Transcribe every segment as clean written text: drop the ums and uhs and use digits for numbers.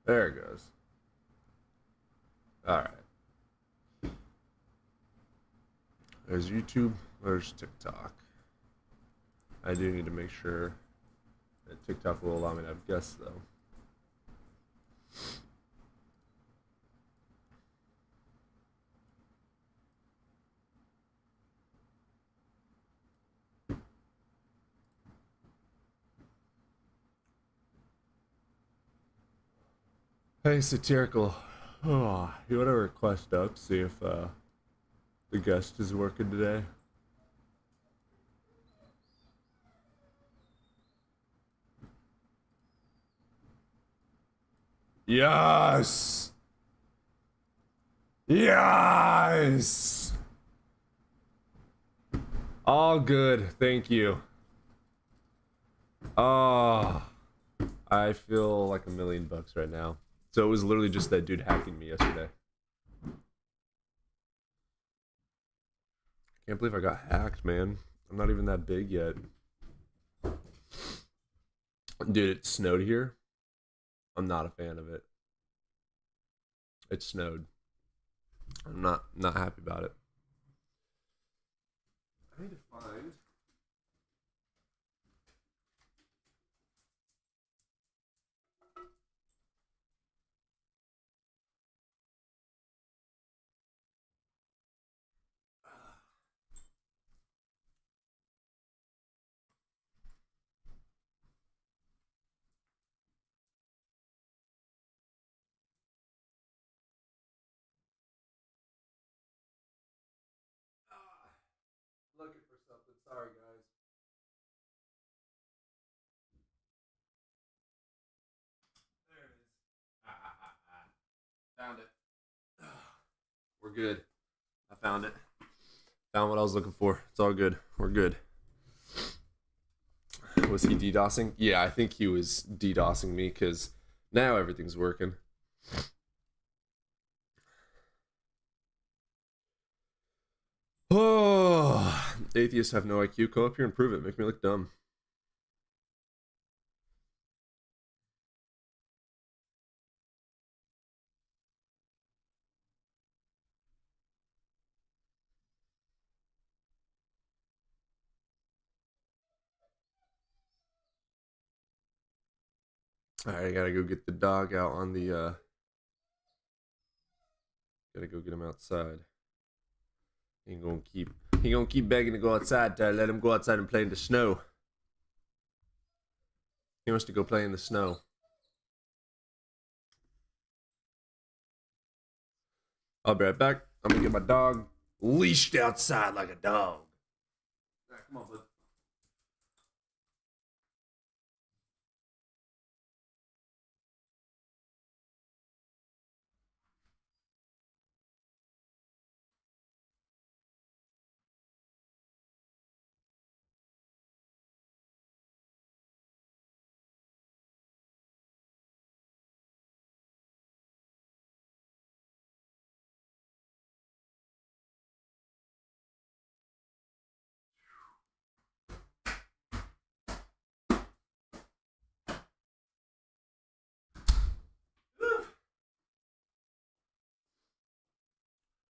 There it goes. All right. There's YouTube. There's TikTok. I do need to make sure that TikTok will allow me to have guests, though. Hey, Satirical. Oh, you want to request up, see if the guest is working today? Yes! Yes! All good, thank you. Oh, I feel like $1,000,000 right now. So it was literally just that dude hacking me yesterday. Can't believe I got hacked, man. I'm not even that big yet. Dude, it snowed here. I'm not a fan of it. It snowed. I'm not happy about it. I need to find. Looking for something. Sorry, guys. There it is. Found it. We're good. I found it. Found what I was looking for. It's all good. We're good. Was he DDoSing? Yeah, I think he was DDoSing me because now everything's working. Oh, atheists have no IQ. Come up here and prove it. Make me look dumb. All right, I gotta go get the dog out on the. Gotta go get him outside. He gonna keep. He gonna keep begging to go outside. Let him go outside and play in the snow. He wants to go play in the snow. I'll be right back. I'm gonna get my dog leashed outside like a dog. All right, come on, bud.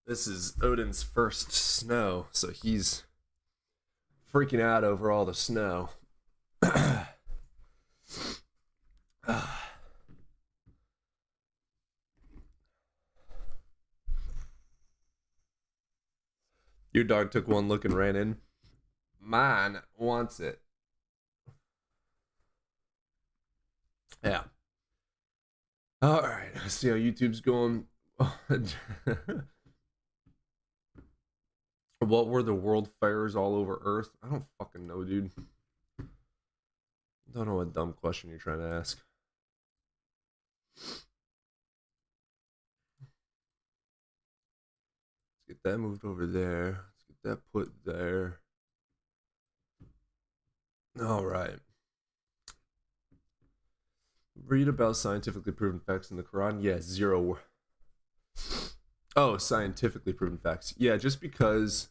This is Odin's first snow, so he's freaking out over all the snow. Your dog took one look and ran in. Mine wants it. Yeah. All right. Let's see how YouTube's going. What were the world fairs all over Earth? I don't fucking know, dude. Don't know what dumb question you're trying to ask. Let's get that moved over there. Let's get that put there. All right. Read about scientifically proven facts in the Quran. Yeah, zero. Oh, scientifically proven facts. Yeah, just because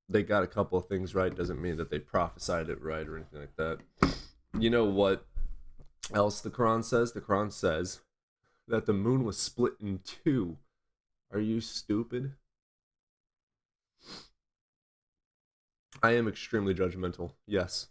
they got a couple of things right doesn't mean that they prophesied it right or anything like that. You know what else the Quran says? The Quran says that the moon was split in two. Are you stupid? I am extremely judgmental. Yes.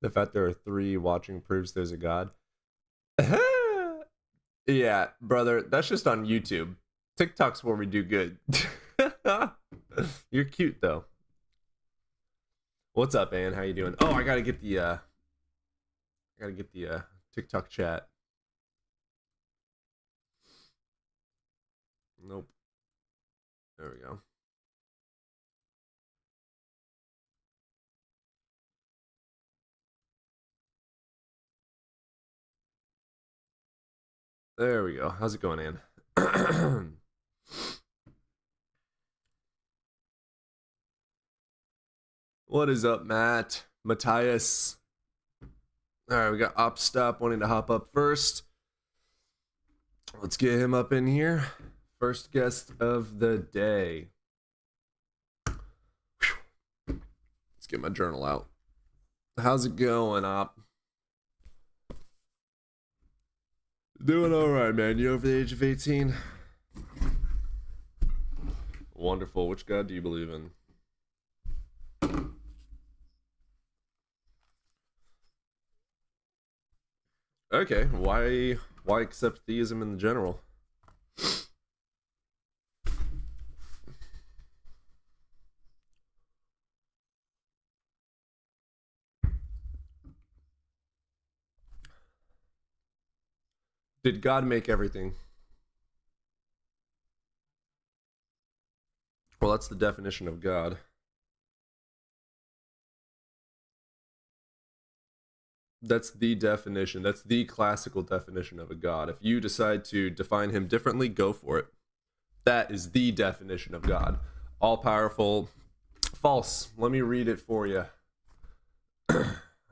The fact there are three watching proves there's a God. Yeah, brother, that's just on YouTube. TikTok's where we do good. You're cute though. What's up, Ann? How you doing? Oh, I gotta get the TikTok chat. Nope. There we go. There we go. How's it going, Ann? What is up, Matt? Matthias. All right, we got Opstop wanting to hop up first. Let's get him up in here. First guest of the day. Let's get my journal out. How's it going, Op? Doing all right, man. You over the age of 18? Wonderful. Which God do you believe in? Okay, why accept theism in general? Did God make everything? Well, that's the definition of God. That's the definition. That's the classical definition of a God. If you decide to define him differently, go for it. That is the definition of God. All powerful. False. Let me read it for you.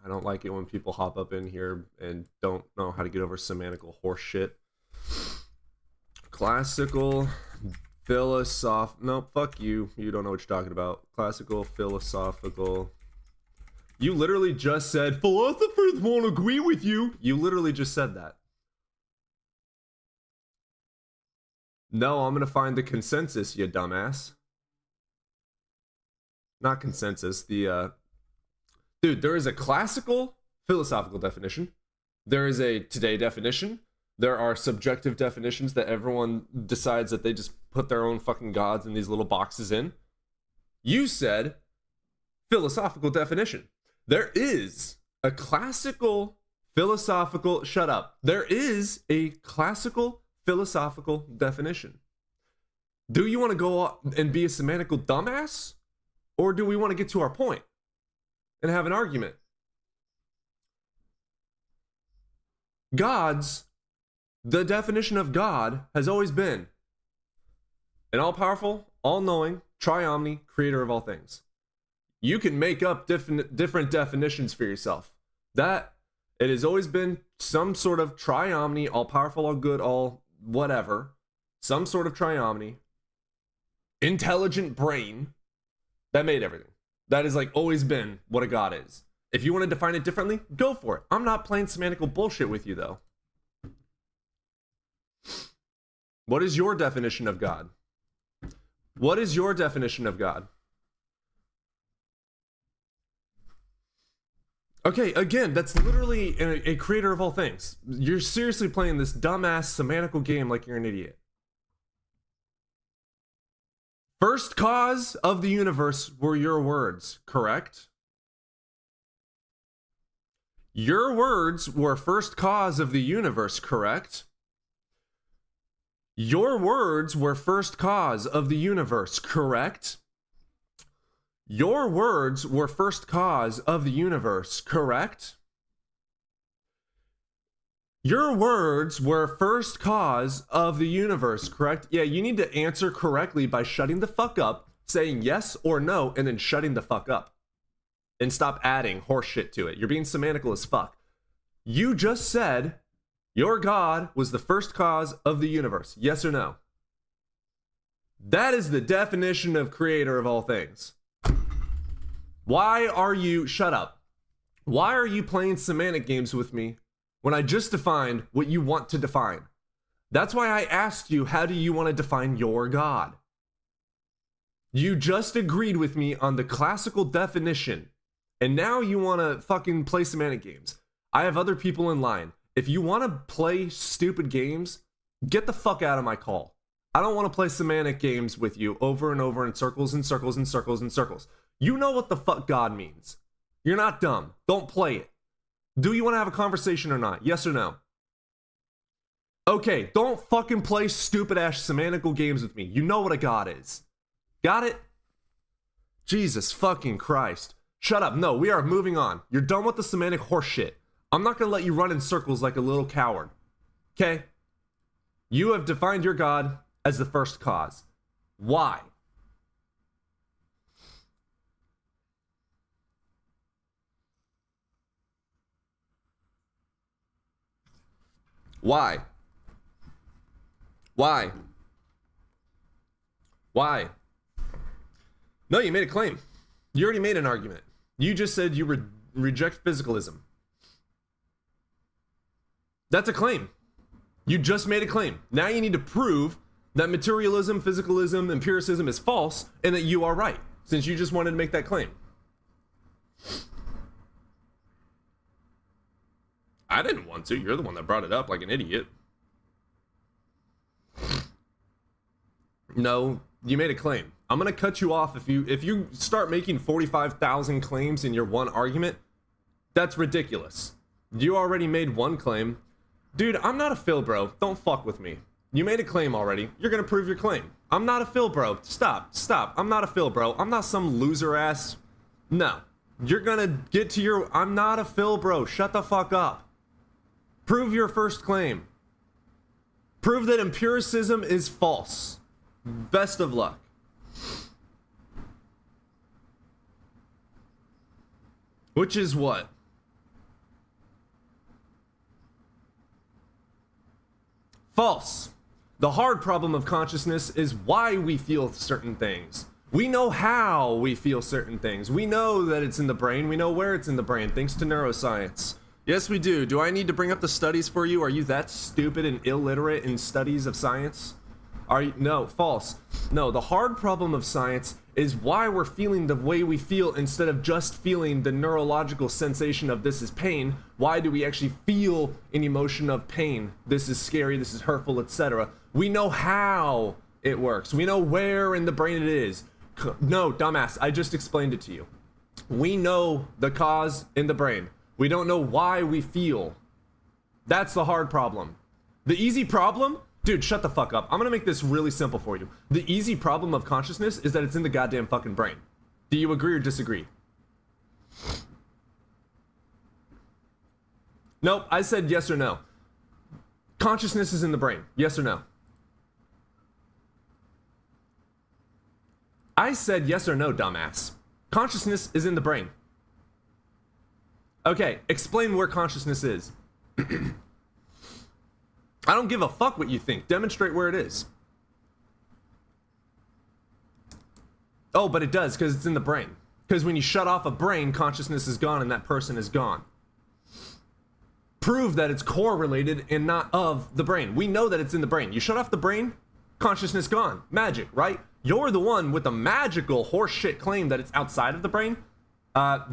I don't like it when people hop up in here and don't know how to get over semantical horse shit. Classical Nope, fuck you. You don't know what you're talking about. Classical philosophical. You literally just said, philosophers won't agree with you. You literally just said that. No, I'm going to find the consensus, you dumbass. Not consensus. Dude, there is a classical philosophical definition. There is a today definition. There are subjective definitions that everyone decides that they just put their own fucking gods in these little boxes in. You said philosophical definition. There is a classical philosophical... Shut up. There is a classical philosophical definition. Do you want to go and be a semantical dumbass? Or do we want to get to our point and have an argument? The definition of God has always been an all-powerful, all-knowing, tri-omni, creator of all things. You can make up different definitions for yourself. That it has always been some sort of tri-omni, all-powerful, all-good, all whatever, some sort of tri-omni, intelligent brain that made everything. That has like always been what a God is. If you want to define it differently, go for it. I'm not playing semantical bullshit with you though. What is your definition of God? What is your definition of God? Okay, again, that's literally a creator of all things. You're seriously playing this dumbass semantical game like you're an idiot. First cause of the universe were your words, correct? Your words were first cause of the universe, correct? Your words were first cause of the universe, correct? Your words were first cause of the universe, correct? Your words were first cause of the universe, correct? Yeah, you need to answer correctly by shutting the fuck up, saying yes or no, and then shutting the fuck up. And stop adding horseshit to it. You're being semantical as fuck. You just said your God was the first cause of the universe. Yes or no? That is the definition of creator of all things. Why are you... Shut up. Why are you playing semantic games with me when I just defined what you want to define? That's why I asked you, how do you want to define your God? You just agreed with me on the classical definition, and now you want to fucking play semantic games. I have other people in line. If you want to play stupid games, get the fuck out of my call. I don't want to play semantic games with you over and over in circles and circles and circles and circles. You know what the fuck God means. You're not dumb. Don't play it. Do you want to have a conversation or not? Yes or no? Okay, don't fucking play stupid ass semantical games with me. You know what a God is. Got it? Jesus fucking Christ. Shut up. No, we are moving on. You're done with the semantic horse shit. I'm not gonna let you run in circles like a little coward. Okay? You have defined your God as the first cause. Why? Why? Why? Why? No, you made a claim. You already made an argument. You just said you reject physicalism. That's a claim. You just made a claim. Now you need to prove that materialism, physicalism, empiricism is false and that you are right, since you just wanted to make that claim. I didn't want to. You're the one that brought it up like an idiot. No, you made a claim. I'm gonna cut you off if you start making 45,000 claims in your one argument. That's ridiculous. You already made one claim. Dude, I'm not a Phil bro. Don't fuck with me. You made a claim already. You're gonna prove your claim. I'm not a Phil bro. Stop. I'm not a Phil bro. I'm not some loser ass. No. You're gonna get to your... I'm not a Phil bro. Shut the fuck up. Prove your first claim. Prove that empiricism is false. Best of luck. Which is what? False. The hard problem of consciousness is why we feel certain things. We know how we feel certain things. We know that it's in the brain. We know where it's in the brain, thanks to neuroscience. Yes, we do. Do I need to bring up the studies for you? Are you that stupid and illiterate in studies of science? Are you? No, false. No, the hard problem of science is why we're feeling the way we feel instead of just feeling the neurological sensation of this is pain. Why do we actually feel an emotion of pain? This is scary, this is hurtful, etc. We know how it works. We know where in the brain it is. No, dumbass, I just explained it to you. We know the cause in the brain. We don't know why we feel. That's the hard problem. The easy problem? Dude, shut the fuck up. I'm gonna make this really simple for you. The easy problem of consciousness is that it's in the goddamn fucking brain. Do you agree or disagree? Nope, I said yes or no. Consciousness is in the brain. Yes or no? I said yes or no, dumbass. Consciousness is in the brain. Okay, explain where consciousness is. I don't give a fuck what you think. Demonstrate where it is. Oh, but it does, because it's in the brain. Because when you shut off a brain, consciousness is gone and that person is gone. Prove that it's correlated and not of the brain. We know that it's in the brain. You shut off the brain, consciousness gone. Magic, right? You're the one with the magical horseshit claim that it's outside of the brain.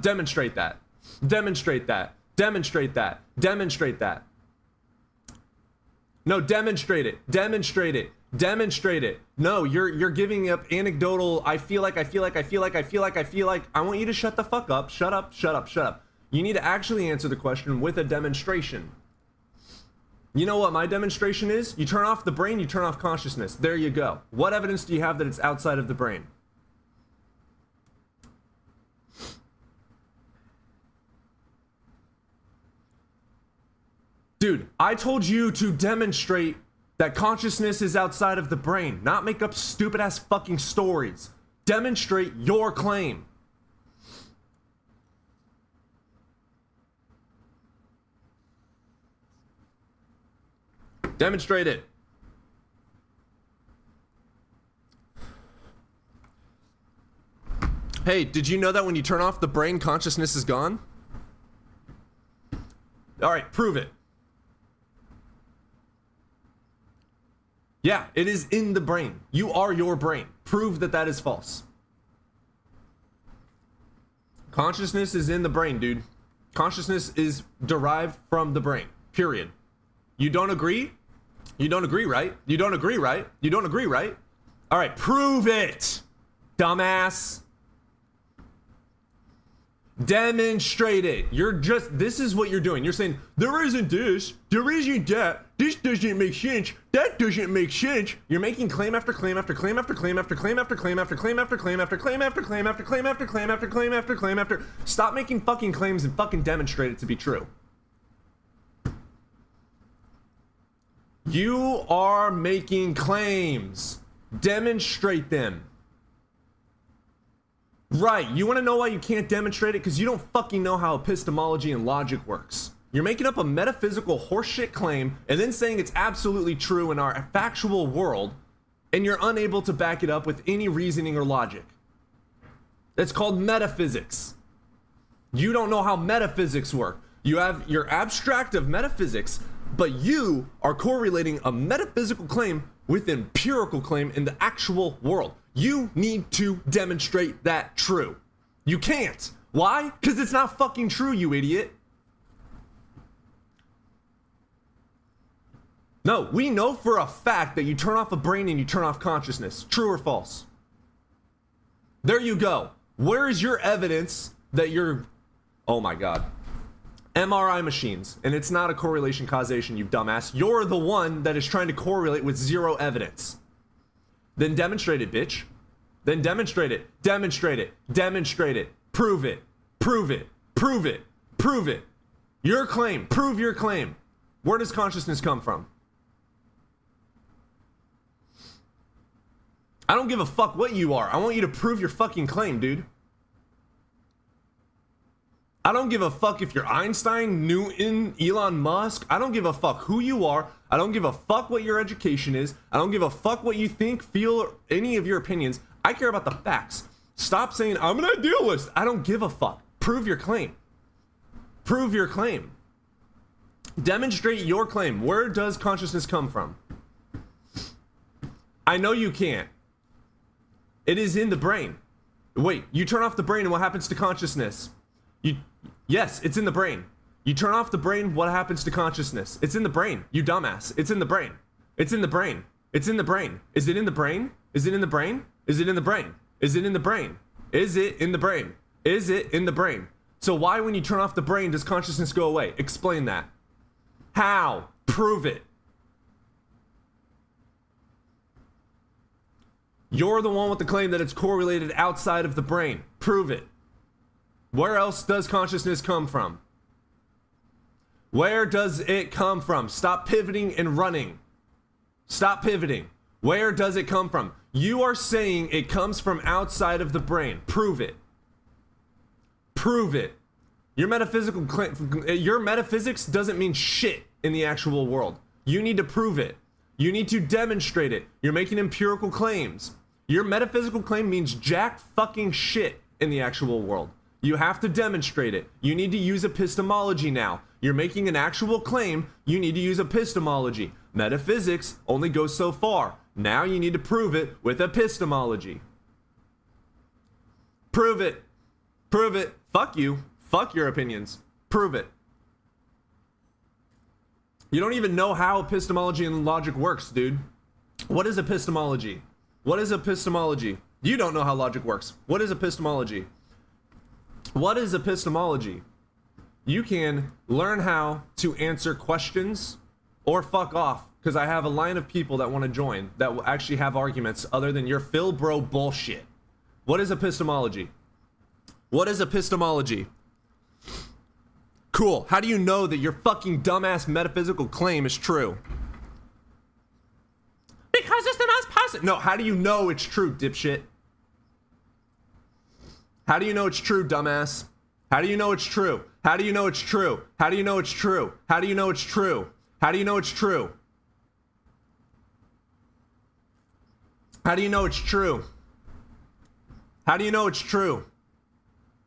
Demonstrate that. Demonstrate that. Demonstrate that. Demonstrate that. No, demonstrate it. Demonstrate it. Demonstrate it. No, you're giving up anecdotal. I feel like. I want you to shut the fuck up. Shut up. Shut up. Shut up. You need to actually answer the question with a demonstration. You know what my demonstration is? You turn off the brain, you turn off consciousness. There you go. What evidence do you have that it's outside of the brain? Dude, I told you to demonstrate that consciousness is outside of the brain, not make up stupid ass fucking stories. Demonstrate your claim. Demonstrate it. Hey, did you know that when you turn off the brain, consciousness is gone? All right, prove it. Yeah, it is in the brain. You are your brain. Prove that that is false. Consciousness is in the brain, dude. Consciousness is derived from the brain, period. You don't agree? You don't agree, right? You don't agree, right? You don't agree, right? All right, prove it, dumbass. Demonstrate it. This is what you're doing. You're saying, there isn't this, there isn't that, this doesn't make sense, that doesn't make sense. You're making claim after claim after claim after claim after claim after claim after claim after claim after claim after claim after claim after claim after claim after claim after. Stop making fucking claims and fucking demonstrate it to be true. You are making claims. Demonstrate them. Right, you want to know why you can't demonstrate it? Because you don't fucking know how epistemology and logic works. You're making up a metaphysical horseshit claim and then saying it's absolutely true in our factual world, and you're unable to back it up with any reasoning or logic. That's called metaphysics. You don't know how metaphysics work. You have your abstract of metaphysics, but you are correlating a metaphysical claim with an empirical claim in the actual world. You need to demonstrate that true. You can't. Why? Because it's not fucking true, you idiot. No, we know for a fact that you turn off a brain and you turn off consciousness. True or false? There you go. Where is your evidence that you're... Oh my God. MRI machines, and it's not a correlation causation, you dumbass. You're the one that is trying to correlate with zero evidence. Then demonstrate it, bitch. Then demonstrate it. Demonstrate it. Demonstrate it. Prove it. Prove it. Prove it. Prove it. Your claim. Prove your claim. Where does consciousness come from? I don't give a fuck what you are. I want you to prove your fucking claim, dude. I don't give a fuck if you're Einstein, Newton, Elon Musk. I don't give a fuck who you are. I don't give a fuck what your education is. I don't give a fuck what you think, feel, or any of your opinions. I care about the facts. Stop saying, I'm an idealist. I don't give a fuck. Prove your claim. Prove your claim. Demonstrate your claim. Where does consciousness come from? I know you can't. It is in the brain. Wait, you turn off the brain and what happens to consciousness? Yes, it's in the brain. You turn off the brain, what happens to consciousness? It's in the brain, you dumbass. It's in the brain. It's in the brain. It's in the brain. Is it in the brain? Is it in the brain? Is it in the brain? Is it in the brain? Is it in the brain? Is it in the brain? So why when you turn off the brain does consciousness go away? Explain that. How? Prove it. You're the one with the claim that it's correlated outside of the brain. Prove it. Where else does consciousness come from? Where does it come from? Stop pivoting and running. Stop pivoting. Where does it come from? You are saying it comes from outside of the brain. Prove it. Prove it. Your metaphysics doesn't mean shit in the actual world. You need to prove it. You need to demonstrate it. You're making empirical claims. Your metaphysical claim means jack fucking shit in the actual world. You have to demonstrate it. You need to use epistemology now. You're making an actual claim. You need to use epistemology. Metaphysics only goes so far. Now you need to prove it with epistemology. Prove it. Prove it. Fuck you. Fuck your opinions. Prove it. You don't even know how epistemology and logic works, dude. What is epistemology? What is epistemology? You don't know how logic works. What is epistemology? What is epistemology? You can learn how to answer questions or fuck off, because I have a line of people that want to join that will actually have arguments other than your Phil Bro bullshit. What is epistemology? What is epistemology? Cool. How do you know that your fucking dumbass metaphysical claim is true? Because it's the most positive. No, how do you know it's true, dipshit? How do you know it's true, dumbass? How do you know it's true? How do you know it's true? How do you know it's true? How do you know it's true? How do you know it's true? How do you know it's true? How do you know it's true?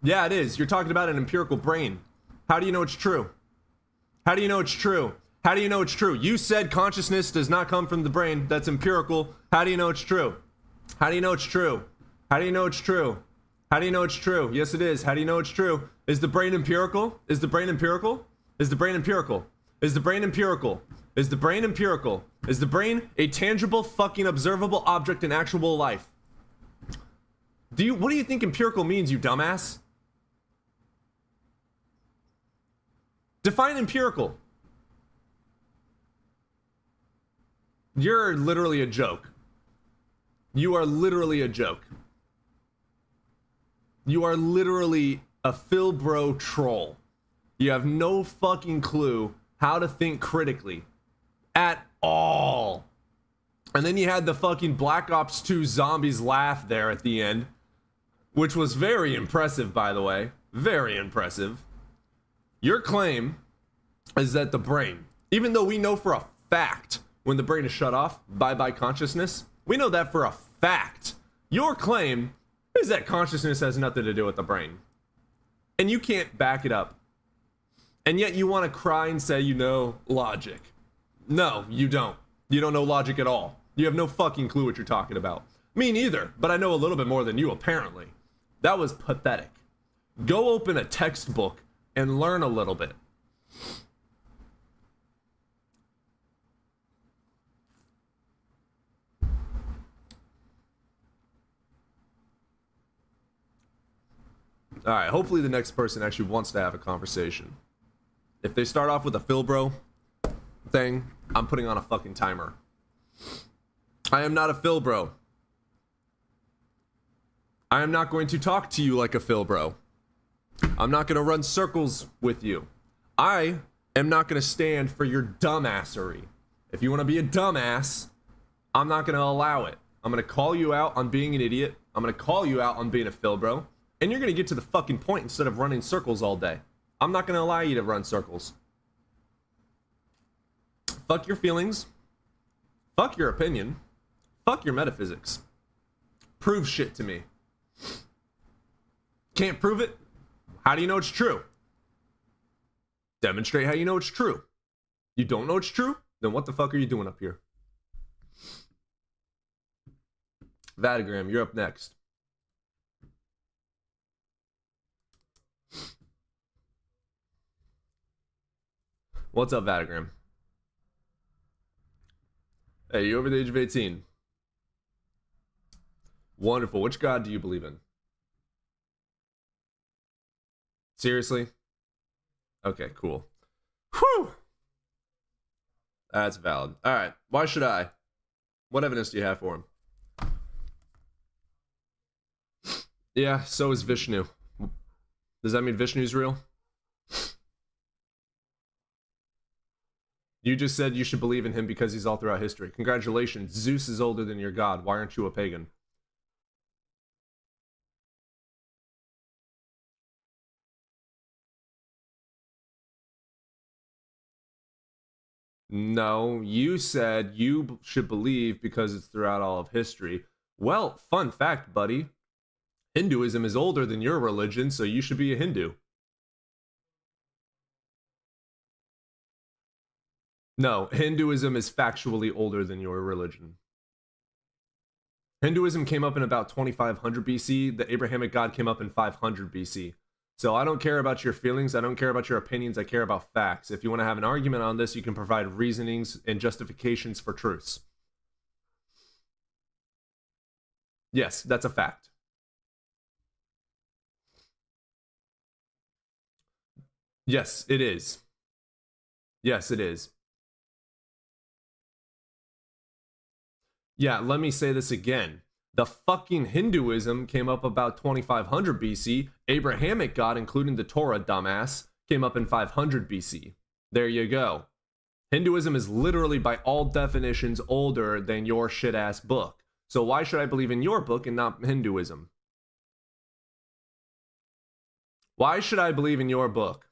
Yeah, it is. You're talking about an empirical brain. How do you know it's true? How do you know it's true? How do you know it's true? You said consciousness does not come from the brain. That's empirical. How do you know it's true? How do you know it's true? How do you know it's true? How do you know it's true? Yes, it is. How do you know it's true? Is the brain empirical? Is the brain empirical? Is the brain empirical? Is the brain empirical? Is the brain empirical? Is the brain a tangible, fucking observable object in actual life? What do you think empirical means, you dumbass? Define empirical. You're literally a joke. You are literally a joke. You are literally a Philbro troll. You have no fucking clue how to think critically. At all. And then you had the fucking Black Ops 2 zombies laugh there at the end. Which was very impressive, by the way. Very impressive. Your claim is that the brain, even though we know for a fact when the brain is shut off, bye-bye consciousness, we know that for a fact. Your claim is that consciousness has nothing to do with the brain. And you can't back it up. And yet you want to cry and say you know logic. No, you don't. You don't know logic at all. You have no fucking clue what you're talking about. Me neither, but I know a little bit more than you, apparently. That was pathetic. Go open a textbook and learn a little bit. Alright, hopefully the next person actually wants to have a conversation. If they start off with a Philbro thing, I'm putting on a fucking timer. I am not a Philbro. I am not going to talk to you like a Philbro. I'm not going to run circles with you. I am not going to stand for your dumbassery. If you want to be a dumbass, I'm not going to allow it. I'm going to call you out on being an idiot. I'm going to call you out on being a Philbro. And you're going to get to the fucking point instead of running circles all day. I'm not going to allow you to run circles. Fuck your feelings. Fuck your opinion. Fuck your metaphysics. Prove shit to me. Can't prove it? How do you know it's true? Demonstrate how you know it's true. You don't know it's true? Then what the fuck are you doing up here? Vatagram, you're up next. What's up, Vatagram? Hey, you over the age of 18? Wonderful. Which god do you believe in? Seriously? Okay, cool. Whew! That's valid. Alright, why should I? What evidence do you have for him? Yeah, so is Vishnu. Does that mean Vishnu's real? You just said you should believe in him because he's all throughout history. Congratulations, Zeus is older than your god. Why aren't you a pagan? No, you said you should believe because it's throughout all of history. Well, fun fact, buddy. Hinduism is older than your religion, so you should be a Hindu. No, Hinduism is factually older than your religion. Hinduism came up in about 2500 BC. The Abrahamic God came up in 500 BC. So I don't care about your feelings. I don't care about your opinions. I care about facts. If you want to have an argument on this, you can provide reasonings and justifications for truths. Yes, that's a fact. Yes, it is. Yes, it is. Yeah, let me say this again. The fucking Hinduism came up about 2500 BC. Abrahamic God, including the Torah, dumbass, came up in 500 BC. There you go. Hinduism is literally, by all definitions, older than your shit-ass book. So why should I believe in your book and not Hinduism? Why should I believe in your book?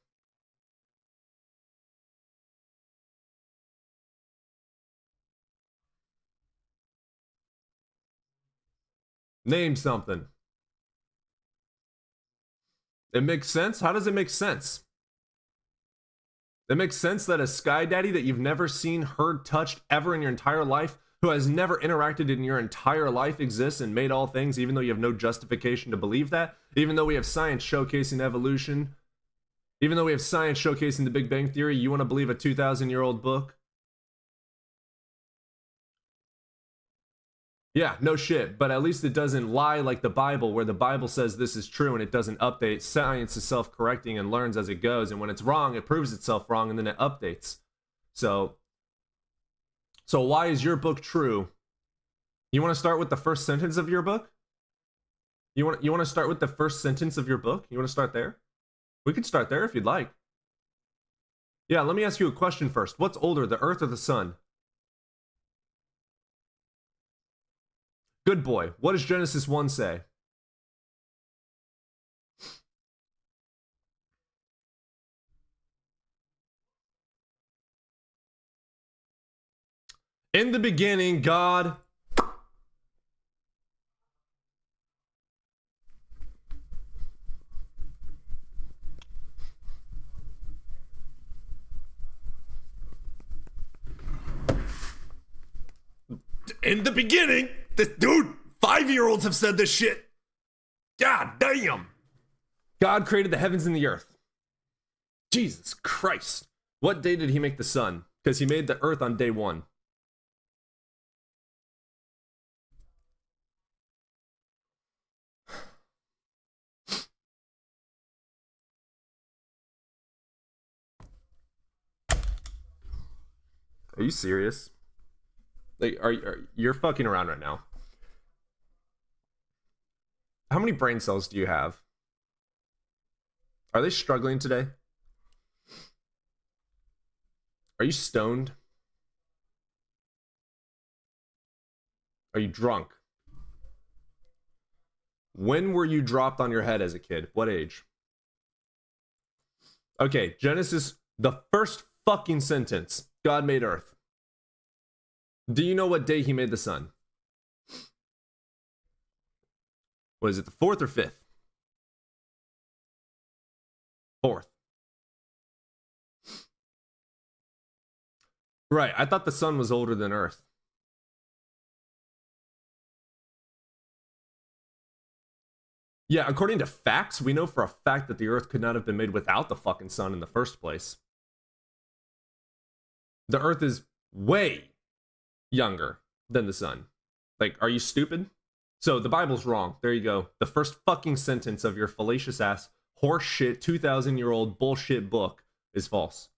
Name something. It makes sense? How does it make sense? It makes sense that a sky daddy that you've never seen, heard, touched ever in your entire life, who has never interacted in your entire life, exists and made all things, even though you have no justification to believe that, even though we have science showcasing evolution, even though we have science showcasing the Big Bang Theory, you want to believe a 2,000-year-old book? Yeah, no shit, but at least it doesn't lie like the Bible, where the Bible says this is true and it doesn't update. Science is self-correcting and learns as it goes, and when it's wrong, it proves itself wrong and then it updates. So why is your book true? You want to start with the first sentence of your book? You want to start with the first sentence of your book? You want to start there? We could start there if you'd like. Yeah, let me ask you a question first. What's older, the Earth or the Sun? Good boy. What does Genesis 1 say? In the beginning, God... In the beginning, this dude, 5-year-olds have said this shit. God damn. God created the heavens and the earth. Jesus Christ. What day did he make the sun? Because he made the earth on day 1. Are you serious? Like, you're fucking around right now. How many brain cells do you have? Are they struggling today? Are you stoned? Are you drunk? When were you dropped on your head as a kid? What age? Okay, Genesis, the first fucking sentence. God made earth. Do you know what day he made the sun? Was it the 4th or 5th? 4th. Right, I thought the sun was older than Earth. Yeah, according to facts, we know for a fact that the Earth could not have been made without the fucking sun in the first place. The Earth is way younger than the sun. Like, are you stupid? So the Bible's wrong. There you go. The first fucking sentence of your fallacious ass horseshit 2,000-year-old bullshit book is false.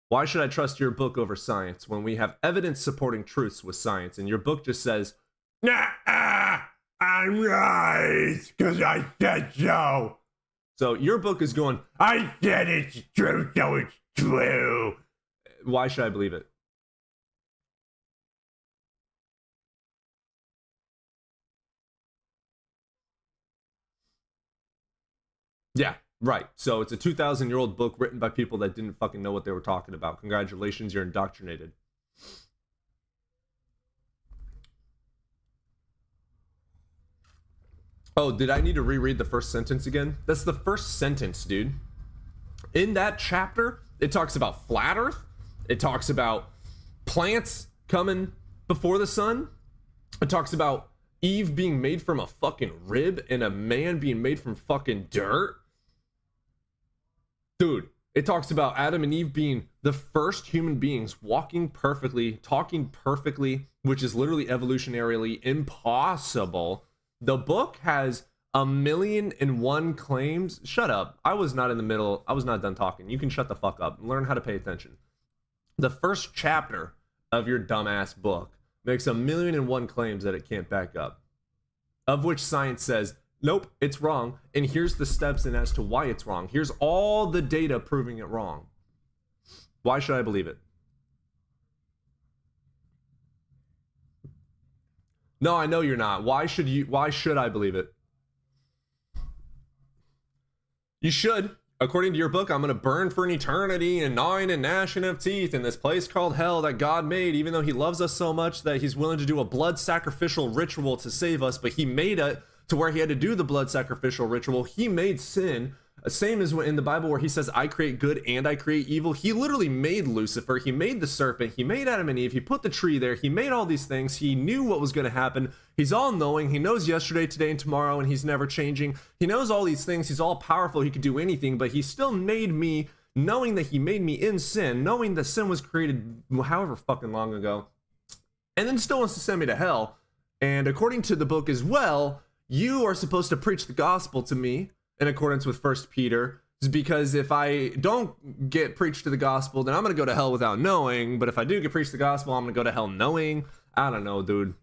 Why should I trust your book over science when we have evidence supporting truths with science and your book just says, nah, I'm right because I said so. So your book is going, I said it's true, so it's true. Why should I believe it? Yeah, right. So it's a 2,000-year-old book written by people that didn't fucking know what they were talking about. Congratulations, you're indoctrinated. Oh, did I need to reread the first sentence again? That's the first sentence, dude. In that chapter, it talks about flat Earth. It talks about plants coming before the sun. It talks about Eve being made from a fucking rib and a man being made from fucking dirt. Dude, it talks about Adam and Eve being the first human beings walking perfectly, talking perfectly, which is literally evolutionarily impossible. The book has 1,000,001 claims. Shut up. I was not in the middle. I was not done talking. You can shut the fuck up and learn how to pay attention. The first chapter of your dumbass book makes 1,000,001 claims that it can't back up, of which science says Nope, it's wrong. And here's the steps in as to why it's wrong. Here's all the data proving it wrong. Why should I believe it? No, I know you're not. Why should I believe it? You should. According to your book, I'm going to burn for an eternity and gnawing and gnashing of teeth in this place called hell that God made, even though he loves us so much that he's willing to do a blood sacrificial ritual to save us, but he made it to where he had to do the blood sacrificial ritual. He made sin. Same as in the Bible where he says, I create good and I create evil. He literally made Lucifer. He made the serpent. He made Adam and Eve. He put the tree there. He made all these things. He knew what was going to happen. He's all knowing. He knows yesterday, today, and tomorrow, and he's never changing. He knows all these things. He's all powerful. He could do anything, but he still made me, knowing that he made me in sin, knowing that sin was created however fucking long ago, and then still wants to send me to hell. And according to the book as well, you are supposed to preach the gospel to me in accordance with 1 Peter, because if I don't get preached to the gospel, then I'm going to go to hell without knowing. But if I do get preached the gospel, I'm going to go to hell knowing. I don't know, dude.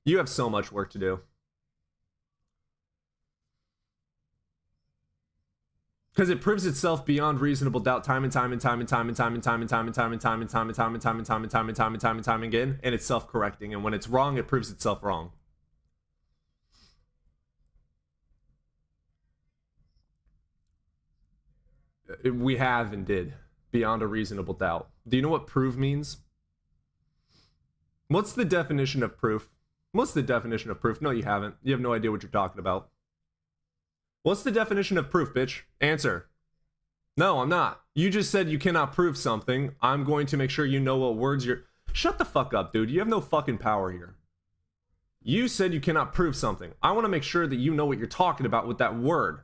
You have so much work to do. Because it proves itself beyond reasonable doubt time and time and time and time and time and time and time and time and time and time and time and time and time and time and time and time and time again, and it's self-correcting. And when it's wrong, it proves itself wrong. We have and did beyond a reasonable doubt. Do you know what prove means? What's the definition of proof? What's the definition of proof? No, you haven't. You have no idea what you're talking about. What's the definition of proof, bitch? Answer. No, I'm not. You just said you cannot prove something. I'm going to make sure you know what words you're... Shut the fuck up, dude. You have no fucking power here. You said you cannot prove something. I want to make sure that you know what you're talking about with that word.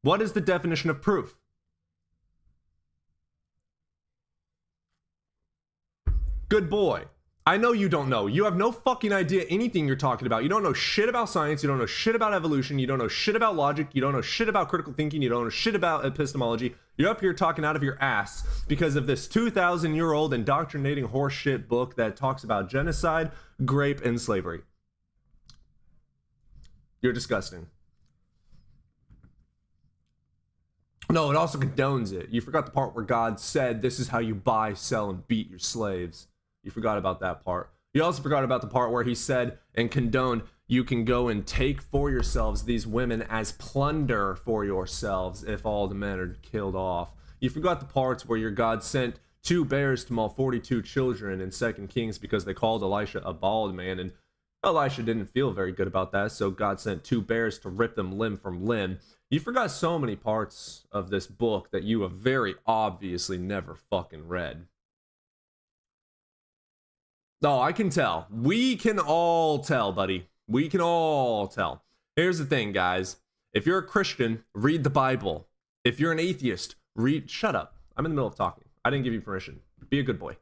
What is the definition of proof? Good boy. I know you don't know. You have no fucking idea anything you're talking about. You don't know shit about science. You don't know shit about evolution. You don't know shit about logic. You don't know shit about critical thinking. You don't know shit about epistemology. You're up here talking out of your ass because of this 2,000-year-old indoctrinating horseshit book that talks about genocide, grape, and slavery. You're disgusting. No, it also condones it. You forgot the part where God said, this is how you buy, sell, and beat your slaves. You forgot about that part. You also forgot about the part where he said and condoned, you can go and take for yourselves these women as plunder for yourselves if all the men are killed off. You forgot the parts where your God sent 2 bears to maul 42 children in 2 Kings because they called Elisha a bald man, and Elisha didn't feel very good about that, so God sent 2 bears to rip them limb from limb. You forgot so many parts of this book that you have very obviously never fucking read. Oh, I can tell. We can all tell, buddy. We can all tell. Here's the thing, guys. If you're a Christian, read the Bible. If you're an atheist, shut up. I'm in the middle of talking. I didn't give you permission. Be a good boy.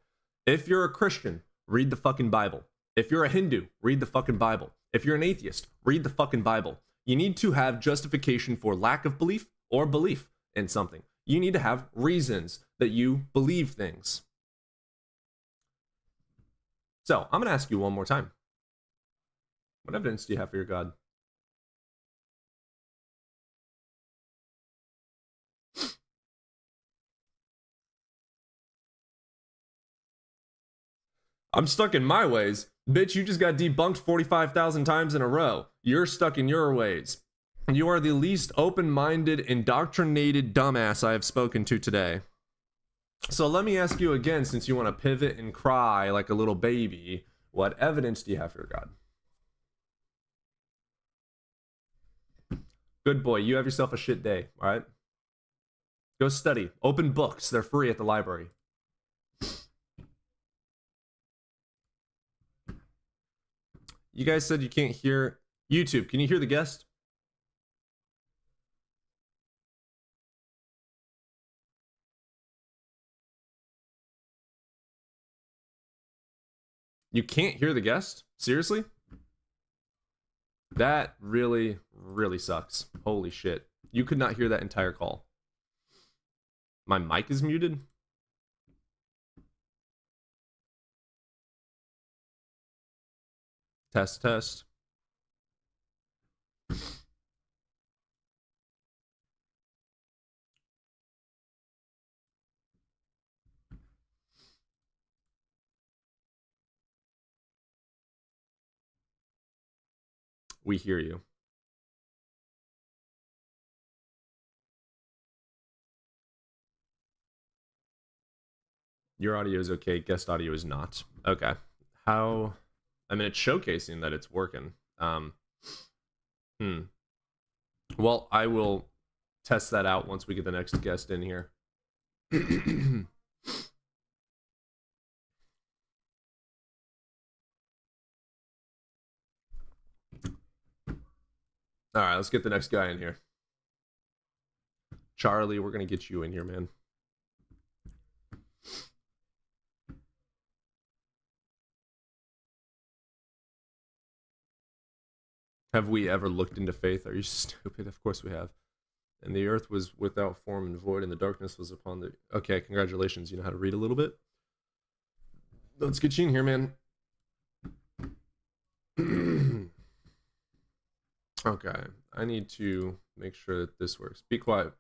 If you're a Christian, read the fucking Bible. If you're a Hindu, read the fucking Bible. If you're an atheist, read the fucking Bible. You need to have justification for lack of belief or belief in something. You need to have reasons that you believe things. So, I'm going to ask you one more time. What evidence do you have for your God? I'm stuck in my ways. Bitch, you just got debunked 45,000 times in a row. You're stuck in your ways. You are the least open-minded, indoctrinated dumbass I have spoken to today. So let me ask you again, since you want to pivot and cry like a little baby, what evidence do you have for your God? Good boy, you have yourself a shit day, all right? Go study. Open books. They're free at the library. You guys said you can't hear YouTube. Can you hear the guest? You can't hear the guest? Seriously? That really, really sucks. Holy shit. You could not hear that entire call. My mic is muted? Test, test. We hear you. Your audio is okay. Guest audio is not. Okay. How? I mean, it's showcasing that it's working. Well, I will test that out once we get the next guest in here. All right, let's get the next guy in here. Charlie, we're going to get you in here, man. Have we ever looked into faith? Are you stupid? Of course we have. And the earth was without form and void, and the darkness was upon the... Okay, congratulations. You know how to read a little bit? Let's get you in here, man. Okay, I need to make sure that this works. Be quiet.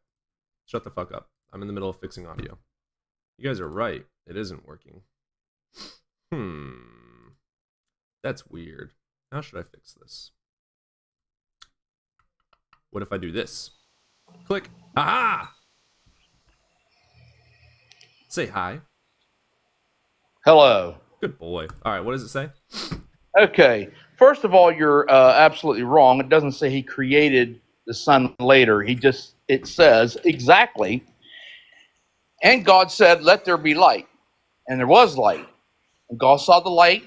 Shut the fuck up. I'm in the middle of fixing audio. You guys are right. It isn't working. That's weird. How should I fix this? What if I do this? Click. Aha! Say hi. Hello. Good boy. All right, what does it say? Okay. First of all, you're absolutely wrong. It doesn't say he created the sun later. It says exactly. And God said, "Let there be light." And there was light. And God saw the light.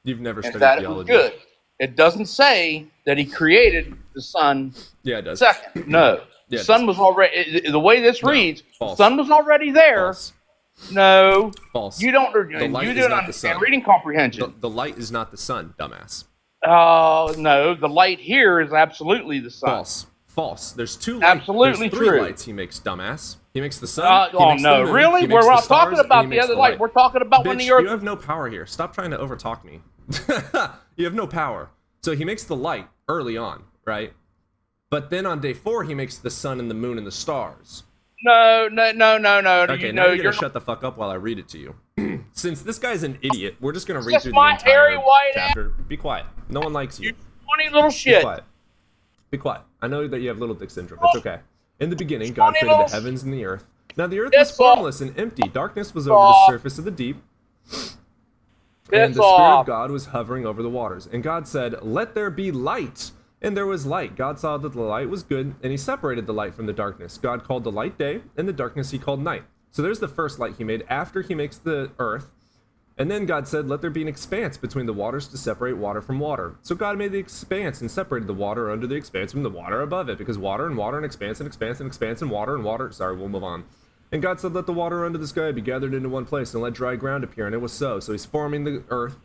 You've never and studied that theology. It was good. It doesn't say that he created the sun. Yeah, it does. Second. No. Yeah, the sun was already, the way this reads, false. the sun was already there. False. No. False. You don't light is not the sun. understand reading comprehension. The light is not the sun, dumbass. No. The light here is absolutely the sun. False. False. There's two lights. Absolutely There's three true. lights he makes, dumbass. He makes the sun. Oh, no. Really? We're not talking about the other light. We're talking about when the earth... You have no power here. Stop trying to overtalk me. You have no power. So he makes the light early on, right? But then on day 4, he makes the sun and the moon and the stars. No. Okay, now you're gonna shut the fuck up while I read it to you. Since this guy's an idiot, we're just gonna read through the entire chapter. Be quiet. No one likes you. You funny little shit. Be quiet. Be quiet. I know that you have little dick syndrome. It's okay. In the beginning, God created the heavens and the earth. Now the earth was formless and empty. Darkness was over the surface of the deep. And the Spirit of God was hovering over the waters. And God said, "Let there be light." And there was light. God saw that the light was good, and he separated the light from the darkness. God called the light day, and the darkness he called night. So there's the first light he made after he makes the earth. And then God said, "Let there be an expanse between the waters to separate water from water." So God made the expanse and separated the water under the expanse from the water above it, because water and expanse and expanse and expanse and water. Sorry, we'll move on. And God said, "Let the water under the sky be gathered into one place, and let dry ground appear." And it was so. So he's forming the earth.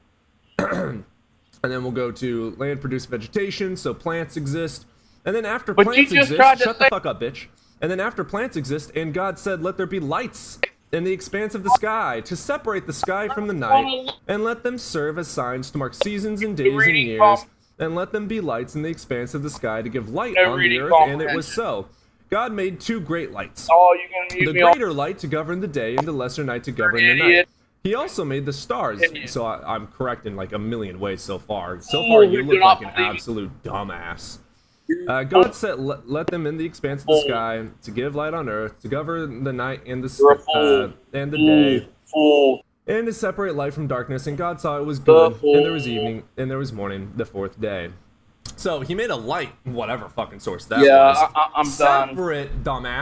And then we'll go to land produce vegetation, so plants exist. And then after plants exist, shut the fuck up, bitch. And then after plants exist, and God said, "Let there be lights in the expanse of the sky to separate the sky from the night, and let them serve as signs to mark seasons and days and years, and let them be lights in the expanse of the sky to give light on the earth." And it was so. God made 2 great lights. The greater light to govern the day, and the lesser night to govern the night. He also made the stars. So I'm correct in like a million ways so far. So far, you look like an absolute dumbass. God said, "Let them in the expanse of the sky to give light on earth, to govern the night and the day, and to separate light from darkness." And God saw it was good. And there was evening, and there was morning, the 4th day. So he made a light, whatever fucking source that was. Yeah, I'm done.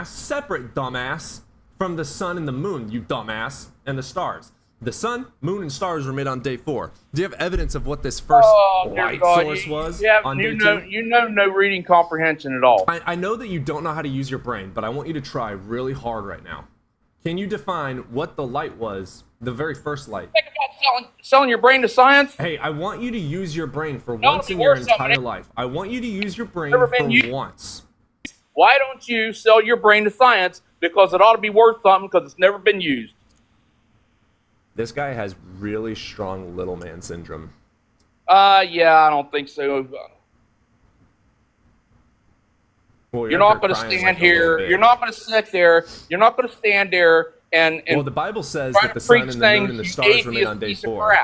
Separate dumbass, from the sun and the moon, you dumbass, and the stars. The sun, moon, and stars were made on day 4. Do you have evidence of what this first light source was on day 2? You know no reading comprehension at all. I know that you don't know how to use your brain, but I want you to try really hard right now. Can you define what the light was, the very first light? Think about selling your brain to science? Hey, I want you to use your brain for once in your entire life. I want you to use your brain for once. Why don't you sell your brain to science? Because it ought to be worth something, because it's never been used. This guy has really strong little man syndrome. Yeah, I don't think so. Well, you're not going to stand here. You're not going to sit there. You're not going to stand there and well, the Bible says that the sun and the moon and the stars were made on day 4.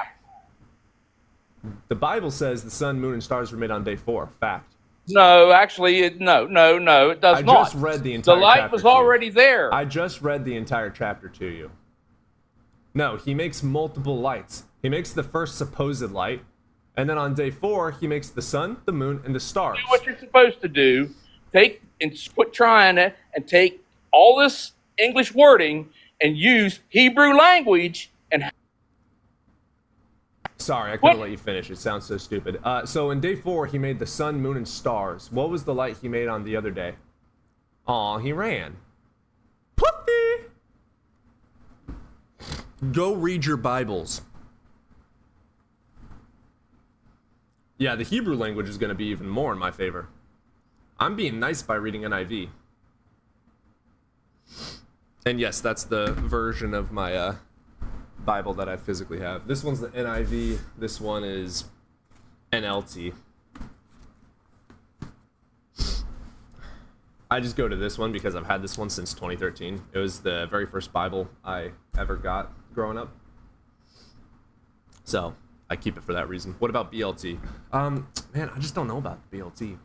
The Bible says the sun, moon, and stars were made on day 4. Fact. No, actually, no, it does I not. just read the The entire light chapter was to you. already there. I just read the entire chapter to you. No, he makes multiple lights. He makes the first supposed light, and then on day 4, he makes the sun, the moon, and the stars. Do what you're supposed to do. Take and quit trying it, and take all this English wording and use Hebrew language. And Sorry, I What? couldn't let you finish. It sounds so stupid. So in day 4, he made the sun, moon, and stars. What was the light he made on the other day? Aw, he ran. Puffy! Go read your Bibles. Yeah, the Hebrew language is going to be even more in my favor. I'm being nice by reading NIV. And yes, that's the version of my Bible that I physically have. This one's the NIV. This one is NLT. I just go to this one because I've had this one since 2013. It was the very first Bible I ever got growing up. So I keep it for that reason. What about BLT? Man, I just don't know about BLT.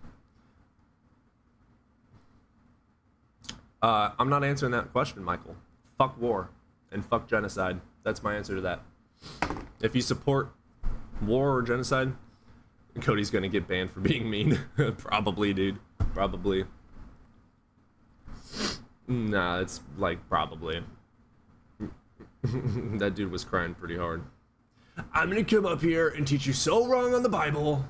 I'm not answering that question, Michael. Fuck war and fuck genocide. That's my answer to that. If you support war or genocide, Cody's gonna get banned for being mean. Probably, dude. Probably. Nah, it's like probably. That dude was crying pretty hard. I'm gonna come up here and teach you so wrong on the Bible.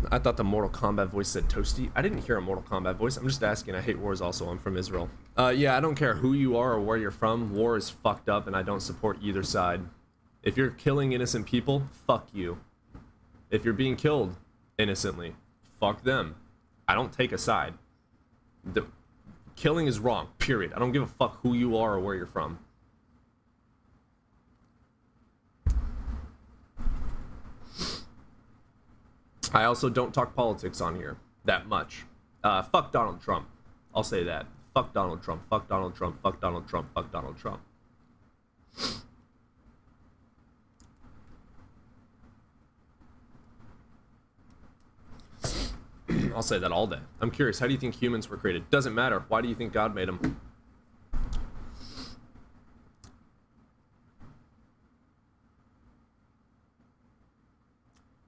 I thought the Mortal Kombat voice said toasty. I didn't hear a Mortal Kombat voice. I'm just asking. I hate wars also. I'm from Israel. Yeah, I don't care who you are or where you're from. War is fucked up and I don't support either side. If you're killing innocent people, fuck you. If you're being killed innocently, fuck them. I don't take a side. The killing is wrong, period. I don't give a fuck who you are or where you're from. I also don't talk politics on here that much. Fuck Donald Trump. I'll say that. Fuck Donald Trump. Fuck Donald Trump. Fuck Donald Trump. Fuck Donald Trump. I'll say that all day. I'm curious, how do you think humans were created? Doesn't matter. Why do you think God made them?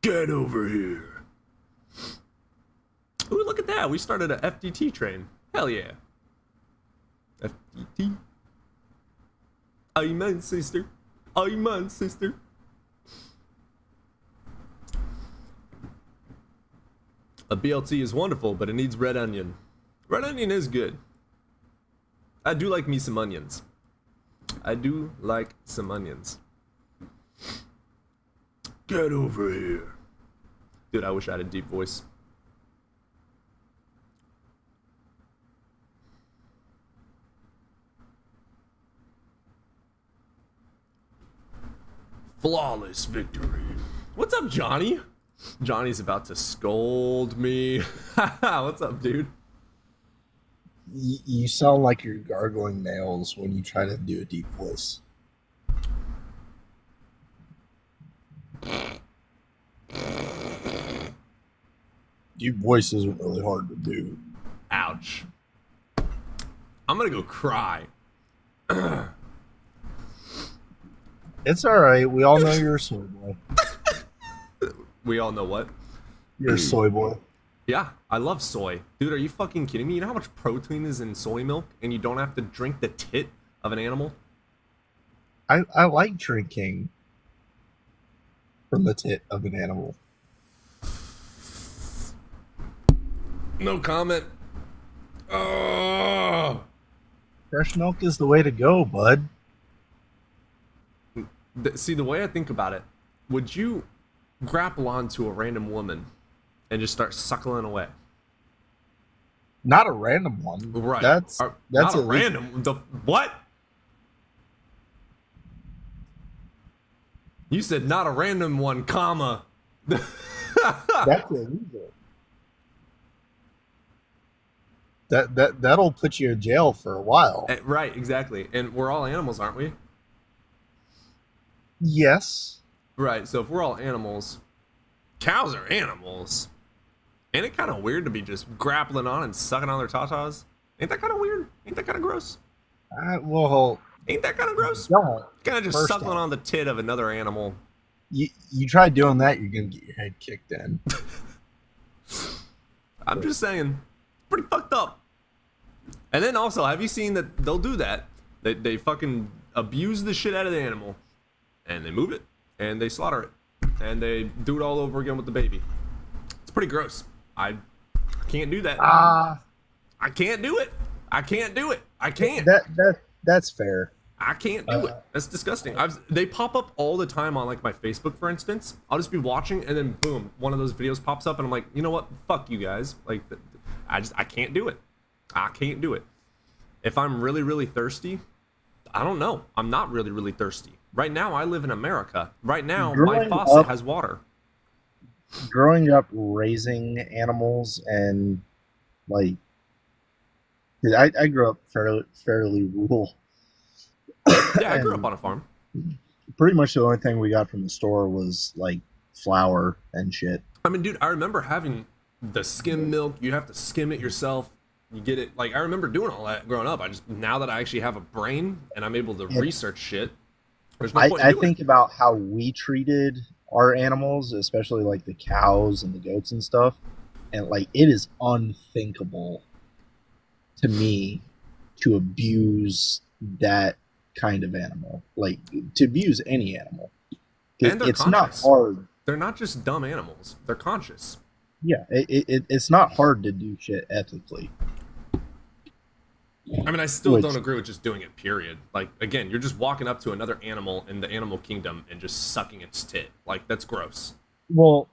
Get over here. Ooh, look at that. We started a FDT train. Hell yeah. FDT. Amen, sister. Amen, sister. A BLT is wonderful, but it needs red onion. Red onion is good. I do like me some onions. I do like some onions. Get over here. Dude, I wish I had a deep voice. Flawless victory. What's up, Johnny? Johnny's about to scold me. What's up, dude? You sound like you're gargling nails when you try to do a deep voice. Deep voice isn't really hard to do. Ouch. I'm gonna go cry. It's alright. We all know you're a soy boy. We all know what? You're a soy boy. Yeah, I love soy. Dude, are you fucking kidding me? You know how much protein is in soy milk and you don't have to drink the tit of an animal? I like drinking from the tit of an animal. No comment. Oh. Fresh milk is the way to go, bud. See, the way I think about it, would you grapple onto a random woman and just start suckling away? Not a random one. Right. That's not a illegal. random. What? You said not a random one, comma. That's illegal. That'll put you in jail for a while. Right, exactly. And we're all animals, aren't we? Yes. Right. So if we're all animals, cows are animals. Ain't it kind of weird to be just grappling on and sucking on their tatas? Ain't that kind of weird? Ain't that kind of gross? Well, Ain't that kind of gross? don't. Kind of just First suckling off. on the tit of another animal. You try doing that, you're gonna get your head kicked in. I'm just saying, pretty fucked up. And then also, have you seen that they'll do that? They fucking abuse the shit out of the animal, and they move it, and they slaughter it, and they do it all over again with the baby. It's pretty gross. I can't do that. I can't do it. I can't do it. I can't. That's fair. I can't do it. That's disgusting. They pop up all the time on like my Facebook, for instance. I'll just be watching, and then boom, one of those videos pops up, and I'm like, you know what? Fuck you guys. Like, I can't do it. I can't do it. If I'm really, really thirsty, I don't know. I'm not really, really thirsty. Right now, I live in America. Right now, my Growing faucet up- has water. Growing up raising animals and like, 'cause I grew up fairly rural. Yeah, I grew up And on a farm. pretty much the only thing we got from the store was like flour and shit. I mean, dude, I remember having the skim milk. You have to skim it yourself. You get it. Like, I remember doing all that growing up. Now that I actually have a brain and I'm able to Yeah. research shit, there's no point in I doing think about how we treated our animals, especially like the cows and the goats and stuff, and like it is unthinkable to me to abuse that kind of animal, like to abuse any animal. And they're It's not conscious. hard. They're not just dumb animals. They're conscious. Yeah, it's not hard to do shit ethically. I mean, I still Which- don't agree with just doing it, period. Like, again, you're just walking up to another animal in the animal kingdom and just sucking its tit. Like, that's gross. Well,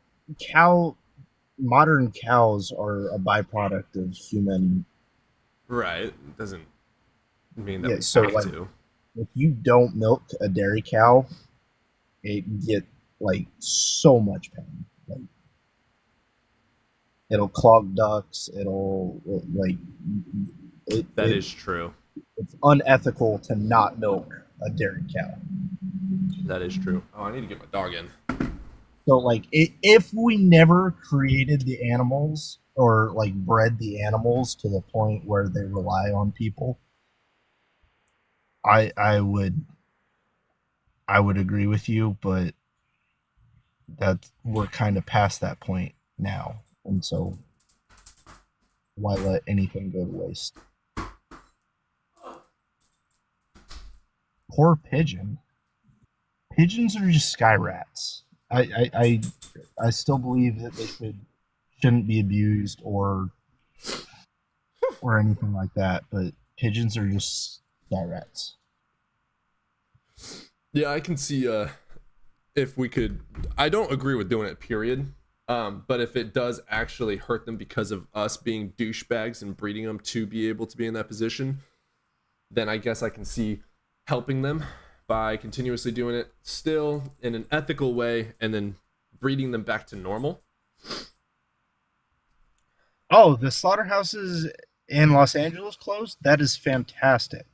modern cows are a byproduct of human. Right. It doesn't mean that Yeah, we so, have like- to. If you don't milk a dairy cow, it get like so much pain. Like it'll clog ducts. It'll like That is true. it's unethical to not milk a dairy cow. That is true. Oh, I need to get my dog in. So like if we never created the animals or like bred the animals to the point where they rely on people, I would agree with you, but that we're kind of past that point now, and so why let anything go to waste? Poor pigeon. Pigeons are just sky rats. I still believe that they shouldn't be abused or anything like that, but pigeons are just sky rats. Yeah, I can see if we could. I don't agree with doing it, period. But if it does actually hurt them because of us being douchebags and breeding them to be able to be in that position, then I guess I can see helping them by continuously doing it still in an ethical way and then breeding them back to normal. Oh, the slaughterhouses in Los Angeles closed? That is fantastic.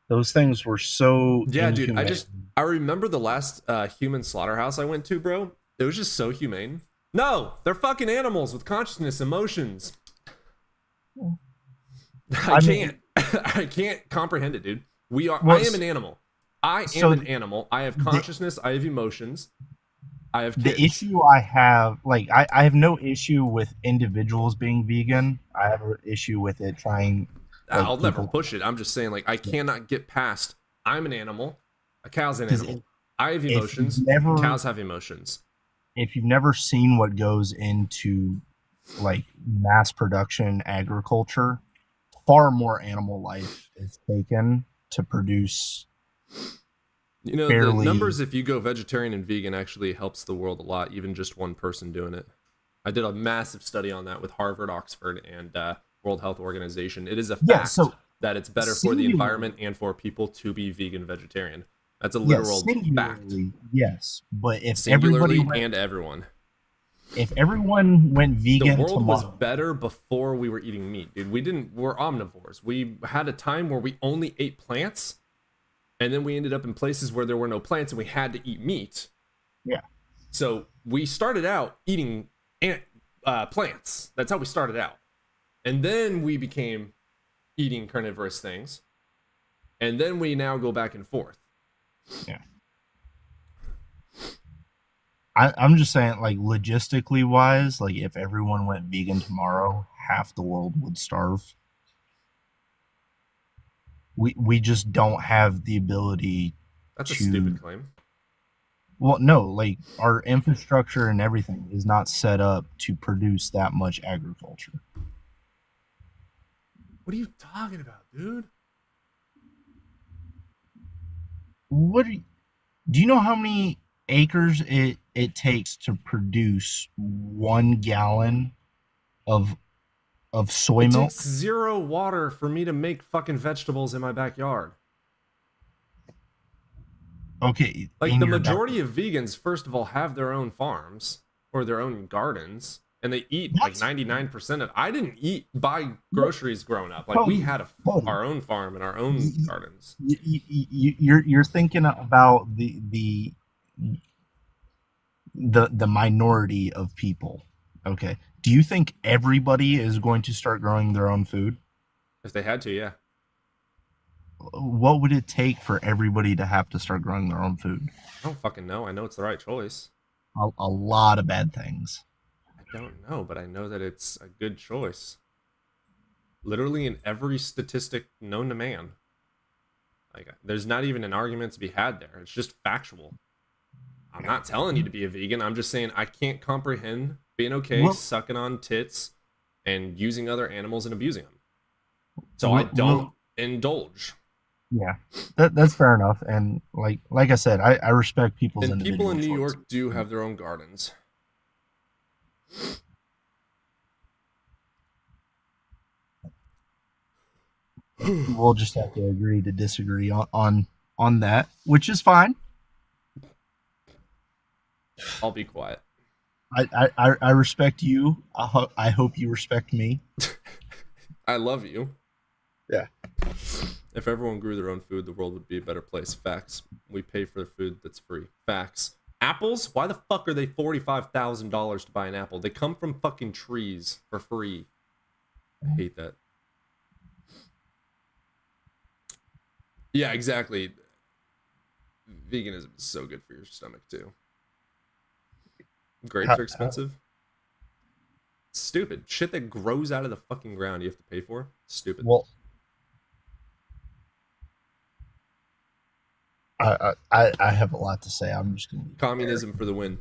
Those things were so Yeah, dude, inhumane. I remember the last human slaughterhouse I went to, bro. It was just so humane. No, they're fucking animals with consciousness, emotions. I mean- can't. I can't comprehend it, dude. Well, I am an animal. I am so an animal. I have consciousness. I have emotions. I have the kids. issue I have, like, I have no issue with individuals being vegan. I have an issue with it trying. I'll like, never people- push it. I'm just saying, like, I cannot get past. I'm an animal. A cow's an 'Cause animal. I have if you've emotions. never- Cows have emotions. If you've never seen what goes into like mass production agriculture, far more animal life is taken to produce. You know, the Barely- numbers, if you go vegetarian and vegan, actually helps the world a lot, even just one person doing it. I did a massive study on that with Harvard, Oxford, and World Health Organization. It is a fact Yeah, so that it's better for the singular- environment and for people to be vegan vegetarian. That's a Yes, literal fact. singularly, yes, but if Singularly everybody went, and everyone. if everyone went The vegan world was tomorrow, better before we were eating meat, dude. We're omnivores. We had a time where we only ate plants, and then we ended up in places where there were no plants and we had to eat meat. yeah, So we started out eating plants. That's how we started out. And then we became eating carnivorous things. And then we now go back and forth. yeah. I'm just saying, like, logistically wise, like, if everyone went vegan tomorrow, half the world would starve. We just don't have the ability That's a to. stupid claim. Well, no, like, our infrastructure and everything is not set up to produce that much agriculture. What are you talking about, dude? Do you know how many acres it takes to produce 1 gallon of soy It milk? takes 0 water for me to make fucking vegetables in my backyard. Okay, Like, in the your majority of vegans, first of all, have their own farms or their own gardens, and they eat like That's- 99% of. I didn't buy groceries growing up. Like, we had Totally. our own farm and our own gardens. You're thinking about the minority of people. Okay, do you think everybody is going to start growing their own food? If they had to, yeah. What would it take for everybody to have to start growing their own food? I don't fucking know. I know it's the right choice. A lot of bad things. I don't know, but I know that it's a good choice. Literally in every statistic known to man. Like, there's not even an argument to be had there. It's just factual. I'm not telling you to be a vegan. I'm just saying I can't comprehend being okay Well- sucking on tits and using other animals and abusing them. So Well- I don't indulge. Yeah, that's fair enough. And like I said, I respect people's And individual people in New choices. York do have their own gardens. We'll just have to agree to disagree on that, which is fine. I'll be quiet. I respect you. I hope you respect me. I love you. Yeah. If everyone grew their own food, the world would be a better place. Facts. We pay for the food that's free. Facts. Apples? Why the fuck are they $45,000 to buy an apple? They come from fucking trees for free. I hate that. Yeah, exactly. Veganism is so good for your stomach too. Grapes are expensive. Stupid. Shit that grows out of the fucking ground you have to pay for. Stupid. Well, I have a lot to say. I'm just going to. Communism for the win.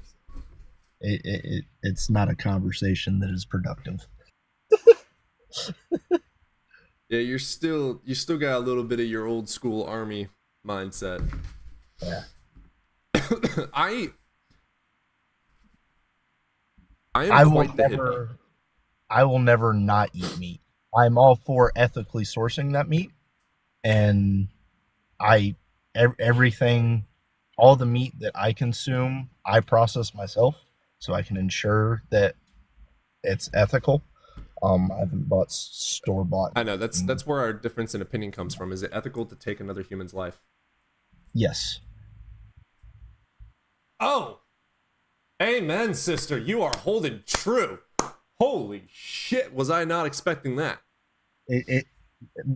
It's not a conversation that is productive. Yeah, you still got a little bit of your old school army mindset. Yeah. I am I will quite the hippie. never. I will never not eat meat. I'm all for ethically sourcing that meat, and everything, all the meat that I consume, I process myself, so I can ensure that it's ethical. I haven't bought store bought. I know that's where our difference in opinion comes from. Is it ethical to take another human's life? Yes. Oh, amen, sister. You are holding true. Holy shit! Was I not expecting that? It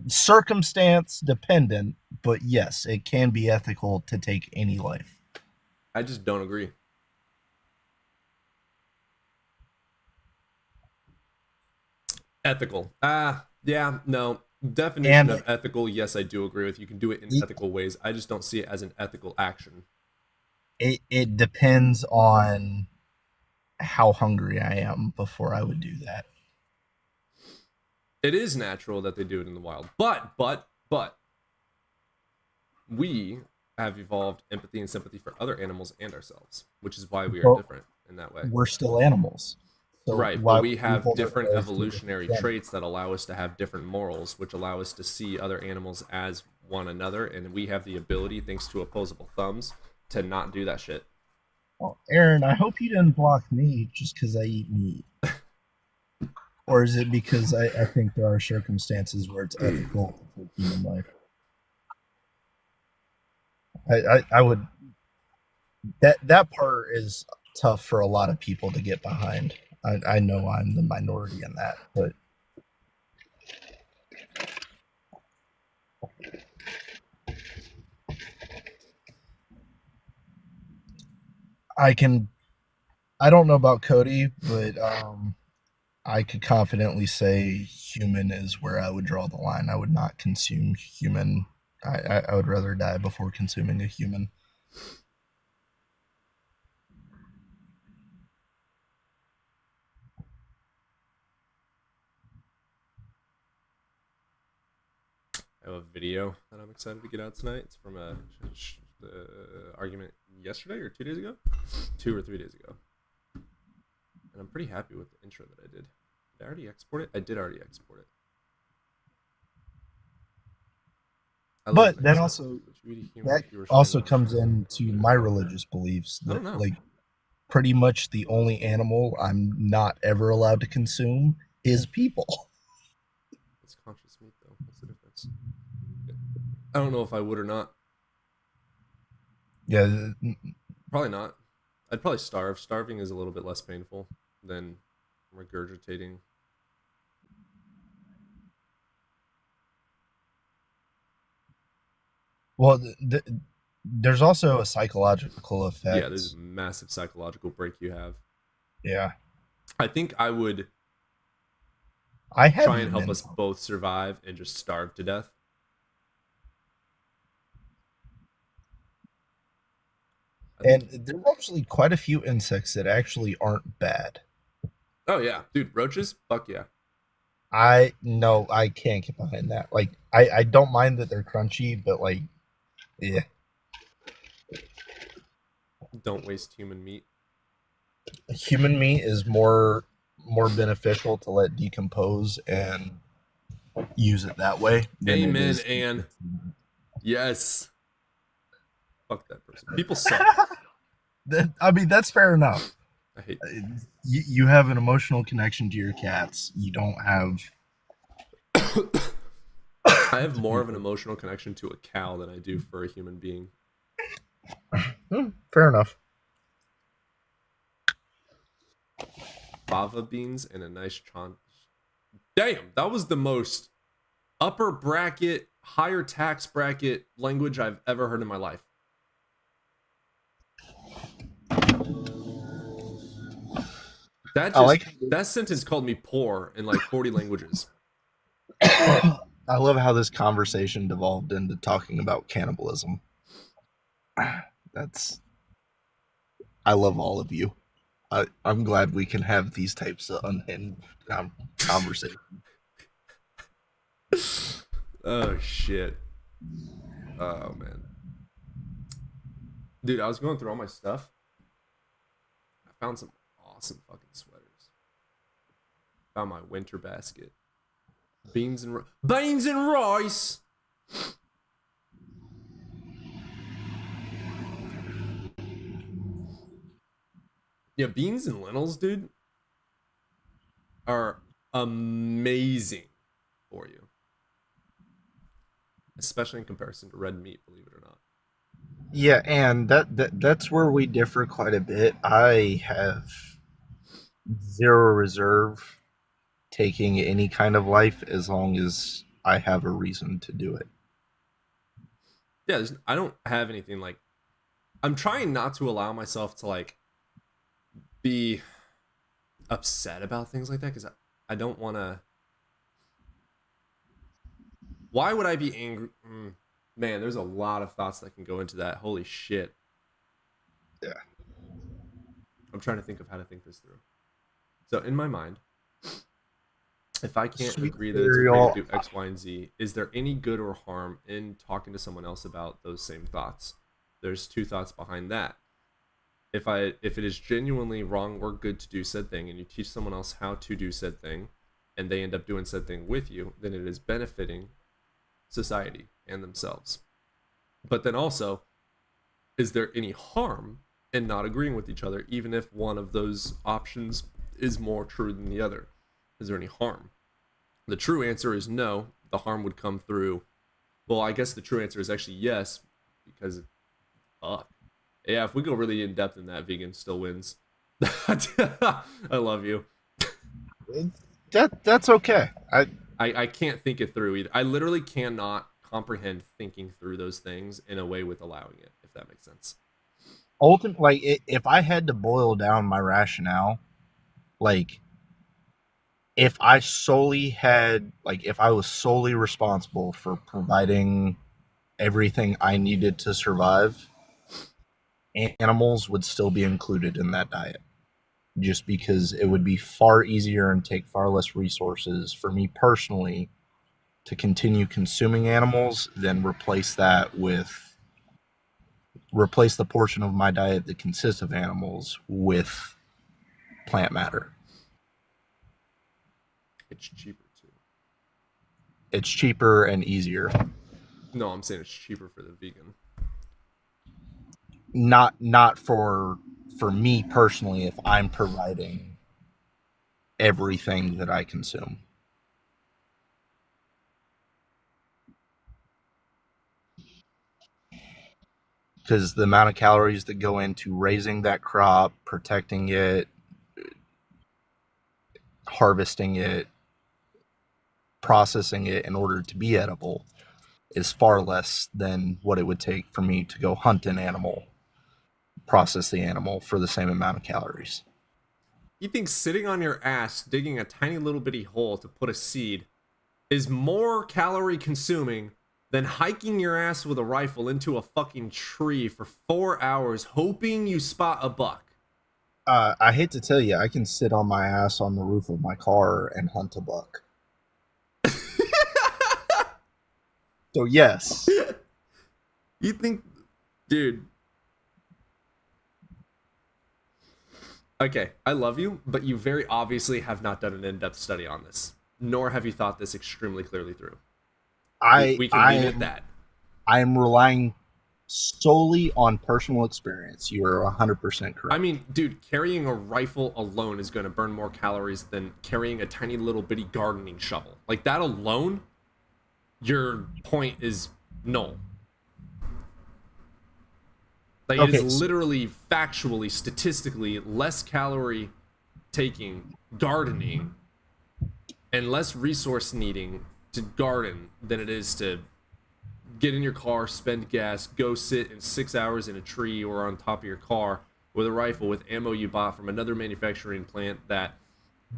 circumstance dependent, but yes, it can be ethical to take any life. I just don't agree. Ethical. Yeah, no. Definition of ethical, yes, I do agree with. You can do it in ethical ways. I just don't see it as an ethical action. It depends on how hungry I am before I would do that. It is natural that they do it in the wild. But we have evolved empathy and sympathy for other animals and ourselves, which is why we are different in that way. We're still animals. So right, why but we would have hold different ourselves to evolutionary different traits that allow us to have different morals, which allow us to see other animals as one another, and we have the ability, thanks to opposable thumbs, to not do that shit. Well, Aaron, I hope you didn't block me just because I eat meat. Or is it because I think there are circumstances where it's ethical to take human life? I would that part is tough for a lot of people to get behind. I know I'm the minority in that, but I can. I don't know about Cody, but I could confidently say human is where I would draw the line. I would not consume human. I would rather die before consuming a human. I have a video that I'm excited to get out tonight. It's from a argument yesterday or 2 days ago, 2 or 3 days ago, and I'm pretty happy with the intro that I did. Did I already export it? I did already export it. But that also comes into my religious beliefs I don't that know. like pretty much the only animal I'm not ever allowed to consume is people. It's conscious meat though. What's the difference? I don't know if I would or not. Yeah, Probably not. I'd probably starve. Starving is a little bit less painful than regurgitating. well, there's also a psychological effect. Yeah, there's a massive psychological break you have. Yeah, I think I would I have try and help us both survive and just starve to death. And there's actually quite a few insects that actually aren't bad. Oh yeah, dude, roaches? Fuck yeah. I can't get behind that. Like I don't mind that they're crunchy, but like yeah. Don't waste human meat. Human meat is more beneficial to let decompose and use it that way. Amen, Anne. Yes. Fuck that person. People suck. I mean, that's fair enough. I hate that. You have an emotional connection to your cats. You don't have. I have more of an emotional connection to a cow than I do for a human being. Fair enough. Fava beans and a nice chon. Damn, that was the most upper bracket, higher tax bracket language I've ever heard in my life. That sentence called me poor in like 40 languages. I love how this conversation devolved into talking about cannibalism. I love all of you. I'm glad we can have these types of unhinged conversations. Oh shit. Oh man. Dude, I was going through all my stuff. I found some awesome fucking sweaters. Found my winter basket. Beans and rice. Yeah, beans and lentils, dude, are amazing for you. Especially in comparison to red meat, believe it or not. Yeah, and that's where we differ quite a bit. I have zero reserve taking any kind of life as long as I have a reason to do it. Yeah, I don't have anything like. I'm trying not to allow myself to like be upset about things like that because I don't want to. Why would I be angry? Man, there's a lot of thoughts that can go into that. Holy shit. Yeah. I'm trying to think of how to think this through. So in my mind, if I can't agree that it's okay to do X, Y, and Z, is there any good or harm in talking to someone else about those same thoughts? There's two thoughts behind that. If it is genuinely wrong or good to do said thing, and you teach someone else how to do said thing, and they end up doing said thing with you, then it is benefiting society and themselves. But then also, is there any harm and not agreeing with each other, even if one of those options is more true than the other. Is there any harm? The true answer is no. The harm would come through. Well, I guess the true answer is actually yes, because fuck. Yeah, if we go really in depth in that, vegan still wins. I love you. That's okay. I can't think it through either. I literally cannot comprehend thinking through those things in a way with allowing it, if that makes sense. Ultimately, like, if I had to boil down my rationale, like if I was solely responsible for providing everything I needed to survive, animals would still be included in that diet. Just because it would be far easier and take far less resources for me personally to continue consuming animals than replace the portion of my diet that consists of animals with plant matter. It's cheaper too. It's cheaper and easier. No, I'm saying it's cheaper for the vegan. Not for me personally if I'm providing everything that I consume. Because the amount of calories that go into raising that crop, protecting it, harvesting it, processing it in order to be edible is far less than what it would take for me to go hunt an animal, process the animal for the same amount of calories. You think sitting on your ass digging a tiny little bitty hole to put a seed is more calorie consuming than hiking your ass with a rifle into a fucking tree for 4 hours hoping you spot a buck? I hate to tell you, I can sit on my ass on the roof of my car and hunt a buck. So yes. You think, dude. Okay, I love you, but you very obviously have not done an in-depth study on this, nor have you thought this extremely clearly through. We can leave it at that. I am relying solely on personal experience. You are 100% correct. I mean, dude, carrying a rifle alone is going to burn more calories than carrying a tiny little bitty gardening shovel. Like that alone, your point is null. Like it is literally, factually, statistically less calorie taking gardening and less resource needing to garden than it is to get in your car, spend gas, go sit in 6 hours in a tree or on top of your car with a rifle with ammo you bought from another manufacturing plant that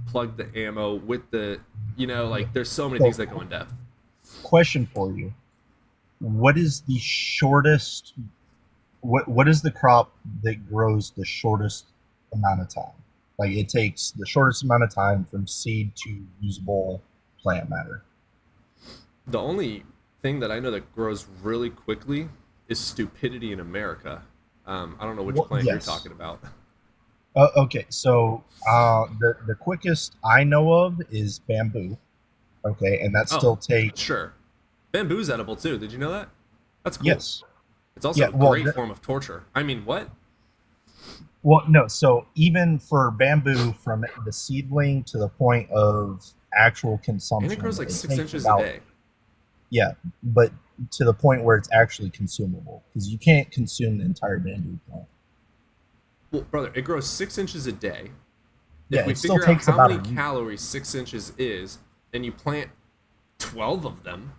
plugged the ammo with the, like there's so many things that go in depth. Question for you. What is the shortest, what is the crop that grows the shortest amount of time? Like it takes the shortest amount of time from seed to usable plant matter. The only thing that I know that grows really quickly is stupidity in America. I don't know which plant you're talking about. Okay, so the quickest I know of is bamboo. Okay, and that still takes... Sure. Bamboo's edible too. Did you know that? That's cool. Yes. It's also a great form of torture. I mean, what? Well, no. So even for bamboo, from the seedling to the point of actual consumption, and it grows like 6 inches a day. Yeah, but to the point where it's actually consumable, because you can't consume the entire bamboo plant. Well, brother, it grows 6 inches a day. Yeah, if we figure out how many calories 6 inches is, and you plant 12 of them,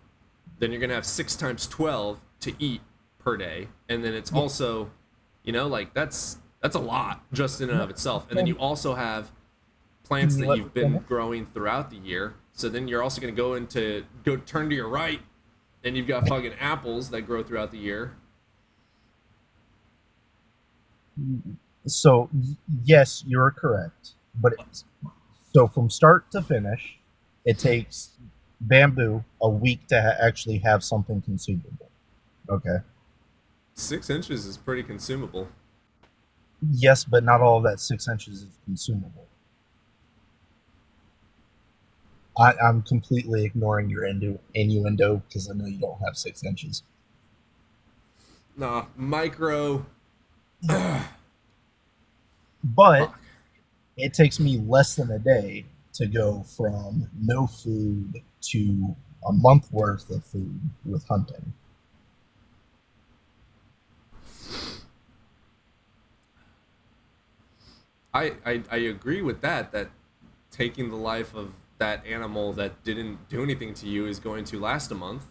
then you're gonna have 6 times 12 to eat per day, and then it's also, like that's a lot just in and of itself. And then you also have plants that you've been growing throughout the year. So then you're also going to go turn to your right, and you've got fucking apples that grow throughout the year. So yes, you're correct. But so from start to finish, it takes bamboo a week to actually have something consumable. Okay. 6 inches is pretty consumable. Yes, but not all of that 6 inches is consumable. I'm completely ignoring your innuendo because I know you don't have 6 inches. Nah, micro. But Fuck. it takes me less than a day to go from no food to a month worth of food with hunting. I agree with that taking the life of that animal that didn't do anything to you is going to last a month.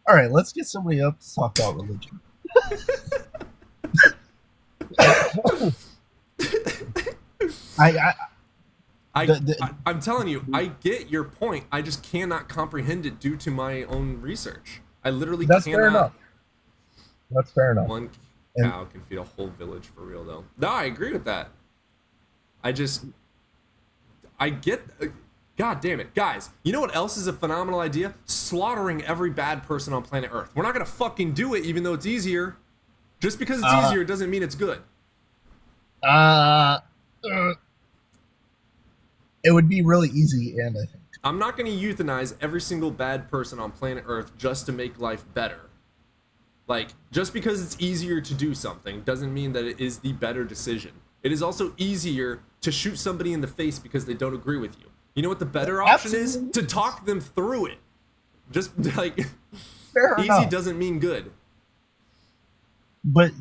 All right, let's get somebody up to talk about religion. I I'm telling you, I get your point. I just cannot comprehend it due to my own research. I literally that's cannot. fair enough. That's fair enough. One And- cow can feed a whole village for real, though. No, I agree with that. I get. God damn it, guys! You know what else is a phenomenal idea? Slaughtering every bad person on planet Earth. We're not gonna fucking do it, even though it's easier. Just because it's easier doesn't mean it's good. It would be really easy, and I think I'm not gonna euthanize every single bad person on planet Earth just to make life better. Like, just because it's easier to do something doesn't mean that it is the better decision. It is also easier to shoot somebody in the face because they don't agree with you. You know what the better option is? To talk them through it. Just like fair easy enough. doesn't mean good. But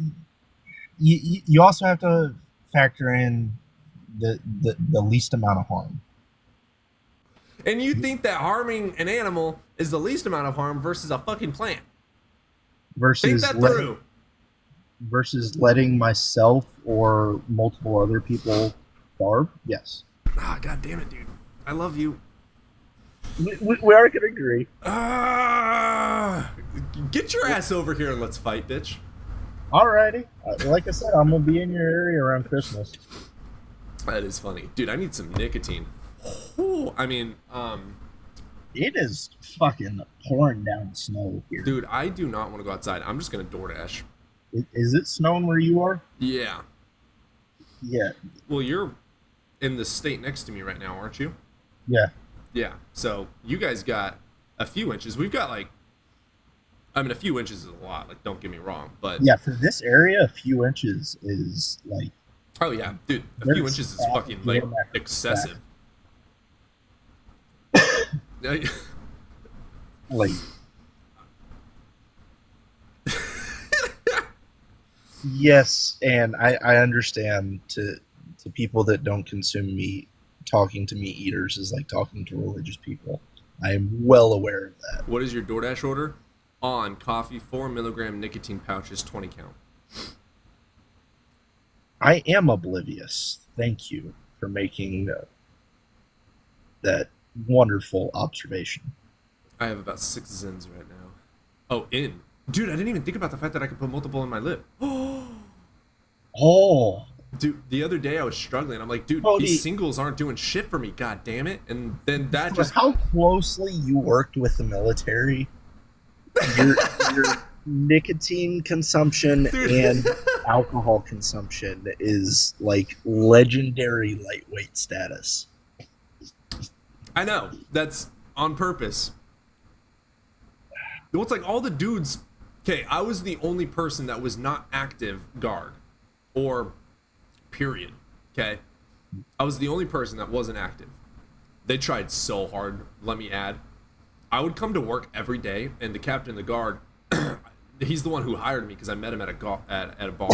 you also have to factor in the least amount of harm. And you think that harming an animal is the least amount of harm versus a fucking plant. Think Versus that through. letting myself or multiple other people starve. Yes, Ah, god damn it, dude. I love you. we are gonna agree. Get your ass over here and let's fight, bitch. Alrighty, like I said, I'm gonna be in your area around Christmas. That is funny. Dude, I need some nicotine. Ooh, I mean, It is fucking pouring down snow here. dude, I do not want to go outside. I'm just gonna DoorDash. Is it snowing where you are? Yeah. Yeah, Well, you're in the state next to me right now, aren't you? yeah. Yeah. So you guys got a few inches. We've got like, I mean, a few inches is a lot. Like, don't get me wrong, but Yeah, for this area, a few inches is like oh yeah, dude, a few There's inches is fat fucking like geometric excessive. like yes, and I understand to people that don't consume meat, talking to meat eaters is like talking to religious people. I am well aware of that. What is your DoorDash order? On coffee, 4 milligram nicotine pouches, 20 count. I am oblivious. Thank you for making that wonderful observation. I have about 6 Zins right now. Oh, in. Dude, I didn't even think about the fact that I could put multiple in my lip. Oh, Dude, the other day I was struggling. I'm like, dude, Cody. these singles aren't doing shit for me. God damn it. And then that for just how closely you worked with the military, your nicotine consumption Dude. and alcohol consumption is like legendary lightweight status. I know. That's on purpose. Well, it's like all the dudes. Okay, I was the only person that was not active guard. Or period. Okay? I was the only person that wasn't active. They tried so hard, let me add. I would come to work every day, and the captain of the guard, he's the one who hired me because I met him at a bar.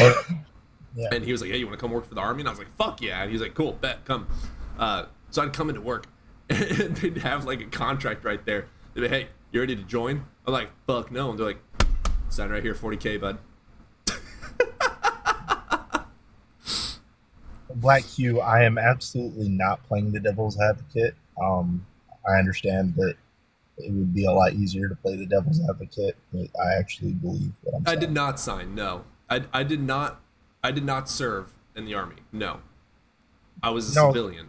Yeah. And he was like, hey, you want to come work for the army? And I was like, fuck yeah. And he was like, cool, bet, come. So I'd come into work, and they'd have like a contract right there. They'd be, hey, you ready to join? I'm like, fuck no. And they're like, sign right here, 40K, bud. Black Q, I am absolutely not playing the devil's advocate. I understand that it would be a lot easier to play the devil's advocate, but I actually believe what I'm saying. I did not sign, no. I did not serve in the army, no. I was a No. civilian.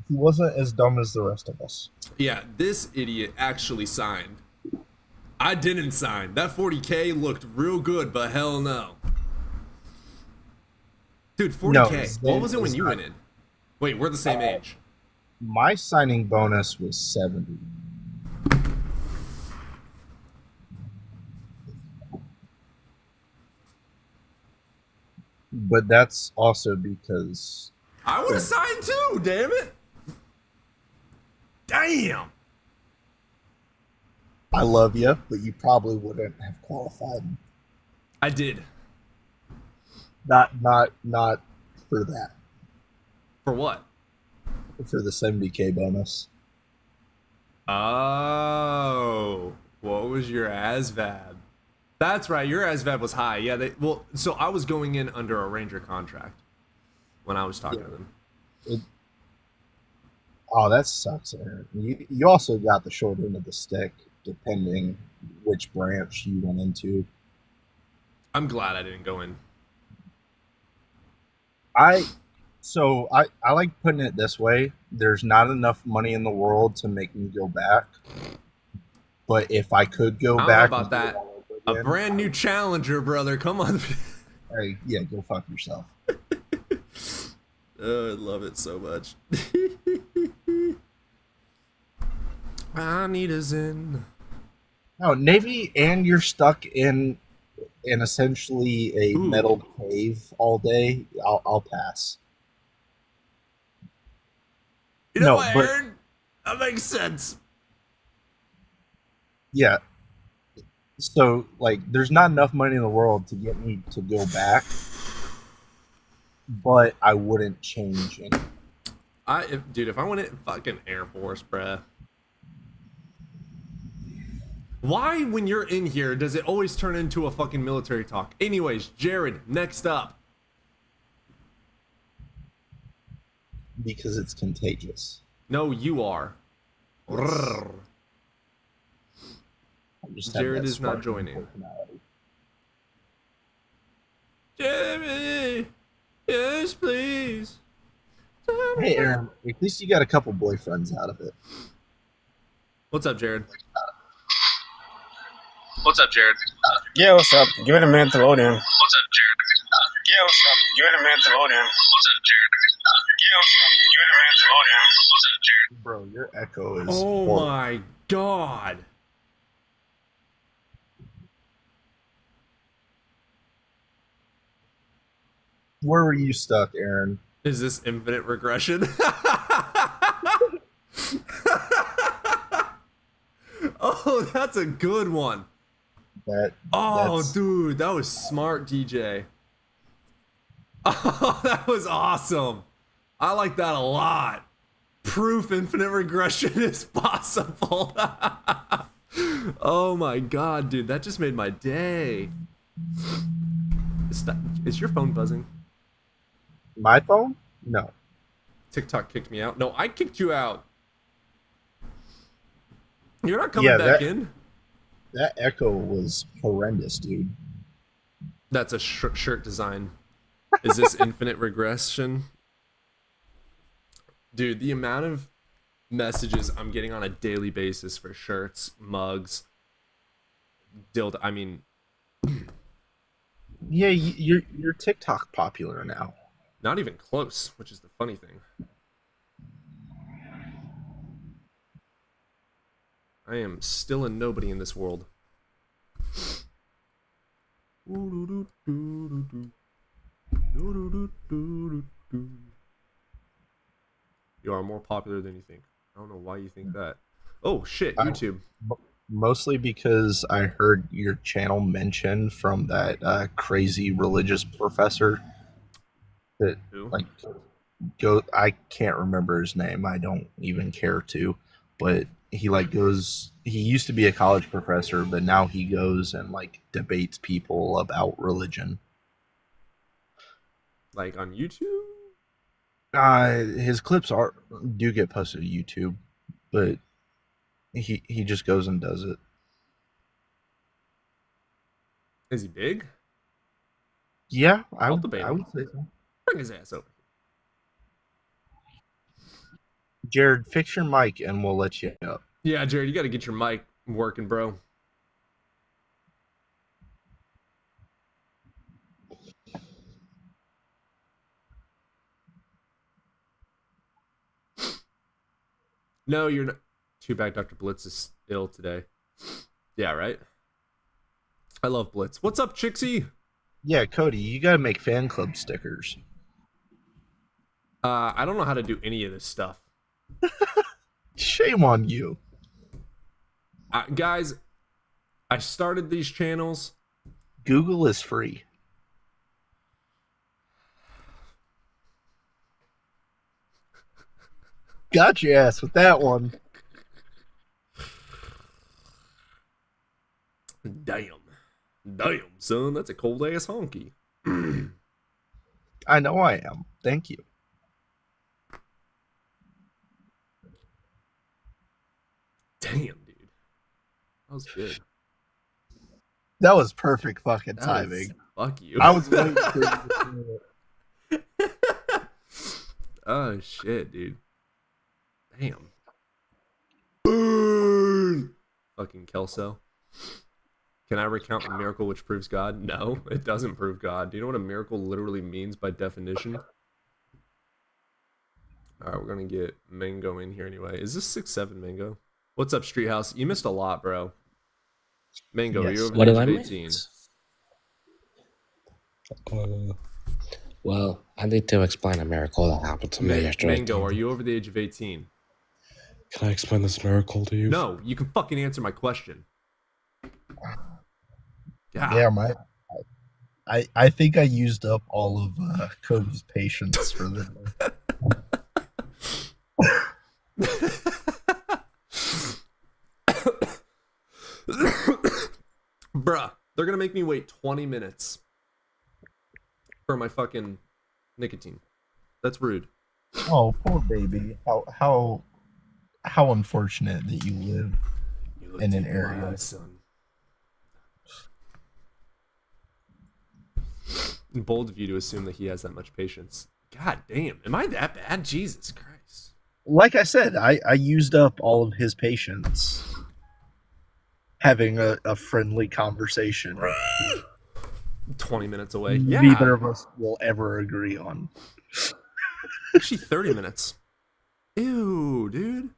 He wasn't as dumb as the rest of us. Yeah, this idiot actually signed. I didn't sign. That 40K looked real good, but hell no. Dude, 40K. No, What was it when it's you not. went in? Wait, we're the same age. My signing bonus was 70. but that's also because I would have signed too. Damn it. Damn. I love you, but you probably wouldn't have qualified. I did. Not for that. For what? For the 70K bonus. Oh, what was your ASVAB? That's right, your ASVAB was high. Yeah, so I was going in under a Ranger contract when I was talking to them. Oh, that sucks, Aaron. You also got the short end of the stick, depending which branch you went into. I'm glad I didn't go in. I like putting it this way. There's not enough money in the world to make me go back. But if I could go I back, don't know about that. A brand new challenger, brother. Come on. Hey, yeah, go fuck yourself. Oh, I love it so much. I need a Zen. No, Navy, and you're stuck in essentially a metal cave all day. I'll pass. You know what, Aaron? That makes sense. Yeah. So, like, there's not enough money in the world to get me to go back, but I wouldn't change it. Dude, if I went in fucking Air Force, bruh. Why, when you're in here, does it always turn into a fucking military talk? Anyways, Jared, next up. Because it's contagious. No, you are. Jared is not joining. Jamie, yes, please. Hey, Aaron, at least you got a couple boyfriends out of it. What's up, Jared? What's up, Jared? Yeah, what's up? Give it a minute to load in. What's up, Jared? Yeah, what's up? Give it a minute to load in. What's up, Jared? Yeah, what's up? Give it a minute to load in. What's up, Jared? Bro, your echo is. Oh horrible. my god. Where were you stuck, Aaron? Is this infinite regression? Oh, that's a good one. That's... dude, that was smart, DJ. Oh, that was awesome. I like that a lot. Proof infinite regression is possible. Oh my god, dude, that just made my day. Is your phone buzzing? My phone? No. TikTok kicked me out. No, I kicked you out. You're not coming back in. That echo was horrendous, dude. That's a shirt design. Is this infinite regression? Dude, the amount of messages I'm getting on a daily basis for shirts, mugs, dildo. I mean, yeah, you're TikTok popular now. not even close, which is the funny thing. I am still a nobody in this world. You are more popular than you think. I don't know why you think that. Oh shit, YouTube. Mostly because I heard your channel mentioned from that crazy religious professor that like I can't remember his name. I don't even care to, but he used to be a college professor, but now he goes and like debates people about religion. Like on YouTube? His clips do get posted to YouTube, but he just goes and does it. Is he big? Yeah, I would say so. Bring his ass over. Jared, fix your mic and we'll let you up. Yeah, Jared, you got to get your mic working, bro. No, you're not. Too bad Dr. Blitz is ill today. Yeah, right? I love Blitz. What's up, Chixie? Yeah, Cody, you gotta make fan club stickers. I don't know how to do any of this stuff. Shame on you. Guys, I started these channels. Google is free. Got your ass with that one. Damn, son, that's a cold ass honky. I know I am. Thank you. Damn, dude, that was good. That was perfect fucking That was- timing. fuck you. I was waiting for you to do it. Oh shit, dude. Damn. Burn! Fucking Kelso. Can I recount the miracle which proves God? No, it doesn't prove God. Do you know what a miracle literally means by definition? Alright, we're gonna get Mango in here anyway. Is this 6-7 Mango? What's up, Street House? You missed a lot, bro. Mango, are Yes. you over What the did age I of miss? 18? Well, I need to explain a miracle that happened to me yesterday. Mango, are you over the age of 18? Can I explain this miracle to you? No, you can fucking answer my question. God. Damn, I think I used up all of Cody's patience for the Bruh, they're gonna make me wait 20 minutes for my fucking nicotine. That's rude. Oh, poor baby. How unfortunate that you live. You look In an deep in my area. eyes, son. Bold of you to assume that he has that much patience. God damn, am I that bad? Jesus Christ. Like I said, I used up all of his patience having a friendly conversation. 20 minutes away. Yeah. Neither of us will ever agree on. Actually, 30 minutes. Ew, dude.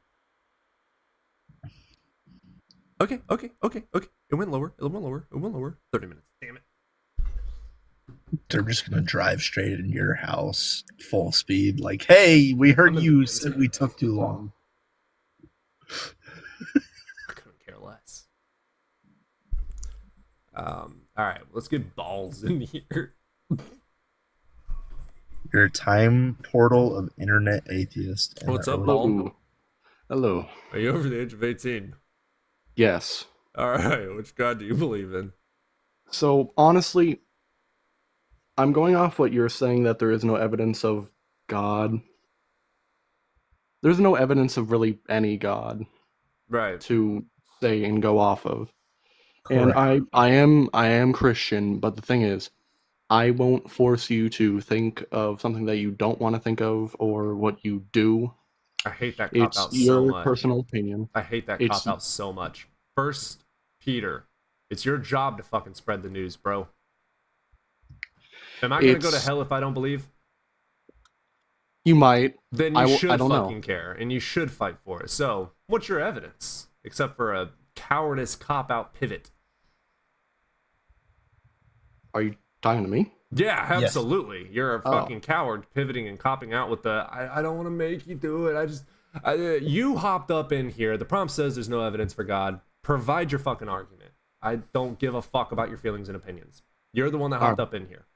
Okay. It went lower. 30 minutes. Damn it. They're just gonna drive straight into your house full speed. Like, hey, we heard I'm in you the said we took too long. I couldn't care less. Alright, let's get balls in here. You're a time portal of internet atheist. and What's up, early- Ball? Hello. Are you over the age of 18? Yes. Alright, which god do you believe in? So honestly, I'm going off what you're saying that there is no evidence of God. There's no evidence of really any God Right. to say and go off of. And Correct. I am Christian, but the thing is, I won't force you to think of something that you don't want to think of or what you do. I hate that cop It's out so your much. personal opinion. I hate that It's- cop out so much. First, Peter, it's your job to fucking spread the news, bro. Am I gonna go to It's- hell if I don't believe? You might. Then you I should don't know. fucking care, and you should fight for it. So, what's your evidence? Except for a cowardice cop out pivot. Are you talking to me? Yeah, Yes. absolutely. You're a Oh. fucking coward pivoting and copping out with the I don't want to make you do it. You hopped up in here. The prompt says there's no evidence for God. Provide your fucking argument. I don't give a fuck about your feelings and opinions. You're the one that hopped up in here.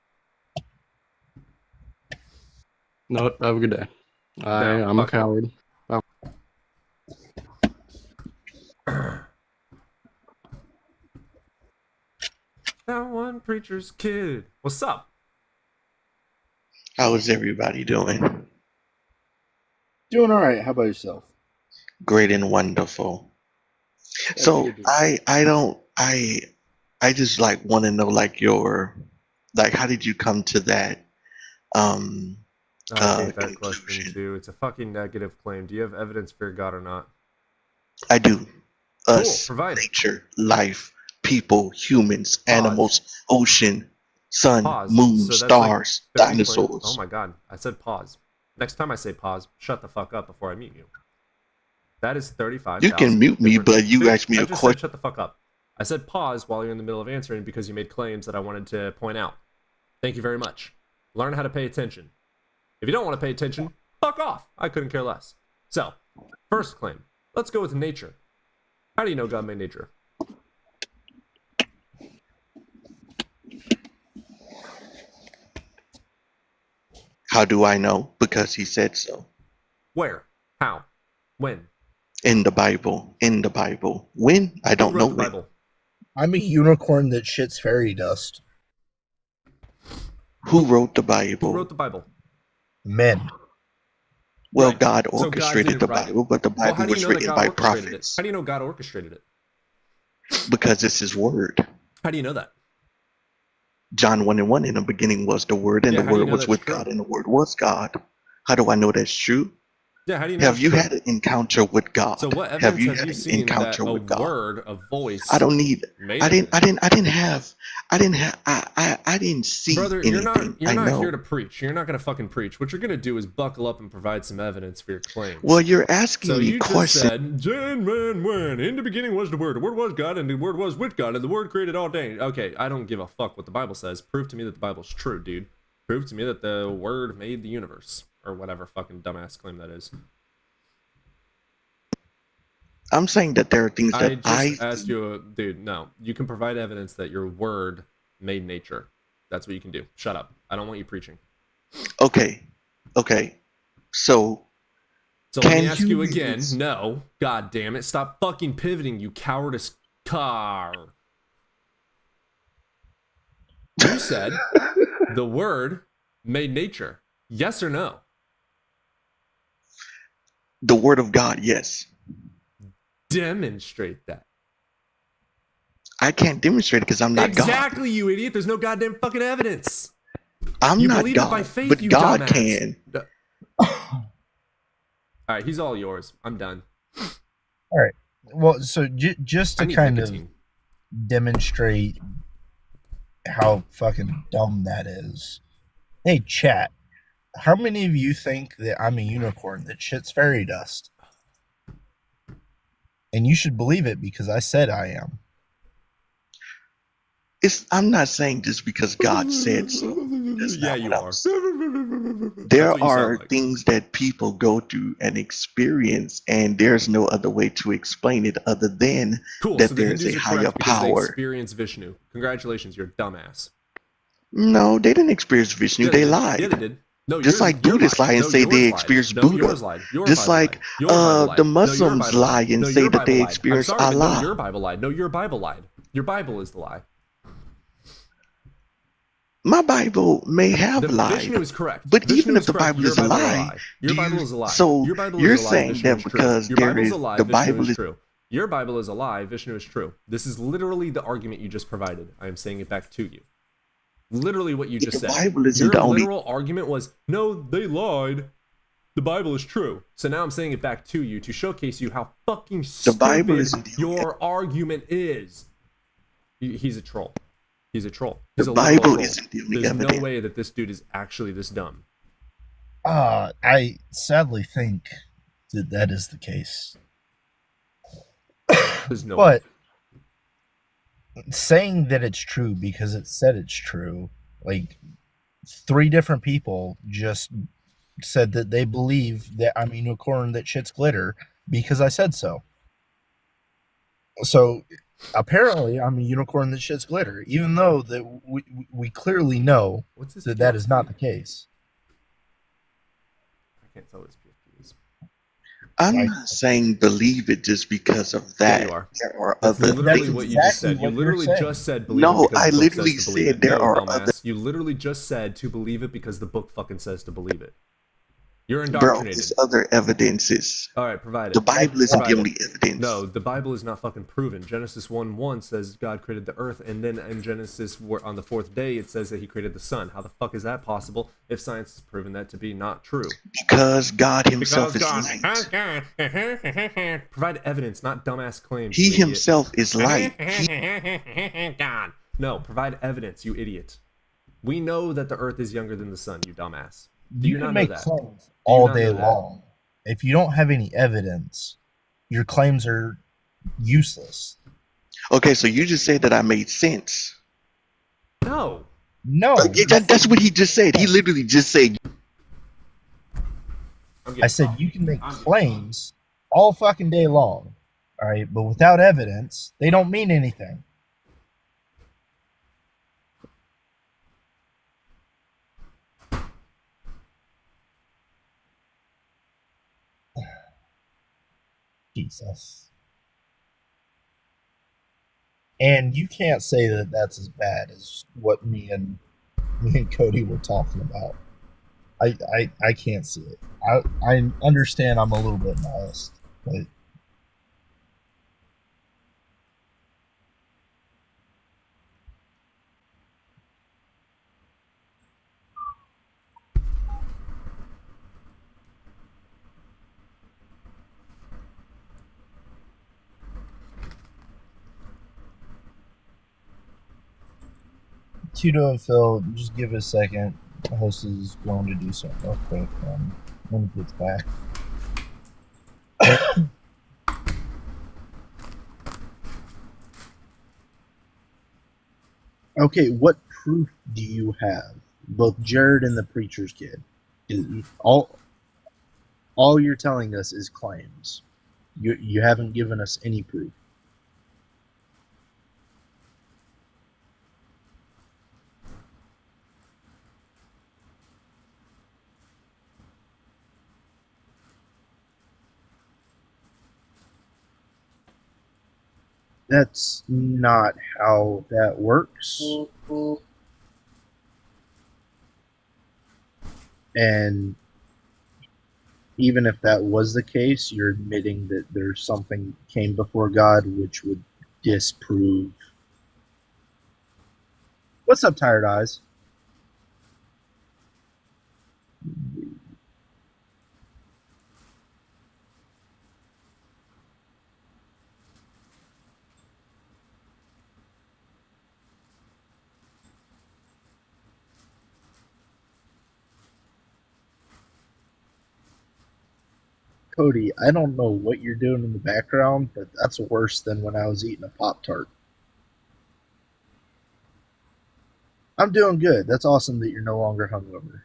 No, have a good day. I'm a fuck. coward. That one preacher's kid. What's up? How is everybody doing? Doing all right. How about yourself? Great and wonderful. So I just like want to know like your like how did you come to that I hate that question conclusion? too. It's a fucking negative claim. Do you have evidence for your God or not? I do. Us, provide it. nature, life, people, humans, animals, ocean, sun, Pause. moon, So that's stars, like 30 dinosaurs. Oh my god. I said pause. Next time I say pause, shut the fuck up before I mute you. That is 35. You can mute me, but you asked me I a just said question. shut the fuck up. I said pause while you're in the middle of answering because you made claims that I wanted to point out. Thank you very much. Learn how to pay attention. If you don't want to pay attention, fuck off. I couldn't care less. So, first claim. Let's go with nature. How do you know God made nature? How do I know? Because he said so. Where? How? When? In the Bible. In the Bible. When? I don't Who know wrote the when. Bible? I'm a unicorn that shits fairy dust. Who wrote the Bible? Who wrote the Bible? Men. Well, Right. God So God orchestrated the didn't write it. Bible, but the Well, Bible how do you was know that written God by orchestrated it? prophets. How do you know God orchestrated it? Because it's his word. How do you know that? John 1:1, in the beginning was the word, and Yeah, the how do you word know was that's with true? God, and the word was God. How do I know that's true? Yeah, how do you know Have that's you true? had an encounter with God? So what Have evidence you have had you an seen that encounter a with God? word, a voice, I don't need. made I it? didn't see Brother, anything. you're I not here know. to preach. You're not gonna fucking preach. What you're gonna do is buckle up and provide some evidence for your claims. Well, you're asking So me you just questions. said, Jan man when in the beginning was the word was God, and the word was with God, and the word created all things. Okay, I don't give a fuck what the Bible says. Prove to me that the Bible's true, dude. Prove to me that the word made the universe. Or whatever fucking dumbass claim that is. I'm saying that there are things I that I just asked see. you, dude, no. You can provide evidence that your word made nature. That's what you can do. Shut up. I don't want you preaching. Okay, okay. So So let me can ask you you again. use- No. God damn it. Stop fucking pivoting, you cowardice car. You said the word made nature. Yes or no? the word of God? Yes, Demonstrate that. I can't demonstrate it because I'm not Exactly, you idiot. There's no goddamn fucking evidence. God. I'm You not believe it God, by faith, but you God dumbass. can. All right, he's all yours. I'm done. Well, so just I to need kind nicotine. of demonstrate how fucking dumb that is. Hey, chat. How many of you think that I'm a unicorn that shits fairy dust? And you should believe it because I said I am. I'm not saying just because God said so. That's Yeah, not you what I'm are. saying. That's There what you sound are like. things that people go through and experience, and there's no other way to explain it other than Cool. that So the there's Hindus a are higher correct because they power. experience Vishnu. Congratulations, you're a dumbass. No, they didn't experience Vishnu. Yeah, they did. lied. Yeah, they did. No, Just like yours Buddhists lied. lie and No, say yours they lied. experienced No, Buddha. yours lied. Your Just Bible like lied. Your Bible lied. the No, your Muslims Bible lie lied. and No, say your that Bible they lied. I'm experienced sorry, but no, Allah. your Bible lied. No, your Bible lied. Your Bible is the lie. My Bible may have The lied, Vishnu is correct. but Vishnu even if is the correct. Bible Your is a Bible lie, Your do Bible you? is a lie. So Your Bible you're is a lie. saying Vishnu that is true. because Your there Bible's is a lie. the Vishnu Bible is is true. Your Bible is a lie. Vishnu is true. This is literally the argument you just provided. I am saying it back to you. Literally what you just the said. Bible isn't Your the only. literal argument was, no, they lied. The Bible is true. So now I'm saying it back to you to showcase you how fucking The Bible stupid isn't the only. your argument is. He's a troll. He's a troll. He's The a literal Bible troll. isn't the only There's no evidence. way that this dude is actually this dumb. I sadly think that is the case. There's no But saying that it's true because it said it's true, like 3 different people just said that they believe that I'm a unicorn that shits glitter because I said so. So apparently I'm a unicorn that shits glitter, even though that we clearly know What's this that is not PFP? the case. I can't tell what his PFP is. I'm I- not saying believe it just because of Yeah, that. you are. There are That's other literally things. what you just exactly said. You what you're literally saying. just said believe No, it because I the book literally says to believe said it. there No, are dumbass. other- You literally just said to believe it because the book fucking says to believe it. You're Bro, indoctrinated. there's other evidences. All right, provide it. The Bible isn't Provide the only it. evidence. No, the Bible is not fucking proven. Genesis 1:1 says God created the earth, and then in Genesis, on the 4th day, it says that he created the sun. How the fuck is that possible if science has proven that to be not true? Because God himself is light. Provide evidence, not dumbass claims. He you idiot. himself is light. God. No, provide evidence, you idiot. We know that the earth is younger than the sun, you dumbass. Do you can not know make that? claims Do you all not day know that? long. If you don't have any evidence, your claims are useless. Okay, so you just said that I made sense. No. No, That's what he just said. He literally just said. I said you can make claims all fucking day long, all right, but without evidence, they don't mean anything. Jesus. And you can't say that that's as bad as what me and Cody were talking about. I can't see it. I understand I'm a little bit biased, but Tito and Phil, just give it a second. The host is going to do something real quick when he gets back. Okay, what proof do you have? Both Jared and the preacher's kid. All you're telling us is claims. You haven't given us any proof. That's not how that works. And even if that was the case, you're admitting that there's something came before God which would disprove. What's up, Tired Eyes? Cody, I don't know what you're doing in the background, but that's worse than when I was eating a Pop-Tart. I'm doing good. That's awesome that you're no longer hungover.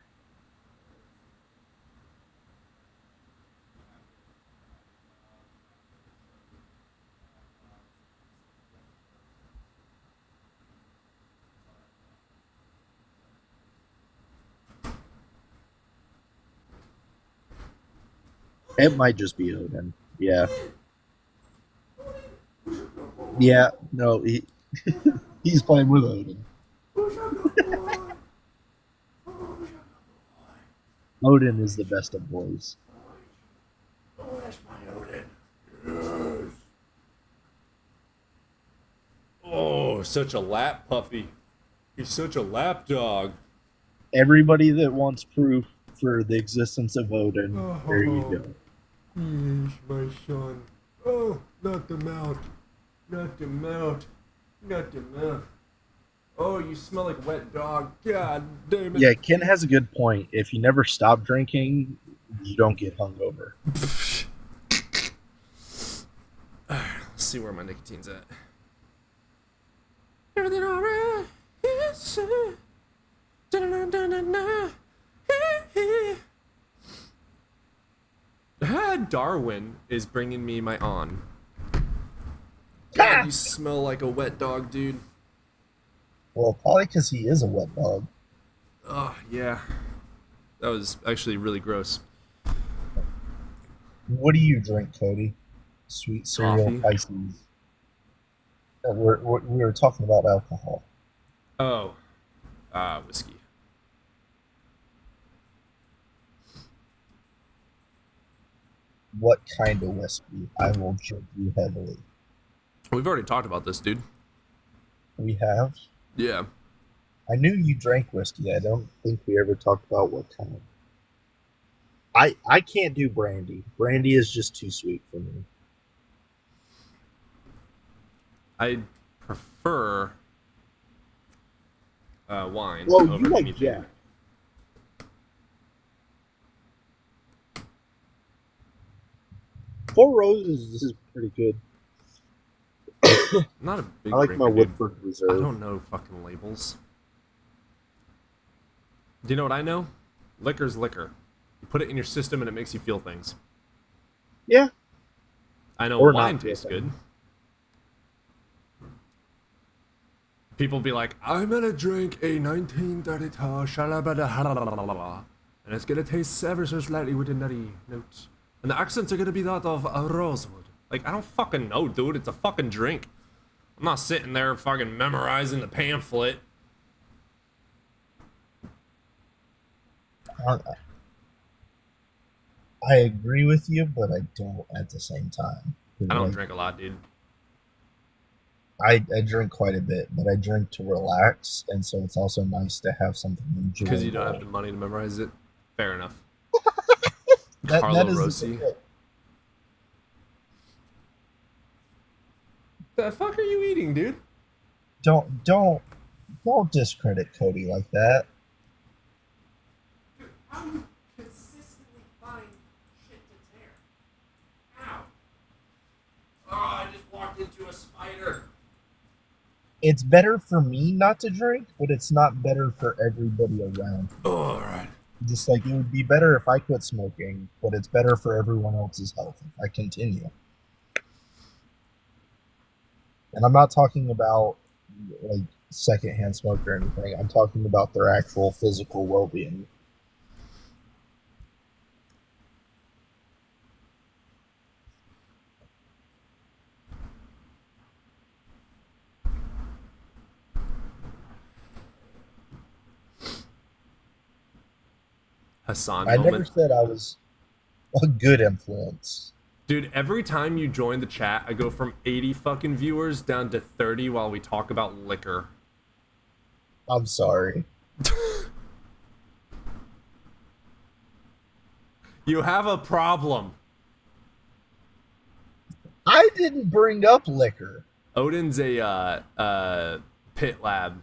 It might just be Odin. Yeah. Yeah, no, he's playing with Odin. Odin is the best of boys. Oh, that's my Odin. Yes. Oh, such a lap puppy. He's such a lap dog. Everybody that wants proof for the existence of Odin, there you go. Yes, my son. Oh, not the mouth. Not the mouth. Not the mouth. Oh, you smell like wet dog. God damn it. Yeah, Ken has a good point. If you never stop drinking, you don't get hungover. Let's see where my nicotine's at. Everything alright. Yes, Darwin is bringing me my on. God, you smell like a wet dog, dude. Well, probably because he is a wet dog. Oh, yeah. That was actually really gross. What do you drink, Cody? Sweet cereal, Coffee. Pisces. We were talking about alcohol. Oh. Whiskey. What kind of whiskey? I will judge you heavily. We've already talked about this, dude. We have? Yeah. I knew you drank whiskey. I don't think we ever talked about what kind. I can't do brandy. Brandy is just too sweet for me. I prefer wine Well, over you like anything. Jack. Four Roses is pretty good. I'm not a big I like drinker, my dude. Woodford I Reserve. don't know fucking labels. Do you know what I know? Liquor's liquor. You put it in your system and it makes you feel things. Yeah. I know Or wine not tastes feel good. things. People be like, I'm gonna drink a 1932 shalabada and it's gonna taste ever so slightly with a nutty note. And the accents are gonna be that of a rosewood. Like, I don't fucking know, dude. It's a fucking drink. I'm not sitting there fucking memorizing the pamphlet. I agree with you, but I don't at the same time. I don't Like, drink a lot, dude. I drink quite a bit, but I drink to relax, and so it's also nice to have something enjoyable. Because you don't have the money to memorize it. Fair enough. that Carlo is Rossi. The fuck are you eating, dude? Don't discredit Cody like that. Dude, how do you consistently find shit to tear? Ow. Oh, I just walked into a spider. It's better for me not to drink, but it's not better for everybody around. Oh, alright. Just like it would be better if I quit smoking, but it's better for everyone else's health if I continue. And I'm not talking about like secondhand smoke or anything. I'm talking about their actual physical well-being. Hassan I never moment. said I was a good influence. Dude, every time you join the chat, I go from 80 fucking viewers down to 30 while we talk about liquor. I'm sorry. You have a problem. I didn't bring up liquor. Odin's a pit lab.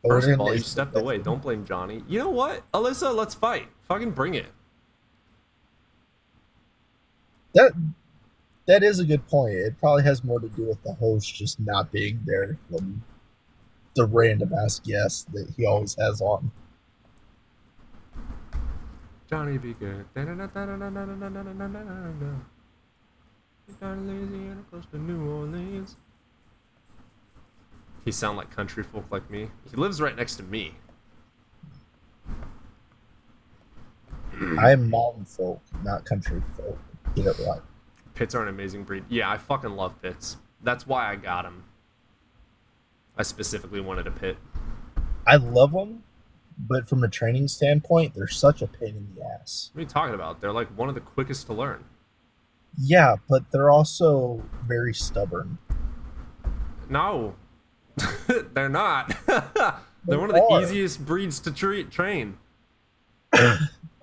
First Odin of all, you is the stepped best. away. Don't blame Johnny. You know what? Alyssa, let's fight. Fucking bring it. That is a good point. It probably has more to do with the host just not being there than the random ass guest that he always has on. Johnny be good. Louisiana, close to New Orleans. He sound like country folk like me. He lives right next to me. I am mountain folk, not country folk. Get it right. Pits are an amazing breed. Yeah, I fucking love pits. That's why I got him. I specifically wanted a pit. I love them, but from a training standpoint, they're such a pain in the ass. What are you talking about? They're like one of the quickest to learn. Yeah, but they're also very stubborn. No. They're not. They're one of They the are. easiest breeds to train. I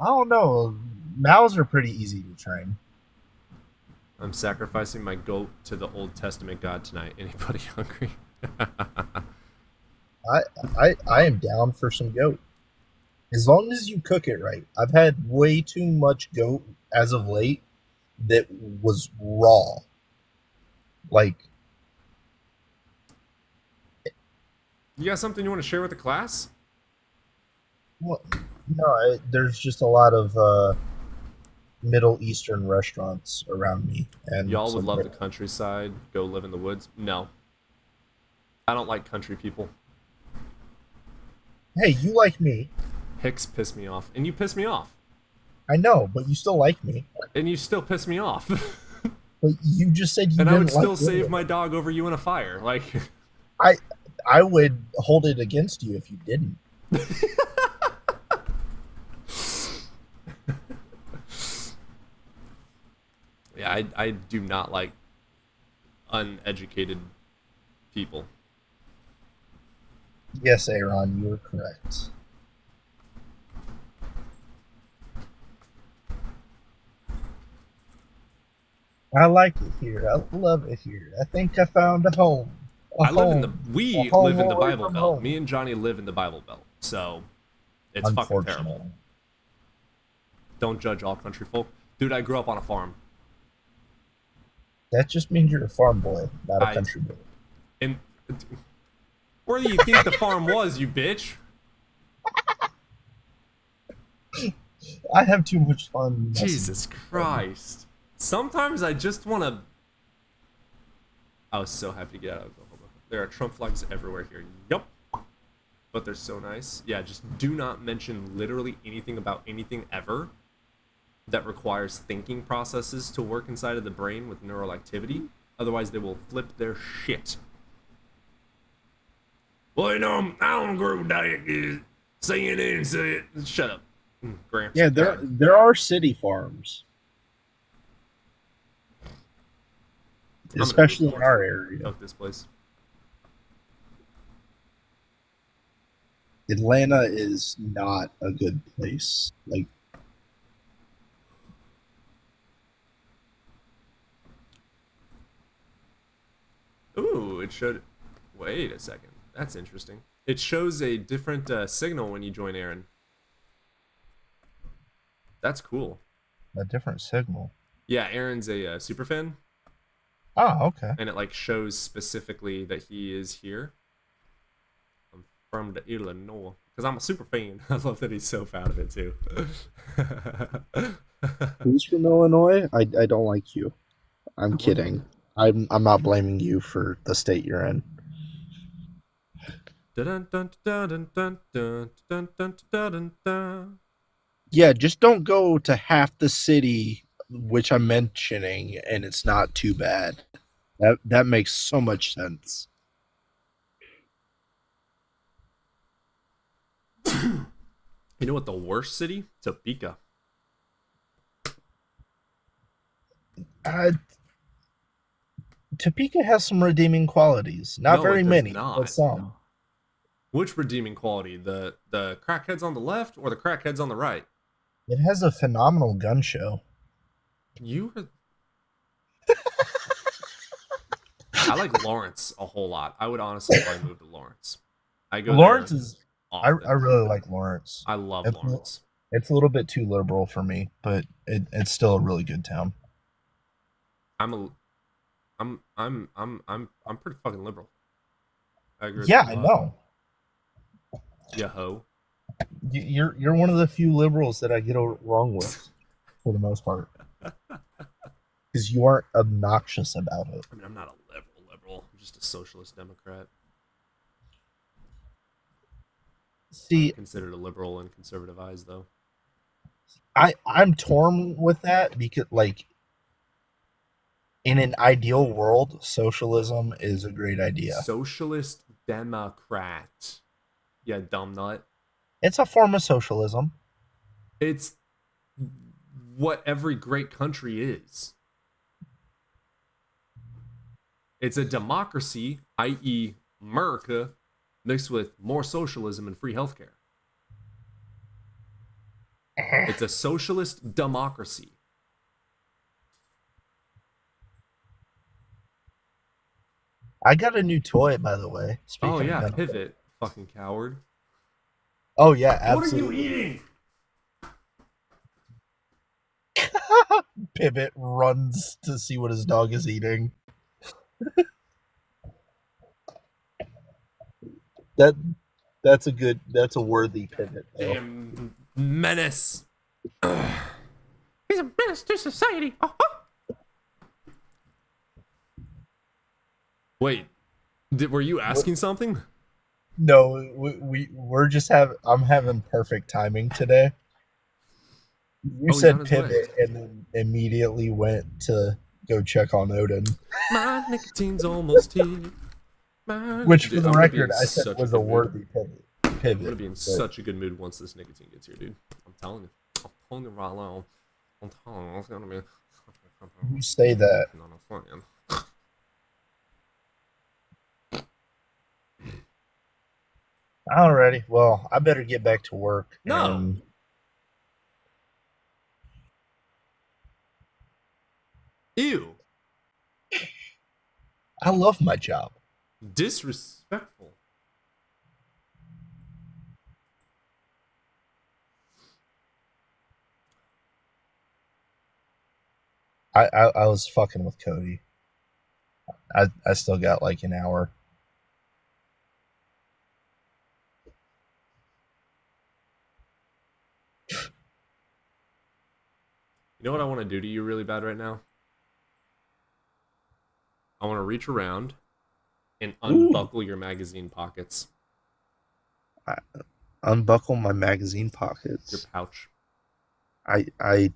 don't know. Mows are pretty easy to train. I'm sacrificing my goat to the Old Testament God tonight. Anybody hungry? I am down for some goat. As long as you cook it right. I've had way too much goat as of late that was raw. Like, You got something you want to share with the class? well, no, there's just a lot of Middle Eastern restaurants around me. And Y'all would some- love the countryside, go live in the woods? No. I don't like country people. Hey, you like me. Hicks piss me off. And you piss me off. I know, but you still like me. And you still piss me off. But you just said you And didn't I would still like save women. my dog over you in a fire. Like, I would hold it against you if you didn't. yeah, I do not like uneducated people. Yes, Aaron, you were correct. I like it here. I love it here. I think I found a home. I live in the we A home live in the away Bible from Belt. home. Me and Johnny live in the Bible Belt. So it's fucking Unfortunately. terrible. Don't judge all country folk. Dude, I grew up on a farm. That just means you're a farm boy, not a I- country boy. And where do you think the farm was, you bitch? I have too much fun. messing Jesus with Christ. Sometimes I just want to. I was so happy to get out of Oklahoma. There are Trump flags everywhere here. Yup. But they're so nice. Yeah, just do not mention literally anything about anything ever that requires thinking processes to work inside of the brain with neural activity. Otherwise, they will flip their shit. Well, you know, I don't agree with that. CNN say it. Shut up. Gramps. Yeah, God. there are city farms, I'm gonna especially move in north. our area. Fuck this place. Atlanta is not a good place. Like, Ooh, it showed. Wait a second. That's interesting. It shows a different signal when you join Aaron. That's cool. a different signal. Yeah, Aaron's a super fan, Oh, okay. and it like shows specifically that he is here. I'm from the Illinois because I'm a super fan. I love that he's so proud of it too. Who's from Illinois? I don't like you. I'm kidding. I'm not blaming you for the state you're in. Dun, dun, dun, dun, dun, dun, dun, dun, dun, dun, dun. Yeah, just don't go to half the city which I'm mentioning, and it's not too bad. That makes so much sense. You know what the worst city? Topeka. Topeka has some redeeming qualities. Not No, very it does many, not. but some. Which redeeming quality? The crackheads on the left or the crackheads on the right? It has a phenomenal gun show. You are... I like Lawrence a whole lot. I would honestly probably move to Lawrence. I go Lawrence there is. I often. really like Lawrence. I love It's- Lawrence. It's a little bit too liberal for me, but it's still a really good town. I'm pretty fucking liberal. I agree. with Yeah, you a I lot. know. Yeah, ho. You're one of the few liberals that I get along with, for the most part, because you aren't obnoxious about it. I mean, I'm not a liberal. I'm just a socialist Democrat. See, Considered a liberal in conservative eyes, though. I'm torn with that because, like, in an ideal world, socialism is a great idea. Socialist Democrat. Yeah, dumb nut. It's a form of socialism. It's what every great country is. It's a democracy, i.e., America, mixed with more socialism and free healthcare. It's a socialist democracy. I got a new toy, by the way. Oh Speaking yeah, of pivot, fucking coward. Oh yeah, absolutely. What are you eating? Pivot runs to see what his dog is eating. That's a worthy pivot. Though. Damn menace. He's a menace to society. Wait, were you asking something? No, we're just I'm having perfect timing today. You he's said on his way. pivot and then immediately went to go check on Odin, My nicotine's almost here. which for Dude, the I'm gonna be record in I said such was a a good mood. worthy pivot. I'm gonna be in but- such a good mood once this nicotine gets here, dude. I'm telling you. I'm telling you right now. I'm telling you, it's gonna be. You say that. No, no, fucking. Alrighty, well, I better get back to work. No. and- Ew. I love my job. Disrespectful. I was fucking with Cody. I still got like an hour. You know what I want to do to you really bad right now? I want to reach around and unbuckle your magazine pockets, Unbuckle my magazine your pockets. pouch. I'm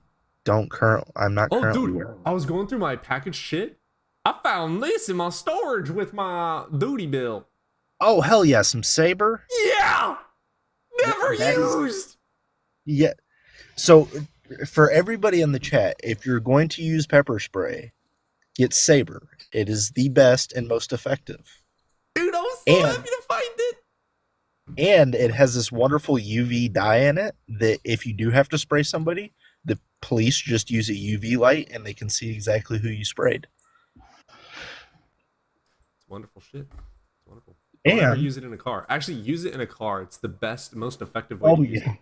not Oh, currently dude, wearing. I was going through my package shit. I found this in my storage with my duty bill. Oh hell yeah, some Saber. Yeah! Never That is- used! Yeah. So for everybody in the chat, if you're going to use pepper spray, get Saber. It is the best and most effective. Dude, I was so And- happy to find it. And it has this wonderful UV dye in it that if you do have to spray somebody, the police just use a UV light and they can see exactly who you sprayed. It's wonderful shit. It's wonderful. Don't ever And- use it in a car. Actually, use it in a car. It's the best, most effective way Oh to use yeah. it.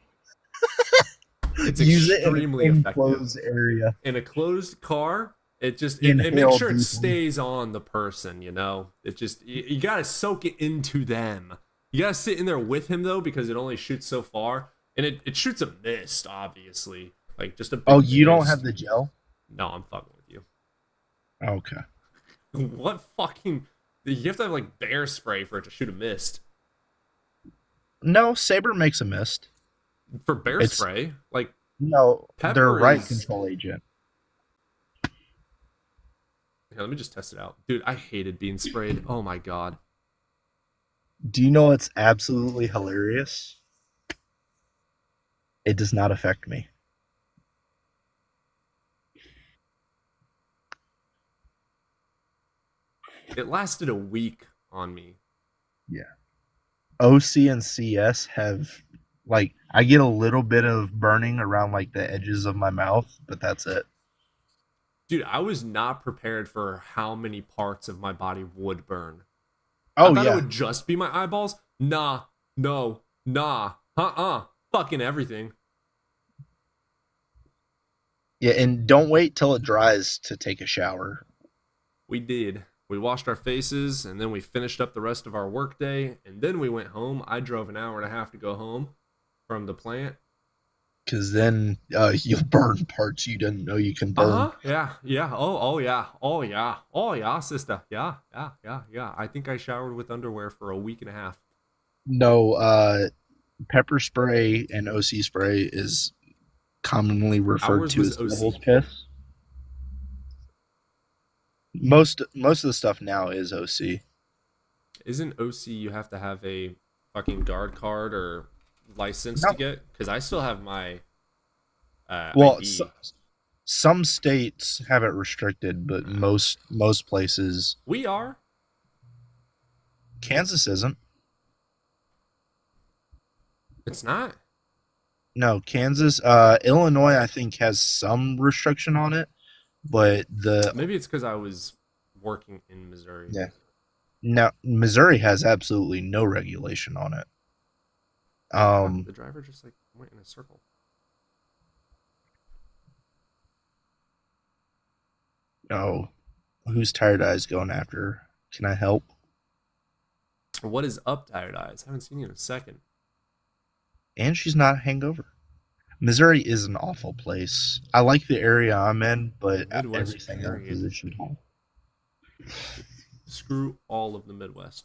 It's Use it in extremely an effective. enclosed area. In a closed car, it makes Inhale sure it deeply. stays on the person, you know? It just, you gotta soak it into them. You gotta sit in there with him, though, because it only shoots so far. And it shoots a mist, obviously. Like, just a big Oh, you don't mist. have the gel? No, I'm fucking with you. Okay. What fucking... You have to have, like, bear spray for it to shoot a mist. No, Saber makes a mist. For bear It's- spray, like, No, Pepper they're right is- control agent. here, let me just test it out. Dude, I hated being sprayed. Oh my god. Do you know what's absolutely hilarious? It does not affect me. It lasted a week on me. OC and CS have, like, I get a little bit of burning around, like, the edges of my mouth, but that's it. Dude, I was not prepared for how many parts of my body would burn. Oh, I thought yeah. it would just be my eyeballs. Nah, no, nah, fucking everything. Yeah, and don't wait till it dries to take a shower. We did. We washed our faces, and then we finished up the rest of our workday, and then we went home. I drove an hour and a half to go home from the plant. Because then you'll burn parts you didn't know you can burn. Yeah. Oh yeah, sister. Yeah. I think I showered with underwear for a week and a half. No, pepper spray and OC spray is commonly referred Ours to was as OC. devil's piss. Most of the stuff now is OC. Isn't OC you have to have a fucking guard card or license No. to get? Because I still have my Well, ID. some states have it restricted, but most places, We are. Kansas isn't. It's not. No, Kansas, Illinois, I think has some restriction on it, but Maybe it's because I was working in Missouri. Yeah. No, Missouri has absolutely no regulation on it. The driver just like went in a circle. Oh, who's Tired Eyes going after? Can I help? What is up, Tired Eyes? Haven't seen you in a second. And she's not hangover. Missouri is an awful place. I like the area I'm in, but Midwest, everything else period. is a shithole. Screw all of the Midwest.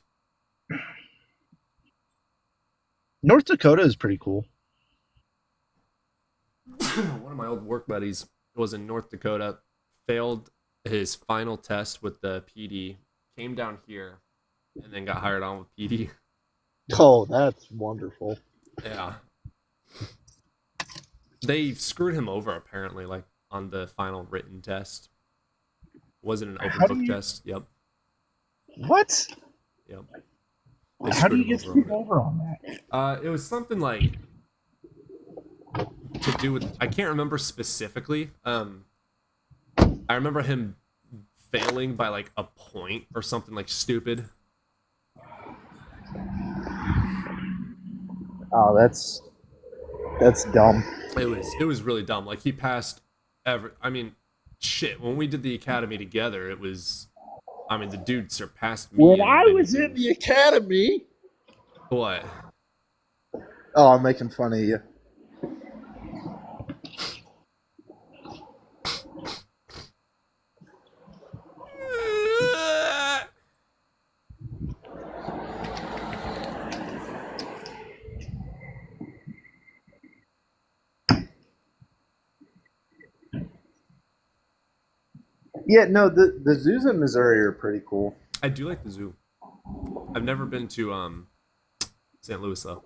North Dakota is pretty cool. One of my old work buddies was in North Dakota, failed his final test with the PD, came down here, and then got hired on with PD. Oh, that's wonderful. Yeah. They screwed him over, apparently, like, on the final written test. Wasn't an open How do book you- test. Yep. What? Yep. They How do you him get over on screwed it. over on that? It was something like to do with, I can't remember specifically. I remember him failing by like a point or something like stupid. Oh, that's dumb. It was really dumb. Like he passed I mean, shit, when we did the academy together, it was, I mean, the dude surpassed me. When in I many was in things. the academy. What? Oh, I'm making fun of you. Yeah, no, the zoos in Missouri are pretty cool. I do like the zoo. I've never been to St. Louis though.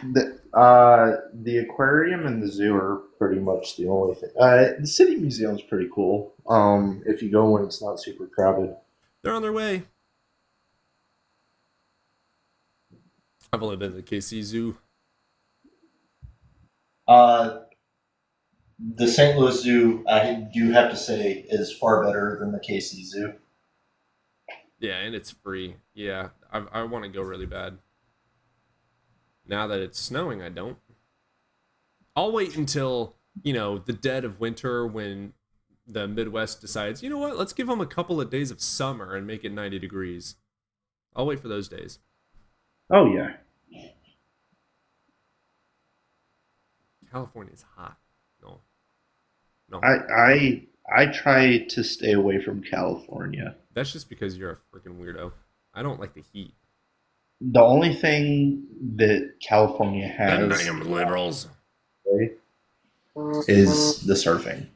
The aquarium and the zoo are pretty much the only thing. The city museum's pretty cool. If you go when it's not super crowded. They're on their way. I've only been to the KC Zoo. The St. Louis Zoo, I do have to say, is far better than the KC Zoo. Yeah, and it's free. Yeah, I want to go really bad. Now that it's snowing, I don't. I'll wait until, the dead of winter when the Midwest decides, you know what, let's give them a couple of days of summer and make it 90 degrees. I'll wait for those days. Oh yeah. California's hot. No. I try to stay away from California. That's just because you're a freaking weirdo. I don't like the heat. The only thing that California Them has damn liberals. is the surfing.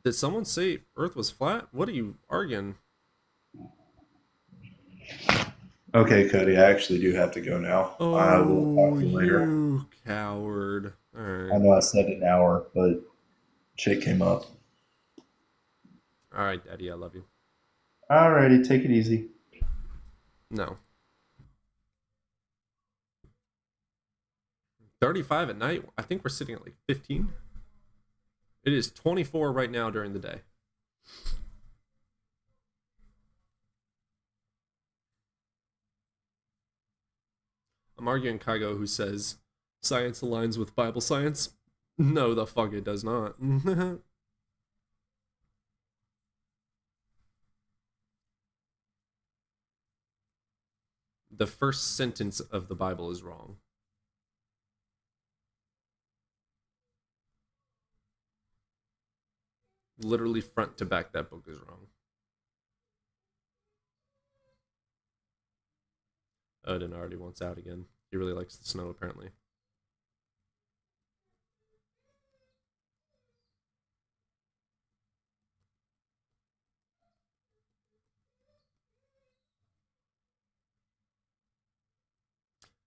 Did someone say Earth was flat? What are you arguing? Okay, Cody, I actually do have to go now. I will talk to you later. You coward. All I right. know I said an hour, but shit came up. All right, Daddy, I love you. Alrighty, take it easy. No. 35 at night. I think we're sitting at like 15. It is 24 right now during the day. I'm arguing Kygo, who says science aligns with Bible science. No, the fuck it does not. The first sentence of the Bible is wrong. Literally front to back, that book is wrong. Odin already wants out again. He really likes the snow, apparently.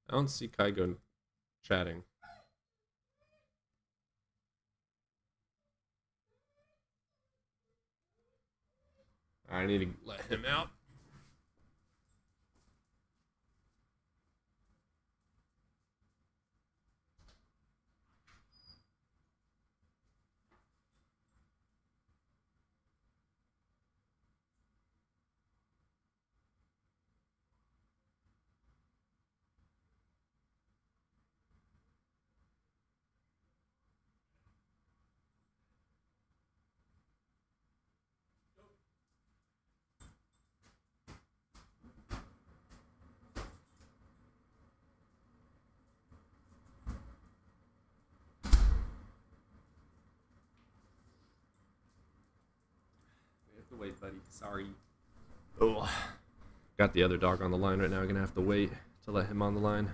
I don't see Kygo chatting. I need to let him out. Wait, buddy. Sorry. Oh, got the other dog on the line right now. I'm gonna have to wait to let him on the line.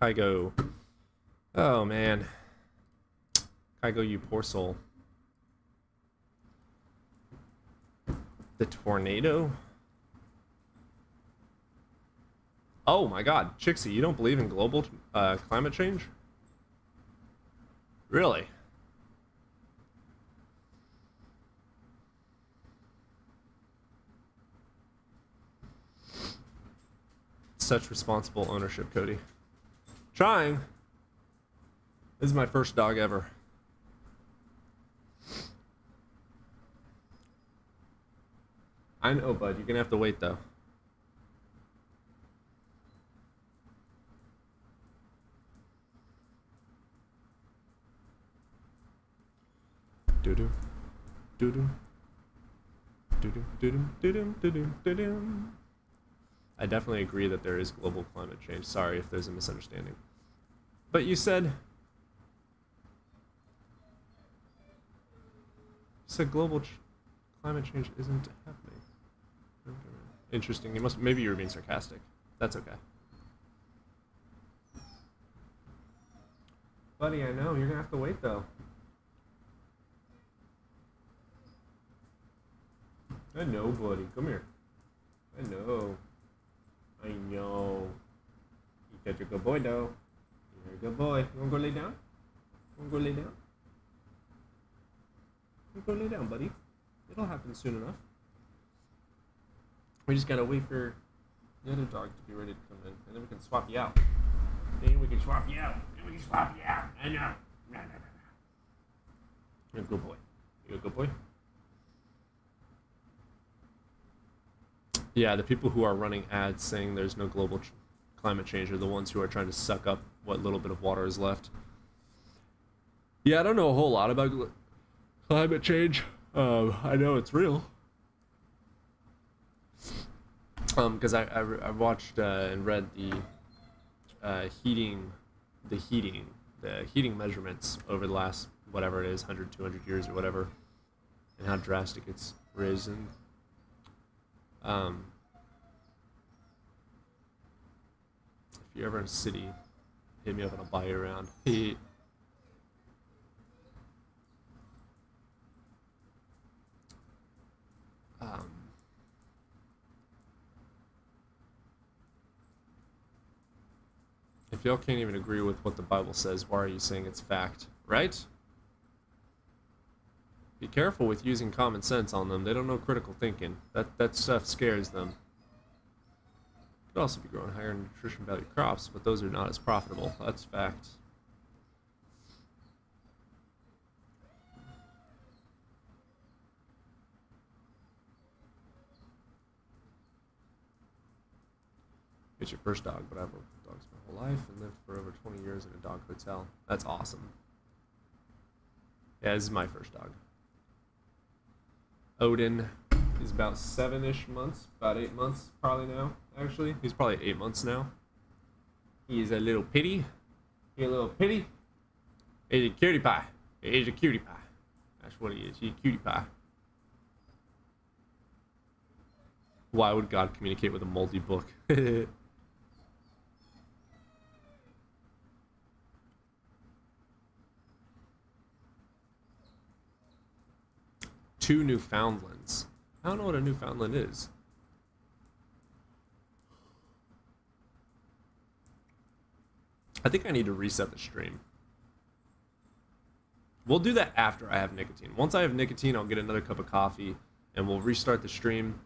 Kygo. Oh man. Kygo, you poor soul. The tornado? Oh my god, Chixie, you don't believe in global climate change? Really? Such responsible ownership, Cody. Trying. This is my first dog ever. I know, bud. You're gonna have to wait, though. Doo-doo. Doo-doo. Doo-doo. Doo-doo. Doo-doo. Doo-doo. Doo-doo. I definitely agree that there is global climate change. Sorry if there's a misunderstanding. But you said global climate change isn't happening. Interesting. Maybe you were being sarcastic. That's okay. Buddy, I know. You're gonna have to wait though. I know, buddy. Come here. I know. I know. You're such a good boy, though. You're a good boy. You wanna go lay down? You wanna go lay down? You go lay down, buddy. It'll happen soon enough. We just gotta wait for the other dog to be ready to come in, and then we can swap you out. Then we can swap you out. Then we can swap you out. I know. No. You're a good boy. You're a good boy. Yeah, the people who are running ads saying there's no global climate change are the ones who are trying to suck up what little bit of water is left. Yeah, I don't know a whole lot about climate change. I know it's real. Because I watched and read the heating measurements over the last whatever it is 100 200 years or whatever, and how drastic it's risen. If you're ever in a city, hit me up and I'll buy you around. If y'all can't even agree with what the Bible says, why are you saying it's fact, right? Be careful with using common sense on them. They don't know critical thinking. That stuff scares them. Could also be growing higher nutrition value crops, but those are not as profitable. That's fact. It's your first dog, but I've worked with dogs my whole life and lived for over 20 years in a dog hotel. That's awesome. Yeah, this is my first dog. Odin is about 7-ish months, about 8 months probably now, actually. He's probably 8 months now. He's a little pitty. He's a little pitty. He's a cutie pie. He's a cutie pie. That's what he is. He's a cutie pie. Why would God communicate with a moldy book? 2 Newfoundlands. I don't know what a Newfoundland is. I think I need to reset the stream. We'll do that after I have nicotine. Once I have nicotine, I'll get another cup of coffee and we'll restart the stream.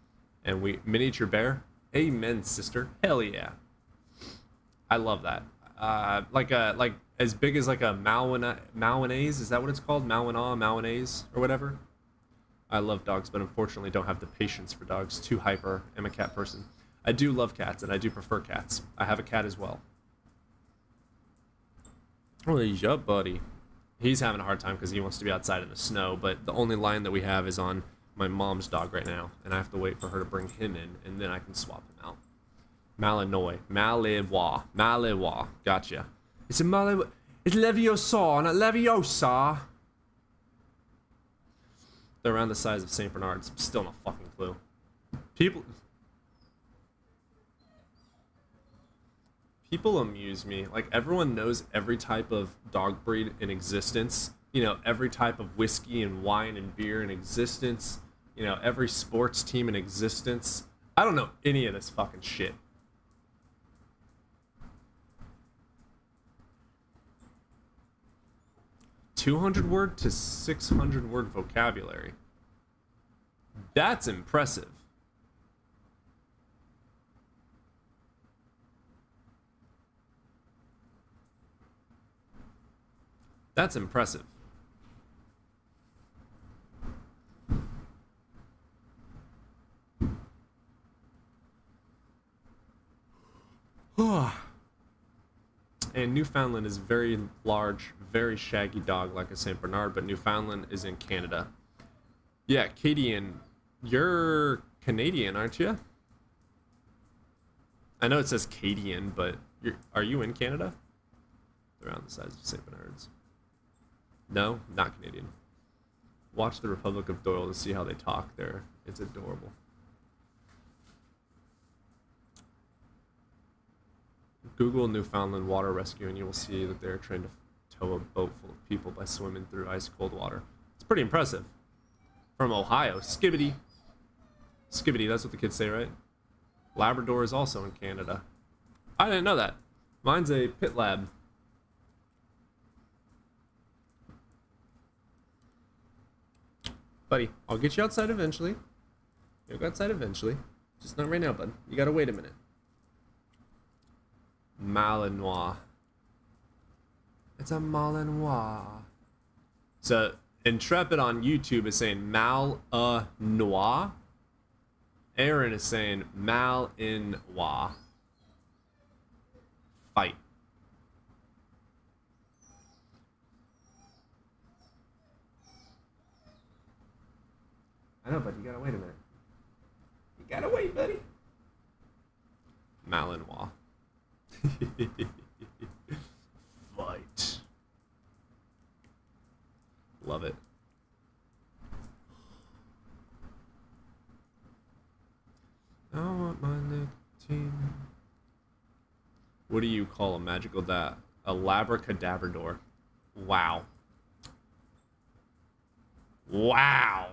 And we miniature bear. Amen, sister. Hell yeah. I love that. Like as big as like a Malinois. Is that what it's called? Malinois or whatever. I love dogs, but unfortunately don't have the patience for dogs. Too hyper. I'm a cat person. I do love cats, and I do prefer cats. I have a cat as well. Oh, yeah, buddy. He's having a hard time because he wants to be outside in the snow, but the only line that we have is on my mom's dog right now, and I have to wait for her to bring him in, and then I can swap him out. Malinois. Malinois. Gotcha. It's a Malinois. It's Leviosa, not Leviosa. They're around the size of St. Bernards. Still no fucking clue. People amuse me. Like, everyone knows every type of dog breed in existence. You know, every type of whiskey and wine and beer in existence. You know, every sports team in existence. I don't know any of this fucking shit. $200 to $600 vocabulary. That's impressive. That's impressive. And Newfoundland is very large, very shaggy dog like a St. Bernard, but Newfoundland is in Canada. Yeah, Cadian, you're Canadian, aren't you? I know it says Cadian, but are you in Canada? They're around the size of St. Bernards. No, not Canadian. Watch the Republic of Doyle to see how they talk there. It's adorable. Google Newfoundland water rescue and you will see that they're trying to tow a boat full of people by swimming through ice cold water. It's pretty impressive. From Ohio. Skibbity. Skibbity, that's what the kids say, right? Labrador is also in Canada. I didn't know that. Mine's a pit lab. Buddy, I'll get you outside eventually. You'll go outside eventually. Just not right now, bud. You gotta wait a minute. Malinois. It's a Malinois. So, Intrepid on YouTube is saying Malinois. Aaron is saying Malinois. Fight. I know, but you gotta wait a minute. You gotta wait, buddy. Malinois. Fight. Love it. I want my nicotine. What do you call a magical a labracadabrador? Wow. Wow.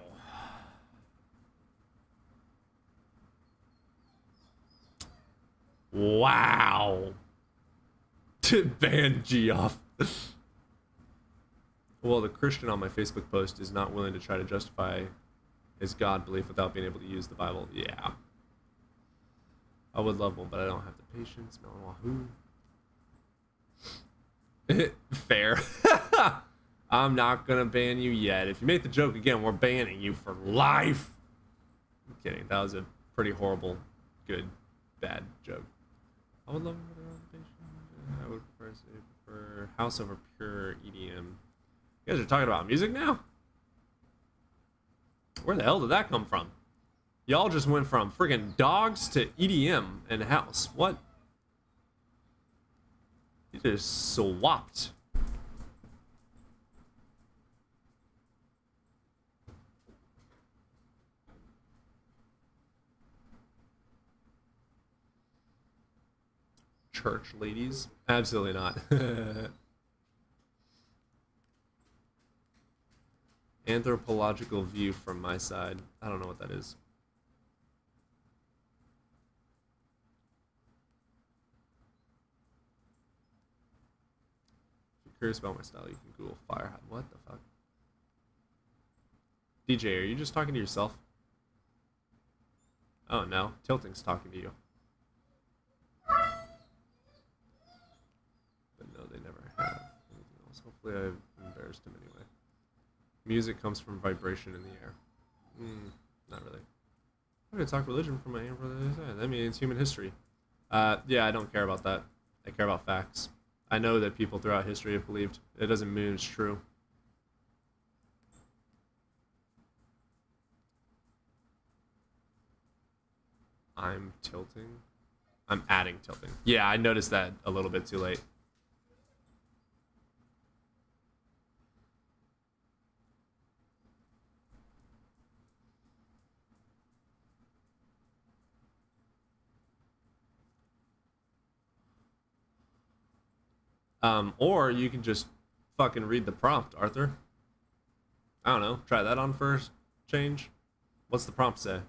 Wow. Ban Geoff. Well, the Christian on my Facebook post is not willing to try to justify his God belief without being able to use the Bible. Yeah. I would love one, but I don't have the patience. Wahoo. Fair. I'm not gonna ban you yet. If you make the joke again, we're banning you for life. I'm kidding. That was a pretty horrible, good, bad joke. I would love I would prefer house over pure EDM. You guys are talking about music now? Where the hell did that come from? Y'all just went from friggin' dogs to EDM and house. What? You just swapped. Church ladies? Absolutely not. Anthropological view from my side. I don't know what that is. If you're curious about my style, you can Google fire. What the fuck? DJ, are you just talking to yourself? Oh no, Tilting's talking to you. But no, they never have anything else. Hopefully I've embarrassed him anyway. Music comes from vibration in the air. Not really. I'm gonna talk religion from my for the other side. That means human history. Yeah, I don't care about that. I care about facts. I know that people throughout history have believed. It doesn't mean it's true. I'm tilting. I'm adding tilting. Yeah, I noticed that a little bit too late. Or you can just fucking read the prompt, Arthur. I don't know. Try that on first change. What's the prompt say?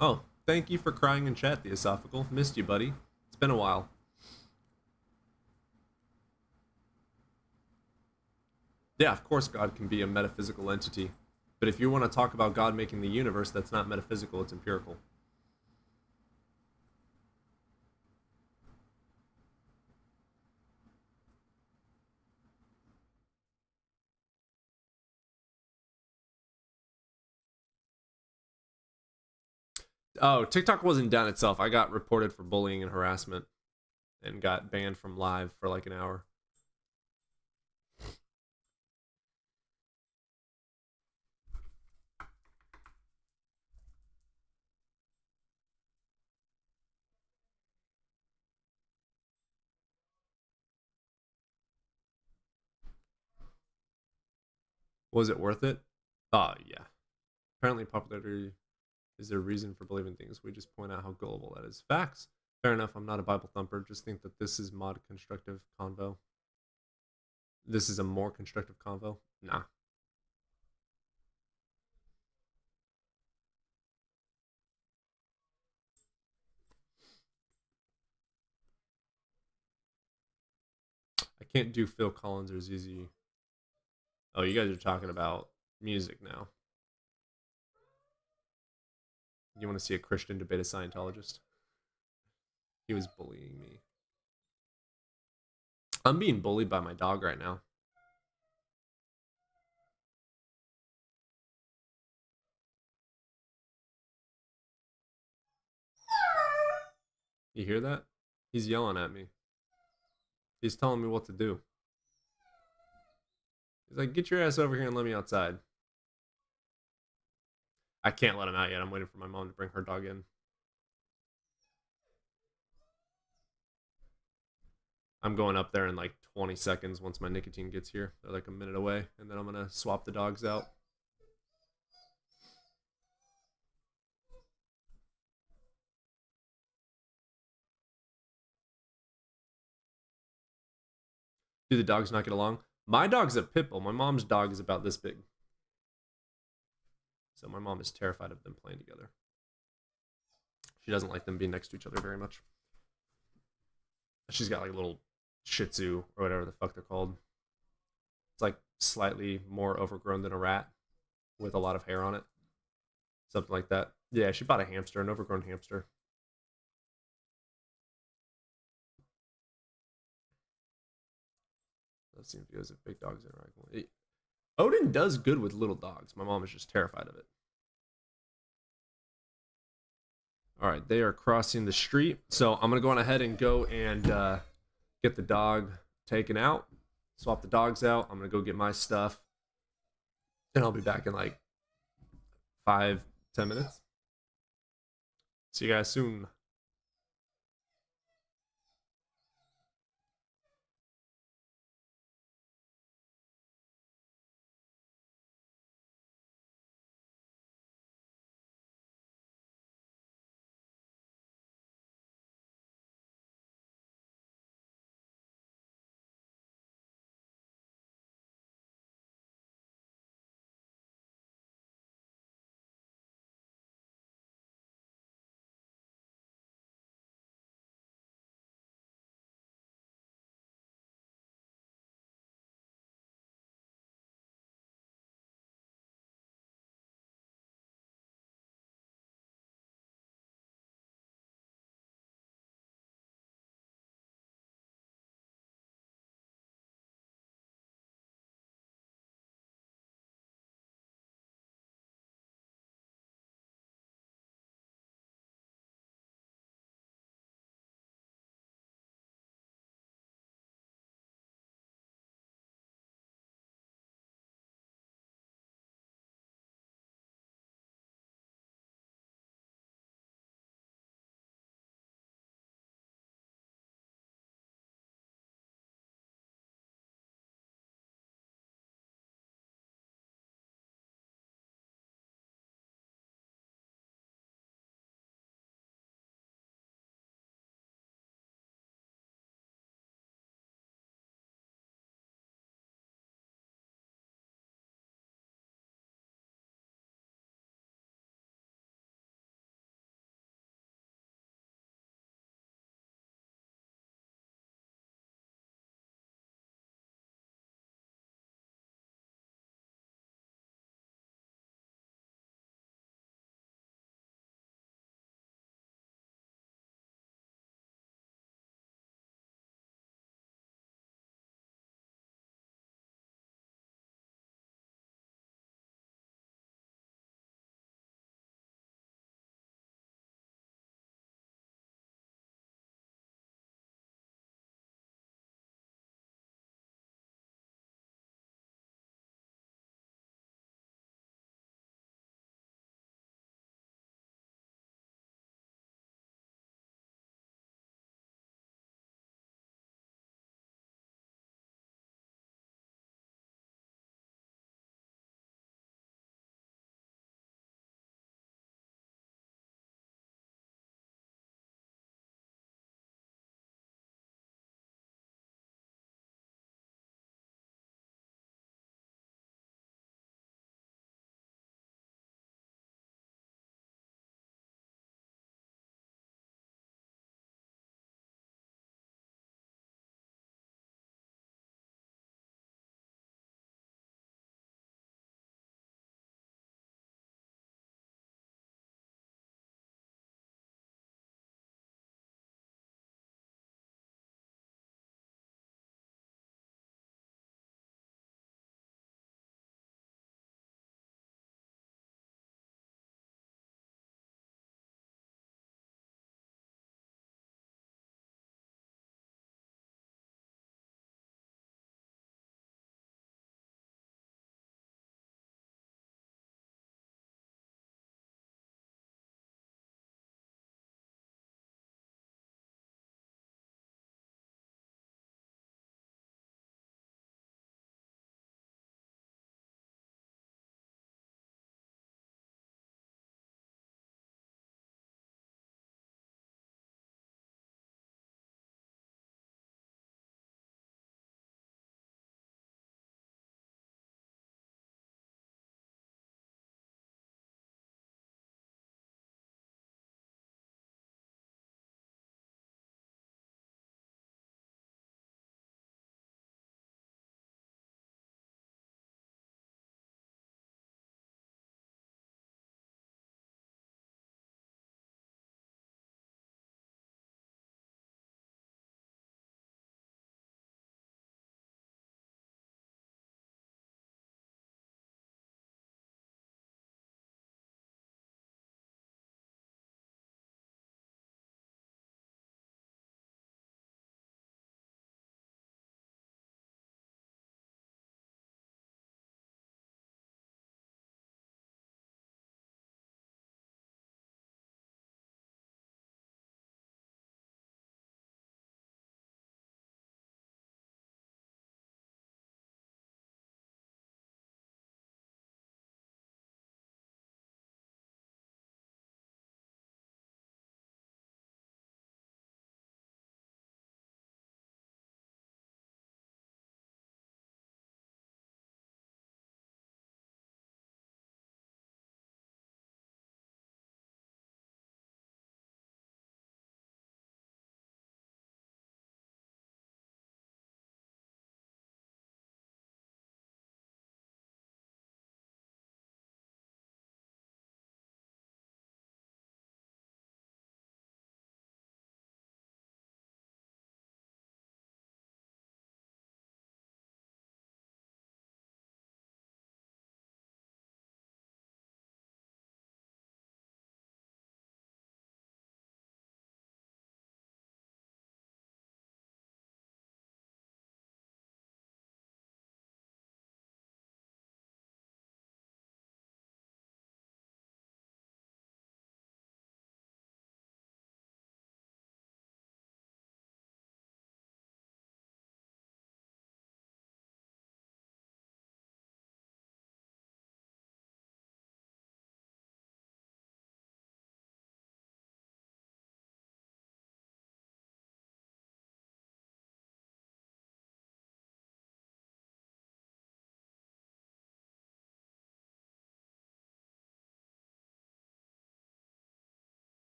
Oh, thank you for crying in chat, the esophageal. Missed you, buddy. It's been a while. Yeah, of course God can be a metaphysical entity. But if you want to talk about God making the universe, that's not metaphysical, it's empirical. Oh, TikTok wasn't done itself. I got reported for bullying and harassment and got banned from live for like an hour. Was it worth it? Yeah. Apparently popularity is their reason for believing things. We just point out how gullible that is. Facts. Fair enough, I'm not a Bible thumper. Just think that this is mod constructive convo. This is a more constructive convo? Nah. I can't do Phil Collins or ZZ. Oh, you guys are talking about music now. You want to see a Christian debate a Scientologist? He was bullying me. I'm being bullied by my dog right now. You hear that? He's yelling at me. He's telling me what to do. He's like, get your ass over here and let me outside. I can't let him out yet. I'm waiting for my mom to bring her dog in. I'm going up there in like 20 seconds once my nicotine gets here. They're like a minute away, and then I'm going to swap the dogs out. Do the dogs not get along? My dog's a pit bull. My mom's dog is about this big. So my mom is terrified of them playing together. She doesn't like them being next to each other very much. She's got like a little Shih Tzu or whatever the fuck they're called. It's like slightly more overgrown than a rat with a lot of hair on it. Something like that. Yeah, she bought a hamster, an overgrown hamster. I've seen videos of big dogs interacting. Odin does good with little dogs. My mom is just terrified of it. All right, they are crossing the street. So I'm going to go on ahead and go and get the dog taken out. Swap the dogs out. I'm going to go get my stuff. And I'll be back in like 5-10 minutes. See you guys soon.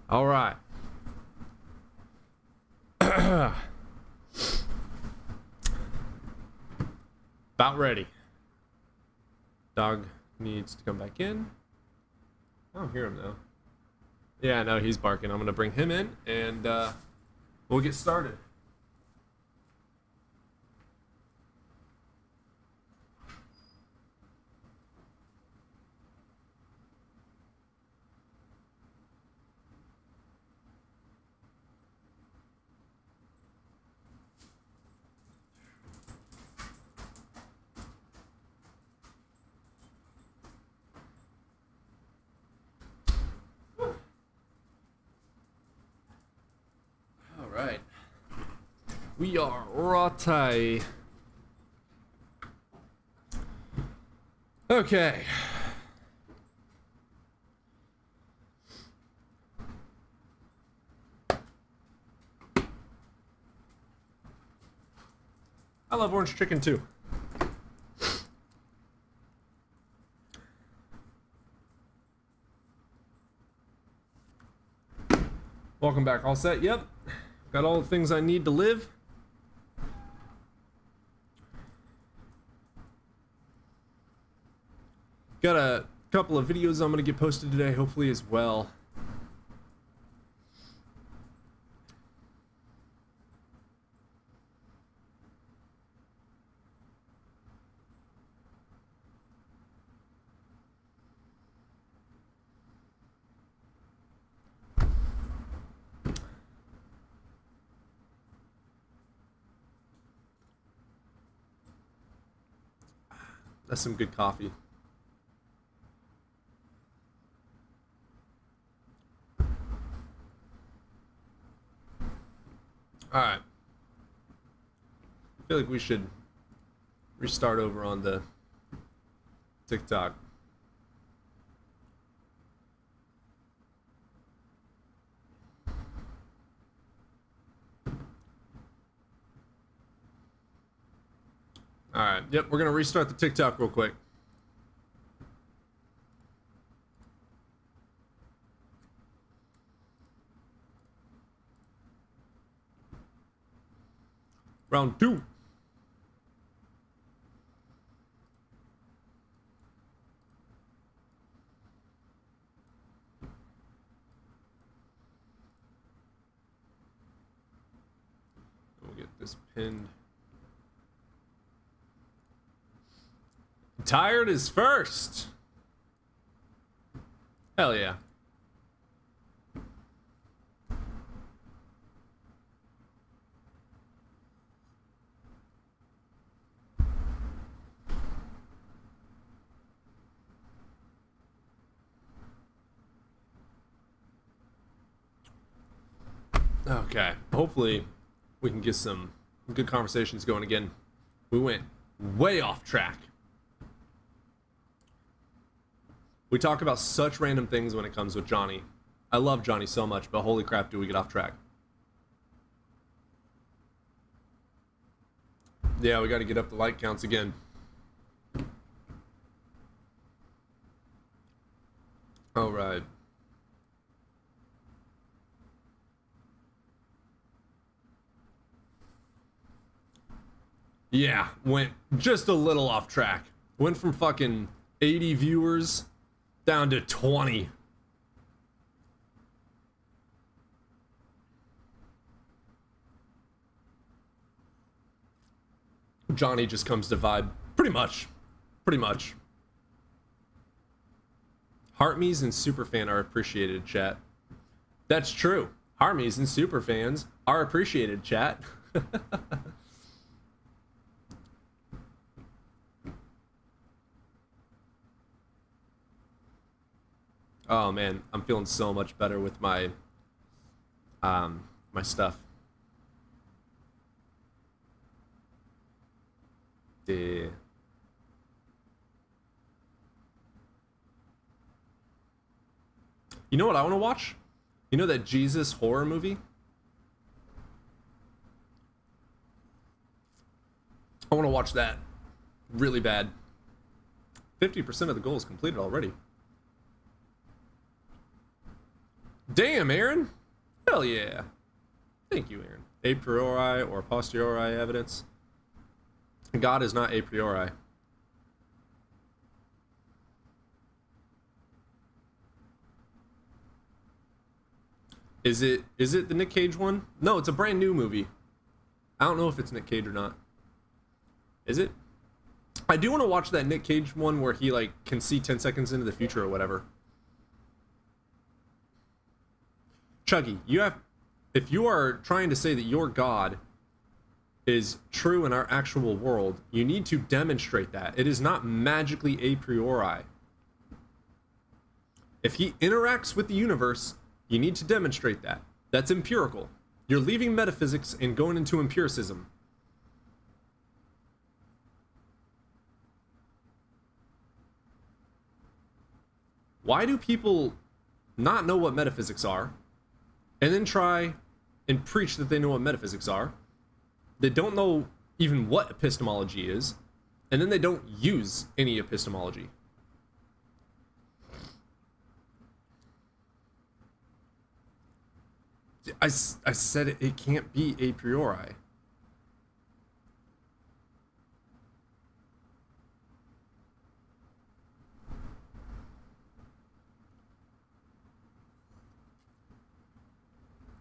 All right. About ready. Dog needs to come back in. I don't hear him though. Yeah, no, he's barking. I'm gonna bring him in and we'll get started. Alright. We are Rotai. Okay. I love orange chicken too. Welcome back. All set? Yep. Got all the things I need to live. Got a couple of videos I'm going to get posted today, hopefully as well. That's some good coffee. Alright. I feel like we should restart over on the TikTok. Alright, yep, we're gonna restart the TikTok real quick. Round 2. We'll get this pinned. Tired is first. Hell yeah. Okay, hopefully we can get some good conversations going again. We went way off track. We talk about such random things when it comes with Johnny. I love Johnny so much, but holy crap, do we get off track. Yeah, we got to get up the like counts again. All right. Yeah, went just a little off track. Went from fucking 80 viewers down to 20. Johnny just comes to vibe. Pretty much. Pretty much. Heartmies and Superfan are appreciated, chat. That's true. Heartmies and Superfans are appreciated, chat. Oh man, I'm feeling so much better with my my stuff. You know what I want to watch? You know that Jesus horror movie? I want to watch that really bad. 50% of the goal is completed already. Damn, Aaron. Hell yeah. Thank you, Aaron. A priori or posteriori evidence. God is not a priori. Is it the Nick Cage one? No, it's a brand new movie. I don't know if it's Nick Cage or not. Is it? I do want to watch that Nick Cage one where he like can see 10 seconds into the future or whatever. Chuggy, if you are trying to say that your God is true in our actual world, you need to demonstrate that. It is not magically a priori. If he interacts with the universe, you need to demonstrate that. That's empirical. You're leaving metaphysics and going into empiricism. Why do people not know what metaphysics are and then try and preach that they know what metaphysics are? They don't know even what epistemology is, and then they don't use any epistemology. I said it can't be a priori.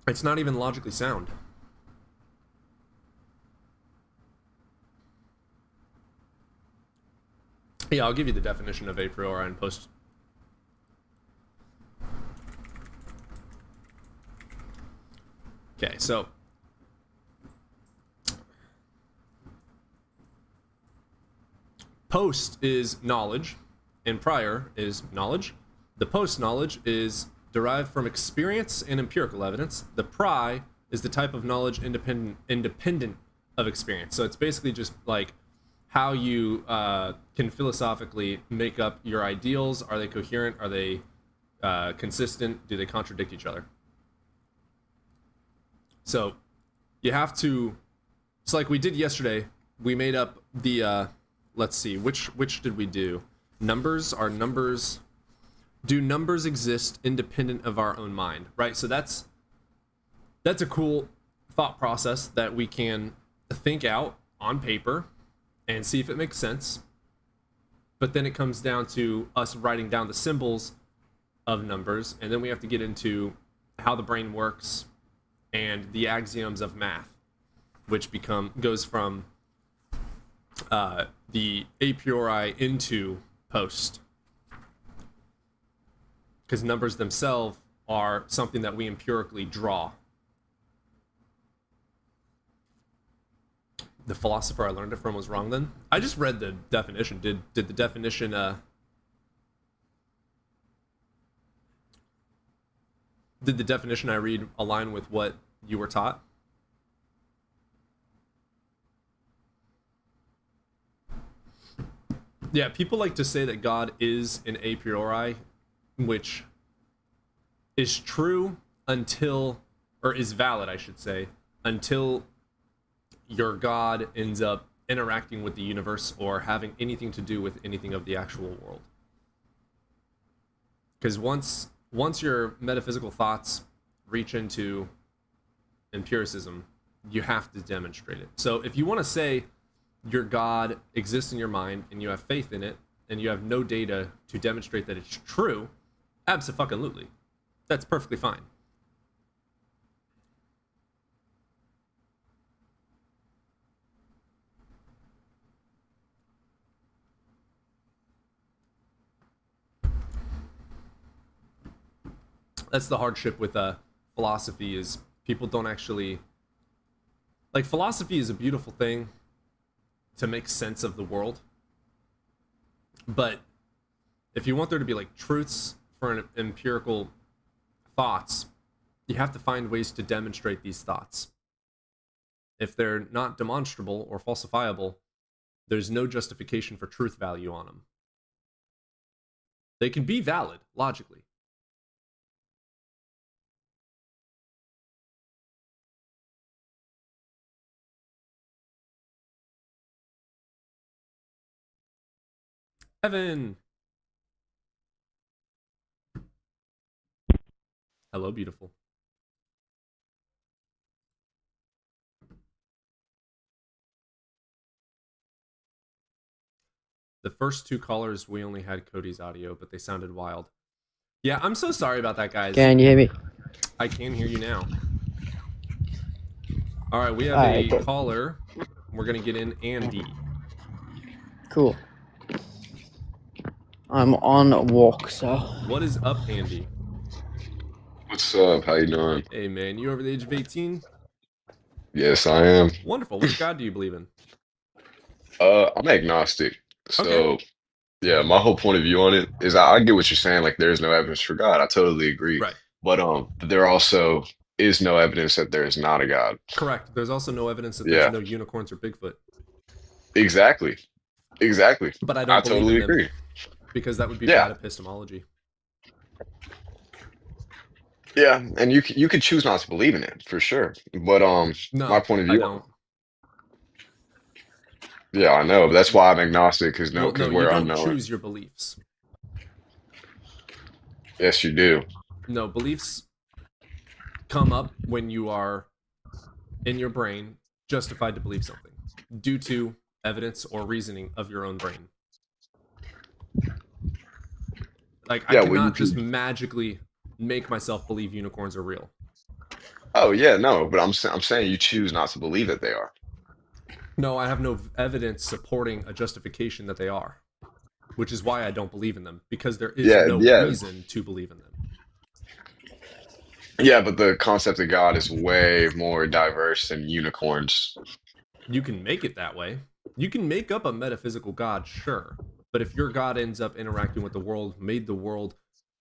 It's not even logically sound. Yeah, I'll give you the definition of a priori in post. Okay, so post is knowledge and prior is knowledge. The post knowledge is derived from experience and empirical evidence. The pri is the type of knowledge independent of experience. So it's basically just like how you can philosophically make up your ideals. Are they coherent? Are they consistent? Do they contradict each other? So you have to, it's like we did yesterday. We made up the, let's see, which did we do? Numbers are numbers. Do numbers exist independent of our own mind, right? So that's a cool thought process that we can think out on paper and see if it makes sense. But then it comes down to us writing down the symbols of numbers, and then we have to get into how the brain works and the axioms of math, which goes from the a priori into post. Because numbers themselves are something that we empirically draw. The philosopher I learned it from was wrong then? I just read the definition. Did the definition did the definition I read align with what you were taught? Yeah, people like to say that God is an a priori, which is true until, or is valid, I should say, until your God ends up interacting with the universe or having anything to do with anything of the actual world. Because once your metaphysical thoughts reach into empiricism, you have to demonstrate it. So if you want to say your God exists in your mind and you have faith in it and you have no data to demonstrate that it's true, abso-fucking-lutely. That's perfectly fine. That's the hardship with philosophy, is people don't actually, like, philosophy is a beautiful thing to make sense of the world, but if you want there to be like truths for an empirical thoughts, you have to find ways to demonstrate these thoughts. If they're not demonstrable or falsifiable, there's no justification for truth value on them. They can be valid logically. Evan. Hello, beautiful. The first two callers, we only had Cody's audio, but they sounded wild. Yeah, I'm so sorry about that, guys. Can you hear me? I can hear you now. All right, we have Alright, a cool. caller. We're going to get in Andy. Cool. I'm on a walk, so. What is up, Andy? What's up? How you doing? Hey, man, you over the age of 18? Yes, I am. Wonderful. Which god do you believe in? I'm agnostic. So, yeah, my whole point of view on it is I get what you're saying. Like, there's no evidence for God. I totally agree. Right. But there also is no evidence that there is not a God. Correct. There's also no evidence that Yeah. there's no unicorns or Bigfoot. Exactly. But I I don't believe totally in them agree. because that would be Yeah. bad epistemology. Yeah, and you could choose not to believe in it for sure. But No, my point of I view, don't. yeah, I know. But that's why I'm agnostic because Well, no, you we're don't unknown. choose your beliefs. Yes, you do. No, beliefs come up when you are in your brain justified to believe something due to evidence or reasoning of your own brain. Like, Yeah, I well, you cannot just can. magically make myself believe unicorns are real. Oh yeah, no, but I'm saying you choose not to believe that they are. No, I have no evidence supporting a justification that they are, which is why I don't believe in them, because there is Yeah, no yeah. reason to believe in them. Yeah, but the concept of God is way more diverse than unicorns. You can make it that way. You can make up a metaphysical god, sure. But if your god ends up interacting with the world, made the world,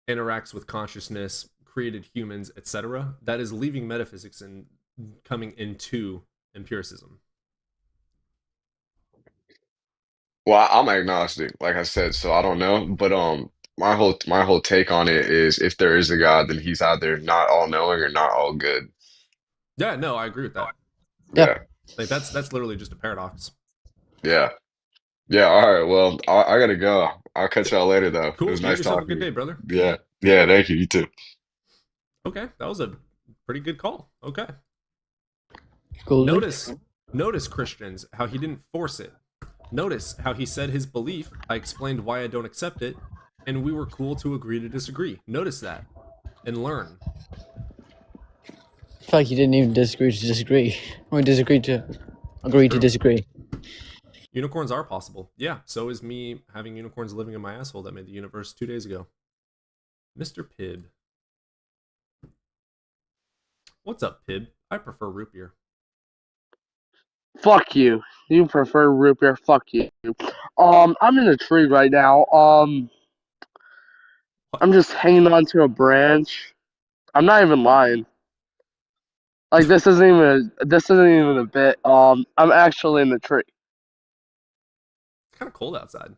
interacts with consciousness, created humans, etc., that is leaving metaphysics and coming into empiricism. Well, I'm agnostic, like I said, so I don't know. But my whole take on it is if there is a God, then he's either not all knowing or not all good. Yeah, no, I agree with that. Yeah. Yeah, Like that's literally just a paradox. yeah, yeah. All right, well, I gotta go. I'll catch y'all later, though. It Cool. was You have nice yourself a talking good to day, you. brother. Yeah, yeah. Thank you. You too. Okay, that was a pretty good call. Okay. Cool. Notice Christians, how he didn't force it. Notice how he said his belief, I explained why I don't accept it, and we were cool to agree to disagree. Notice that. And learn. I feel like you didn't even disagree to disagree. Or disagree to agree to True. disagree. Unicorns are possible. Yeah, so is me having unicorns living in my asshole that made the universe 2 days ago. Mr. Pibb. What's up, Pibb? I prefer root beer. Fuck you. You prefer root beer? Fuck you. I'm in a tree right now. I'm just hanging onto a branch. I'm not even lying. Like this isn't even a bit. I'm actually in the tree. It's kind of cold outside.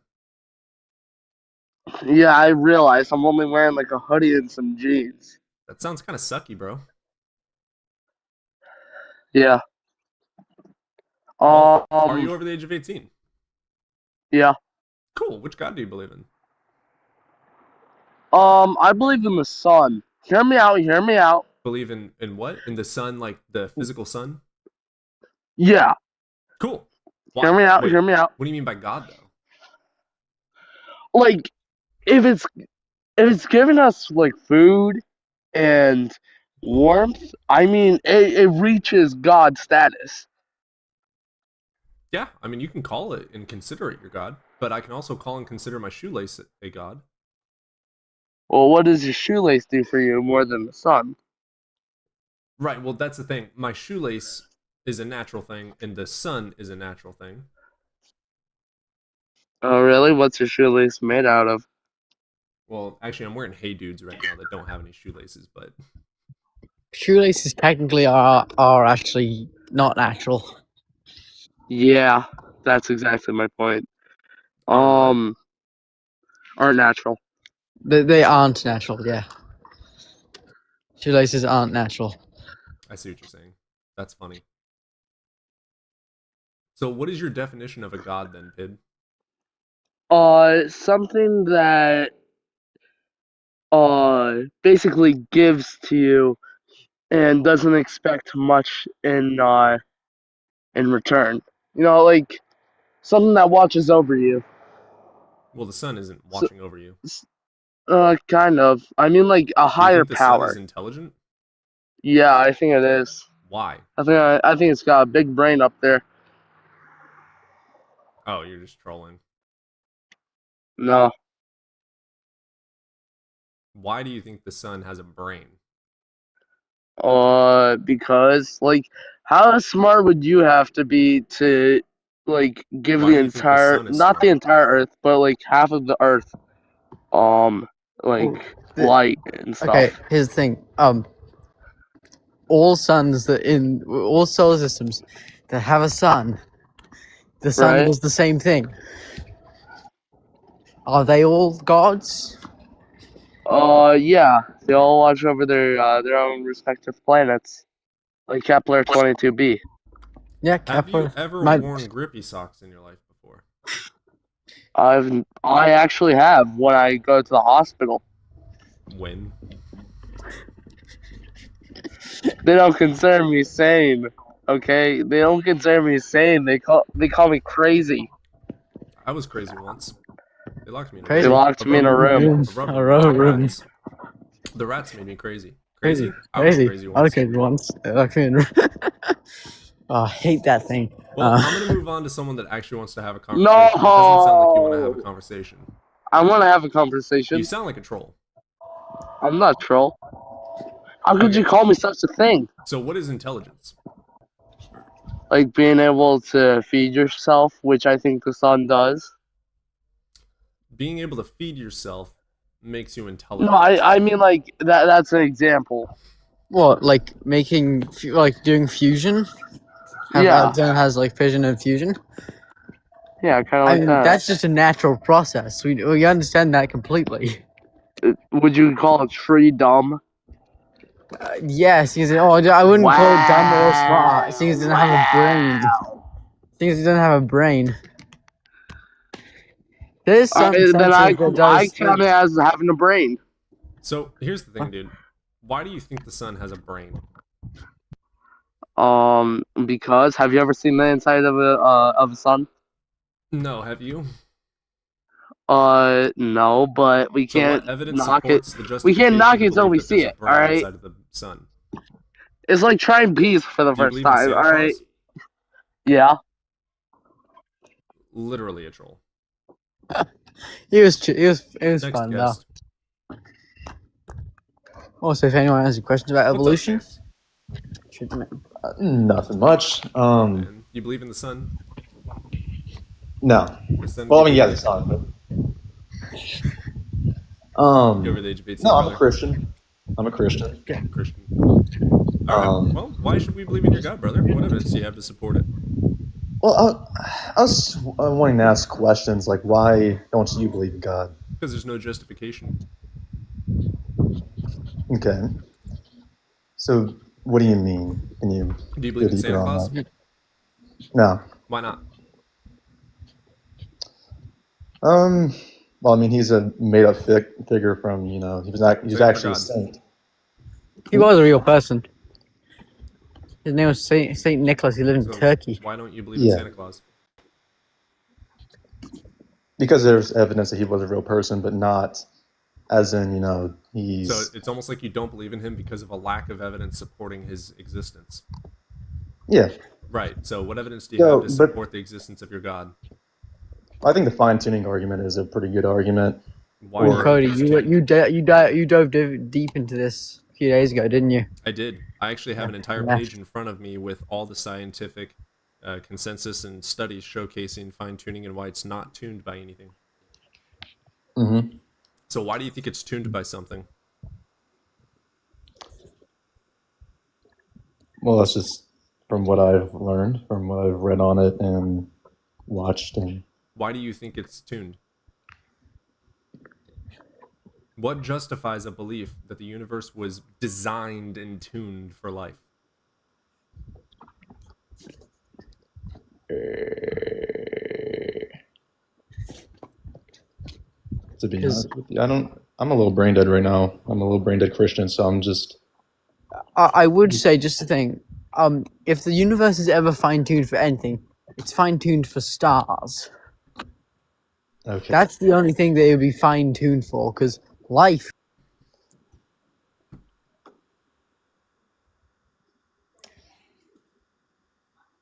Yeah, I realize I'm only wearing like a hoodie and some jeans. That sounds kind of sucky, bro. Yeah. Well, are you over the age of 18? Yeah. Cool. Which god do you believe in? I believe in the sun. Hear me out. Hear me out. Believe in what? In the sun, like the physical sun? Yeah. Cool. Why? Hear me out. Wait, hear me out. What do you mean by God, though? Like, if it's giving us like food and warmth, I mean, it reaches God status. Yeah, I mean, you can call it and consider it your God, but I can also call and consider my shoelace a God. Well, what does your shoelace do for you more than the sun? Right, well, that's the thing. My shoelace is a natural thing, and the sun is a natural thing. Oh, really? What's your shoelace made out of? Well, actually, I'm wearing Hey Dudes right now that don't have any shoelaces, but... Shoelaces technically are actually not natural. Yeah, that's exactly my point. Aren't natural. They aren't natural, yeah. Shoelaces aren't natural. I see what you're saying. That's funny. So what is your definition of a god then, Pid? Something that basically gives to you and doesn't expect much in return. You know, like something that watches over you. Well, the sun isn't So, watching over you. kind of. I mean, like a Do you higher think the sun power. is intelligent? Yeah, I think it is. Why? I think it's got a big brain up there. Oh, you're just trolling. No. Why do you think the sun has a brain? Because like, how smart would you have to be to like give Why the do you think the entire, sun is not the smart? entire Earth, but like half of the Earth, like light and stuff. Okay, here's the thing. All suns that in all solar systems that have a sun, the sun Right. does the same thing. Are they all gods? Yeah, they all watch over their own respective planets, like Kepler 22b. Yeah, Have you Kepler. ever might- worn grippy socks in your life before? I actually have when I go to the hospital. When? They don't consider me sane. Okay, they don't consider me sane. They call me crazy. I was crazy once. They locked me in a Crazy. They locked me in a room. A room. room. The rats made me crazy. Crazy. I was Crazy. crazy I was once. crazy once. Oh, I hate that thing. Well, I'm gonna move on to someone that actually wants to have a conversation. No! It doesn't sound like you want to have a conversation. I want to have a conversation. You sound like a troll. I'm not a troll. How could you call me such a thing? So what is intelligence? Like being able to feed yourself, which I think the sun does. Being able to feed yourself makes you intelligent. No, I mean like that's an example. What, like making, like doing fusion? Yeah. Zone has like fission and fusion. Yeah, kind of I like mean, that. that's just a natural process. We understand that completely. Would you call a tree dumb? Yes, I wouldn't call it dumb or smart. Seeing as it doesn't have a brain. Seeing as it doesn't have a brain. There's some Then I does. count it as having a brain. So here's the thing, dude. Why do you think the sun has a brain? Because have you ever seen the inside of a sun? No, have you? No, but we So can't what evidence knock it. supports the We can't justification knock to it until believe we that see there's a it. brain All right. inside of the sun? It's like trying peas for the Do you first believe in time. Santa All right. Claus? Yeah. Literally a troll. It was Next fun though. guest. Also, if anyone has any questions about evolution, shoot them in. Nothing much. And you believe in the sun? No. The sun Well, I mean, gives yeah, you the sun. But, You over the age of 18, no, I'm brother? a Christian. I'm a Christian. Christian. All right. Well, why should we believe in your God, brother? What evidence do you have to support it? Well, I was wanting to ask questions like, why don't you believe in God? Because there's no justification. Okay. So, what do you mean? Can you Do you go believe in deeper Santa on Claus? that? No. Why not? Well, I mean, he's a made-up figure from, he was Same for actually a God. saint. He was a real person. His name was Saint Nicholas. He lived in So Turkey. why don't you believe in Yeah. Santa Claus? Because there's evidence that he was a real person, but not as in, he's... So it's almost like you don't believe in him because of a lack of evidence supporting his existence. Yeah. Right. So what evidence do you have to but- support the existence of your God? I think the fine-tuning argument is a pretty good argument. Why Well, do Cody, you think you dove deep into this a few days ago, didn't you? I did. I actually have an entire Yeah. page in front of me with all the scientific consensus and studies showcasing fine-tuning and why it's not tuned by anything. Mm-hmm. So why do you think it's tuned by something? Well, that's just from what I've learned, from what I've read on it and watched. And Why do you think it's tuned? What justifies a belief that the universe was designed and tuned for life? to be honest with you, I I'm a little brain dead right now. I'm a little brain dead Christian, so I'm just. I would say just the thing. If the universe is ever fine tuned for anything, it's fine tuned for stars. Okay. That's the only thing that it would be fine tuned for, because life.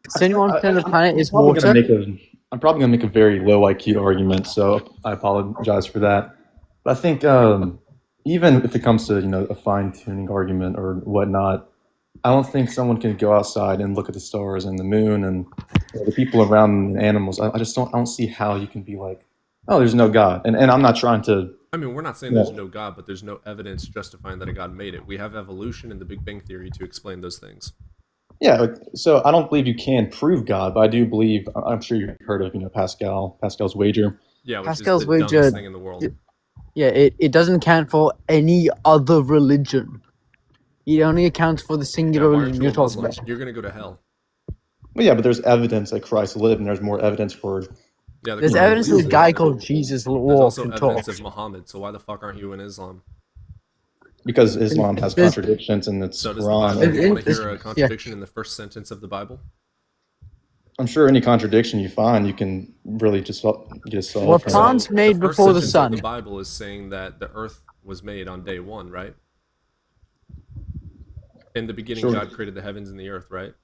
Does anyone on the planet is water? I'm probably gonna make a very low IQ argument, so I apologize for that. But I think even if it comes to a fine tuning argument or whatnot, I don't think someone can go outside and look at the stars and the moon and the people around the animals. I don't see how you can be like, oh, there's no God. And I'm not trying to. I mean, we're not saying there's no God, but there's no evidence justifying that a God made it. We have evolution and the Big Bang Theory to explain those things. Yeah, so I don't believe you can prove God, but I do believe. I'm sure you've heard of Pascal's wager. Yeah, which Pascal's is the wager, dumbest thing in the world. Yeah, it doesn't count for any other religion. It only accounts for the singular religion you're talking about. You're gonna go to hell. Well, yeah, but there's evidence that Christ lived, and there's more evidence for. Yeah, there's evidence that a guy called Jesus walked and talked. There's also evidence of Muhammad. So why the fuck aren't you in Islam? Because Islam has contradictions in its Quran. You want to hear a contradiction in the first sentence of the Bible? I'm sure any contradiction you find, you can really just get solved. Well, plants made before the sun. The Bible is saying that the earth was made on day one, right? In the beginning, Sure. God created the heavens and the earth, right?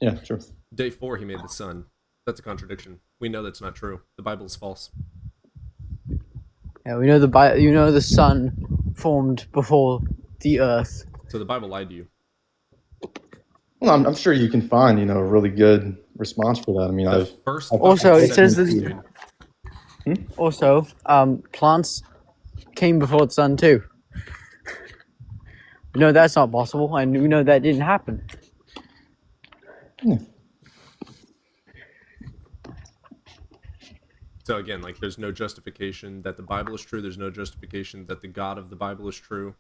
Yeah, sure. Day 4, he made the sun. That's a contradiction. We know that's not true. The Bible is false. Yeah, we know the sun formed before the earth. So the Bible lied to you. Well, I'm sure you can find, a really good response for that. I mean, Also, it says that. Also, plants came before the sun too. We know that's not possible, and we know that didn't happen. Yeah. So again, like, there's no justification that the Bible is true. There's no justification that the God of the Bible is true.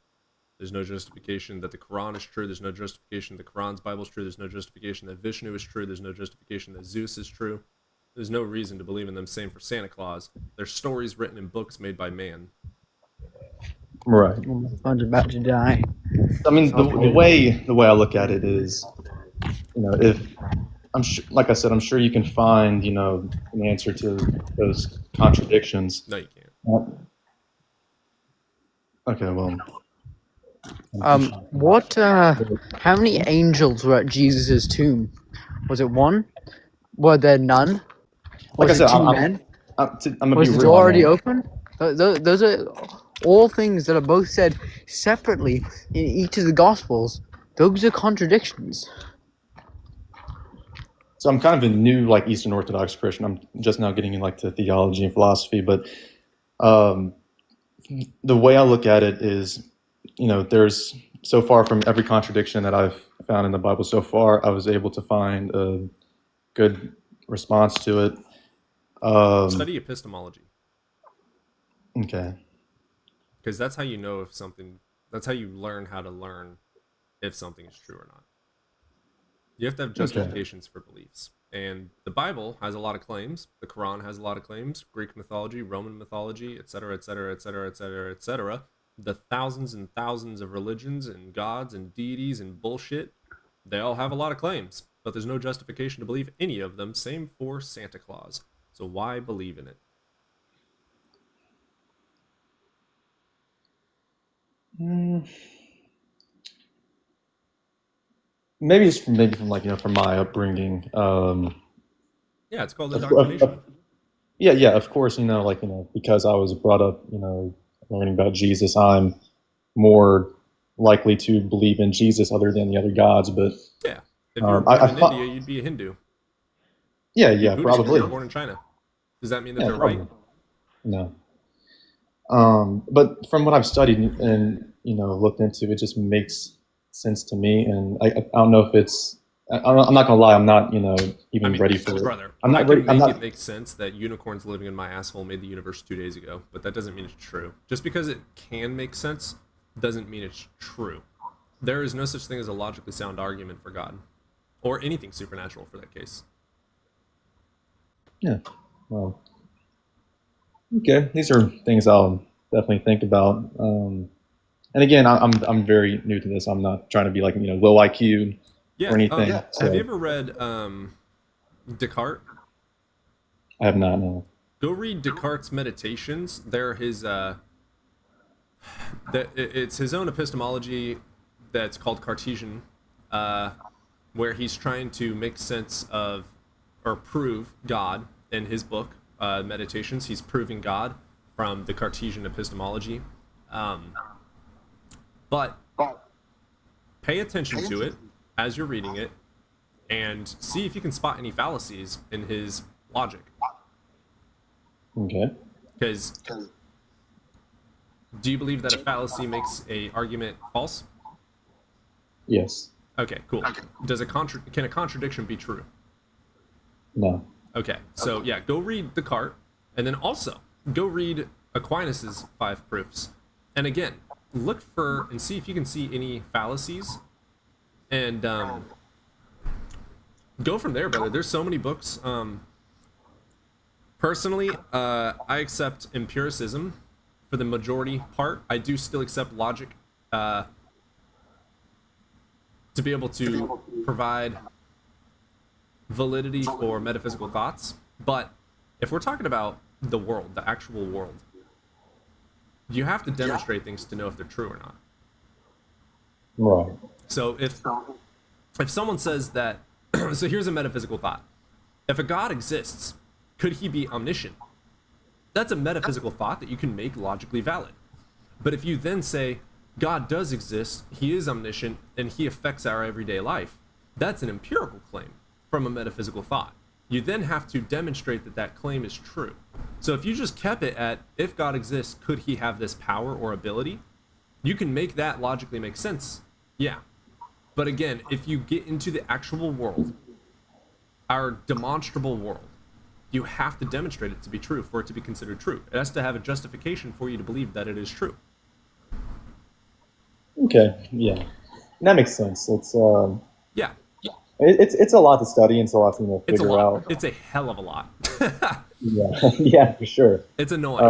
There's no justification that the Quran is true. There's no justification that the Quran's Bible is true. There's no justification that Vishnu is true. There's no justification that Zeus is true. There's no reason to believe in them. Same for Santa Claus. They're stories written in books made by man. Right. I'm about to die. I mean, the way I look at it is, if like I said, I'm sure you can find, an answer to those contradictions. No, you can't. Okay, well. How many angels were at Jesus' tomb? Was it one? Were there none? Was Like I said, it two men? I'm Was the door already open? Those are all things that are both said separately in each of the Gospels. Those are contradictions. So I'm kind of a new, Eastern Orthodox Christian. I'm just now getting into theology and philosophy, but the way I look at it is, there's so far from every contradiction that I've found in the Bible so far, I was able to find a good response to it. Study epistemology. Okay. Because that's how you know if something, that's how you learn how to learn if something is true or not. You have to have justifications for beliefs. And the Bible has a lot of claims. The Quran has a lot of claims. Greek mythology, Roman mythology, etc., etc., etc., etc., etc. The thousands and thousands of religions and gods and deities and bullshit, they all have a lot of claims. But there's no justification to believe any of them. Same for Santa Claus. So why believe in it? Maybe it's from from my upbringing. Yeah, it's called indoctrination. Yeah, of course, because I was brought up, learning about Jesus, I'm more likely to believe in Jesus other than the other gods. But yeah, if you were born in India, you'd be a Hindu. Yeah, probably. If you were born in China. Does that mean that they're probably. right? No. But from what I've studied and looked into, it just makes sense to me, and I don't know if it's. I'm not gonna lie. I'm not even ready for it. Brother, I'm not ready. It makes sense that unicorns living in my asshole made the universe 2 days ago, but that doesn't mean it's true. Just because it can make sense doesn't mean it's true. There is no such thing as a logically sound argument for God, or anything supernatural for that case. Yeah. Well. Okay. These are things I'll definitely think about. And again, I'm very new to this. I'm not trying to be like low IQ Yeah. or anything. So Have you ever read Descartes? I have not. No. Go read Descartes' Meditations. They're his it's his own epistemology that's called Cartesian, where he's trying to make sense of or prove God in his book, Meditations. He's proving God from the Cartesian epistemology. But pay attention to it as you're reading it and see if you can spot any fallacies in his logic. Okay. Because do you believe that a fallacy makes a argument false? Yes. Okay, cool. Can a contradiction be true? No. Okay, so yeah, go read Descartes, and then also go read Aquinas's 5 proofs. And again, look for and see if you can see any fallacies, and go from there, brother. There's so many books. Personally, I accept empiricism for the majority part. I do still accept logic to be able to provide validity for metaphysical thoughts. But if we're talking about the world, the actual world, you have to demonstrate things to know if they're true or not. Right. So if someone says that, so here's a metaphysical thought. If a God exists, could he be omniscient? That's a metaphysical thought that you can make logically valid. But if you then say, God does exist, he is omniscient, and he affects our everyday life, that's an empirical claim from a metaphysical thought. You then have to demonstrate that that claim is true. So if you just kept it at, if God exists, could he have this power or ability? You can make that logically make sense. Yeah. But again, if you get into the actual world, our demonstrable world, you have to demonstrate it to be true for it to be considered true. It has to have a justification for you to believe that it is true. Okay. Yeah. That makes sense. It's Yeah. It's a lot to study and it's a lot to It's a figure lot. out. It's a hell of a lot. Yeah. Yeah, for sure. It's annoying.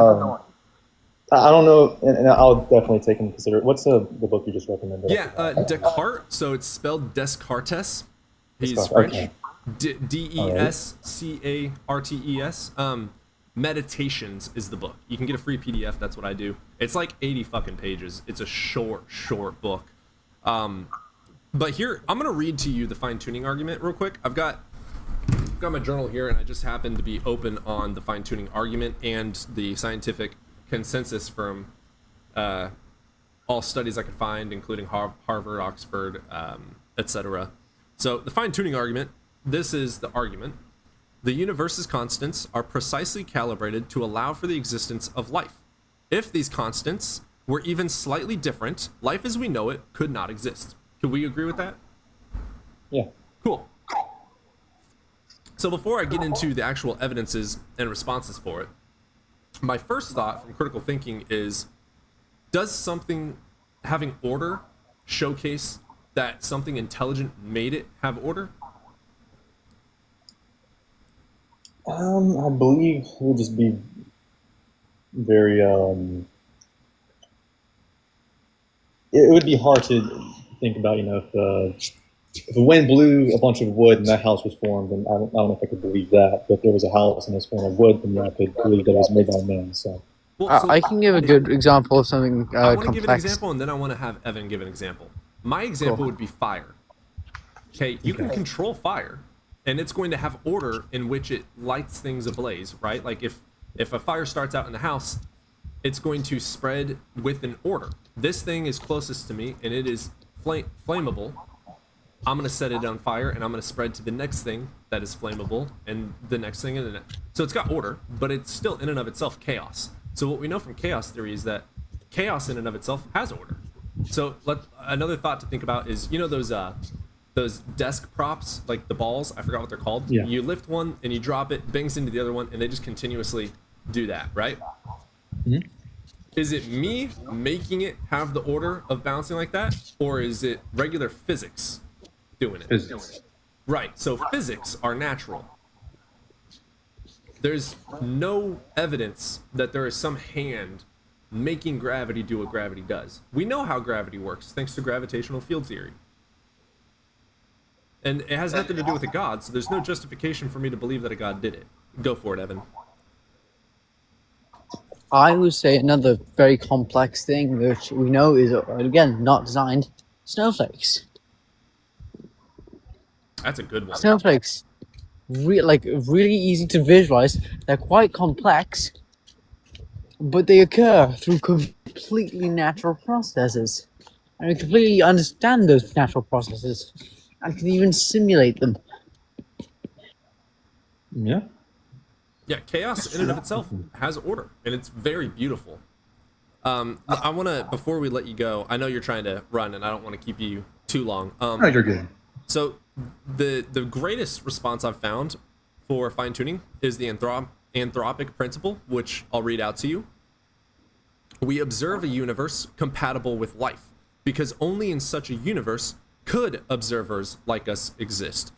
I don't know, and I'll definitely take into consideration. What's the book you just recommended? Yeah, Descartes. So it's spelled Descartes. He's Descartes, French. okay. Descartes. Meditations is the book. You can get a free PDF. That's what I do. It's like 80 fucking pages. It's a short book. But here, I'm gonna read to you the fine-tuning argument real quick. I've got my journal here, and I just happen to be open on the fine-tuning argument and the scientific consensus from all studies I could find, including Harvard, Oxford, etc. So the fine-tuning argument, this is the argument. The universe's constants are precisely calibrated to allow for the existence of life. If these constants were even slightly different, life as we know it could not exist. Could we agree with that? Yeah. Cool. So before I get into the actual evidences and responses for it, my first thought from critical thinking is, does something having order showcase that something intelligent made it have order? I believe it would just be very it would be hard to think about, if the wind blew a bunch of wood and that house was formed, and I don't know if I could believe that, but if there was a house and it was formed of wood, then I could believe that it was made by men. So I can give a good example of something I want to give an complex. example, and then I want to have Evan give an example. My example Cool. would be fire. Okay, you can control fire, and it's going to have order in which it lights things ablaze, right? Like if a fire starts out in the house, it's going to spread with an order. This thing is closest to me, and it is flammable. I'm going to set it on fire, and I'm going to spread to the next thing that is flammable, and the next thing, and the next. So it's got order, but it's still in and of itself chaos. So what we know from chaos theory is that chaos in and of itself has order. So another thought to think about is, those desk props, like the balls, I forgot what they're called. Yeah. You lift one and you drop it, bangs into the other one, and they just continuously do that, right? Mhm. Is it me making it have the order of bouncing like that, or is it regular physics doing it? Physics. Right, so physics are natural. There's no evidence that there is some hand making gravity do what gravity does. We know how gravity works thanks to gravitational field theory. And it has nothing to do with a god, so there's no justification for me to believe that a god did it. Go for it, Evan. I would say another very complex thing which we know is, again, not designed, snowflakes. That's a good one. Snowflakes, really easy to visualize. They're quite complex, but they occur through completely natural processes. And we completely understand those natural processes and can even simulate them. Yeah. Yeah, chaos in and of itself has order, and it's very beautiful. I want to, before we let you go, I know you're trying to run, and I don't want to keep you too long. No, you're good. So the greatest response I've found for fine-tuning is the anthropic principle, which I'll read out to you. We observe a universe compatible with life, because only in such a universe could observers like us exist.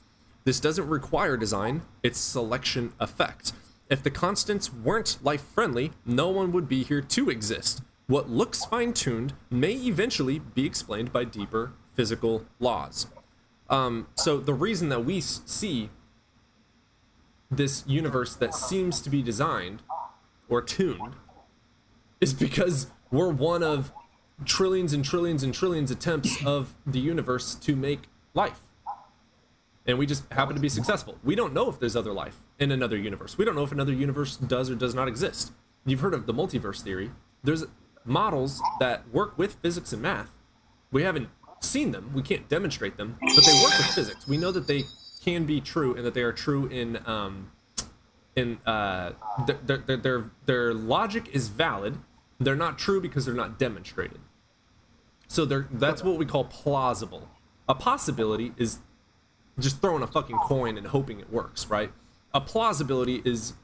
This doesn't require design, it's selection effect. If the constants weren't life-friendly, no one would be here to exist. What looks fine-tuned may eventually be explained by deeper physical laws. So the reason that we see this universe that seems to be designed or tuned is because we're one of trillions and trillions and trillions attempts of the universe to make life. And we just happen to be successful. We don't know if there's other life in another universe. We don't know if another universe does or does not exist. You've heard of the multiverse theory. There's models that work with physics and math. We haven't seen them. We can't demonstrate them, but they work with physics. We know that they can be true and that they are true their logic is valid. They're not true because they're not demonstrated. So that's what we call plausible. A possibility is just throwing a fucking coin and hoping it works, right? A plausibility is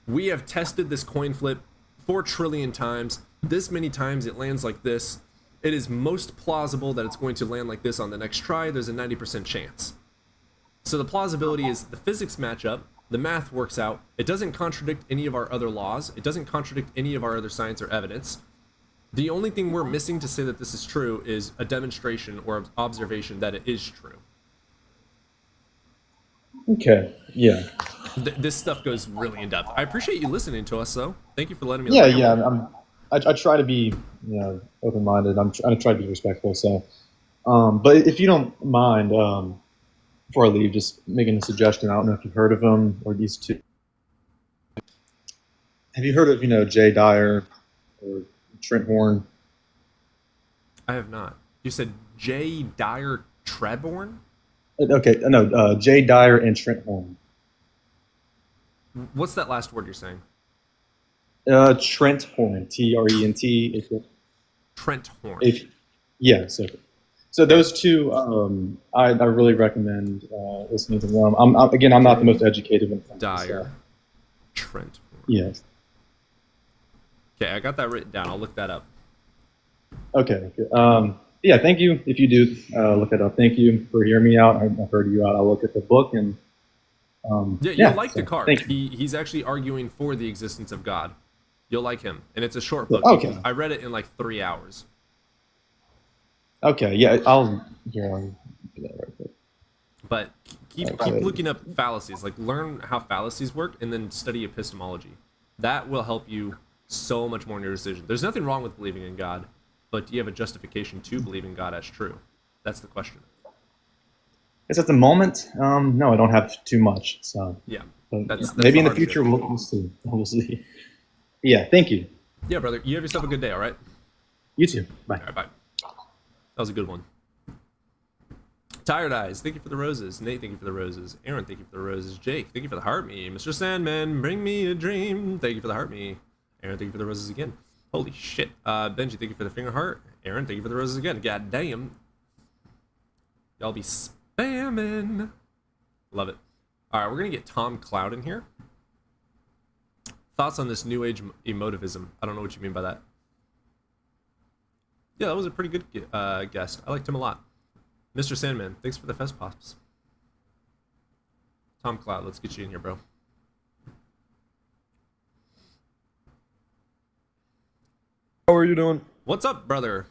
we have tested this coin flip 4 trillion times. This many times it lands like this. It is most plausible that it's going to land like this on the next try. There's a 90% chance. So the plausibility is the physics match up, the math works out, it doesn't contradict any of our other laws, it doesn't contradict any of our other science or evidence. The only thing we're missing to say that this is true is a demonstration or observation that it is true. Okay. Yeah. This stuff goes really in depth. I appreciate you listening to us, though. Thank you for letting me. Yeah. I try to be, open-minded. I try to be respectful. So, but if you don't mind, before I leave, just making a suggestion. I don't know if you've heard of them or these two. Have you heard of Jay Dyer or Trent Horn? I have not. You said Jay Dyer Treborn? Okay, no, Jay Dyer and Trent Horn. What's that last word you're saying? Trent Horn, T-R-E-N-T. Trent Horn. Yeah, so those two, I really recommend listening to them. I'm not the most educated when it comes to Dyer, Trent Horn. Yes. Okay, I got that written down. I'll look that up. Okay. Yeah, thank you. If you do look it up, thank you for hearing me out. I've heard you out. I'll look at the book and. You'll like Descartes. He's actually arguing for the existence of God. You'll like him, and it's a short book. Okay. I read it in like 3 hours. Okay. Yeah, I'll do that right quick. But keep looking up fallacies. Like learn how fallacies work, and then study epistemology. That will help you so much more in your decision. There's nothing wrong with believing in God, but do you have a justification to believe in God as true? That's the question. Yes, at the moment, no, I don't have too much. So yeah, that's maybe in the future we'll see. We'll see. Yeah, thank you. Yeah, brother. You have yourself a good day. All right. You too. Bye. All right, bye. That was a good one. Tired Eyes, thank you for the roses. Nate, thank you for the roses. Aaron, thank you for the roses. Jake, thank you for the heart me. Mr. Sandman, bring me a dream. Thank you for the heart me. Aaron, thank you for the roses again. Holy shit. Benji, thank you for the finger heart. Aaron, thank you for the roses again. God damn. Y'all be spamming. Love it. All right, we're going to get Tom Cloud in here. Thoughts on this new age emotivism? I don't know what you mean by that. Yeah, that was a pretty good guest. I liked him a lot. Mr. Sandman, thanks for the fest pops. Tom Cloud, let's get you in here, bro. are you doing? What's up, brother?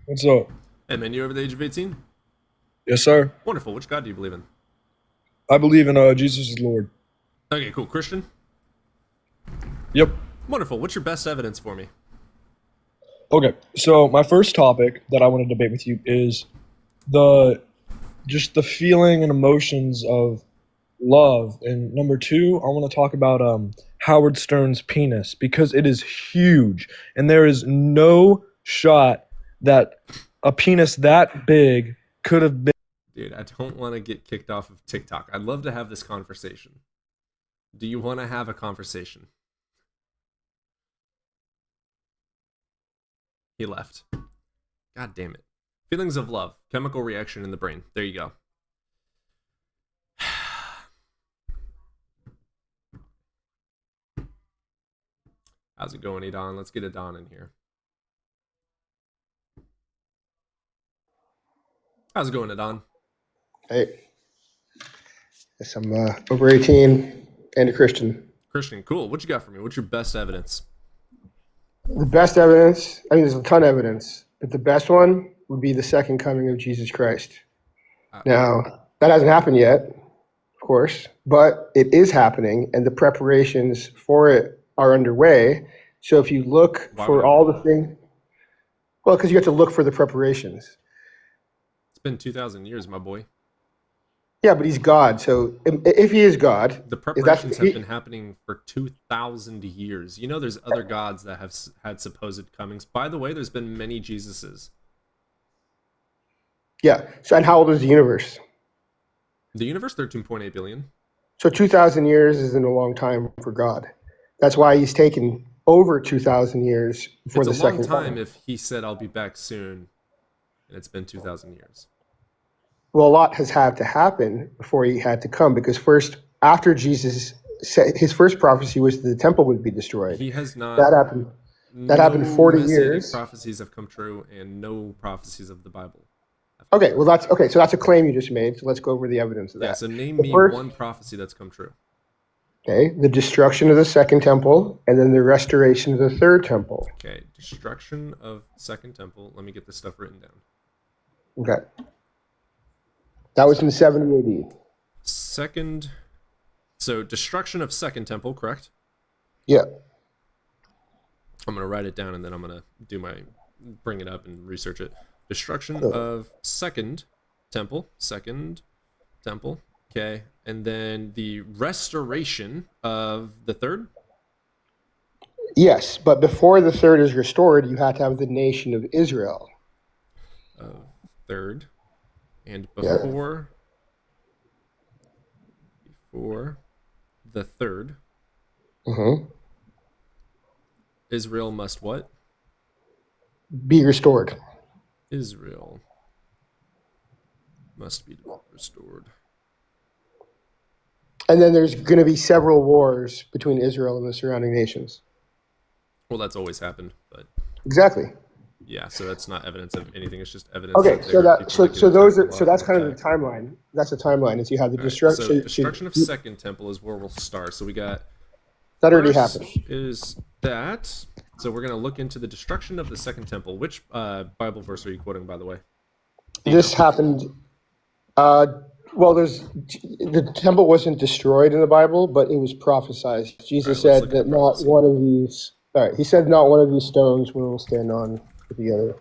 What's up? Hey, man, you over the age of 18? Yes, sir. Wonderful. Which God do you believe in? I believe in Jesus is Lord. Okay, cool. Christian? Yep. Wonderful. What's your best evidence for me? Okay, so my first topic that I want to debate with you is just the feeling and emotions of love. And number two, I want to talk about Howard Stern's penis because it is huge, and there is no shot that a penis that big could have been. Dude, I don't want to get kicked off of TikTok. I'd love to have this conversation. Do you want to have a conversation? He left. God damn it. Feelings of love. Chemical reaction in the brain. There you go. How's it going, Adon? Let's get Adon in here. How's it going, Adon? Hey. Yes, I'm over 18 and a Christian. Christian, cool. What you got for me? What's your best evidence? The best evidence, I mean, there's a ton of evidence, but the best one would be the second coming of Jesus Christ. Now, that hasn't happened yet, of course, but it is happening, and the preparations for it are underway. So if you look for all the things, well, because you have to look for the preparations. It's been 2,000 years, my boy. Yeah, but he's God. So if he is God, the preparations have been happening for 2,000 years. You know, there's other gods that have had supposed comings. By the way, there's been many Jesuses. Yeah. So, and how old is the universe? The universe, 13.8 billion. So 2,000 years isn't a long time for God. That's why he's taken over 2,000 years for the second time. It's a long time coming. if he said, I'll be back soon, and it's been 2,000 years. Well, a lot has had to happen before he had to come, because first, after Jesus said, his first prophecy was that the temple would be destroyed. He has not. That happened. That happened 40 years. Prophecies have come true, and no prophecies of the Bible. Okay, well that's okay. So that's a claim you just made. So let's go over the evidence of that. Yeah. So name me one prophecy that's come true. Okay, the destruction of the second temple, and then the restoration of the third temple. Okay, destruction of second temple. Let me get this stuff written down. Okay. That was in 70 AD. So destruction of second temple, correct? Yeah. I'm gonna write it down and then I'm gonna bring it up and research it. Destruction of second temple. Okay, and then the restoration of the third. Yes, but before the third is restored, you have to have the nation of Israel. Third. And before the third, Israel must what? Be restored. Israel must be restored. And then there's going to be several wars between Israel and the surrounding nations. Well, that's always happened, but exactly. Yeah, so that's not evidence of anything. It's just evidence. Okay, so that's kind of the timeline. That's the timeline. Is you have the destruction. So destruction of second temple is where we'll start. So we got that already happened. Is that so? We're gonna look into the destruction of the second temple. Which Bible verse are you quoting, by the way? This happened. Well, the temple wasn't destroyed in the Bible, but it was prophesied. Jesus said that not one of these. All right, he said not one of these stones will stand on the other.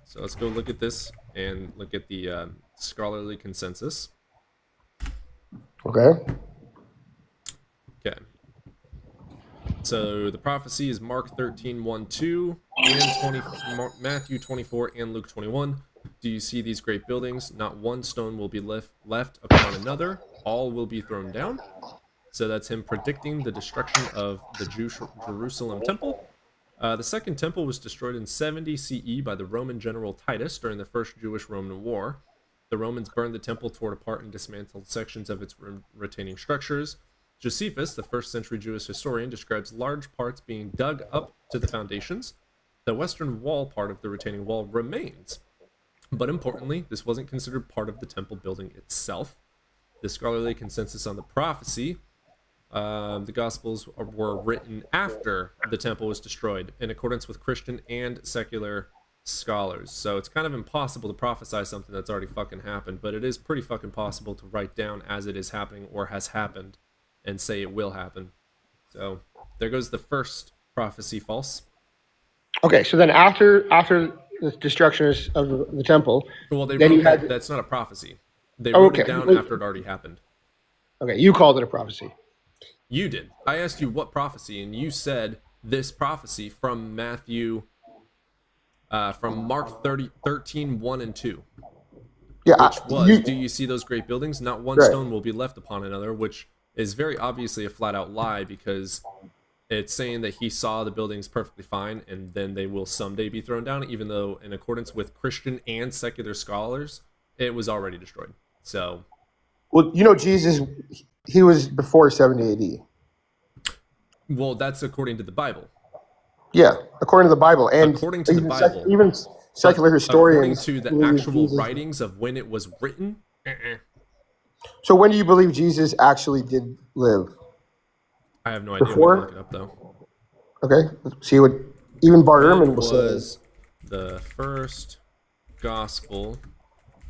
So let's go look at this and look at the scholarly consensus. Okay. Okay. So the prophecy is Mark 13:1-2 and Matthew 24 and Luke 21. Do you see these great buildings? Not one stone will be left upon another. All will be thrown down. So that's him predicting the destruction of the Jerusalem temple. The second temple was destroyed in 70 CE by the Roman general Titus during the First Jewish-Roman War. The Romans burned the temple, tore it apart, and dismantled sections of its retaining structures. Josephus, the first-century Jewish historian, describes large parts being dug up to the foundations. The western wall part of the retaining wall remains. But importantly, this wasn't considered part of the temple building itself. The scholarly consensus on the prophecy The Gospels were written after the temple was destroyed, in accordance with Christian and secular scholars. So it's kind of impossible to prophesy something that's already fucking happened, but it is pretty fucking possible to write down as it is happening or has happened and say it will happen. So there goes the first prophecy false. Okay, so then after the destruction of the temple, Well, they then wrote you had that's not a prophecy. They Oh, wrote it okay. down after it already happened. Okay, you called it a prophecy. You did. I asked you what prophecy, and you said this prophecy from Matthew, from Mark 13, 1 and 2. Yeah, Which was, do you see those great buildings? Not one Right. stone will be left upon another, which is very obviously a flat out lie, because it's saying that he saw the buildings perfectly fine and then they will someday be thrown down, even though in accordance with Christian and secular scholars, it was already destroyed. So, Well, Jesus, he was before 70 AD. well, that's according to the Bible. Yeah, according to the Bible, and According to the even Bible. even secular But historians. according to the believe actual Jesus- writings of when it was written, So when do you believe Jesus actually did live? I have no idea. Before? We can look it up though. Okay, let's see what even Bart When Ehrman will say. was the first gospel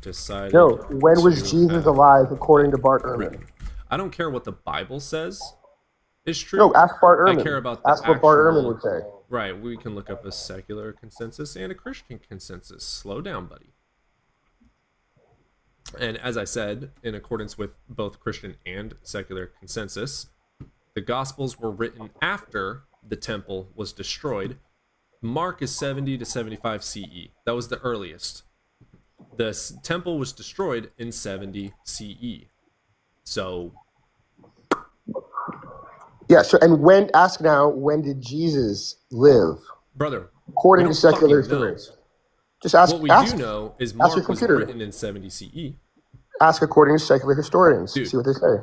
decided? No, when was to Jesus have alive according to Bart Ehrman? written? I don't care what the Bible says is true. No, ask Bart Ehrman. I care about the Ask what Bart Ehrman actual- would say. Right, we can look up a secular consensus and a Christian consensus. Slow down, buddy. And as I said, in accordance with both Christian and secular consensus, the Gospels were written after the temple was destroyed. Mark is 70 to 75 CE. That was the earliest. The temple was destroyed in 70 CE. So, Yeah. So and ask now, when did Jesus live brother, according we to don't secular fucking know. historians? Just ask. What we ask, do know is ask Mark your was computer. written in 70 CE. Ask according to secular historians. Dude. See what they say.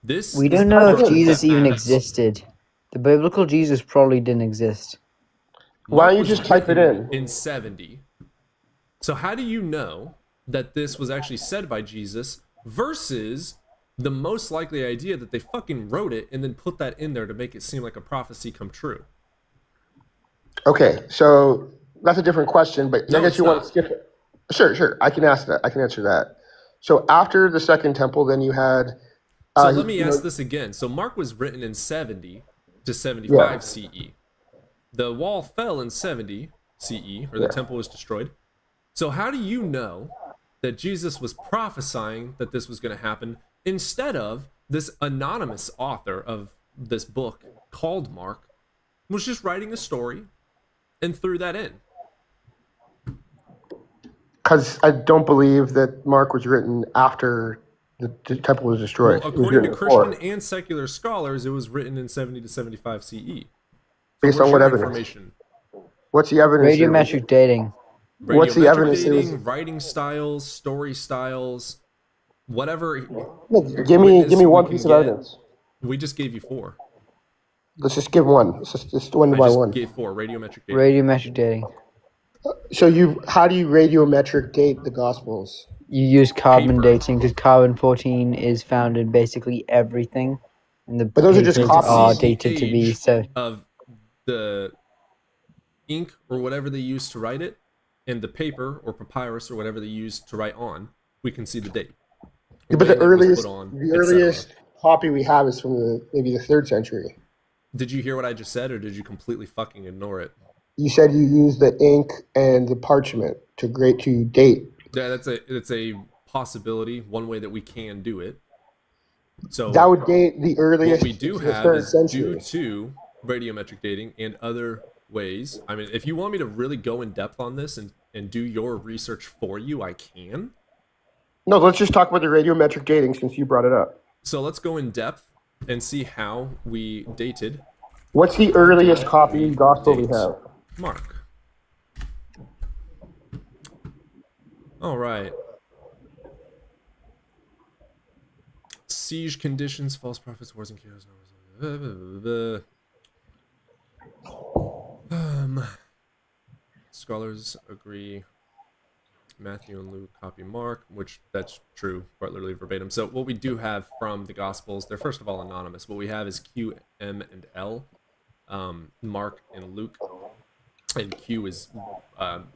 This We is don't the know part if Jesus that even matters. existed. The biblical Jesus probably didn't exist. Why Mark don't you was just type it written in? in 70. So how do you know that this was actually said by Jesus versus the most likely idea that they fucking wrote it and then put that in there to make it seem like a prophecy come true? Okay, so that's a different question, but No, I guess it's you want not. to skip it. Sure. I can ask that. I can answer that. So after the second temple, then you had. So let me ask this again. So Mark was written in 70 to 75 CE. The wall fell in 70 CE, or the Yeah. temple was destroyed. So how do you know that Jesus was prophesying that this was going to happen instead of this anonymous author of this book called Mark was just writing a story and threw that in? Because I don't believe that Mark was written after the temple was destroyed. Well, It was according to written before. Christian and secular scholars, it was written in 70 to 75 CE. So Based where's on what your evidence? information? What's the evidence? here? Radiometric dating. What's the Radiometric evidence it was- dating, writing styles, story styles, whatever. No, give me witness one we piece can of get. evidence. We just gave you 4. Let's just give one. Let's just one I by just one. gave 4. Radiometric dating. Radiometric dating. So how do you radiometric date the Gospels? You use carbon Paper. dating because carbon-14 is found in basically everything. And the But those are just papers copies. are See the dated to be age so. of the ink or whatever they used to write it, and the paper or papyrus or whatever they used to write on. We can see the date. Yeah, but when the it was earliest, put on, the etc. earliest copy we have is from maybe the 3rd century. Did you hear what I just said, or did you completely fucking ignore it? You said you used the ink and the parchment to date. Yeah, it's a possibility. One way that we can do it. So That would date the earliest. what we do to the have 3rd is century. due to radiometric dating and other ways. I mean, if you want me to really go in depth on this and do your research for you, I can. No, let's just talk about the radiometric dating since you brought it up. So let's go in depth and see how we dated What's the earliest copy gospel we have? Mark. All right. Siege conditions, false prophets, wars and chaos. Scholars agree Matthew and Luke copy Mark, which that's true, quite literally verbatim. So what we do have from the Gospels, they're first of all anonymous. What we have is Q, M, and L, Mark and Luke, and Q is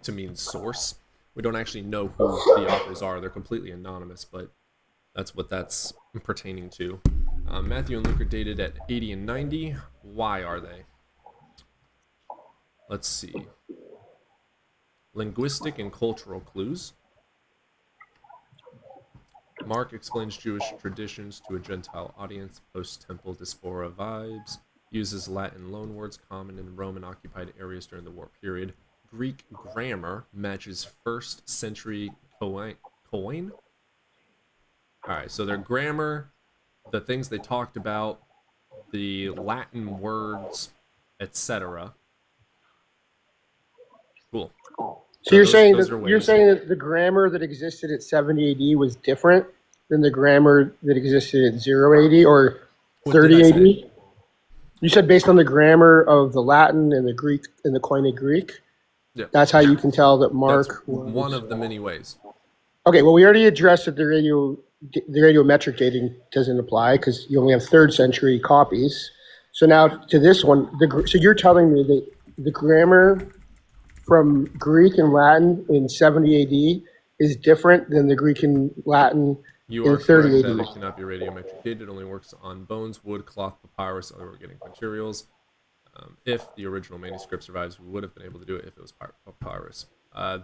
to mean source. We don't actually know who the authors are. They're completely anonymous, but that's what that's pertaining to. Matthew and Luke are dated at 80 and 90. Why are they? Let's see. Linguistic and cultural clues. Mark explains Jewish traditions to a Gentile audience, post-temple diaspora vibes, uses Latin loanwords common in Roman-occupied areas during the war period. Greek grammar matches 1st century Koine. Alright, so their grammar, the things they talked about, the Latin words, etc. Cool. So you're saying those that are you're ways. saying that the grammar that existed at 70 AD was different than the grammar that existed at 0 AD or What did 30 I AD? say? You said based on the grammar of the Latin and the Greek and the Koine Greek. Yeah. That's how you can tell that Mark That's was. one of the many ways. Okay, well, we already addressed that the radiometric dating doesn't apply because you only have 3rd century copies. So now to this one, so you're telling me that the grammar from Greek and Latin in 70 AD is different than the Greek and Latin You in are 30 correct AD. that it cannot be radiometric dated. It only works on bones, wood, cloth, papyrus, other organic materials. If the original manuscript survives, we would have been able to do it if it was papyrus.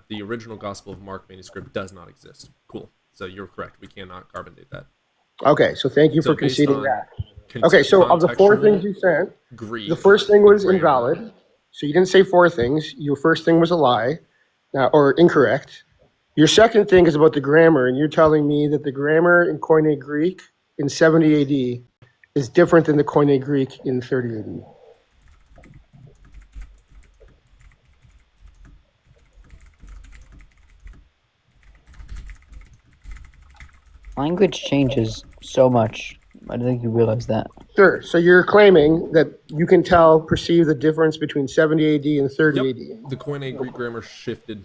The original Gospel of Mark manuscript does not exist. Cool. So you're correct. We cannot carbon date that. Okay, so thank you So for based conceding on that. Okay, so of the 4 things you said, Greek, the first thing was grammar. invalid. So you didn't say 4 things. Your first thing was a lie, or incorrect. Your second thing is about the grammar, and you're telling me that the grammar in Koine Greek in 70 AD is different than the Koine Greek in 30 AD. Language changes so much. I don't think you realize that. Sure. So you're claiming that you can perceive the difference between 70 AD and 30 Yep. AD. The Koine Greek grammar shifted.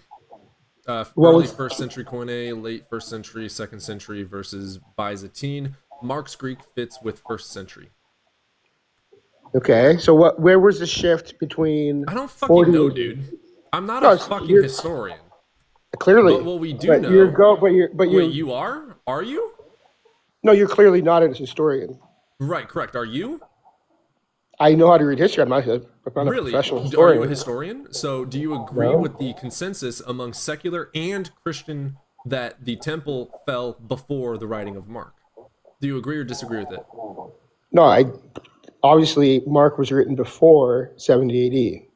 What Early was- 1st century Koine, late 1st century, 2nd century versus Byzantine. Mark's Greek fits with 1st century. Okay. So where was the shift between? I don't fucking 40 know, AD? dude. I'm not No, a it's- fucking you're- historian. Clearly. But what we do but know. Wait, you are? Are you? No, you're clearly not a historian. Right, correct. Are you? I know how to read history. I'm not a Really? professional Are historian. you a historian? So do you agree No. with the consensus among secular and Christian that the temple fell before the writing of Mark? Do you agree or disagree with it? No, obviously Mark was written before 70 AD.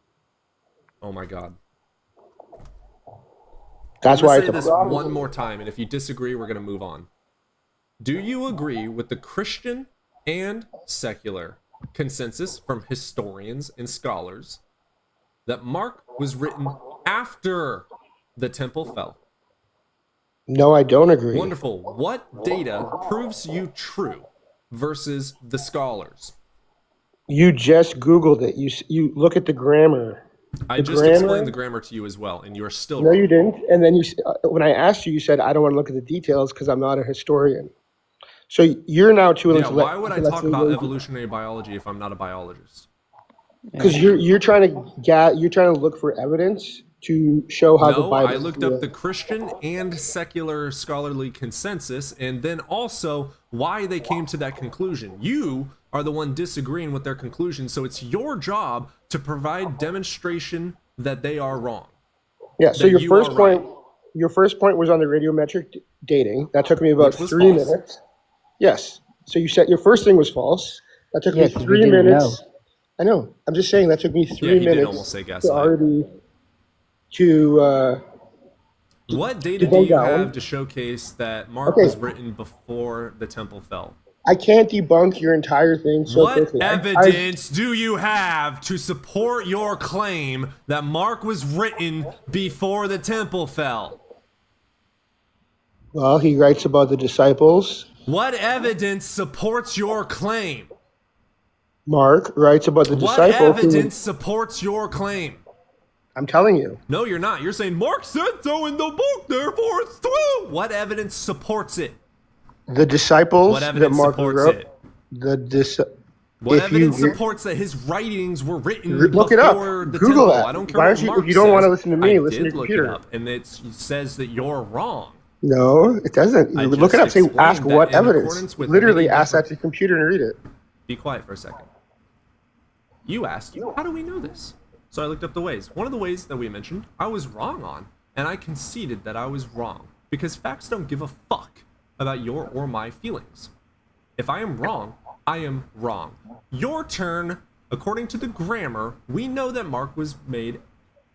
Oh my god. That's I'm why gonna it's say a this problem. one more time, and if you disagree, we're gonna move on. Do you agree with the Christian and secular consensus from historians and scholars that Mark was written after the temple fell? No, I don't agree. Wonderful. What data proves you true versus the scholars? You just Googled it. You look at the grammar. I The just grammar- explained the grammar to you as well, and you are still No, wrong. you didn't. And then when I asked you, you said, I don't want to look at the details because I'm not a historian. So you're now too Yeah, why would I talk about evolutionary biology if I'm not a biologist? Because you're trying to look for evidence to show how the No, Bible. I looked up the Christian and secular scholarly consensus, and then also why they came to that conclusion. You are the one disagreeing with their conclusion, so it's your job to provide demonstration that they are wrong. Yeah. So that your you first are point, right. your first point was on the radiometric dating. That took me about Which was 3 false. minutes. Yes. So you said your first thing was false. That took Yes, me 'cause we 3 didn't minutes. I know. I'm just saying that took me 3 Yeah, he did minutes almost say to gaslight. already to. What data do go you down. have to showcase that Mark Okay. was written before the temple fell? I can't debunk your entire thing so What quickly. evidence do you have to support your claim that Mark was written before the temple fell? Well, he writes about the disciples. What evidence supports your claim? Mark writes about the What disciples. evidence supports your claim? I'm telling you. No, you're not. You're saying Mark said so in the book, therefore it's true. What evidence supports it? The disciples What that evidence Mark supports wrote. it? If What evidence you supports that his writings were written look it up, before the Google temple? that. I don't care Why what don't you? Mark If you don't says. want to listen to me, I listen to did your look computer. it up, and it says that you're wrong. No, it doesn't. I Look it just up. Say, explained ask that what in evidence. accordance with Literally many ask that different- to your computer and read it. Be quiet for a second. You asked, how do we know this? So I looked up the ways. One of the ways that we mentioned, I was wrong on, and I conceded that I was wrong, because facts don't give a fuck about your or my feelings. If I am wrong, I am wrong. Your turn, according to the grammar, we know that Mark was made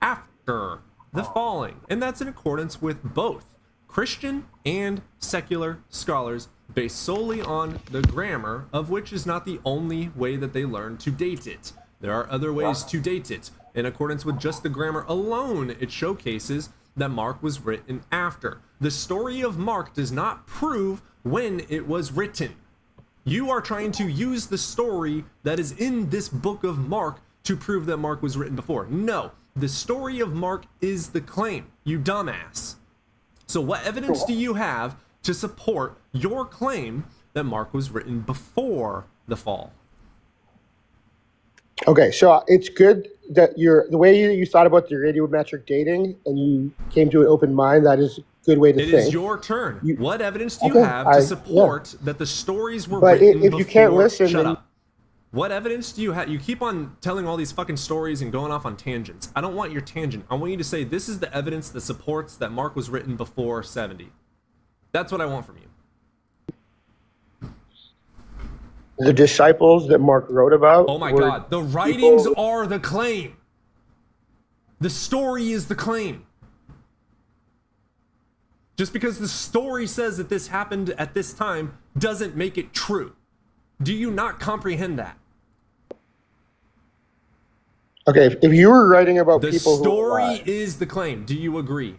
after the falling, and that's in accordance with both Christian and secular scholars, based solely on the grammar, of which is not the only way that they learn to date it. There are other ways to date it. In accordance with just the grammar alone, it showcases that Mark was written after. The story of Mark does not prove when it was written. You are trying to use the story that is in this book of Mark to prove that Mark was written before. No, the story of Mark is the claim, you dumbass. So what evidence do you have to support your claim that Mark was written before the fall? Okay, so it's good that the way you thought about the radiometric dating and you came to an open mind. That is a good way to It think. is your turn. What evidence do you Okay, have to support that the stories were But written if before? you can't listen, Shut then- up. What evidence do you have? You keep on telling all these fucking stories and going off on tangents. I don't want your tangent. I want you to say this is the evidence that supports that Mark was written before 70. That's what I want from you. The disciples that Mark wrote about. Oh my were god, the writings people- are the claim. The story is the claim. Just because the story says that this happened at this time doesn't make it true. Do you not comprehend that? Okay, if you were writing about The people who story is the claim. Do you agree?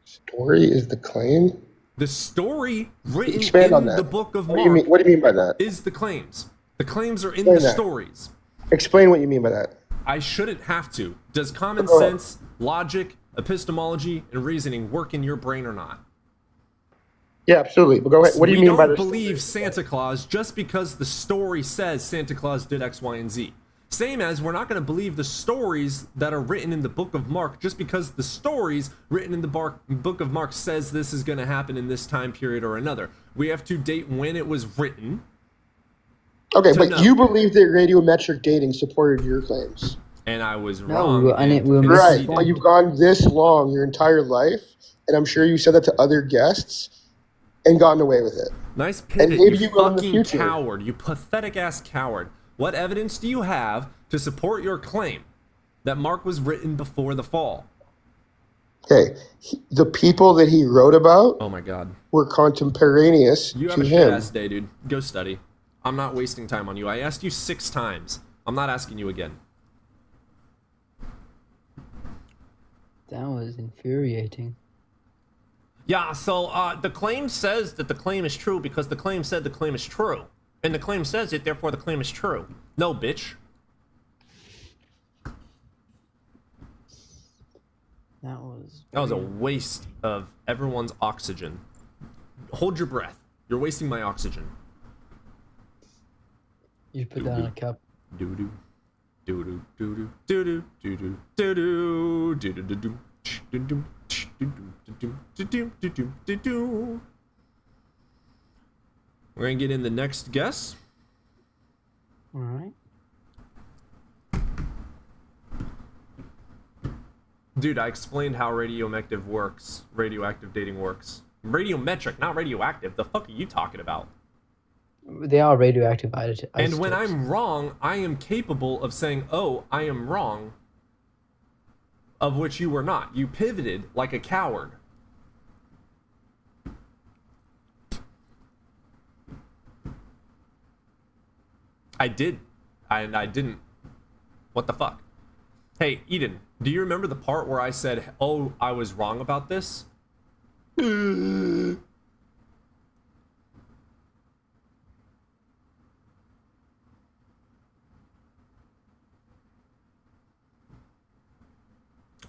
story is the claim. The story written Expand in on that. the book of What do you Mark mean? What do you mean by that? is the claims. The claims are in Explain the that. stories. Explain what you mean by that. I shouldn't have to. Does common Go ahead. sense, logic, epistemology, and reasoning work in your brain or not? Yeah, absolutely. But go ahead. What do you We mean by don't this? believe Santa Claus just because the story says Santa Claus did X, Y, and Z. Same as we're not going to believe the stories that are written in the book of Mark just because the stories written in the book of Mark says this is going to happen in this time period or another. We have to date when it was written. Okay, to but know. you believe that radiometric dating supported your claims. And I was No, wrong. and it will Right, conceded. but you've gone this long your entire life, and I'm sure you said that to other guests and gotten away with it. Nice And pivot, maybe you you will in the fucking future. coward. You pathetic ass coward. What evidence do you have to support your claim that Mark was written before the fall? Okay, the people that he wrote about Oh my god. were contemporaneous You have to a shit him. ass day, dude. Go study. I'm not wasting time on you. I asked you 6 times. I'm not asking you again. That was infuriating. Yeah, so the claim says that the claim is true because the claim said the claim is true. And the claim says it, therefore the claim is true. No, bitch. That was. That was a waste of everyone's oxygen. Hold your breath. You're wasting my oxygen. You put that on a cup. Doo doo. Doo doo doo doo doo doo doo doo doo doo doo doo doo doo. We're gonna get in the next guess. All right. Dude, I explained how radioactive works. Radioactive dating works. Radiometric, not radioactive. The fuck are you talking about? They are radioactive And when isotopes. I'm wrong, I am capable of saying, oh, I am wrong, of which you were not. You pivoted like a coward. I did. And I didn't. What the fuck? Hey, Eden, do you remember the part where I said, oh, I was wrong about this?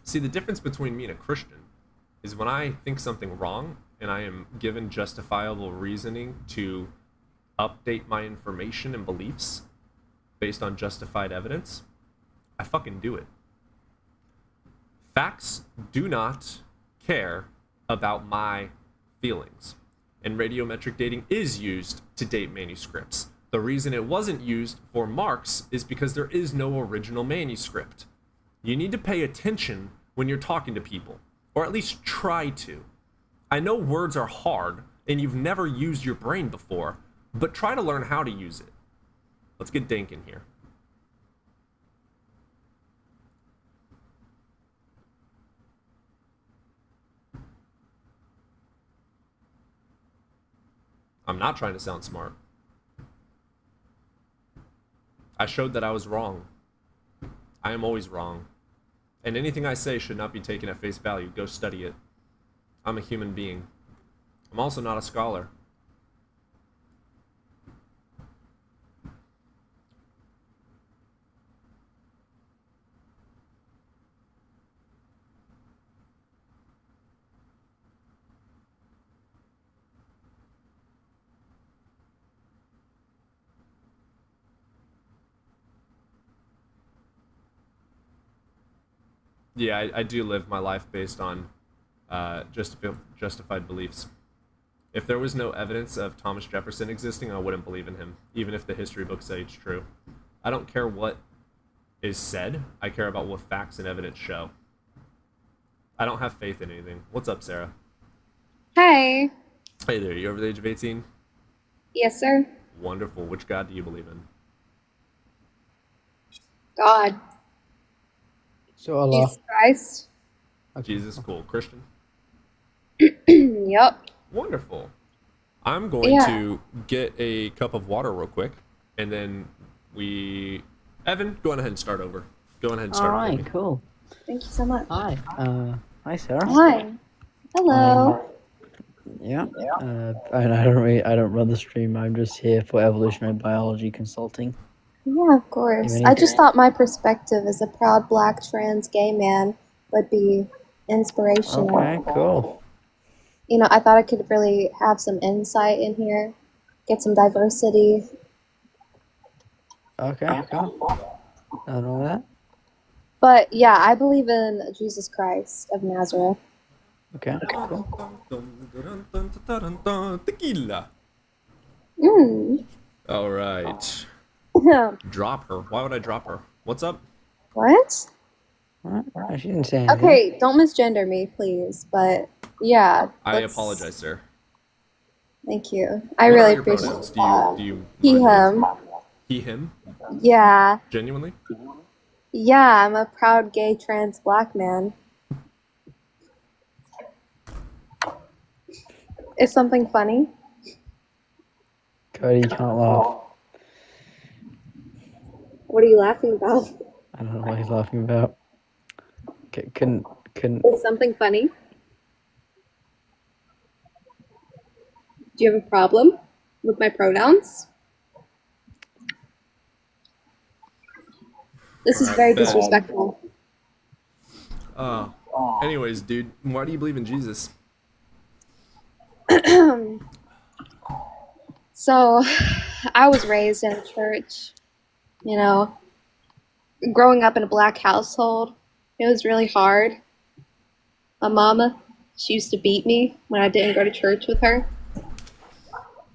See, the difference between me and a Christian is when I think something wrong and I am given justifiable reasoning to update my information and beliefs based on justified evidence, I fucking do it. Facts do not care about my feelings. And radiometric dating is used to date manuscripts. The reason it wasn't used for Mark's is because there is no original manuscript. You need to pay attention when you're talking to people, or at least try to. I know words are hard, and you've never used your brain before, but try to learn how to use it. Let's get Dank in here. I'm not trying to sound smart. I showed that I was wrong. I am always wrong. And anything I say should not be taken at face value. Go study it. I'm a human being. I'm also not a scholar. Yeah, I do live my life based on justified beliefs. If there was no evidence of Thomas Jefferson existing, I wouldn't believe in him, even if the history books say it's true. I don't care what is said. I care about what facts and evidence show. I don't have faith in anything. What's up, Sarah? Hi. Hey there, you over the age of 18? Yes, sir. Wonderful. Which God do you believe in? God. So Allah. Jesus Christ. Jesus, cool. Christian? Yep. Wonderful. I'm going to get a cup of water real quick, and then Evan, go on ahead and start over. Go on ahead and start over. Alright, cool. Thank you so much. Hi. Hi, Sarah. Hi. Hello. Yeah. I don't run the stream. I'm just here for evolutionary biology consulting. Yeah, of course. I just thought my perspective as a proud black trans gay man would be inspirational. Okay, cool. You know, I thought I could really have some insight in here, get some diversity. Okay, cool. I don't know that. But yeah, I believe in Jesus Christ of Nazareth. Okay, cool. Tequila. All right. Drop her. Why would I drop her? What's up? What? What? She didn't say anything. Okay, don't misgender me, please. But yeah. I apologize, sir. Thank you. I What are really your appreciate pronouns? that. Do you He, mind him. He, him? Yeah. Genuinely? Yeah, I'm a proud gay trans black man. Is something funny? Cody, you can't laugh. What are you laughing about? I don't know what he's laughing about. Couldn't. Is something funny? Do you have a problem with my pronouns? This is very disrespectful. Anyways, dude, why do you believe in Jesus? So, I was raised in a church, you know, growing up in a black household, it was really hard. My mama, she used to beat me when I didn't go to church with her.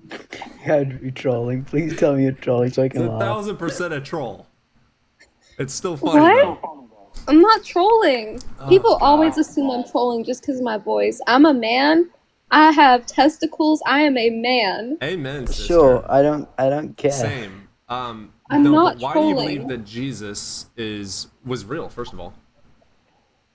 You had to be trolling. Please tell me you're trolling so I can It's laugh. 1,000% a troll. It's still funny What? though. I'm not trolling. Oh, People God. always assume I'm trolling just because of my voice. I'm a man. I have testicles. I am a man. Amen, sister. Sure, I don't care. Same. I'm no, not but why do you trolling. believe that Jesus was real, first of all?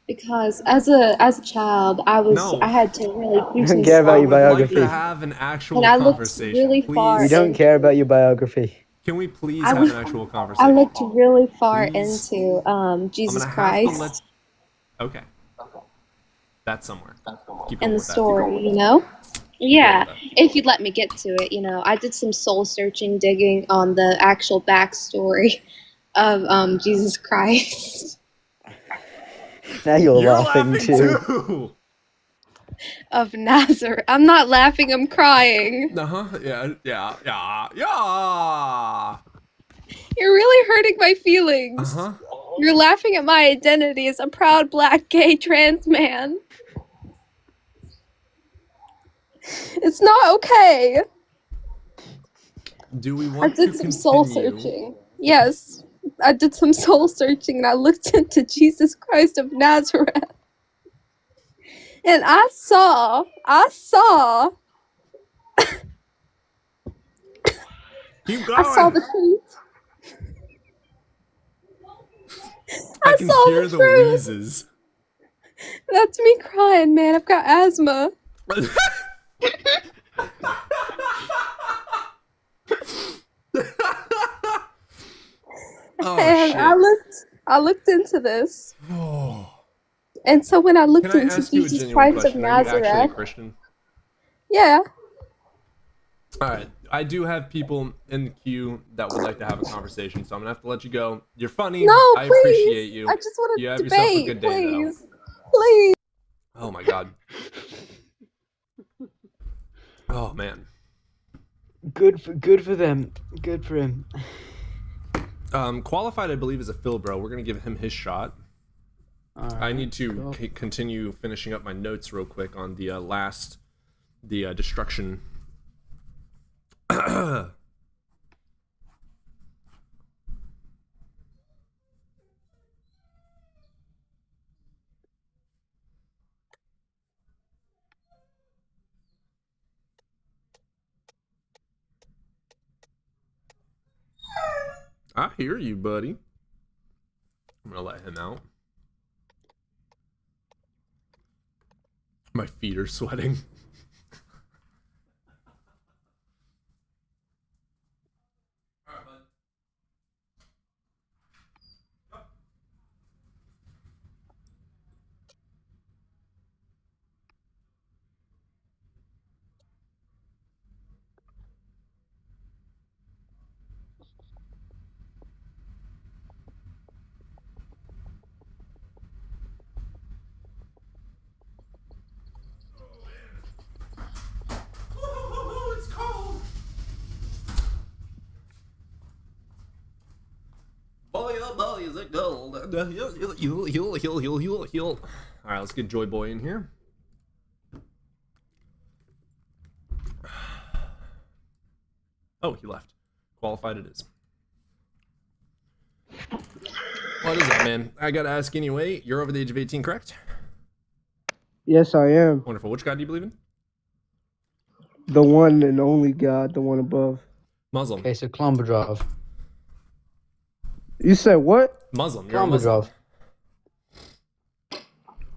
Because as a child, No. I had to really do some don't care about I your would like biography. to have an actual And I looked conversation. really please. far We don't care about your biography. Can we please I have was- an actual I conversation? looked really far Please. into Jesus I'm gonna have to Christ Okay. That's somewhere. Keep going and the with that. story, you know? Yeah, if you'd let me get to it, you know, I did some soul searching, digging on the actual backstory of Jesus Christ. Now you're, You're laughing, too. too. Of Nazareth. I'm not laughing, I'm crying. Uh-huh. Yeah. You're really hurting my feelings. Uh-huh. You're laughing at my identity as a proud black gay trans man. It's not okay. Do we I want did to some soul continue? searching. Yes, I did some soul searching and I looked into Jesus Christ of Nazareth. And I saw Keep I saw going. the truth. I I can saw hear the the truth. wheezes. That's me crying, man. I've got asthma. Oh, And shit. I looked into this. Oh. And so when I looked Can I into ask you a Jesus genuine Christ of question? Are you actually a Nazareth, Christian? yeah, All right. I do have people in the queue that would like to have a conversation, so I'm gonna have to let you go. You're funny. no, I please. appreciate you. I just want You to have yourself a debate, good day, please, though. please. Oh my god. Oh man. Good for them. Good for him. Qualified, I believe, is a Phil, bro. We're gonna give him his shot. I need to continue finishing up my notes real quick on the destruction. I hear you, buddy. I'm gonna let him out. My feet are sweating. It's cold. Boy, oh boy, is it cold. Heal. Alright, let's get Joy Boy in here. Oh, he left. Qualified it is. What is that, man? I gotta ask anyway. You're over the age of 18, correct? Yes, I am. Wonderful. Which God do you believe in? The one and only God, the one above. Muslim. Okay, so Klombadrov. You said what? Muslim. You're a Muslim. Klombadrov.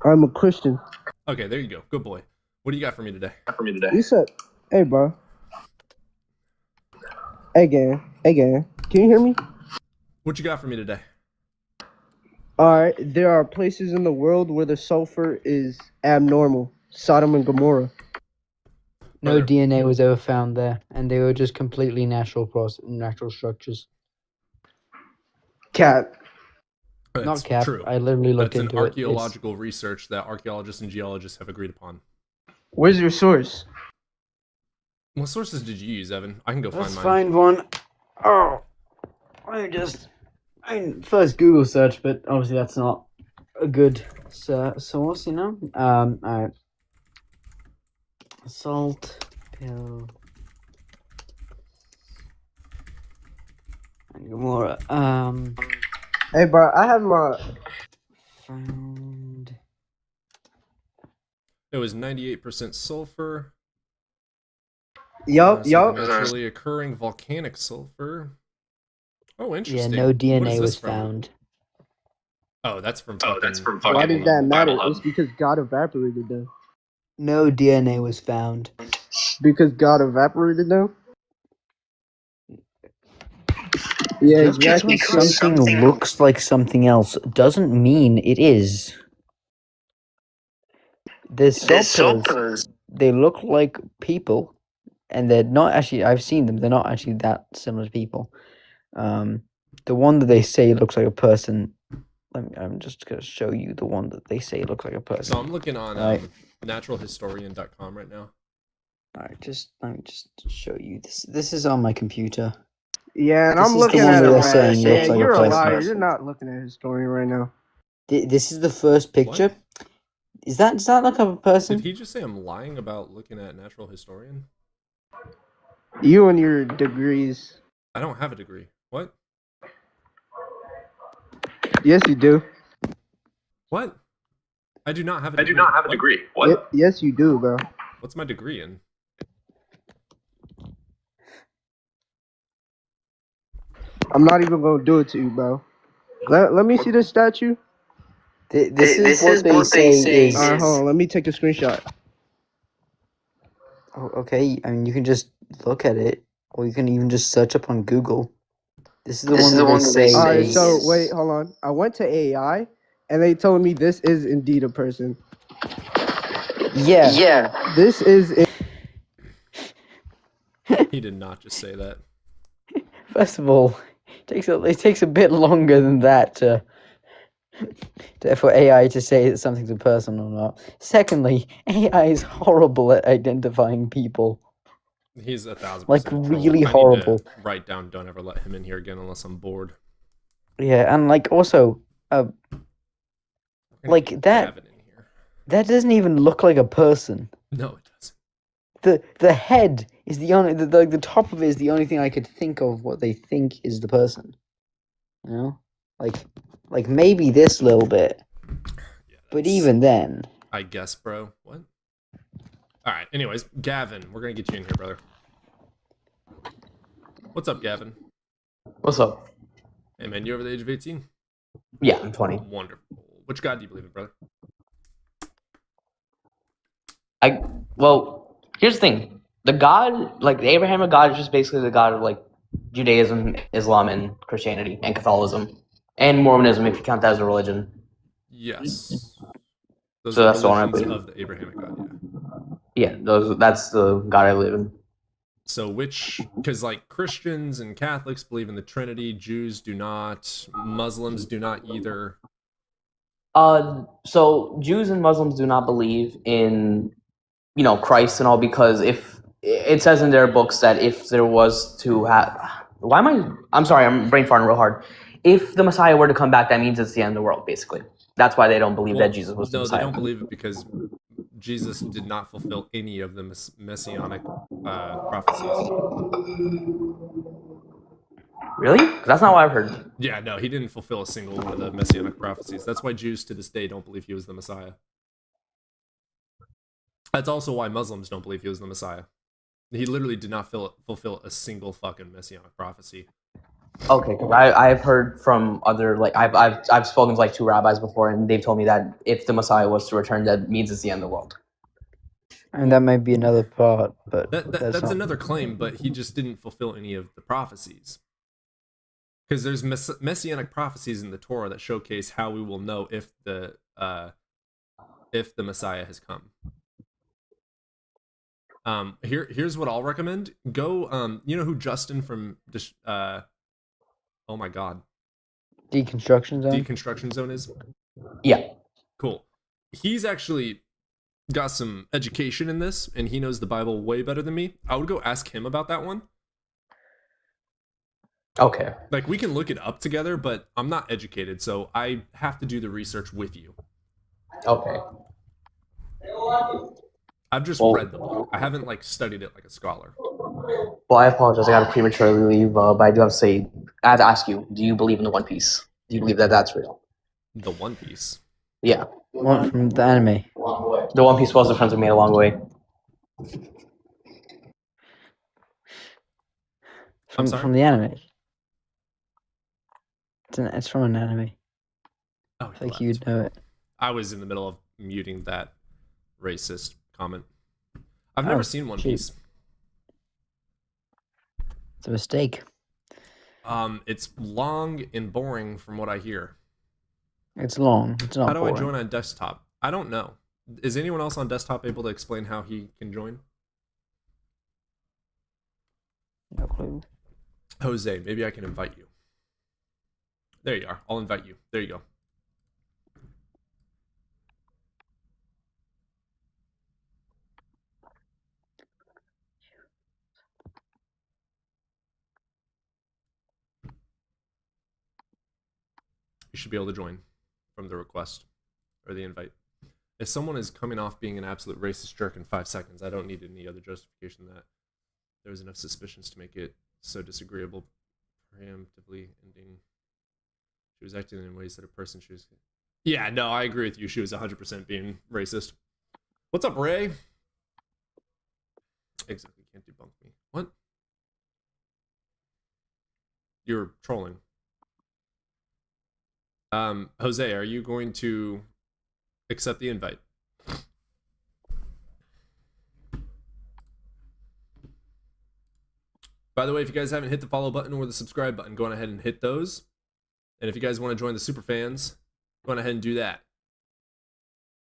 I'm a Christian. Okay, there you go. Good boy. What do you got for me today? You said, hey, bro. Hey, gang. Can you hear me? What you got for me today? Alright, there are places in the world where the sulfur is abnormal. Sodom and Gomorrah. No DNA was ever found there, and they were just completely natural structures. Cap. Not cap. True. I literally looked That's into an it. archaeological research that archaeologists and geologists have agreed upon. Where's your source? What sources did you use, Evan? I can go Let's find mine. find one. Oh, first Google search, but obviously that's not a good source, you know. Alright. Salt pill and Gomorrah. Hey, bro, I have my... Found... It was 98% sulfur. Yup. Naturally occurring volcanic sulfur. Oh, interesting. Yeah, no What is DNA this was from? found. Oh, that's from fucking... Why did that matter? Bible It's because God evaporated them. No DNA was found. Because God evaporated them? Yeah, Just exactly. because something looks like something else doesn't mean it is. There's salt pillars. They look like people, and they're not actually. I've seen them. They're not actually that similar to people. The one that they say looks like a person I'm just gonna show you the one that they say looks like a person. So I'm looking on Right. naturalhistorian.com right now. Alright, let me just show you this. This is on my computer. Yeah, and This I'm is the looking one at it they're right saying now. looks like a You're a person. liar. You're not looking at Historian right now. This is the first picture. Does that look like a person? Did he just say I'm lying about looking at natural historian? You and your degrees. I don't have a degree. What? Yes, you do. What? I do not have a degree. What? Yes, you do, bro. What's my degree in? I'm not even gonna do it to you, bro. Let me see this statue. This is what they say is. Alright, hold on. Let me take a screenshot. Oh, okay, I mean you can just look at it, or you can even just search up on Google. This is the one that they say. Alright, so wait, hold on. I went to AI, and they told me this is indeed a person. Yeah. Yeah. This is. He did not just say that. First of all, it takes a bit longer than that for AI to say that something's a person or not. Secondly, AI is horrible at identifying people. He's 1,000% Like, troll. really I need to horrible. write down, don't ever let him in here again unless I'm bored. Yeah, and like also, like that doesn't even look like a person. No, it doesn't. The head is the only the top of it is the only thing I could think of what they think is the person. You know, like maybe this little bit, but even then, I guess, bro. What? All right. Anyways, Gavin, we're gonna get you in here, brother. What's up, Gavin? What's up? Hey, man, you over the age of 18? Yeah, I'm 20. Wonderful. Which god do you believe in, brother? Well, here's the thing. The God, like the Abrahamic God, is just basically the God of like Judaism, Islam, and Christianity, and Catholicism, and Mormonism, if you count that as a religion. Yes. Those So are that's the one I religions believe. of the Abrahamic God, Yeah, that's the God I live in. So because like Christians and Catholics believe in the Trinity, Jews do not, Muslims do not either. So Jews and Muslims do not believe in, Christ and all, because if it says in their books that if there was to have, I'm sorry, I'm brain farting real hard. If the Messiah were to come back, that means it's the end of the world, basically. That's why they don't believe that Jesus was the No, Messiah. they don't believe it because Jesus did not fulfill any of the messianic prophecies. Really? 'Cause that's not what I've heard. Yeah, no, he didn't fulfill a single one of the messianic prophecies. That's why Jews to this day don't believe he was the Messiah. That's also why Muslims don't believe he was the Messiah. He literally did not fulfill a single fucking messianic prophecy. Okay, because I've heard from other, like, I've spoken to like 2 rabbis before, and they've told me that if the Messiah was to return, that means it's the end of the world. and that might be another part, but That's not... another claim, but he just didn't fulfill any of the prophecies. Because there's messianic prophecies in the Torah that showcase how we will know if the Messiah has come. Here's what I'll recommend. Go, you know who Justin from oh my god, Deconstruction Zone? Deconstruction Zone is? Yeah. Cool. He's actually got some education in this, and he knows the Bible way better than me. I would go ask him about that one. Okay. Like, we can look it up together, but I'm not educated, so I have to do the research with you. Okay. I've just read the book. I haven't, like, studied it like a scholar. Well, I apologize. I got to prematurely leave, but I do have to say, I have to ask you, do you believe in the One Piece? Do you believe that that's real? The One Piece? Yeah. One from the anime. The One Piece was the friends we made along the way. From the anime. It's from an anime. Oh, I think you'd know it. I was in the middle of muting that racist comment. I've never seen One Piece. It's a mistake. It's long and boring from what I hear. It's long. It's not How do boring. I join on desktop? I don't know. Is anyone else on desktop able to explain how he can join? No clue. Jose, maybe I can invite you. There you are. I'll invite you. There you go. you should be able to join from the request or the invite. If someone is coming off being an absolute racist jerk in 5 seconds, I don't need any other justification than that. There was enough suspicions to make it so disagreeable, preemptively ending. She was acting in ways that a person she was... Yeah, no, I agree with you. She was 100% being racist. What's up, Ray? Exactly, can't debunk me. What? You're trolling. Jose, are you going to accept the invite? By the way, if you guys haven't hit the follow button or the subscribe button, go on ahead and hit those. And if you guys want to join the super fans, go on ahead and do that.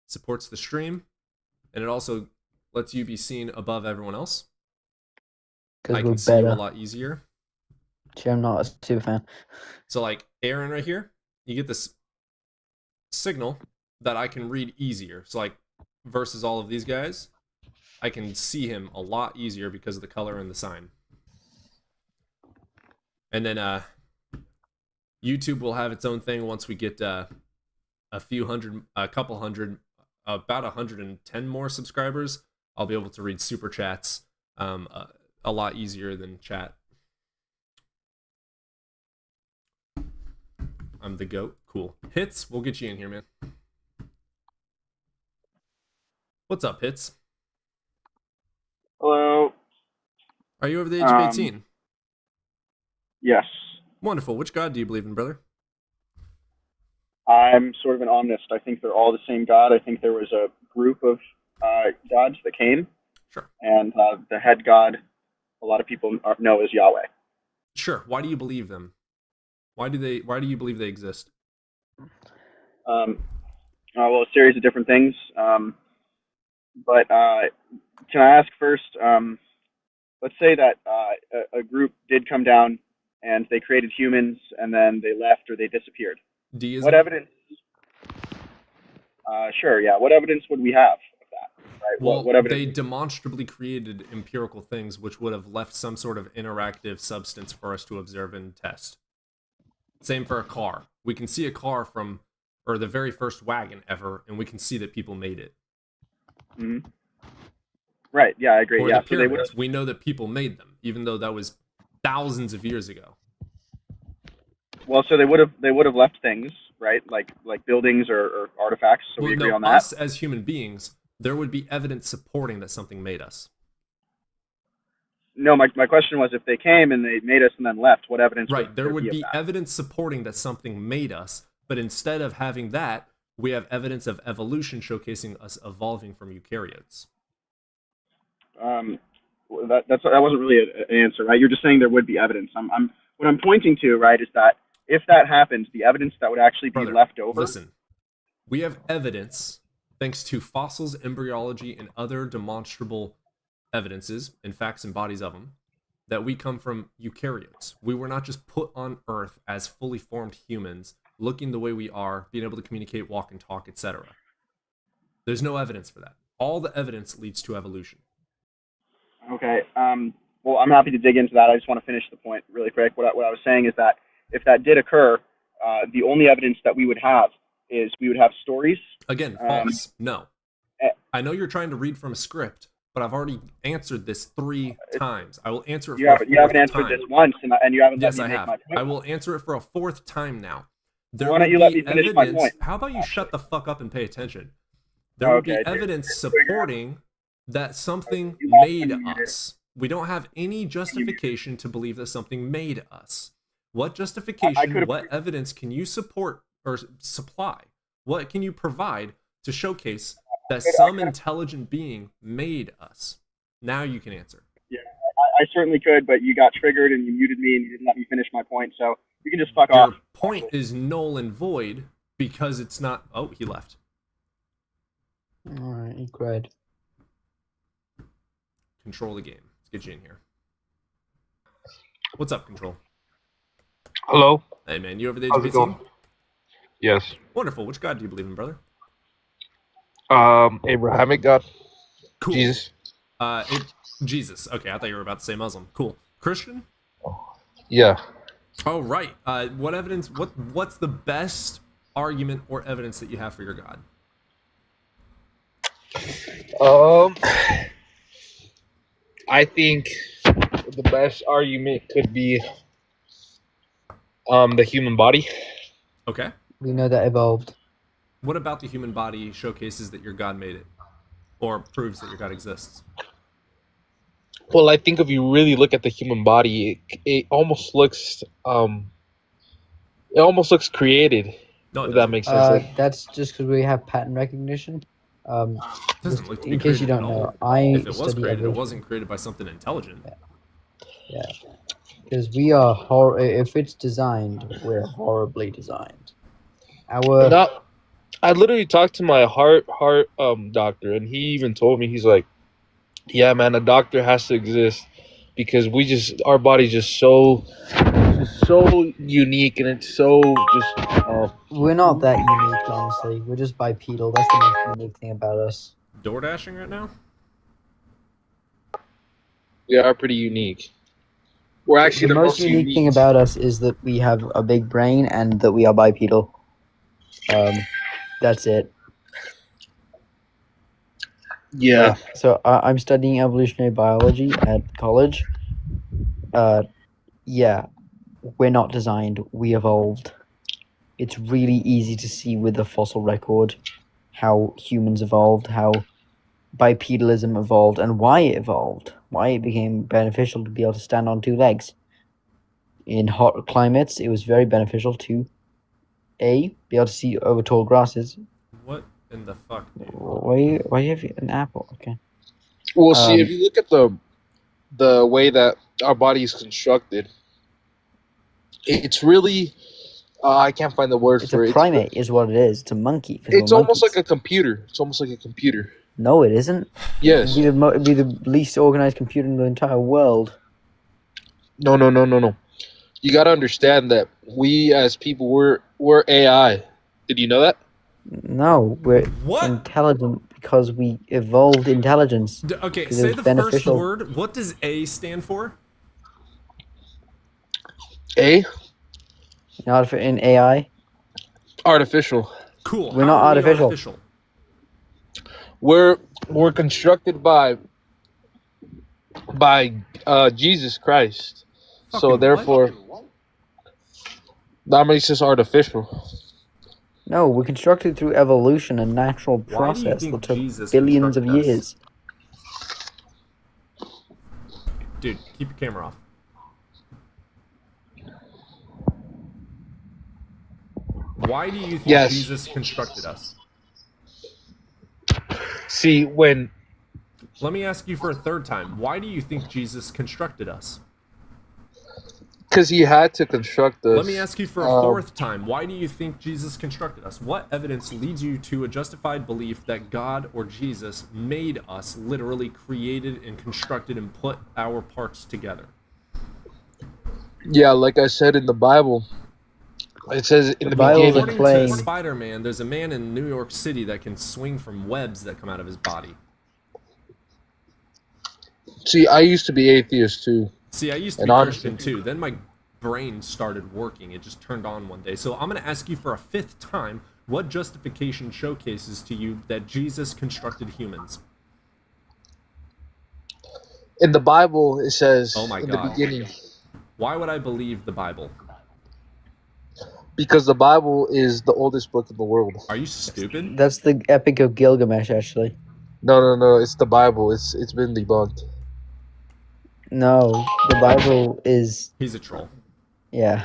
Supports the stream, and it also lets you be seen above everyone else. I can see you a lot easier. Sure, I'm not a super fan. So like Aaron right here, you get this signal that I can read easier. So like versus all of these guys, I can see him a lot easier because of the color and the sign. And then YouTube will have its own thing once we get a couple hundred, about 110 more subscribers. I'll be able to read super chats a lot easier than chat. I'm the GOAT. Cool. Hits, we'll get you in here, man. What's up, Hits? Hello. Are you over the age of 18? Yes. Wonderful. Which god do you believe in, brother? I'm sort of an omnist. I think they're all the same god. I think there was a group of gods that came. Sure. And the head god, a lot of people know as Yahweh. Sure. Why do you believe them? Why do you believe they exist? Well, a series of different things. But can I ask first, let's say that a group did come down and they created humans and then they left or they disappeared. Deism? What evidence? Sure, yeah. What evidence would we have of that? Right? Well, what evidence? they demonstrably created empirical things which would have left some sort of interactive substance for us to observe and test. Same for a car. We can see a car from, or the very first wagon ever, and we can see that people made it. Mm-hmm. Right, yeah, I agree. Or Yeah, the so they pyramids. We know that people made them, even though that was thousands of years ago. Well, so they would have left things, right? Like buildings or artifacts. So we agree on that. Us as human beings, there would be evidence supporting that something made us. No, my question was if they came and they made us and then left, what evidence? Right, there would be of that? evidence supporting that something made us, but instead of having that, we have evidence of evolution showcasing us evolving from eukaryotes. That wasn't really an answer, right? You're just saying there would be evidence. What I'm pointing to, right, is that if that happens, the evidence that would actually be left over. Listen, we have evidence, thanks to fossils, embryology, and other demonstrable evidences and facts and bodies of them, that we come from eukaryotes. We were not just put on Earth as fully formed humans, looking the way we are, being able to communicate, walk, and talk, etc. There's no evidence for that. All the evidence leads to evolution. Okay. Well, I'm happy to dig into that. I just want to finish the point really quick. What I was saying is that if that did occur, the only evidence that we would have is we would have stories. Again, false. No. I know you're trying to read from a script, but I've already answered this 3 times. I will answer it you for haven't answered this once, and you haven't let me I make have. my point. I will answer it for a 4th time now. Why don't you let me finish my point? How about you shut the fuck up and pay attention? There would be evidence supporting that something made us. We don't have any justification to believe that something made us. What justification, what evidence can you support or supply? What can you provide to showcase that some intelligent being made us? Now you can answer. Yeah, I certainly could, but you got triggered and you muted me and you didn't let me finish my point, so you can just fuck off. Your point is null and void because it's not... Oh, he left. Alright, great. Control the game. Let's get you in here. What's up, Control? Hello. Hey, man. You over the age of How's it 18? going? Yes. Wonderful. Which god do you believe in, brother? Abrahamic God. Cool. Jesus. Jesus. Okay, I thought you were about to say Muslim. Cool. Christian? Yeah. Oh, right. What evidence? What's the best argument or evidence that you have for your God? I think the best argument could be the human body. Okay. We know that evolved. What about the human body showcases that your God made it, or proves that your God exists? Well, I think if you really look at the human body, it almost looks created. No, it if that doesn't. makes sense. That's just because we have pattern recognition. It doesn't look to be In case you created don't at know, all. I If it was study created, it evolution. wasn't created by something intelligent. Yeah, because we are if it's designed, we're horribly designed. Our I literally talked to my heart doctor, and he even told me, he's like, yeah, man, a doctor has to exist because our body's just so unique, and it's so just we're not that unique, honestly. We're just bipedal. That's the most unique thing about us. Door dashing right now? we are pretty unique. We're actually The most unique thing about us is that we have a big brain and that we are bipedal. That's it. Yeah. So I'm studying evolutionary biology at college. Yeah, we're not designed. We evolved. It's really easy to see with the fossil record how humans evolved, how bipedalism evolved, and why it evolved. Why it became beneficial to be able to stand on two legs. In hot climates, it was very beneficial to be able to see over tall grasses. What in the fuck, dude? Why you have an apple? Okay. Well, see, if you look at the way that our body is constructed, it's really I can't find the word It's for a it. primate, is what it is. It's a monkey. 'cause It's we're almost monkeys. like a computer. It's almost like a computer. No, it isn't. Yes. It'd be the least organized computer in the entire world. No. You got to understand that we as people we're AI. Did you know that? No, we're intelligent because we evolved intelligence. Okay, 'Cause it say was the beneficial. first word. What does A stand for? A? In AI? Artificial. Cool. We're How not are we artificial. We're constructed by Jesus Christ. So Fucking therefore that makes us artificial. No, we're constructed through evolution, a natural Why do you process think that took Jesus billions of constructed us? years. Dude, keep your camera off. Why do you think Yes. Jesus constructed us? See, when Let me ask you for a third time. Why do you think Jesus constructed us? because he had to construct us. Let me ask you for a fourth time. Why do you think Jesus constructed us? What evidence leads you to a justified belief that God or Jesus made us, literally created and constructed and put our parts together? Yeah, like I said in the Bible, it says in the beginning. According to Spider-Man, there's a man in New York City that can swing from webs that come out of his body. See, I used to be atheist too. See, I used to And be honestly- Christian too. Then my brain started working. It just turned on one day. So I'm going to ask you for a fifth time, what justification showcases to you that Jesus constructed humans? In the Bible, it says Oh my in God. the beginning, Why would I believe the Bible? because the Bible is the oldest book in the world. Are you stupid? That's the Epic of Gilgamesh, actually. No, it's the Bible. It's been debunked. No, the Bible is... He's a troll. Yeah.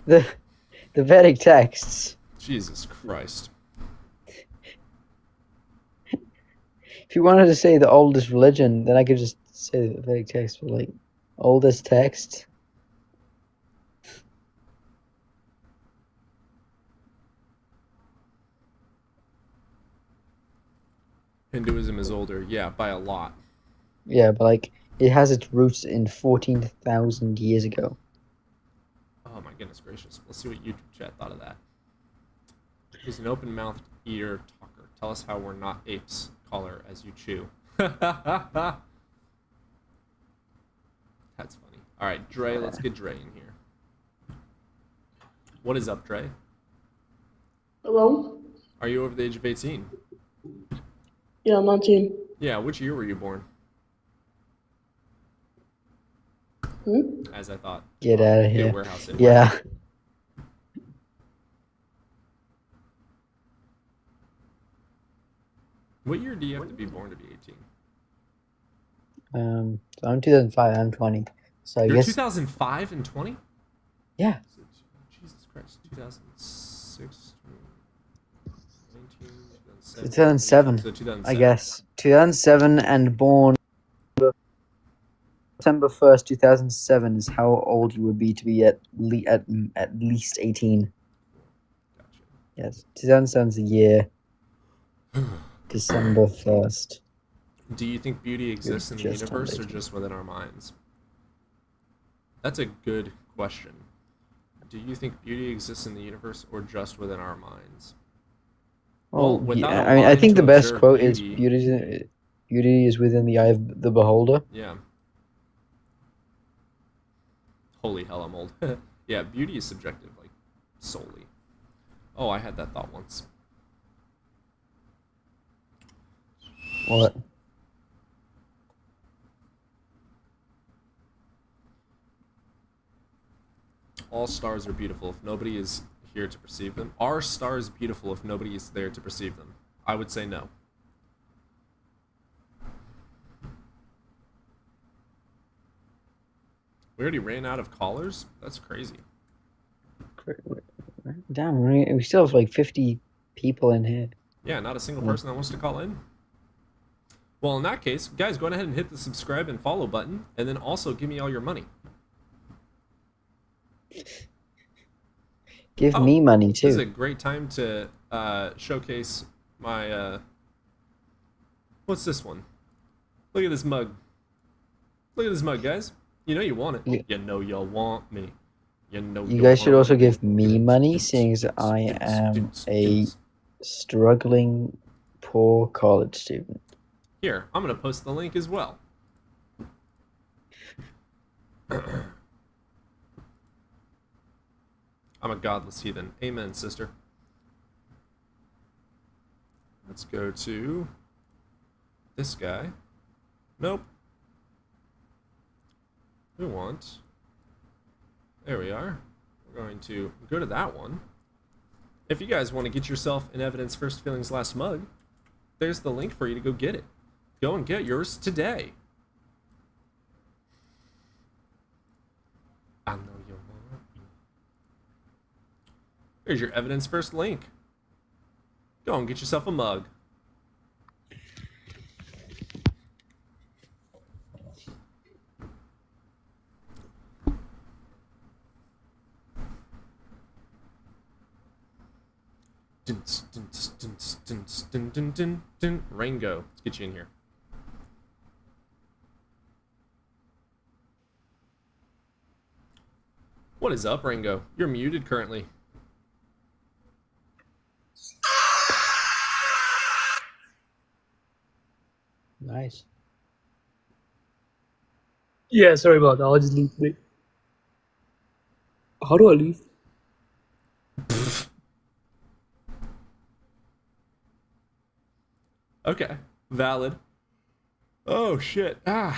The Vedic texts. Jesus Christ. If you wanted to say the oldest religion, then I could just say the Vedic texts were like oldest text. Hinduism is older, yeah, by a lot. Yeah, but like it has its roots in 14,000 years ago. Oh my goodness gracious. Let's see what YouTube chat thought of that. He's an open-mouthed eater talker. Tell us how we're not apes. Caller as you chew. That's funny. All right, Dre, let's get Dre in here. What is up, Dre? Hello? Are you over the age of 18? Yeah, I'm 19. Yeah, which year were you born? As I thought. Get out of Yeah, here. warehouse it. Yeah. What year do you have to be born to be 18? So I'm 2005. I'm 20. So I You're guess 2005 and 20? yeah. Jesus Christ. 2006, 19, 2007. So 2007. I guess 2007 and born September 1st, 2007 is how old you would be to be at least 18. Gotcha. Yes, 2007 is the year. December 1st. Do you think beauty exists in the just universe or turned 18. just within our minds? That's a good question. Do you think beauty exists in the universe or just within our minds? Well, without yeah, a I mean, I mind think to the best observe quote is beauty- beauty is within the eye of the beholder. Yeah. Holy hell, I'm old. Yeah, beauty is subjective, like, solely. Oh, I had that thought once. What? All stars are beautiful if nobody is here to perceive them. Are stars beautiful if nobody is there to perceive them? I would say no. We already ran out of callers? That's crazy. Damn, we still have like 50 people in here. Yeah, not a single person that wants to call in. Well, in that case, guys, go ahead and hit the subscribe and follow button, and then also give me all your money. Give me money This is a too. great time to showcase my, what's this one? Look at this mug. Look at this mug, guys. You know you want it. You know you'll want me. You know You you'll guys should want also me. give me money, seeing as I am a struggling poor college student. Here, I'm going to post the link as well. I'm a godless heathen. Amen, sister. Let's go to this guy. Nope. We want... There we are. We're going to go to that one. If you guys want to get yourself an Evidence First Feelings Last mug, there's the link for you to go get it. Go and get yours today. I know you want me. Here's your Evidence First link. Go and get yourself a mug. Rango, let's get you in here. What is up, Rango? You're muted currently. Nice. Yeah, sorry about that. I'll just leave. Wait. How do I leave? Okay, valid. Oh shit. Go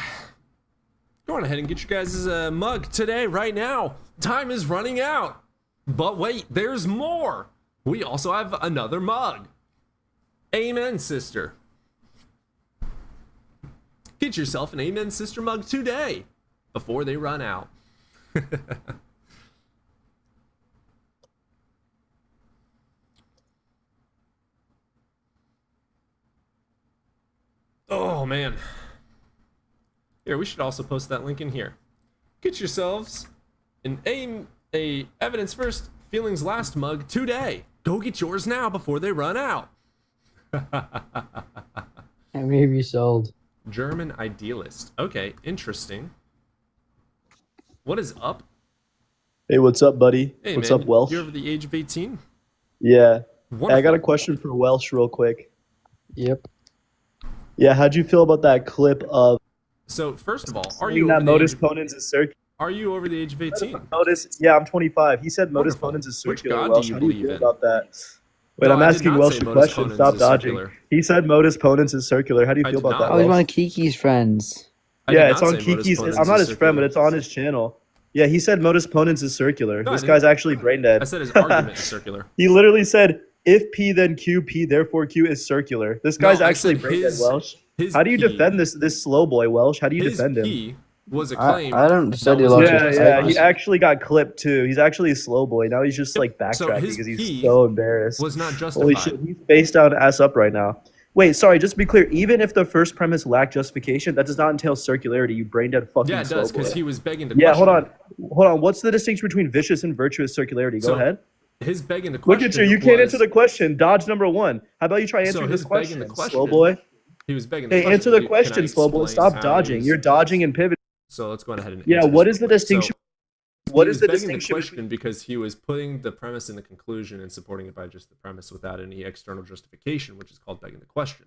on ahead and get your guys' mug today, right now. Time is running out. But wait, there's more. We also have another mug. Amen, sister. Get yourself an Amen Sister mug today before they run out. Oh man. Here, we should also post that link in here. Get yourselves an a Evidence First Feelings Last mug today. Go get yours now before they run out. And maybe sold. German idealist. Okay, interesting. What is up? Hey, what's up, buddy? Hey, What's man, up, Welsh? You're over the age of 18? Yeah. Wonderful. Hey, I got a question for Welsh real quick. Yep. Yeah, how'd you feel about that clip of So, first of all, are saying you that over the age modus of... ponens is circular? Are you over the age of 18? Modus, yeah, I'm 25. He said modus Wonderful. ponens is Which circular. god do Welsh, you how do you believe feel in? about that? Wait, No, I'm I did asking not Welsh say a modus question. ponens Stop is dodging. circular. He said modus ponens is circular. How do you I feel did about that, not. Oh, he's one Welsh? of Kiki's friends. I did Yeah, not it's on say modus Kiki's. ponens I'm not is his friend, but circular. it's on his channel. Yeah, he said modus ponens is circular. No, I This didn't. guy's actually brain dead. I said his argument is circular. He literally said, if P then Q, P therefore Q is circular. This No, guy's I actually said brain dead, Welsh. his How do you P. defend this slow boy, Welsh? How do you His defend him? P was a claim. I don't that study was logic. Yeah, he actually got clipped too. He's actually a slow boy. Now he's just like So backtracking his because he's P so embarrassed. was not Holy justified. shit, he's face down, ass up right now. Wait, sorry, just to be clear, even if the first premise lacked justification, that does not entail circularity, you brain dead fucking Yeah, it slow does, boy. because he was begging to Yeah, question. hold on. What's the distinction between vicious and virtuous circularity? Go So, ahead. His begging the Look question. at you. You can't was- answer the question. Dodge number one. How about you try So answering his this begging the question, question. slow boy? He was begging the Hey, question. answer the Can I question, slow boy. explain Stop how dodging. he's- You're dodging and pivoting. So let's go ahead and Yeah, answer what this is the real quick. distinction? So, What he is was the begging distinction the question because he was putting the premise in the conclusion and supporting it by just the premise without any external justification, which is called begging the question.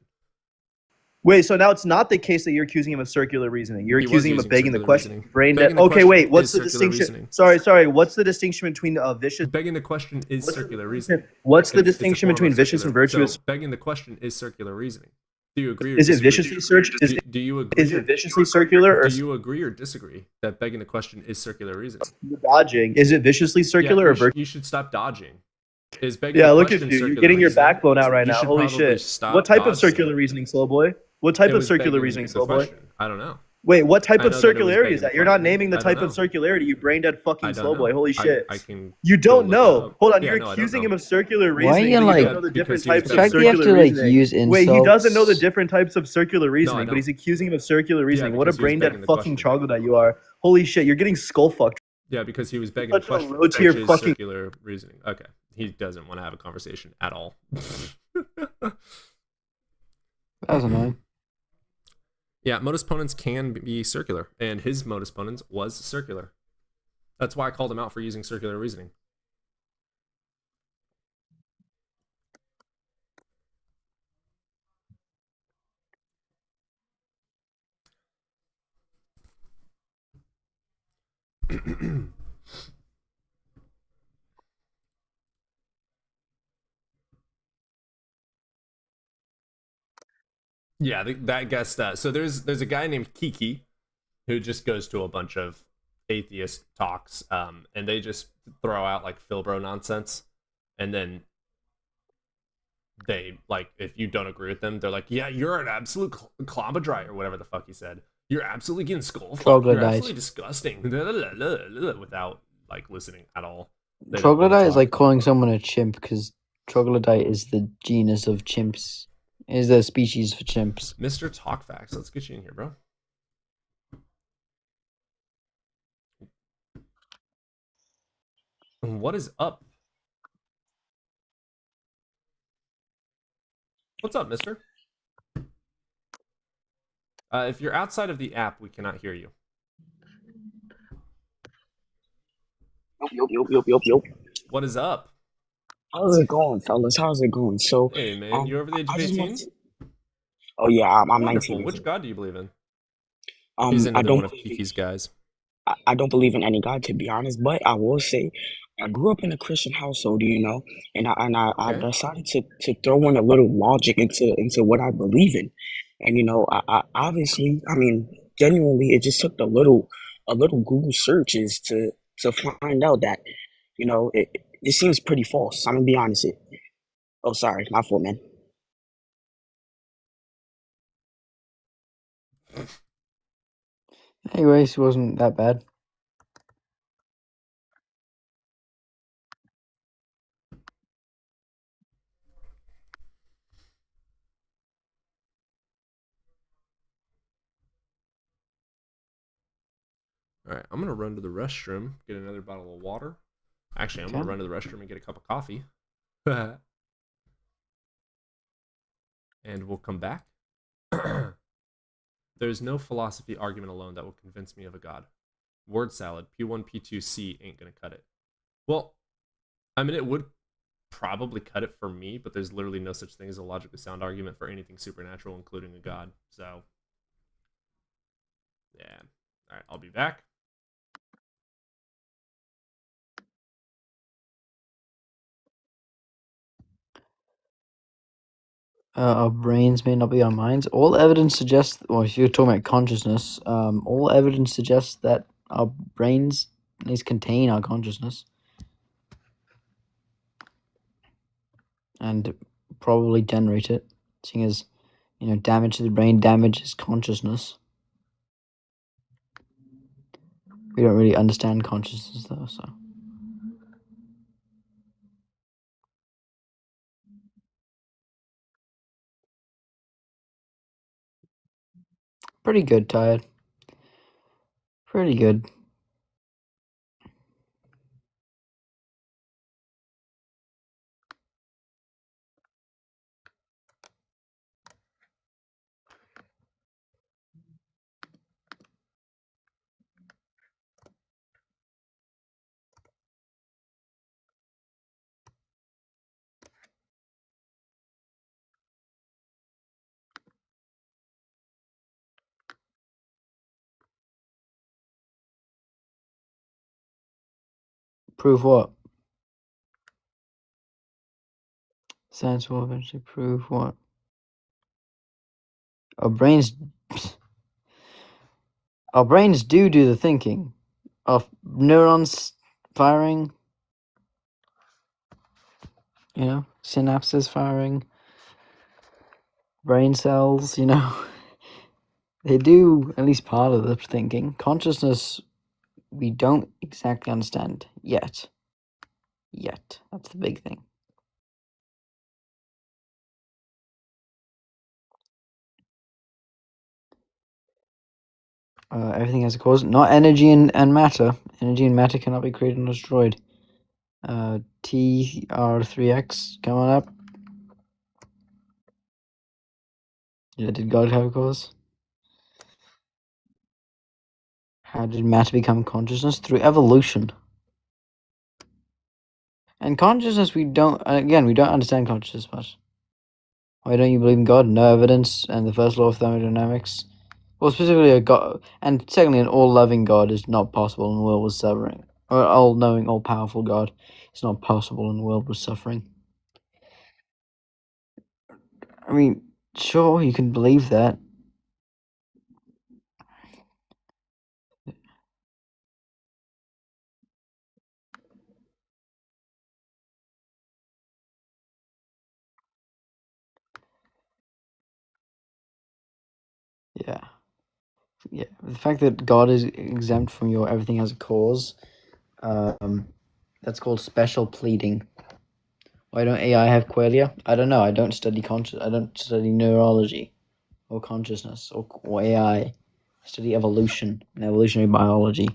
Wait, so now it's not the case that you're accusing him of circular reasoning. You're He was accusing him of using begging the circular question. reasoning. Brain Begging dead. the Okay, question wait. What's is the circular distinction? reasoning. Sorry. What's the distinction between vicious? Begging the question is What's the circular reasoning. What's the It's a distinction form of between vicious and circular- virtuous? So begging the question is circular reasoning. Do you agree or Is it disagree? viciously search? Do you agree? Is it viciously circular or do you agree or disagree that begging the question is circular reasoning? dodging? Is it viciously circular or virtuous? You should stop dodging. Is begging Yeah, the look at question you. You're circular getting your reasoning? back blown out right You now. should Holy probably shit. stop What type of dodging. circular reasoning, slow boy? What type It of was circular begging reasoning, the slow boy? question. I don't know. Wait, what type I of know that it was circularity begging is the that? You're not question. naming the I don't type of know. circularity, you brain dead fucking I don't slow boy. know. Holy shit. I can You go don't look it know. up. Hold on, Yeah, you're no, I don't accusing know. him of circular Why are reasoning, you, but you like- don't know the different Because he was types of begging It's like you have circular to, like, reasoning. use Wait, he doesn't know the insults. different types of circular reasoning, but don't. he's accusing him of circular reasoning. What a because he was brain dead begging the fucking question. troglodyte you are. Holy shit, you're getting skull fucked. Yeah, because he was begging Such the a question, low tier which is fucking- circular reasoning. Okay, he doesn't want to have a conversation at all. That was annoying. Yeah, modus ponens can be circular, and his modus ponens was circular. That's why I called him out for using circular reasoning. Yeah, that guest. So there's a guy named Kiki who just goes to a bunch of atheist talks, and they just throw out like Philbro nonsense, and then they like if you don't agree with them, they're like, yeah, you're an absolute clobadry or whatever the fuck he said. You're absolutely getting skull fucked. You're Troglodyte. absolutely disgusting. Without like listening at all. They don't wanna Troglodyte is talk. like calling someone a chimp because troglodyte is the genus of chimps. Is the species for chimps. Mr. Talkfax, let's get you in here, bro. What is up? What's up, mister? If you're outside of the app, we cannot hear you. Yup. What is up? How's it going, fellas? How's it going? So, Hey, man, you're over the age of I just 18? want to- Oh yeah, I'm Wonderful. 19. years Which old. god do you believe in? He's I another don't one of believe Kiki's guys. I don't believe in any God, to be honest, but I will say I grew up in a Christian household, and I Okay. decided to throw in a little logic into what I believe in, and I obviously, I mean, genuinely, it just took a little Google searches to find out that it seems pretty false. I'm gonna be honest. Oh, sorry, my fault, man. Anyways, it wasn't that bad. All right, I'm gonna run to the restroom, get another bottle of water. Actually, I'm gonna Okay. run to the restroom and get a cup of coffee. And we'll come back. There's no philosophy argument alone that will convince me of a god. Word salad, P1, P2C ain't gonna cut it. Well, I mean, it would probably cut it for me, but there's literally no such thing as a logically sound argument for anything supernatural, including a god. So, yeah. All right, I'll be back. Our brains may not be our minds. All evidence suggests, well, if you're talking about consciousness, all evidence suggests that our brains at least contain our consciousness and probably generate it, seeing as, damage to the brain damages consciousness. We don't really understand consciousness though, so. Pretty good, Tired. Pretty good. Prove what? Science will eventually prove what? Our brains Our brains do the thinking of neurons firing, synapses firing, brain cells, They do at least part of the thinking. Consciousness, we don't exactly understand yet. That's the big thing. Everything has a cause. Not energy and matter. Energy and matter cannot be created and destroyed. TR3X coming up. Yeah, did God have a cause? How did matter become consciousness? Through evolution. And consciousness, we don't understand consciousness much. Why don't you believe in God? No evidence, and the first law of thermodynamics. Well, specifically a God, and secondly, an all-loving God is not possible in a world with suffering. Or all-knowing, all-powerful God is not possible in a world with suffering. I mean, sure, you can believe that. Yeah. Yeah. The fact that God is exempt from your everything has a cause, that's called special pleading. Why don't AI have qualia? I don't know. I don't study neurology or consciousness or AI. I study evolution and evolutionary biology.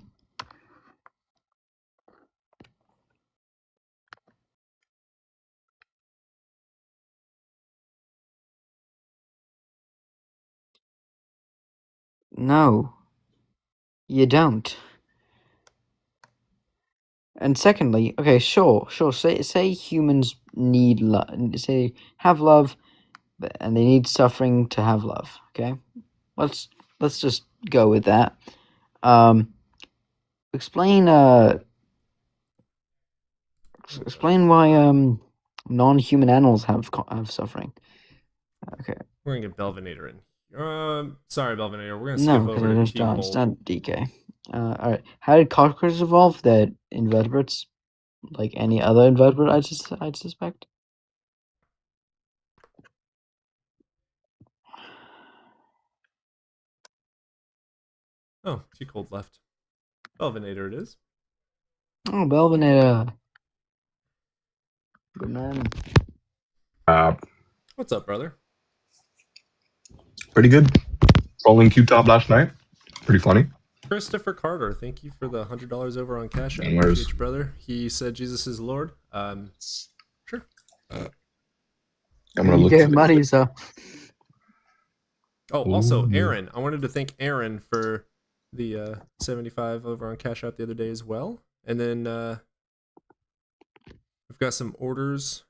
No, you don't. And secondly, okay, sure. Say humans need love, say have love, and they need suffering to have love. Okay, let's just go with that. Explain why non-human animals have suffering. Okay. We're gonna get Belvinator in. Sorry, Belvinator. We're gonna No, skip because over I to just don't T-Cold. understand DK. All right. How did cockroaches evolve? They're invertebrates, like any other invertebrate. I'd suspect. Oh, T-Cold left. Belvinator it is. Oh, Belvinator. Good man. What's up, brother? Pretty good. Rolling Q-Top last night. Pretty funny. Christopher Carter, thank you for the $100 over on Cash App. No worries. Appreciate you, brother. He said Jesus is Lord. Sure. I'm gonna You look gave for money, so. Oh, also, Ooh. Aaron. I wanted to thank Aaron for the 75 over on Cash App the other day as well. And then we've got some orders.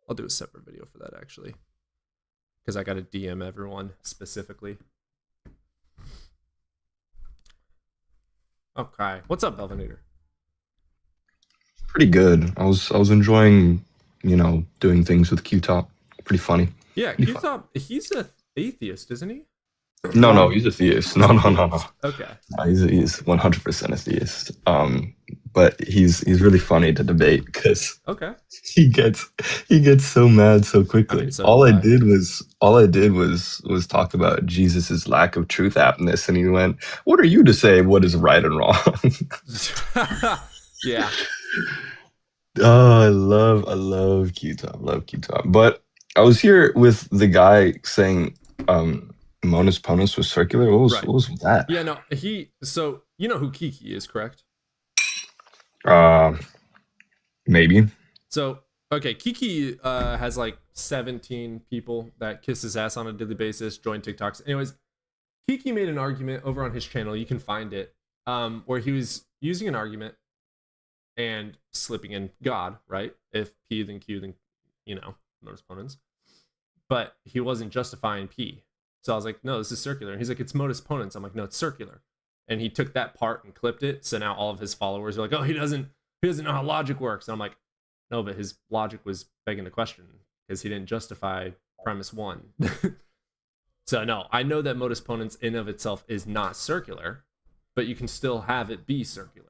I'll do a separate video for that, actually. Because I got to DM everyone specifically. Okay. What's up, Belvinator? Pretty good. I was enjoying, doing things with Q-Top. Pretty funny. Yeah, Q-Top, he's a atheist, isn't he? No, he's a theist. No. Okay. No, he's 100% a theist. But he's really funny to debate because Okay. he gets so mad so quickly. so all I do did was talk about Jesus's lack of truth aptness, and he went, "What are you to say what is right and wrong?" Yeah. Oh, I love Q-Top. But I was here with the guy saying Monas Ponus was circular. What was that? Yeah, no, so you know who Kiki is, correct? Maybe. So, okay, Kiki has like 17 people that kiss his ass on a daily basis, join TikToks. Anyways, Kiki made an argument over on his channel, you can find it, where he was using an argument and slipping in God, right? If P then Q, then, modus ponens. But he wasn't justifying P. So I was like, no, this is circular. And he's like, it's modus ponens. I'm like, no, it's circular. And he took that part and clipped it. So now all of his followers are like, oh, he doesn't know how logic works. And I'm like, no, but his logic was begging the question because he didn't justify premise 1. So no, I know that modus ponens in of itself is not circular, but you can still have it be circular.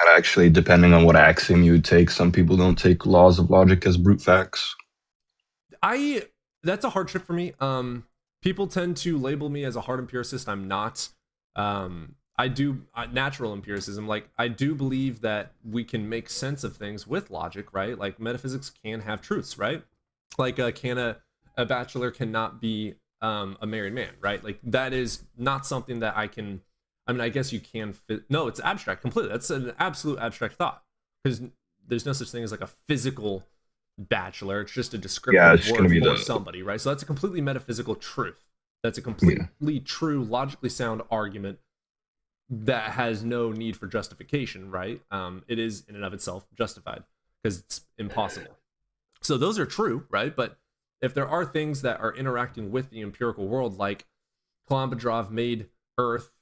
And actually, depending on what axiom you would take, some people don't take laws of logic as brute facts. That's a hard trip for me. People tend to label me as a hard empiricist. I'm not. I do natural empiricism. Like, I do believe that we can make sense of things with logic, right? Like, metaphysics can have truths, right? Like, a bachelor cannot be a married man, right? Like, that is not something that I can. I mean, I guess you can fit. No, it's abstract completely. That's an absolute abstract thought because there's no such thing as like a physical bachelor. It's just a descriptive word for somebody, right? So that's a completely metaphysical truth. That's a completely true, logically sound argument that has no need for justification, right? It is in and of itself justified because it's impossible. So those are true, right? But if there are things that are interacting with the empirical world, like Klambadrov made Earth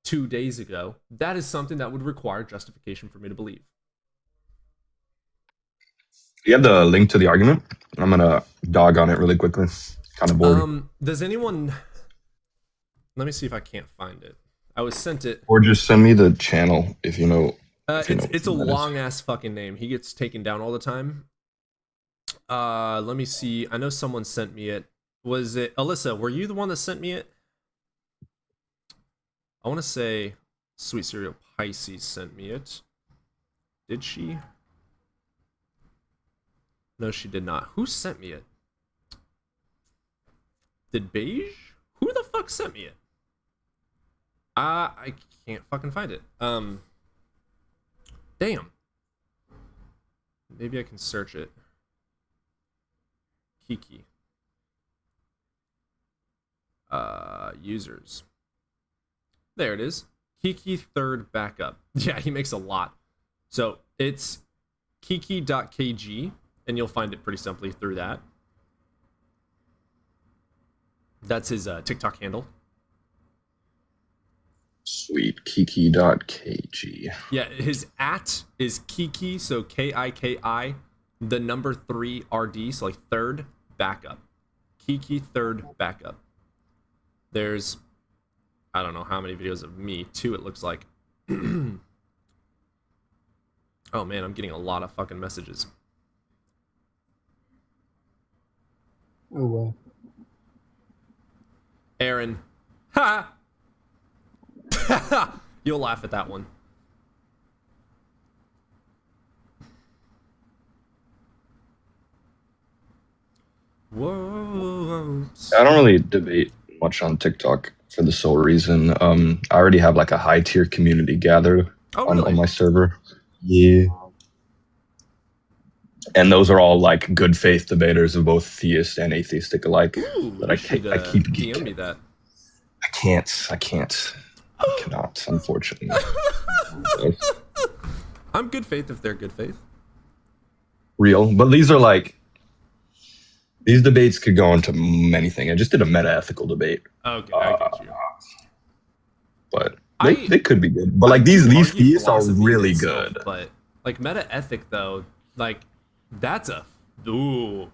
2 days ago, that is something that would require justification for me to believe. Do you have the link to the argument? I'm gonna dog on it really quickly. Kind of bored. Does anyone? Let me see if I can't find it. I was sent it. Or just send me the channel if you know. It's a long ass fucking name. He gets taken down all the time. Let me see. I know someone sent me it. Was it Alyssa? Were you the one that sent me it? I want to say Sweet Cereal Pisces sent me it. Did she? No, she did not. Who sent me it? Did Beige? Who the fuck sent me it? I can't fucking find it. Damn. Maybe I can search it. Kiki. Users. There it is. Kiki third backup. Yeah, he makes a lot. So it's kiki.kg, and you'll find it pretty simply through that. That's his TikTok handle. Sweet. Kiki.kg. Yeah, his @ is Kiki, so KIKI, the number 3 RD, so like third backup. Kiki third backup. There's, I don't know how many videos of me, 2 it looks like. Oh man, I'm getting a lot of fucking messages. Oh wow. Aaron. Ha! You'll laugh at that one. Whoa. I don't really debate much on TikTok for the sole reason. I already have like a high tier community gathered on my server. Yeah. And those are all like good faith debaters of both theist and atheistic alike. Ooh, but I keep DM me that. I cannot, unfortunately. I'm good faith if they're good faith. Real. But these are like, these debates could go into many things. I just did a meta-ethical debate. Okay, I get you. But They could be good, but like I do these argue theists are philosophy really itself, good. But like meta ethic though, like that's a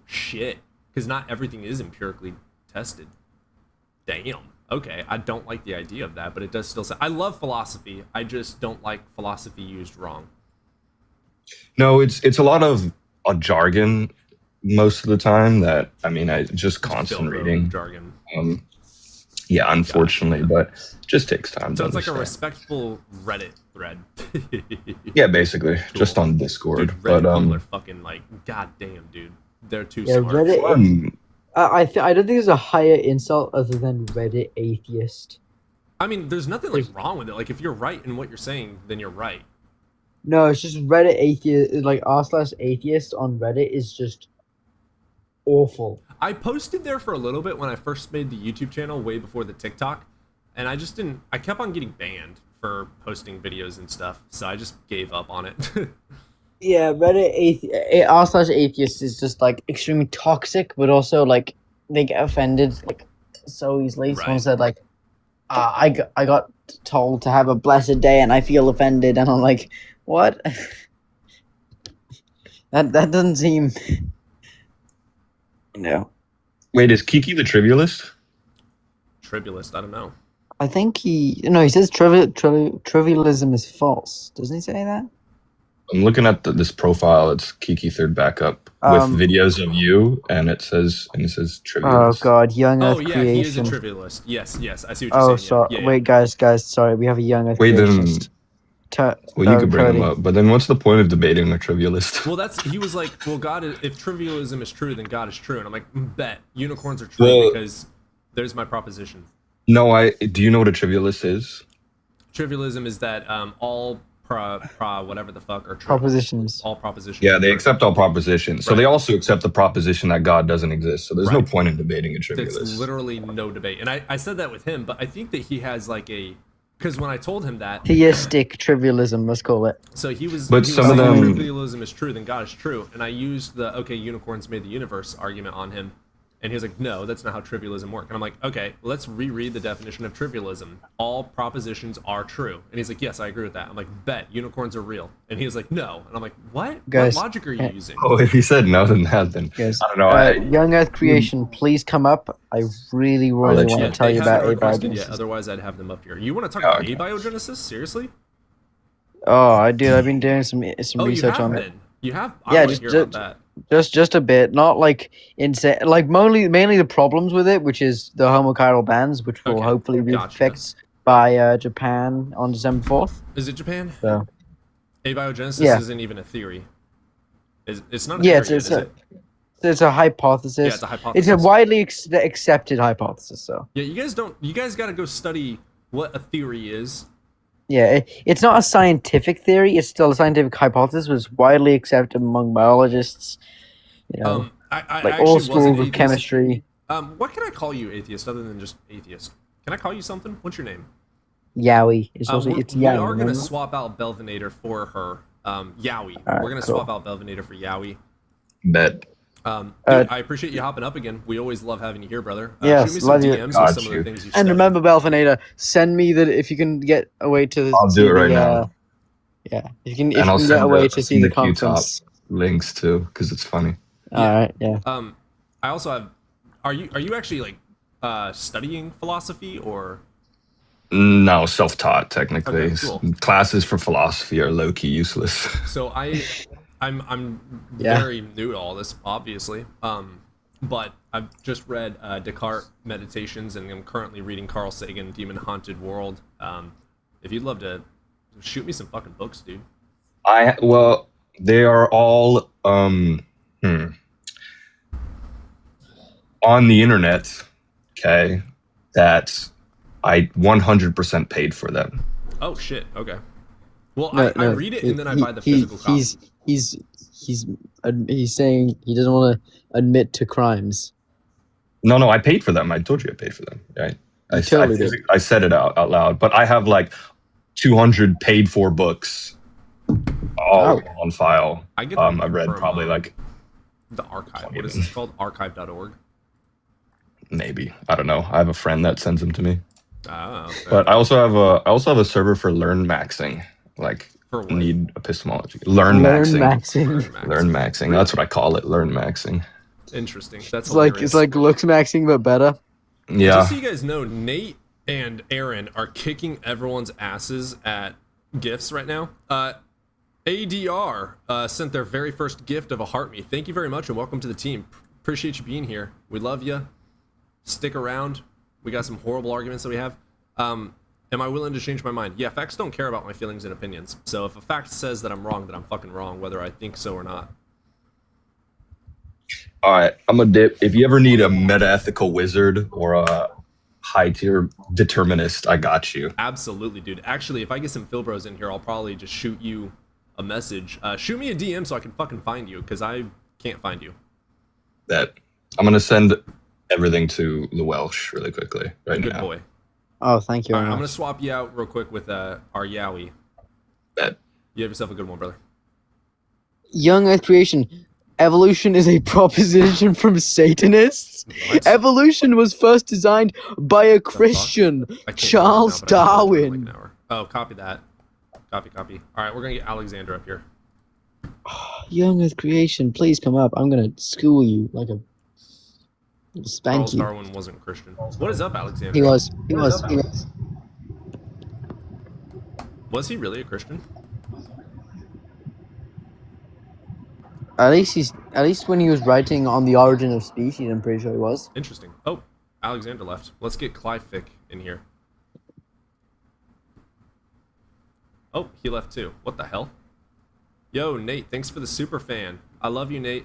shit. Because not everything is empirically tested. Damn. Okay, I don't like the idea of that, but it does still say I love philosophy. I just don't like philosophy used wrong. No, it's a lot of a jargon most of the time that I just constant reading. Jargon. Yeah, unfortunately, but it just takes time So to it's like a understand. respectful Reddit thread. Yeah, basically, just on Discord. Dude, Reddit But people are fucking like, goddamn, dude, they're too Yeah, smart. Reddit. I don't think there's a higher insult other than Reddit atheist. I mean, there's nothing like wrong with it. Like if you're right in what you're saying, then you're right. No, it's just Reddit atheist. Like r/atheist on Reddit is just awful. I posted there for a little bit when I first made the YouTube channel way before the TikTok, and I just didn't. I kept on getting banned for posting videos and stuff, so I just gave up on it. Yeah, Reddit r/atheist is just like extremely toxic, but also like they get offended like so easily. Someone said like, I got told to have a blessed day and I feel offended, and I'm like, what? that doesn't seem. No. Wait, is Kiki the trivialist? Tribulist, I don't know. I think he says trivialism is false. Doesn't he say that? I'm looking at this profile. It's Kiki third backup with videos of you, and it says trivialist. Oh God, Young Earth yeah, creation. he is a trivialist. Yes, I see what you're saying. Sorry. Yeah, yeah. Wait, guys, sorry, we have a Young Earth Wait, then. creationist. Well, you could bring Cody. him up, but then what's the point of debating a trivialist? Well, he was like, well, if trivialism is true, then God is true, and I'm like, bet unicorns are true Well- because there's my proposition. No, do you know what a trivialist is? Trivialism is that all whatever the fuck are true. Propositions. All propositions. Yeah, are they true. accept all propositions. So Right. they also accept the proposition that God doesn't exist. So there's no point in debating a It's trivialist. literally no debate, and I said that with him, but I think that he has like because when I told him that, Theistic trivialism, let's call it. so he was. But he some was of saying them- trivialism is true, then God is true, and I used the unicorns made the universe argument on him, and he was like, no, that's not how trivialism works. And I'm like, okay, let's reread the definition of trivialism. All propositions are true, and he's like, yes, I agree with that. I'm like, bet unicorns are real, and he was like, no, and I'm like, what? Guys, what logic are you using? Oh, if he said no, then that, then Guys, I don't know. Young Earth creation, please come up. I really want let to you- tell They you about haven't requested abiogenesis. yet, otherwise I'd have them up here. You want to talk Oh, about okay. abiogenesis? Seriously? Oh, I did. I've been doing some Oh, you research have on it. been. You have. Yeah, I want to hear about that. Just a bit, not like insane. Like mainly the problems with it, which is the homochiral bands, which will hopefully be gotcha. fixed by Japan on December 4th. Is it Japan? So Abiogenesis Yeah. isn't even a theory. It's not a yeah, theory, it's yet, is it? it's a hypothesis. Yeah, it's a hypothesis. It's a widely accepted hypothesis. So Yeah, you guys got to go study what a theory is. yeah, it's not a scientific theory. It's still a scientific hypothesis, which is widely accepted among biologists. You know, I like actually all was an schools of atheist. chemistry. What can I call you, atheist, other than just atheist? Can I call you something? What's your name? Yowie. It's also We it's Yowie. are going to remember? swap out Belvinator for her. Yowie. Alright, We're going to cool. swap out Belvinator for Yowie. Bet. Dude, I appreciate you hopping up again. We always love having you here, brother. Yes, shoot me some love you. DMs with Got some of you. the things you And studied. remember, Belvinator, send me that if you can get away to. I'll see do it right the, now. Yeah, if you can, And I'll get send away the, to see the Q-top conference. links too, because it's funny. All right, yeah. I also have. Are you actually like studying philosophy or? No, self-taught technically. Okay, cool. Classes for philosophy are low-key useless. So I'm Yeah. very new to all this, obviously. But I've just read Descartes Meditations, and I'm currently reading Carl Sagan Demon Haunted World. If you'd love to shoot me some fucking books, dude. Well, they are all on the internet, okay, that I 100% paid for them. Oh shit. Okay. Well, No, I read it and then I buy the he- physical copy. He's saying he doesn't want to admit to crimes. No, I paid for them. I told you I paid for them. Right? I totally did. I said it out loud, but I have like 200 paid for books all on file. I get I've them read from, probably like the archive. What is this called? Archive.org. maybe. I don't know. I have a friend that sends them to me. Oh, But I also have a server for learn maxing. Like For what? need epistemology. Learn maxing. Learn maxing. That's what I call it. Learn maxing. Interesting. That's It's like looks maxing but better. Yeah. Just so you guys know, Nate and Aaron are kicking everyone's asses at gifts right now. ADR sent their very first gift of a heart me. Thank you very much and welcome to the team. Appreciate you being here. We love you. Stick around. We got some horrible arguments that we have. Am I willing to change my mind? Yeah, facts don't care about my feelings and opinions. So if a fact says that I'm wrong, then I'm fucking wrong, whether I think so or not. All right, I'm a dip. If you ever need a meta-ethical wizard or a high-tier determinist, I got you. Absolutely, dude. Actually, if I get some Philbros in here, I'll probably just shoot you a message. Shoot me a DM so I can fucking find you, because I can't find you. That I'm gonna send everything to the Welsh really quickly right Good now. boy. Oh, thank you. All right, very I'm much. gonna swap you out real quick with our Yowie. Bet. You have yourself a good one, brother. Young Earth creation. Evolution is a proposition from Satanists. What? Evolution was first designed by a Christian, Charles Darwin. Oh, copy that. Copy. All right, we're gonna get Alexander up here. Young Earth creation, please come up. I'm gonna school you like a spank Charles you. Darwin wasn't Christian. What is up, Alexander? He was. Was he really a Christian? At least when he was writing on the origin of species, I'm pretty sure he was. Interesting. Oh, Alexander left. Let's get Clive Fick in here. Oh, he left too. What the hell? Yo, Nate, thanks for the super fan. I love you, Nate.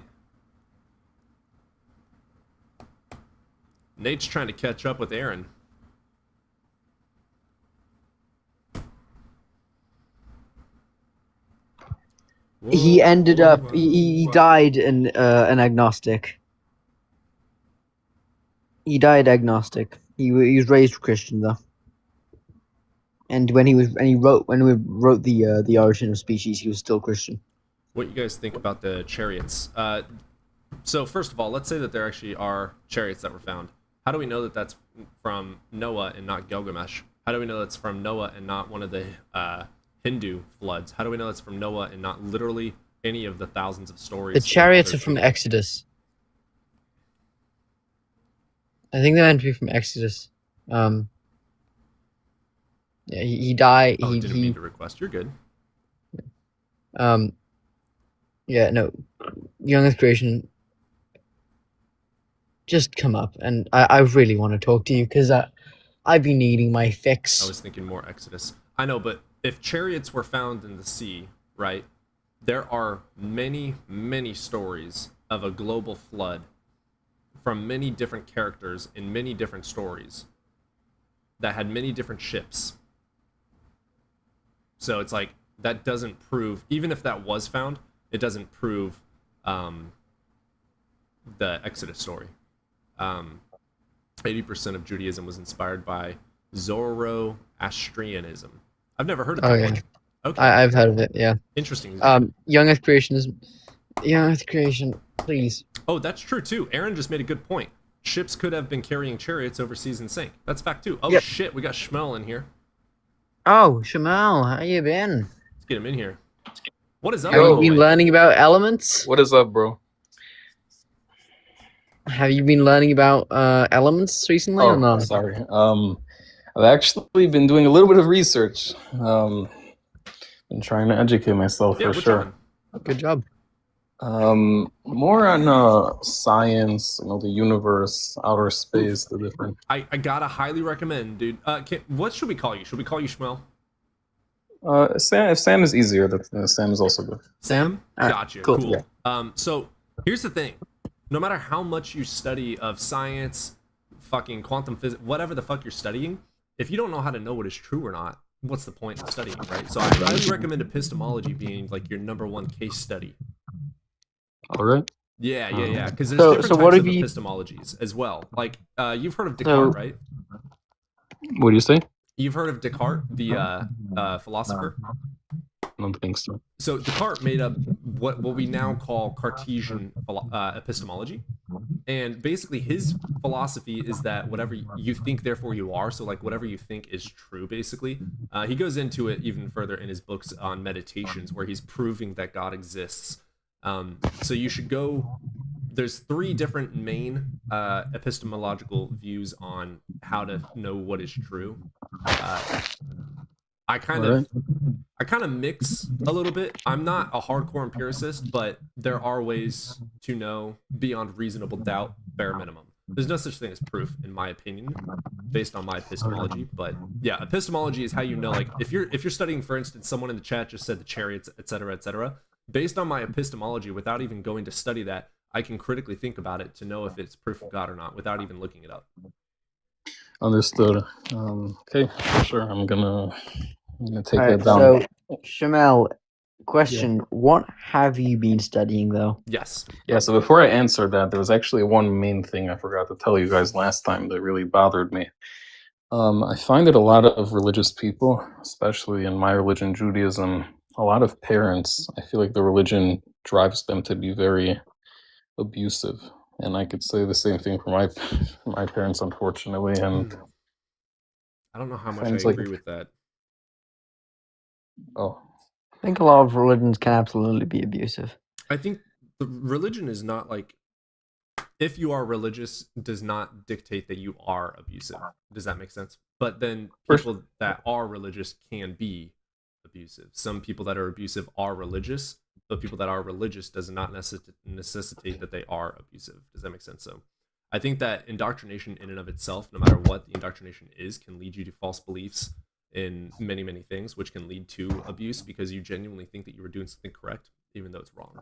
Nate's trying to catch up with Aaron. He ended up. He died an agnostic. He died agnostic. He was raised Christian though. And when we wrote the origin of species, he was still Christian. What you guys think about the chariots? So first of all, let's say that there actually are chariots that were found. How do we know that that's from Noah and not Gilgamesh? How do we know that's from Noah and not one of the Hindu floods? How do we know that's from Noah and not literally any of the thousands of stories? The chariots are from Exodus. I think they're meant to be from Exodus. Yeah, he died. Oh, didn't mean to request. You're good. Yeah, no. Young Earth creation. Just come up, and I really want to talk to you because I've been needing my fix. I was thinking more Exodus. I know, but if chariots were found in the sea, right? There are many, many stories of a global flood from many different characters in many different stories that had many different ships. So it's like, that doesn't prove, even if that was found, it doesn't prove the Exodus story. 80% of Judaism was inspired by Zoroastrianism. I've never heard of that. Oh, yeah. one. Okay. I've heard of it, yeah. Interesting. Young Earth creation is... Young Earth creation, please. Oh, that's true too. Aaron just made a good point. Ships could have been carrying chariots overseas and sank. That's fact too. Oh Yep. shit, we got Shmuel in here. Oh, Shamal, how you been? Let's get him in here. What is up? Have you boy? been learning about elements? What is up, bro? Have you been learning about elements recently or Oh, not? sorry. I've actually been doing a little bit of research. Been trying to educate myself Yeah, for which sure. one? Good job. More on science, the universe, outer space, the different. I gotta highly recommend, dude. What should we call you? Should we call you Shmuel? Sam is easier. Sam is also good. Sam? Alright, Gotcha. cool. Cool. Yeah. So here's the thing. No matter how much you study of science, fucking quantum physics, whatever the fuck you're studying, if you don't know how to know what is true or not, what's the point in studying, right? So I highly recommend epistemology being like your #1 case study. All right. Yeah. Because there's So- different so what types of have you- epistemologes as well. Like you've heard of Descartes, right? What do you say? You've heard of Descartes, the philosopher. I don't think so. So Descartes made up what we now call Cartesian epistemology. And basically, his philosophy is that whatever you think, therefore you are. So, like, whatever you think is true, basically. He goes into it even further in his books on meditations, where he's proving that God exists. So you should go. There's 3 different main epistemological views on how to know what is true. I kind of mix a little bit. I'm not a hardcore empiricist, but there are ways to know beyond reasonable doubt, bare minimum. There's no such thing as proof, in my opinion, based on my epistemology. But yeah, epistemology is how you know. Like, if you're studying, for instance, someone in the chat just said the chariots, etc., etc. Based on my epistemology, without even going to study that, I can critically think about it to know if it's proof of God or not, without even looking it up. Understood. Okay, sure. I'm gonna take All right, that down. so Shamel, question: What have you been studying though? Yes. Yeah, so before I answer that, there was actually one main thing I forgot to tell you guys last time that really bothered me. I find that a lot of religious people, especially in my religion, Judaism, a lot of parents, I feel like the religion drives them to be very abusive. And I could say the same thing for my parents, unfortunately. And I don't know how much I Sounds like- agree with that. oh, I think a lot of religions can absolutely be abusive. I think the religion is not like, if you are religious, does not dictate that you are abusive. Does that make sense? But then people that are religious can be abusive. Some people that are abusive are religious, but people that are religious does not necessitate that they are abusive. Does that make sense? So I think that indoctrination in and of itself, no matter what the indoctrination is, can lead you to false beliefs in many, many things, which can lead to abuse because you genuinely think that you were doing something correct, even though it's wrong.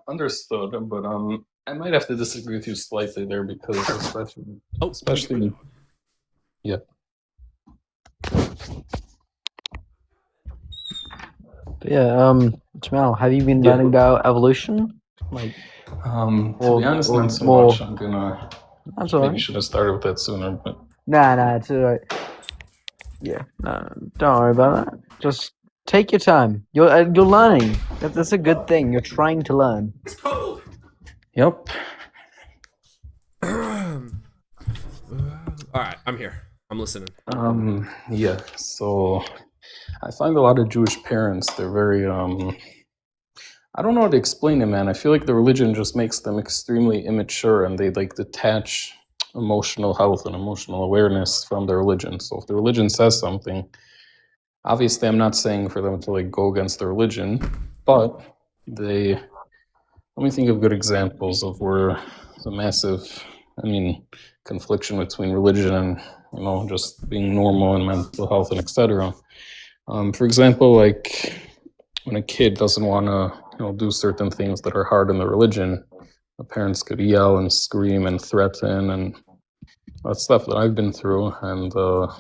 understood. But I might have to disagree with you slightly there because especially yeah. But yeah, Jamal, have you been learning about evolution? Like, to be honest, not so much. I'm gonna That's maybe alright. should have started with that sooner, but Nah, it's alright. Yeah, no, don't worry about that. Just take your time. You're learning. That's a good thing. You're trying to learn. It's cold. Yep. All right, I'm here. I'm listening. Yeah. So I find a lot of Jewish parents, they're very I don't know how to explain it, man. I feel like the religion just makes them extremely immature and they like detach emotional health and emotional awareness from their religion. So if the religion says something, obviously I'm not saying for them to like go against the religion, but let me think of good examples of where the massive, confliction between religion and, just being normal and mental health and etc. For example, like when a kid doesn't want to, do certain things that are hard in the religion, the parents could yell and scream and threaten, and that's stuff that I've been through, and it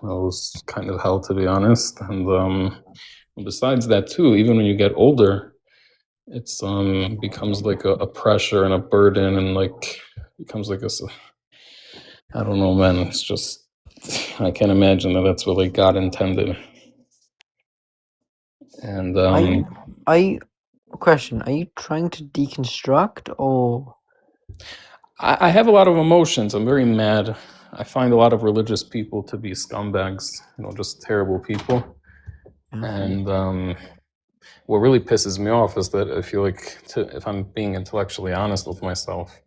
was kind of hell, to be honest. And besides that too, even when you get older, it's becomes like a pressure and a burden, and like becomes like I don't know, man. It's just I can't imagine that that's what like God intended. And Question: Are you trying to deconstruct or? I have a lot of emotions. I'm very mad. I find a lot of religious people to be scumbags, just terrible people. And what really pisses me off is that I feel like, if I'm being intellectually honest with myself,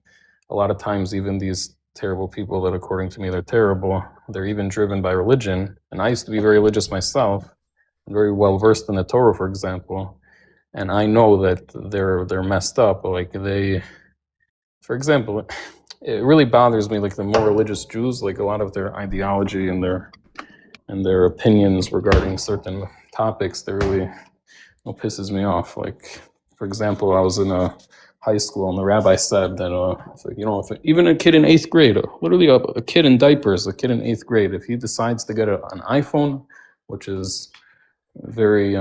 a lot of times even these terrible people that according to me they're terrible, they're even driven by religion. And I used to be very religious myself, very well versed in the Torah, for example. And I know that they're messed up. Like for example, it really bothers me, like the more religious Jews, like a lot of their ideology and their opinions regarding certain topics, that really pisses me off. Like, for example, I was in a high school and the rabbi said that, if even a kid in 8th grade, literally a kid in diapers, a kid in 8th grade, if he decides to get an iPhone, which is very,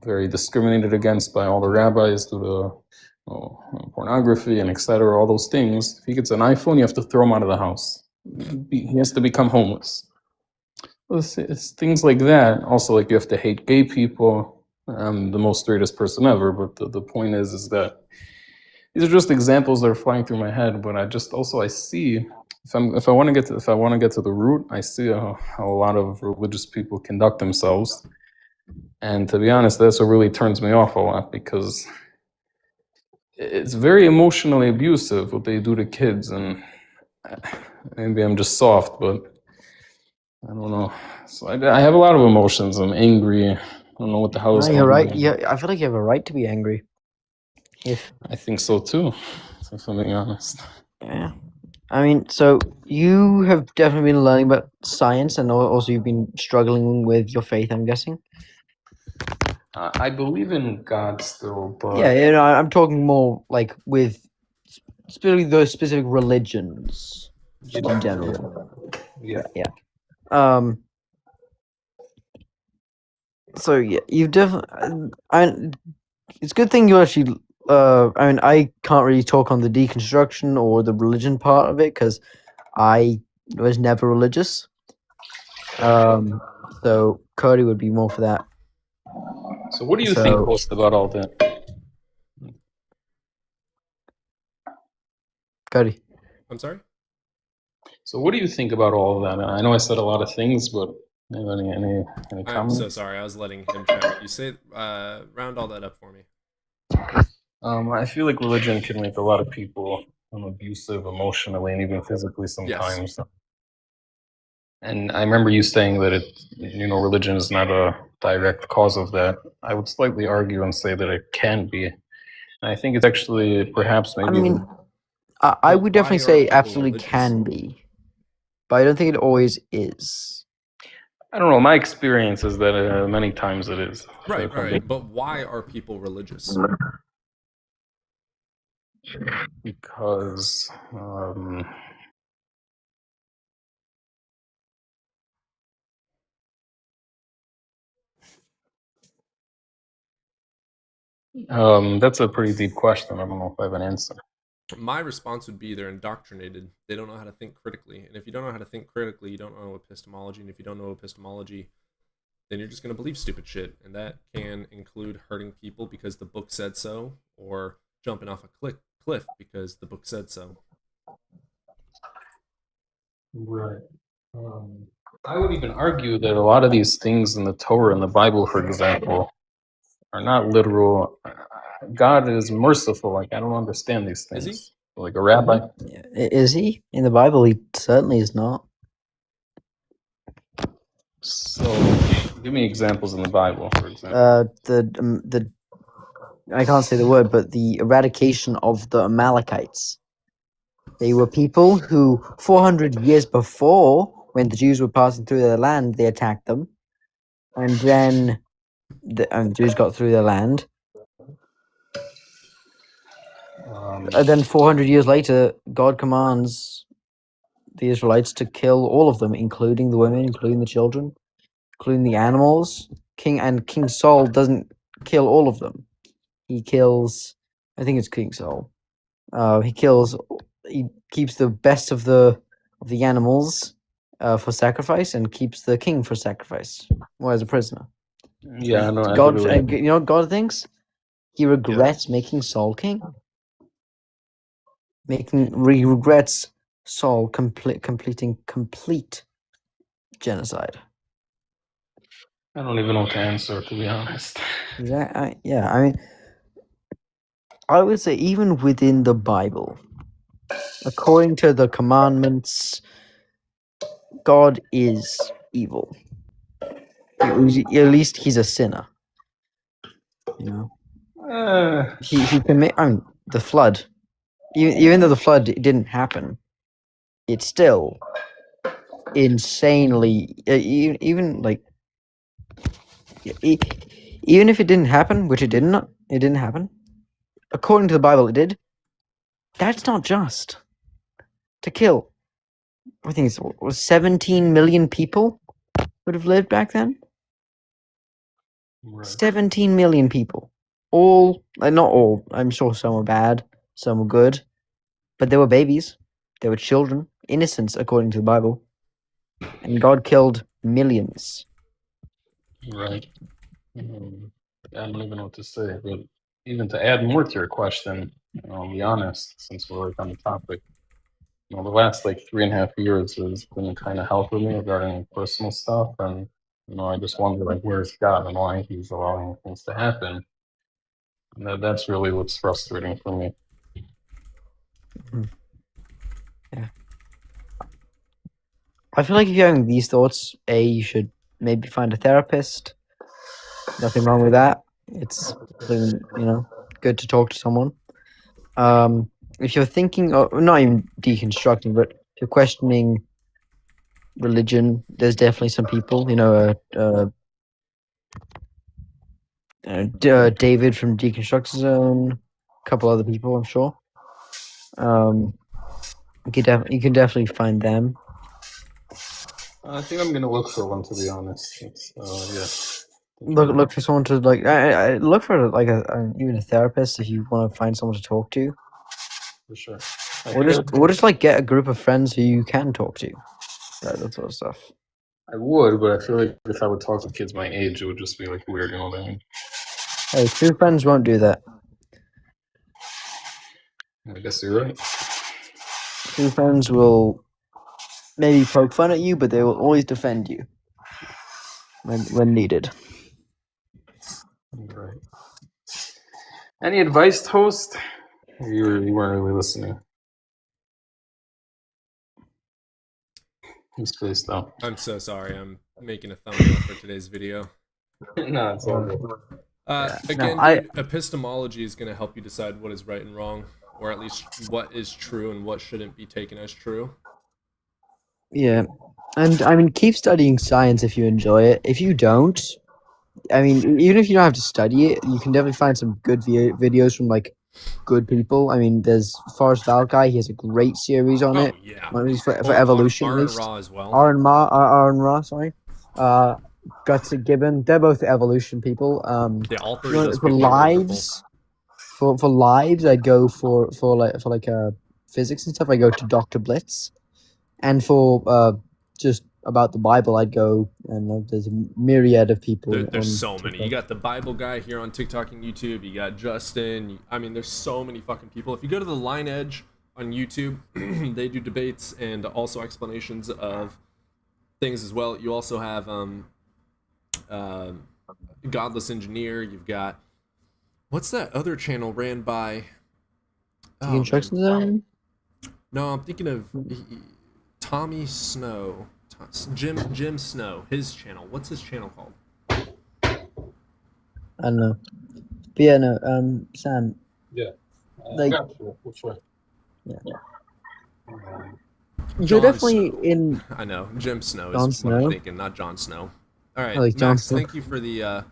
very discriminated against by all the rabbis due to pornography and etc., all those things. If he gets an iPhone, you have to throw him out of the house. He has to become homeless. It's things like that. Also, like you have to hate gay people. I'm the most straightest person ever, but the point is that these are just examples that are flying through my head, but I see if I want to get to the root, I see how a lot of religious people conduct themselves, and to be honest, that's what really turns me off a lot, because it's very emotionally abusive what they do to kids, and maybe I'm just soft, but I don't know. So I have a lot of emotions. I'm angry. I don't know what the hell is No, going you're on. right. Yeah, I feel like you have a right to be angry. I think so too, if I'm being honest. Yeah. I mean, so you have definitely been learning about science, and also you've been struggling with your faith, I'm guessing. I believe in God still, but Yeah, I'm talking more like with specifically those specific religions, just in general. Yeah. Yeah. So yeah, you've definitely. It's a good thing you actually. I mean, I can't really talk on the deconstruction or the religion part of it because I was never religious. So Cody would be more for that. So what do you think, host, about all that? Cody. I'm sorry? So what do you think about all of that? I know I said a lot of things, but any I'm comments? so sorry. I was letting him chat. You say round all that up for me. I feel like religion can make a lot of people abusive emotionally and even physically sometimes. Yes. And I remember you saying that religion is not a direct cause of that. I would slightly argue and say that it can be. And I think it's actually perhaps maybe. I mean, I would definitely say absolutely can be, but I don't think it always is. I don't know. My experience is that many times it is. Right. But why are people religious? Because that's a pretty deep question. I don't know if I have an answer. My response would be they're indoctrinated. They don't know how to think critically. And if you don't know how to think critically, you don't know epistemology. And if you don't know epistemology, then you're just going to believe stupid shit. And that can include hurting people because the book said so, or jumping off a cliff because the book said so. Right. I would even argue that a lot of these things in the Torah and the Bible, for example, are not literal. God is merciful. Like, I don't understand these things. Is he? Like a rabbi. Is he? In the Bible, he certainly is not. So, give me examples in the Bible, for example. The I can't say the word, but the eradication of the Amalekites. They were people who, 400 years before, when the Jews were passing through their land, they attacked them, and then the Jews got through their land. And then 400 years later, God commands the Israelites to kill all of them, including the women, including the children, including the animals. King Saul doesn't kill all of them. He kills, I think it's King Saul. He keeps the best of the animals for sacrifice and keeps the king for sacrifice, or as a prisoner. Yeah, no. God, you know what God thinks? He regrets making Saul king. He regrets Saul completing complete genocide. I don't even know what to answer, to be honest. I mean, I would say even within the Bible, according to the commandments, God is evil. At least he's a sinner. You know, he commit. The flood. Even though the flood didn't happen, it's still insanely. Even if it didn't happen, which it didn't happen. According to the Bible, it did. That's not just to kill. I think it was 17 million people would have lived back then. Right. 17 million people. All, not all. I'm sure some were bad, some were good, but they were babies. They were children, innocents, according to the Bible. And God killed millions. Right. I don't even know what to say, but even to add more to your question, I'll be honest, since we're on the topic, the last like 3.5 years has been kind of hell for me regarding personal stuff, and I just wonder like where's God and why He's allowing things to happen. And that's really what's frustrating for me. Yeah. I feel like if you're having these thoughts, you should maybe find a therapist. Nothing wrong with that. It's good to talk to someone. If you're thinking of not even deconstructing, but if you're questioning religion, there's definitely some people. David from Deconstruct Zone, a couple other people, I'm sure. You can definitely find them. I think I'm gonna look for one, to be honest. Yeah. Look for someone to like. I look for like even a therapist if you want to find someone to talk to. For sure. Or just like get a group of friends who you can talk to. That sort of stuff. I would, but I feel like if I would talk to kids my age, it would just be like weird, you know what I mean? Hey, true friends won't do that. I guess you're right. True friends will maybe poke fun at you, but they will always defend you when needed. Right. Any advice, Toast? You weren't really listening. He's pissed though. I'm so sorry. I'm making a thumbnail for today's video. No, it's all good. Again, dude, epistemology is going to help you decide what is right and wrong, or at least what is true and what shouldn't be taken as true. Yeah, and I mean, keep studying science if you enjoy it. If you don't, I mean, even if you don't have to study it, you can definitely find some good videos from like good people. I mean, there's Forrest Valkai. He has a great series on it. Yeah. For evolution. Aaron Ra as well. Aaron Ra, sorry. Guts Gibbon. They're both evolution people. Yeah, all three of those for people are lives. For lives, I'd go for physics and stuff. I go to Dr. Blitz, and for just about the Bible, I'd go. And there's a myriad of people. There's so many. You got the Bible guy here on TikTok and YouTube. You got Justin. I mean, there's so many fucking people. If you go to the Line Edge on YouTube, they do debates and also explanations of things as well. You also have Godless Engineer. You've got what's that other channel ran by? Deconstruct Zone? No, I'm thinking of Tommy Snow. Jim Snow, his channel. What's his channel called? I don't know. But yeah, no, Sam. Yeah. Like, got you. For sure. Yeah. Jon You're definitely Snow. in. I know. Jim Snow Jon is what I'm Snow? thinking, not Jon Snow. All right, I like Jon Max, Snow. thank you for the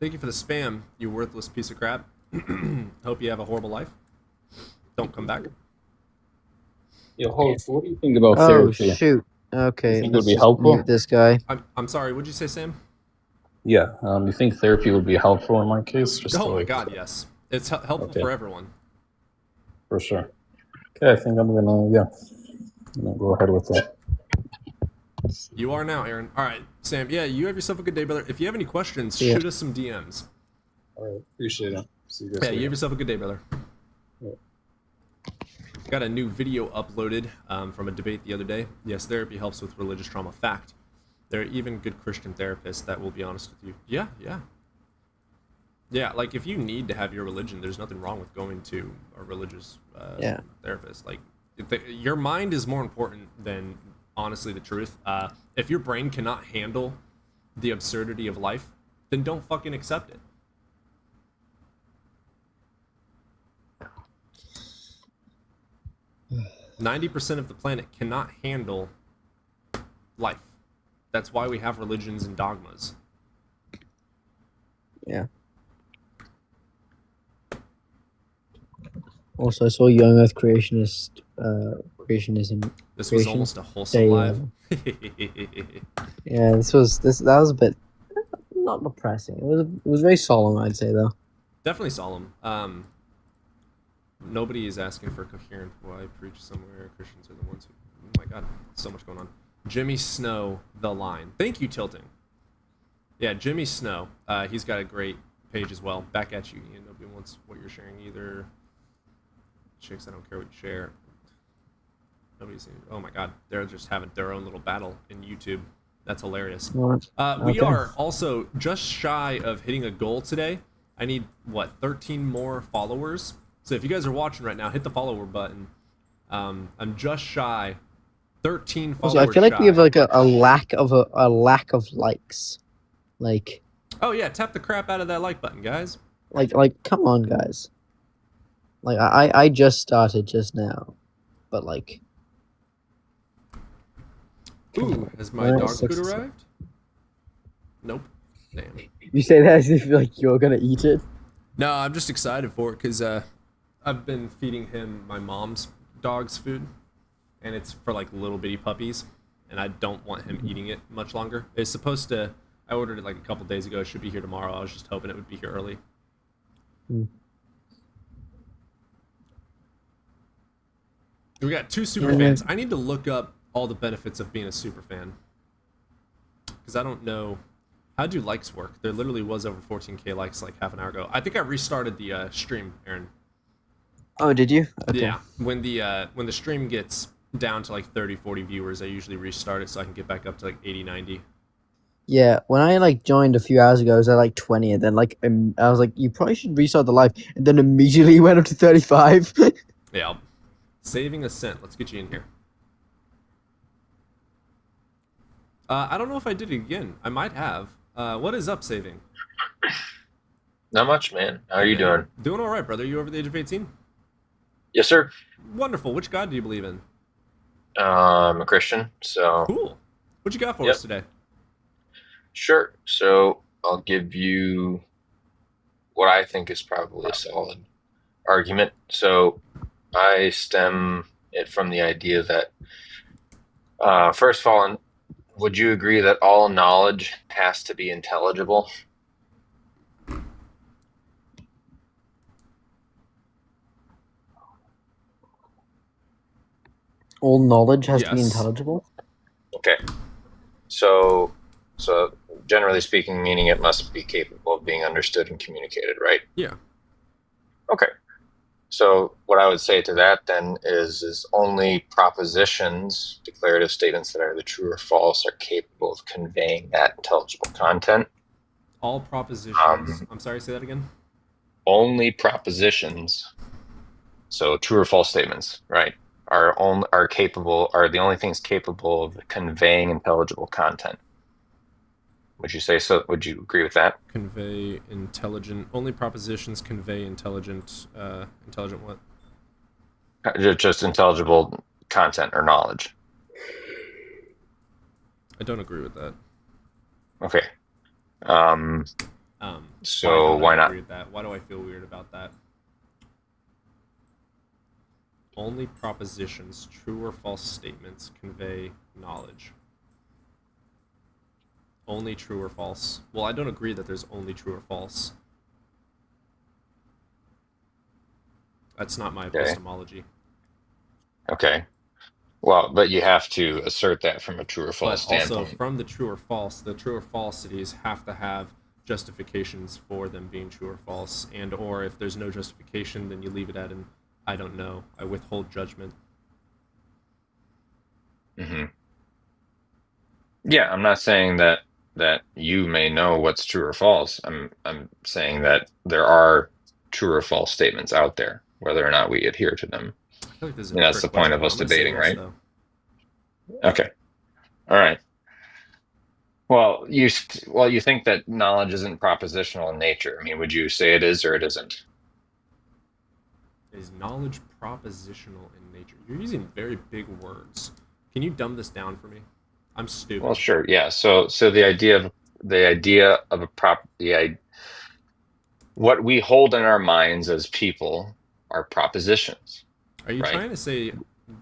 spam, you worthless piece of crap. Hope you have a horrible life. Don't come back. Yo, Host, what do you think about Oh therapy? shoot. Okay. You think it would let's be just helpful? mute this guy. I'm sorry, what'd you say, Sam? Yeah. You think therapy would be helpful in my case? Just Oh to, my like, god, yes. It's helpful Okay. for everyone. For sure. Okay, I think I'm gonna go ahead with that. You are now, Aaron. All right, Sam. Yeah, you have yourself a good day, brother. If you have any questions, Yeah. shoot us some DMs. All right, appreciate it. See you guys Yeah, later. you have yourself a good day, brother. Yeah. Got a new video uploaded from a debate the other day. Yes, therapy helps with religious trauma. Fact. There are even good Christian therapists that will be honest with you. Yeah. Yeah, like if you need to have your religion, there's nothing wrong with going to a religious therapist. Like, your mind is more important than honestly the truth. If your brain cannot handle the absurdity of life, then don't fucking accept it. Yeah. 90% of the planet cannot handle life. That's why we have religions and dogmas. Yeah. Also, I saw Young Earth creationism. This was almost a wholesome live. Yeah, that was a bit not depressing. It was very solemn, I'd say, though. Definitely solemn. Nobody is asking for coherent why preach somewhere. Christians are the ones who. Oh my god, so much going on. Jimmy Snow, The Line. Thank you, Tilting. Yeah, Jimmy Snow. He's got a great page as well. Back at you, Ian. Nobody wants what you're sharing either. Chicks, I don't care what you share. Nobody's. Oh my God, they're just having their own little battle in YouTube. That's hilarious. We Okay. are also just shy of hitting a goal today. I need, what, 13 more followers? So if you guys are watching right now, hit the follower button. I'm just shy. 13 followers Also, I feel like shy. we have like a lack of likes. Like, Oh yeah, tap the crap out of that like button, guys. come on, guys. Like, I just started just now, but like. Ooh, has my Alright, dog food 67. arrived? Nope. Damn. You say that as if like you're gonna eat it. No, I'm just excited for it because I've been feeding him my mom's dog's food, and it's for like little bitty puppies, and I don't want him eating it much longer. It's supposed to. I ordered it like a couple days ago. It should be here tomorrow. I was just hoping it would be here early. We got 2 super fans. I need to look up all the benefits of being a super fan because I don't know. How do likes work? There literally was over 14k likes like half an hour ago. I think I restarted the stream, Aaron. Oh, did you? Okay. Yeah. When the stream gets down to like 30, 40 viewers, I usually restart it so I can get back up to like 80, 90. Yeah, when I like joined a few hours ago, I was at like 20, and then like I was like, you probably should restart the live, and then immediately went up to 35. Yeah. Saving a cent. Let's get you in here. I don't know if I did it again. I might have. What is up, saving? Not much, man. How are you doing? Doing all right, brother. You over the age of 18? Yes, sir. Wonderful. Which God do you believe in? I'm a Christian, so. Cool. What you got for Yep. us today? Sure. So I'll give you what I think is probably a solid argument. So I stem it from the idea that, first of all, would you agree that all knowledge has to be intelligible? All knowledge has to be Yes. intelligible. Okay. So generally speaking, meaning it must be capable of being understood and communicated, right? Yeah. Okay. So what I would say to that then is only propositions, declarative statements that are either true or false, are capable of conveying that intelligible content. All propositions. I'm sorry, say that again? Only propositions, so true or false statements, right, are the only things capable of conveying intelligible content. Would you say so? Would you agree with that? Convey intelligent. Only propositions convey intelligent. Intelligent what? Just intelligible content or knowledge. I don't agree with that. Okay. So don't I why not? agree with that? Why do I feel weird about that? Only propositions, true or false statements, convey knowledge. Only true or false. Well, I don't agree that there's only true or false. That's not my epistemology. Okay. Well, but you have to assert that from a true or false But also, standpoint. from the true or false, the true or falsities have to have justifications for them being true or false, and or if there's no justification, then you leave it at an I don't know. I withhold judgment. Mm-hmm. Yeah, I'm not saying that you may know what's true or false. I'm saying that there are true or false statements out there, whether or not we adhere to them. I feel like this is And a that's the trick point of question. us I'm gonna say debating, yes, right? though. Okay. All right. Well, you think that knowledge isn't propositional in nature. I mean, would you say it is or it isn't? Is knowledge propositional in nature? You're using very big words. Can you dumb this down for me? I'm stupid. Well, sure. Yeah. So the idea of what we hold in our minds as people are propositions. Are you right? trying to say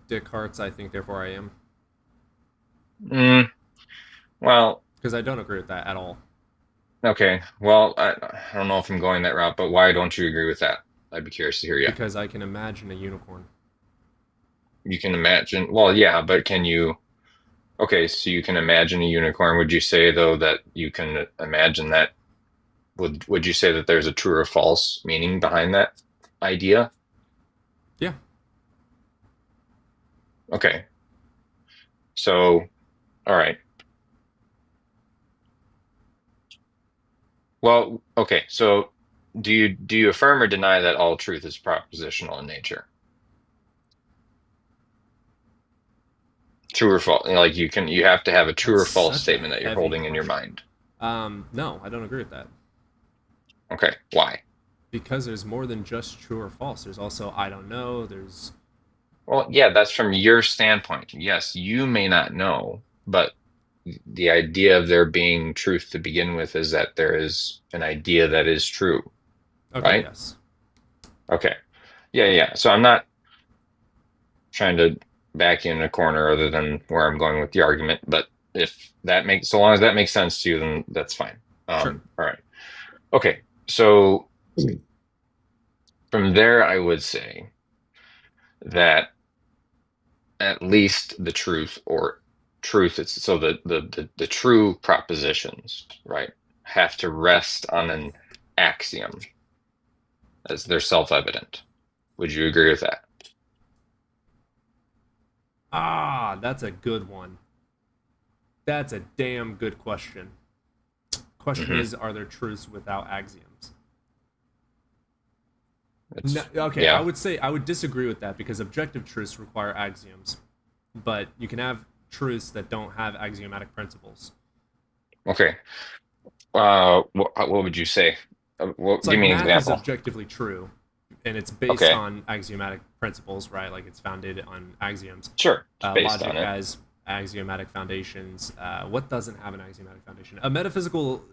Descartes, I think, therefore I am? Well, because I don't agree with that at all. Okay. Well, I don't know if I'm going that route, but why don't you agree with that? I'd be curious to hear you. Because I can imagine a unicorn. You can imagine. Well, yeah, but can you? Okay, so you can imagine a unicorn. Would you say though that you can imagine that would you say that there's a true or false meaning behind that idea? Yeah. Okay. So, all right. Well, okay. So, do you affirm or deny that all truth is propositional in nature? True or false? Like you have to have a true or That's false such a statement that you're heavy holding in your question. mind. No, I don't agree with that. Okay. Why? Because there's more than just true or false. There's also I don't know. There's Well, yeah, that's from your standpoint. Yes, you may not know, but the idea of there being truth to begin with is that there is an idea that is true, okay. right? Yes. Okay. Yeah. So I'm not trying to back you in a corner other than where I'm going with the argument, but if that makes, so long as that makes sense to you, then that's fine. Sure. All right. Okay. So from there, I would say that at least the truth or truth, it's so the true propositions, right, have to rest on an axiom as they're self-evident. Would you agree with that? Ah, that's a good one. That's a damn good question. Question Mhm. is, are there truths without axioms? It's, No, okay, yeah. I would say I would disagree with that because objective truths require axioms, but you can have truths that don't have axiomatic principles. Okay. What would you say? It's Give like me an math is example. objectively true, and it's based Okay. on axiomatic principles, right? Like it's founded on axioms. Sure. It's based Logic on it. has axiomatic foundations. What doesn't have an axiomatic foundation? A metaphysical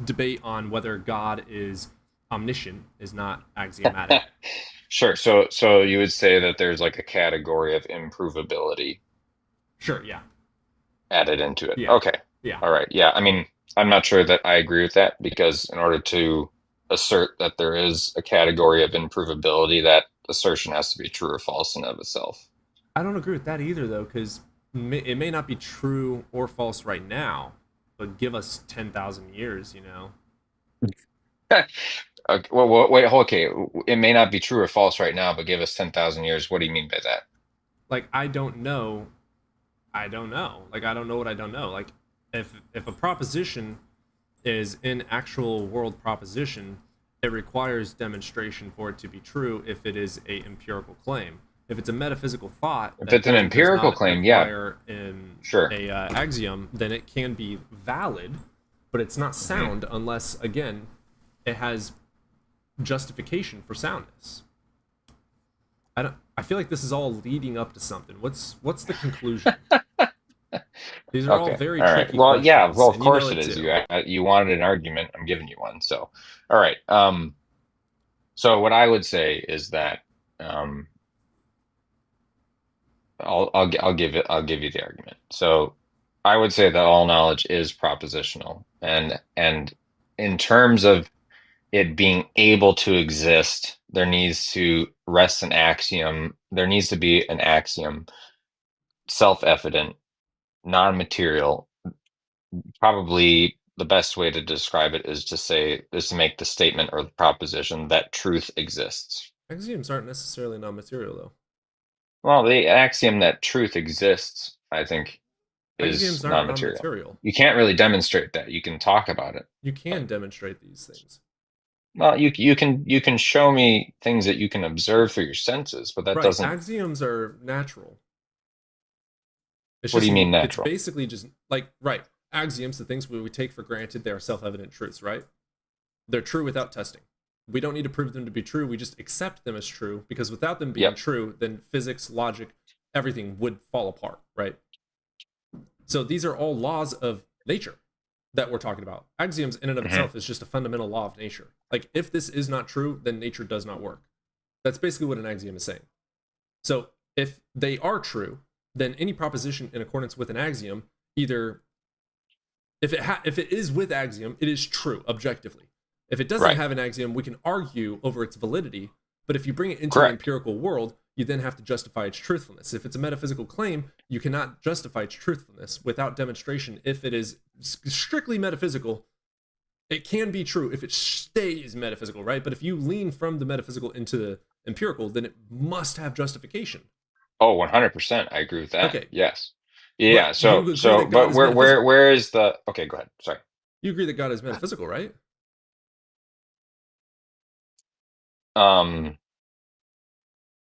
debate on whether God is omniscient is not axiomatic. Sure. So you would say that there's like a category of improvability Sure, yeah. added into it. Yeah. Okay. Yeah. All right. Yeah. I mean, I'm not sure that I agree with that because in order to assert that there is a category of improvability, that assertion has to be true or false in and of itself. I don't agree with that either, though, because it may not be true or false right now, but give us 10,000 years, you know? Okay, well, wait, okay. It may not be true or false right now, but give us 10,000 years. What do you mean by that? Like, I don't know. I don't know. Like, I don't know what I don't know. Like, if a proposition is an actual world proposition, it requires demonstration for it to be true if it is a empirical claim. If it's a metaphysical thought, If that it's an does empirical not claim, yeah. require Sure. a axiom, then it can be valid, but it's not sound unless, again, it has justification for soundness. I feel like this is all leading up to something. What's the conclusion? These are all very All right. tricky Well, questions. yeah. Well, of and you know course it is. too. You wanted an argument. I'm giving you one. So, all right. So what I would say is that I'll give you the argument. So I would say that all knowledge is propositional, and in terms of it being able to exist, there needs to rest an axiom. There needs to be an axiom, self-evident, non-material. Probably the best way to describe it is to make the statement or the proposition that truth exists. Axioms aren't necessarily non-material, though. Well, the axiom that truth exists, I think, is Axioms aren't non-material. non-material. You can't really demonstrate that. You can talk about it. You can demonstrate these things. Well, you can show me things that you can observe through your senses, but that Right. doesn't. Axioms are natural. It's What do just, you mean It's natural? basically just like, right, axioms, the things we take for granted, they are self-evident truths, right? They're true without testing. We don't need to prove them to be true. We just accept them as true because without them being Yep. true, then physics, logic, everything would fall apart, right? So these are all laws of nature that we're talking about. Axioms in and of itself is just a fundamental law of nature. Like, if this is not true, then nature does not work. That's basically what an axiom is saying. So if they are true, then any proposition in accordance with an axiom, either if it is with axiom, it is true objectively. If it doesn't Right. have an axiom, we can argue over its validity. But if you bring it into Correct. an empirical world, you then have to justify its truthfulness. If it's a metaphysical claim, you cannot justify its truthfulness without demonstration. If it is strictly metaphysical, It can be true if it stays metaphysical, right? But if you lean from the metaphysical into the empirical, then it must have justification. Oh, 100%. I agree with that. Okay. Yes. Yeah. But So you agree so that God but is where metaphysical. where is the okay? Go ahead. Sorry. You agree that God is metaphysical, right?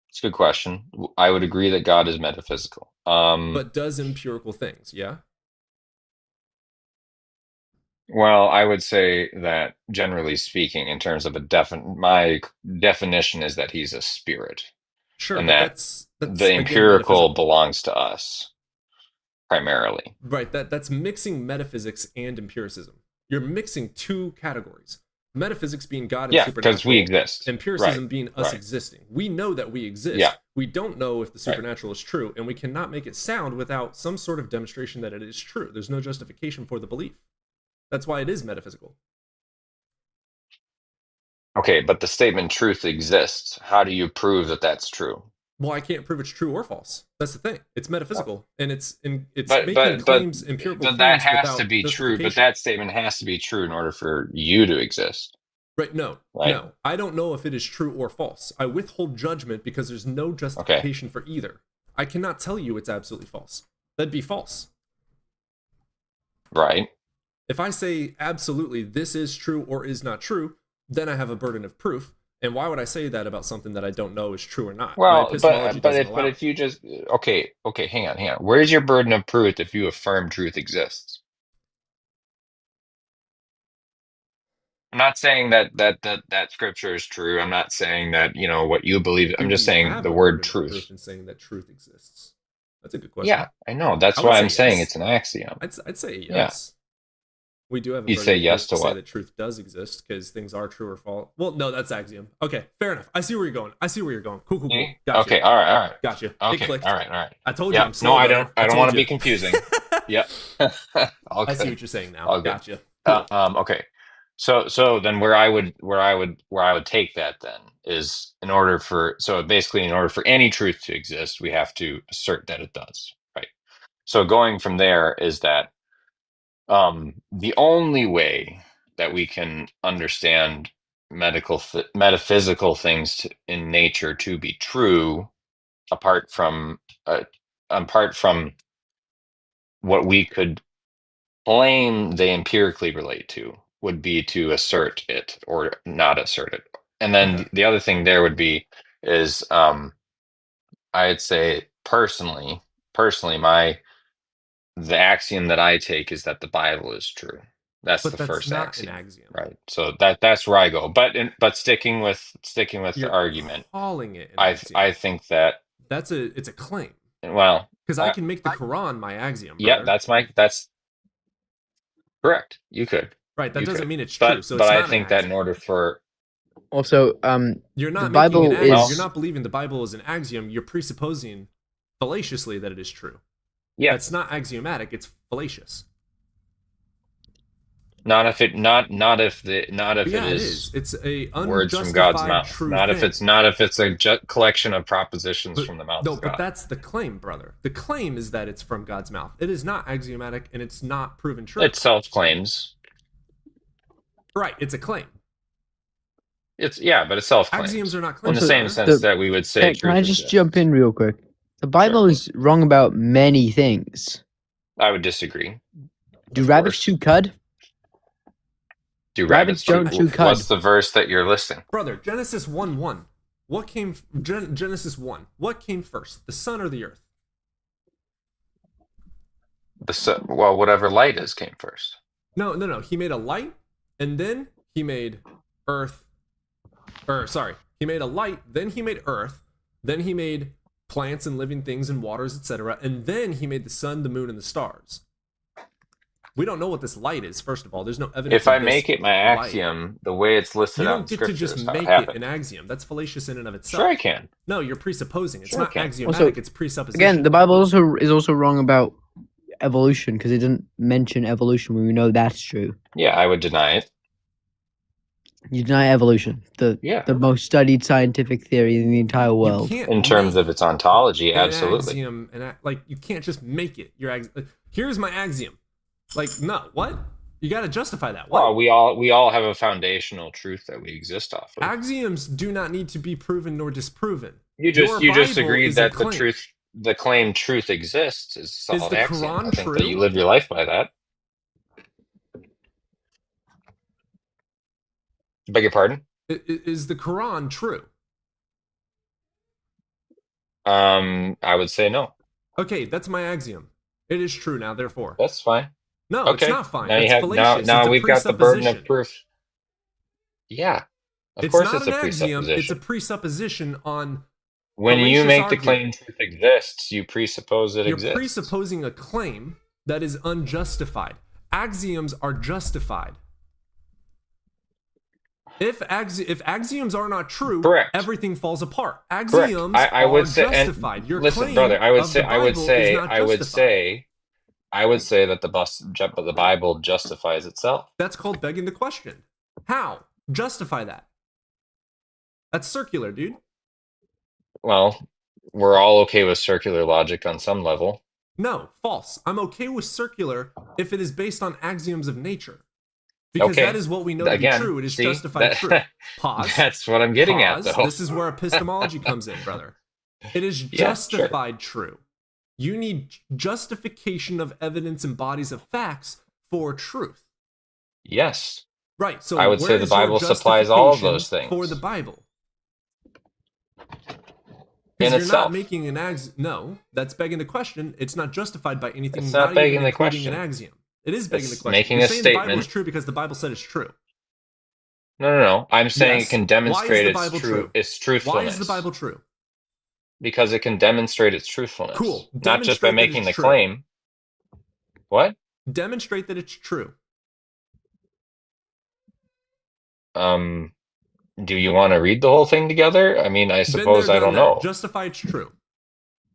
It's a good question. I would agree that God is metaphysical. But does empirical things, yeah? Well, I would say that generally speaking, in terms of my definition is that he's a spirit, Sure, and but that that's the again empirical metaphysical. belongs to us primarily. Right, that's mixing metaphysics and empiricism. You're mixing two categories. Metaphysics being God and Yeah, supernatural. because we exist. Empiricism Right, being us right. existing. We know that we exist. Yeah. We don't know if the Right. supernatural is true, and we cannot make it sound without some sort of demonstration that it is true. There's no justification for the belief. That's why it is metaphysical. Okay, but the statement "truth exists." How do you prove that that's true? Well, I can't prove it's true or false. That's the thing. It's metaphysical, and it's But making claims, empirical but that claims has to without be true. But justification. that statement has to be true in order for you to exist. Right, no. I don't know if it is true or false. I withhold judgment because there's no justification for either. I cannot tell you it's absolutely false. That'd be false. Right. If I say absolutely this is true or is not true, then I have a burden of proof. And why would I say that about something that I don't know is true or not? My Well, epistemology doesn't allow it. if you just okay, hang on. Where's your burden of proof if you affirm truth exists? I'm not saying that scripture is true. I'm not saying that what you believe. I'm just Do we saying have the a word burden of truth. proof in saying that truth exists? That's a good question. Yeah, I know. That's I would why say I'm saying yes. it's an axiom. I'd say Yeah. yes. We do have a You'd burden say of yes proof to say what? that truth does exist because things are true or false. Well, no, that's axiom. Okay, fair enough. I see where you're going. Cool. See? Gotcha. Okay, all right. Gotcha. It Okay, clicked. all right. I told you Yeah, I'm slow. no, I brother. don't. I don't told want to you. be confusing. Yep. All I see good. what you're saying now. All good. Gotcha. Cool. Okay. So then where I would take that then is in order for any truth to exist, we have to assert that it does. Right. So going from there is that the only way that we can understand metaphysical things in nature to be true, apart from what we could claim they empirically relate to, would be to assert it or not assert it. And then the other thing there would be is I'd say personally the axiom that I take is that the Bible is true. That's But the that's first not axiom. an axiom. Right. So that's where I go. But sticking with the You're argument, calling it an axiom. I think that it's a claim. well, Because I can make the Quran my axiom. yeah, brother. that's correct. You could. Right, that You doesn't could. mean it's But true, so but it's I not an think that in axiom. order for Also, You're the not Bible making an axiom. is You're not believing the Bible is an axiom. You're presupposing fallaciously that it is true. Yeah. That's not axiomatic. It's fallacious. not if it Yeah, it is is. It's a words from God's unjustified mouth. true Not if thing. it's a collection of propositions from the mouth No, of but God. that's the claim, brother. The claim is that it's from God's mouth. It is not axiomatic, and it's not proven true. It self-claims. Right, it's a claim. But it self-claims. Axioms are not in claims. the same sense that we would say Can I truth just exists. jump in real quick? The Bible is wrong about many things. I would disagree. Do rabbits chew cud? Do Rabbits don't chew cud. What's the verse that you're listing? Brother, Genesis 1:1. What came Genesis 1? What came first, the sun or the earth? Well, whatever light is came first. No. He made a light, and then he made earth. He made a light, then he made earth, then he made plants and living things and waters, etc., and then he made the sun, the moon, and the stars. We don't know what this light is. First of all, there's no evidence. If I of this make it my light. axiom, the way it's listed You out in don't get Scripture to just is how make it it happened. an axiom. That's fallacious in and of itself. Sure, I can. No, you're presupposing. It's Sure I not can. axiomatic. Also, It's presupposition. again, the Bible is also wrong about evolution because it didn't mention evolution when we know that's true. Yeah, I would deny it. You deny evolution, the most studied scientific theory in the entire world. In terms of its ontology, an absolutely. axiom, like you can't just make it your axiom. Here's my axiom. Like, no, what? You got to justify that. What? Well, we all have a foundational truth that we exist off of. Axioms do not need to be proven nor disproven. You just Bible agreed is a that claim. the claimed truth exists is a Is solid the axiom. Quran I think that true? you live your life by that. Beg your pardon? Is the Quran true? I would say no. Okay, that's my axiom. It is true now, therefore. That's fine. No, Okay. it's not fine. Now you That's have fallacious. now It's a we've got the burden of presupposition. proof. Yeah. Of It's course not it's an a axiom. It's a presupposition. presupposition on When you fallacious make the argument. claim truth exists, you presuppose it You're exists. presupposing a claim that is unjustified. Axioms are justified. If axioms are not true, Correct. everything falls apart. Correct. Axioms I would are say, and justified. Your listen, claim brother, I would of say, the I would Bible say, is not I would justified. say, I would say that the Bible justifies itself. That's called begging the question. How? Justify that. That's circular, dude. Well, we're all okay with circular logic on some level. No, false. I'm okay with circular if it is based on axioms of nature. Because Okay. that is what we know to Again, be true. It is see, justified that- true. Pause. That's what I'm getting Pause. at, though. This is where epistemology comes in, brother. It is Yeah, sure. justified true. You need justification of evidence and bodies of facts for truth. Yes. Right. So I would say where the is your Bible supplies all of justification those things. for the Bible. In Because you're itself. not making an no, that's begging the question. It's not justified by anything. It's not begging even the including question. An axiom. It is begging It's the question. making You're a saying the Bible statement. is true because the Bible said it's true. No. I'm saying Yes. it can Why demonstrate is the its Bible true true? its truthfulness. Why is the Bible true? Because it can demonstrate its truthfulness. Cool. Not just by Demonstrate that making it's the true. claim. What? Demonstrate that it's true. Do you want to read the whole thing together? I mean, I Been suppose there, I done don't that. know. Justify it's true.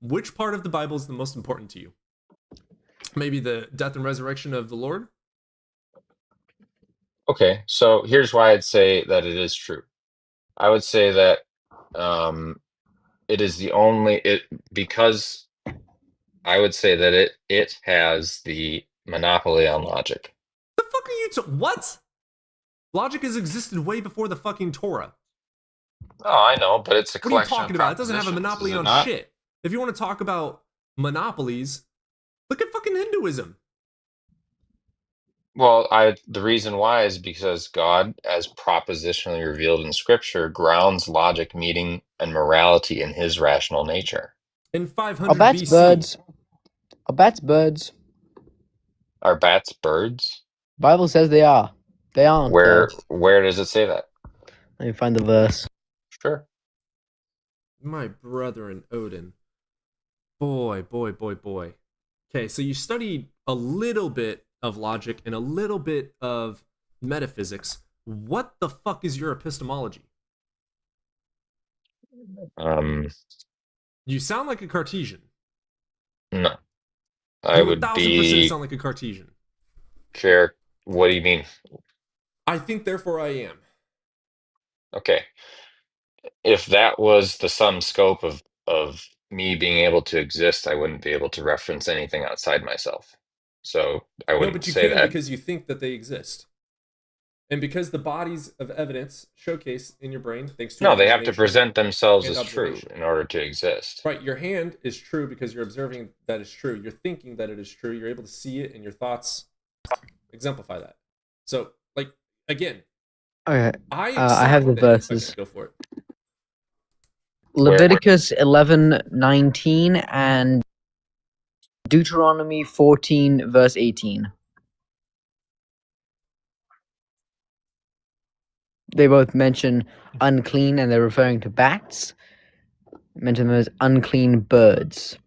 Which part of the Bible is the most important to you? Maybe the death and resurrection of the Lord? Okay, so here's why I'd say that it is true. I would say that it is the only because I would say that it has the monopoly on logic. The fuck are you what? Logic has existed way before the fucking Torah. Oh, I know, but it's a What are you collection talking of about? It doesn't have a propositions, monopoly is it on not? shit. If you want to talk about monopolies, look at fucking Hinduism. Well, the reason why is because God, as propositionally revealed in Scripture, grounds logic, meaning, and morality in His rational nature. In 500 Are bats BC. birds? Are bats birds? Are bats birds? Bible says they are. They aren't. Where birds. where does it say that? Let me find the verse. Sure. My brother in Odin. Boy. Okay, so you studied a little bit of logic and a little bit of metaphysics. What the fuck is your epistemology? You sound like a Cartesian. No. I You would 1000% be sound like a Cartesian. fair. What do you mean? I think, therefore I am. Okay. If that was the sum scope of me being able to exist, I wouldn't be able to reference anything outside myself. So I No, wouldn't but you say can that. because you think that they exist. And because the bodies of evidence showcase in your brain, thanks to No, they have to imagination present themselves and as true observation. in order to exist. Right, your hand is true because you're observing that it's true. You're thinking that it is true. You're able to see it, and your thoughts exemplify that. So, like, again, Okay. I have the accept that- verses. Okay, go for it. Leviticus 11:19 and Deuteronomy 14 verse 18. They both mention unclean and they're referring to bats. Mention them as unclean birds.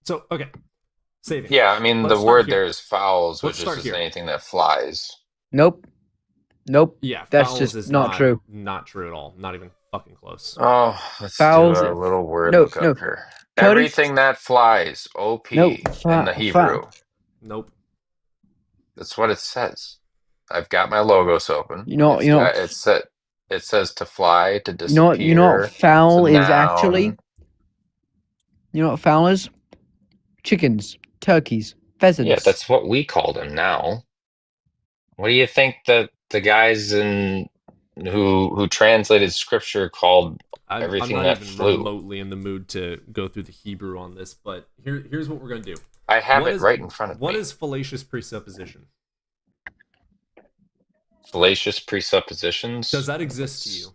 So, okay, saving. Yeah, I mean, Let's the start word here. there is fowls, Let's which start is here. anything that flies. Nope. Yeah, That's fowls just is not true. Not true at all. Not even fucking close. Oh, let's Fowls- do a little word no, lookup no. here. Cody? Everything that flies, OP, No, in the Hebrew. Nope. That's what it says. I've got my logos open. You know- It's you know- got- it says to fly, to disappear. You know what fowl it's a is actually? noun. You know what fowl is? Chickens, turkeys, Pheasants. Yeah, that's what we called him now. What do you think that the guys who translated scripture called I'm everything not that even flew? remotely in the mood to go through the Hebrew on this, but here's what we're gonna do. I have What it is- right in front of What me. is fallacious presupposition? Fallacious presuppositions? Does that exist to you?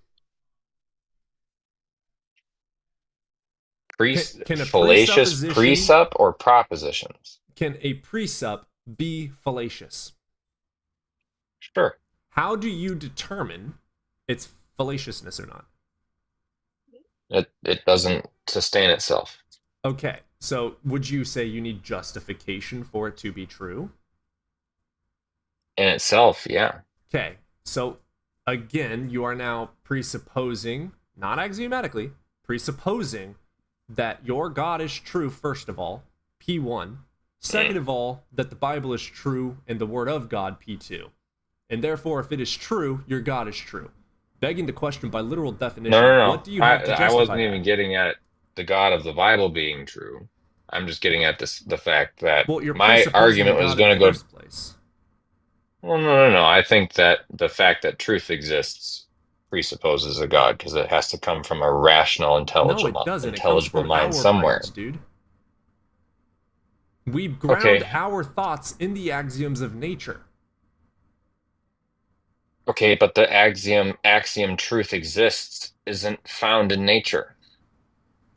Can a Fallacious presupposition- precept or propositions? Can a precept be fallacious? Sure. How do you determine its fallaciousness or not? It doesn't sustain itself. Okay, so would you say you need justification for it to be true? In itself, yeah. Okay, so again, you are now presupposing, not axiomatically, presupposing that your God is true, first of all, P1. Second of all, that the Bible is true and the Word of God, P2. And therefore, if it is true, your God is true. Begging the question by literal definition, No. what do you have to justify I wasn't that? even getting at the God of the Bible being true. I'm just getting at the fact that Well, you're my presupposing argument the was God going to in the go. first place. Well, no. I think that the fact that truth exists presupposes a God because it has to come from a rational, No, intelligible, it doesn't. It comes intelligible from mind our somewhere. brains, dude. We ground Okay. our thoughts in the axioms of nature. Okay, but the axiom truth exists isn't found in nature.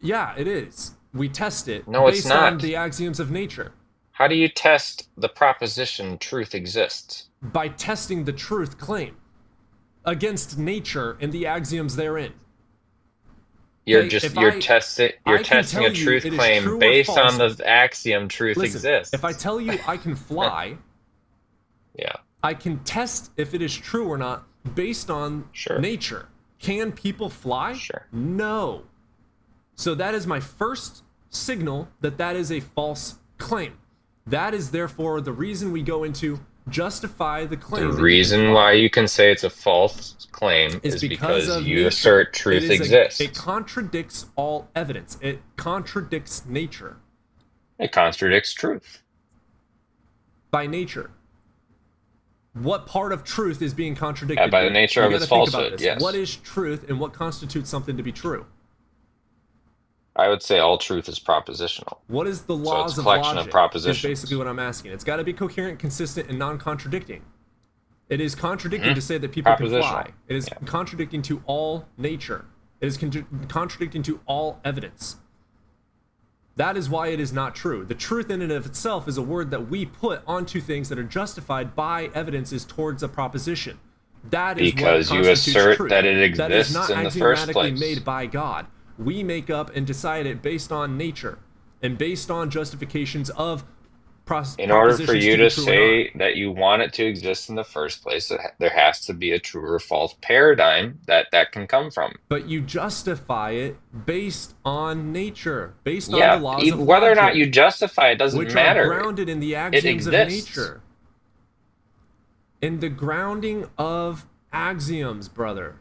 Yeah, it is. We test it No, it's based on not. the axioms of nature. How do you test the proposition truth exists? By testing the truth claim against nature and the axioms therein. You're Okay, just if you're I- testing I you're can testing tell a you truth it is claim true or based on false. the axiom truth Listen, exists. if I tell you I can fly, Yeah. I can test if it is true or not based on nature. Can people fly? Sure. No. So that is my first signal that that is a false claim. That is therefore the reason we go into justify the claim. The that you can reason fly. why you can say it's a false claim is is because because of you nature. assert truth It is exists. it contradicts all evidence. It contradicts nature It contradicts truth. by nature. What part of truth is being contradicted? by the here? nature You of gotta its think about falsehood, this. yes. What is truth and what constitutes something to be true? I would say all truth is propositional. What is the So laws it's a of collection logic? of propositions. Is basically what I'm asking. It's got to be coherent, consistent, and non-contradicting. It is contradicting Mhm. to say that people can Propositional. fly. It is contradicting to all nature. It is contradicting to all evidence. That is why it is not true. The truth in and of itself is a word that we put onto things that are justified by evidences towards a proposition. That is Because what you constitutes assert truth. that it That is exists not in the first axiomatically place. made by God. We make up and decide it based on nature and based on justifications of In order for propositions you be to true or say that you want it to exist in the first place, there has to be a true or false paradigm that can come from. But you justify it based on nature, based Yeah, on the laws of whether or not logic, you justify it doesn't which matter. are grounded in the axioms of exists. nature. In the grounding of axioms, brother.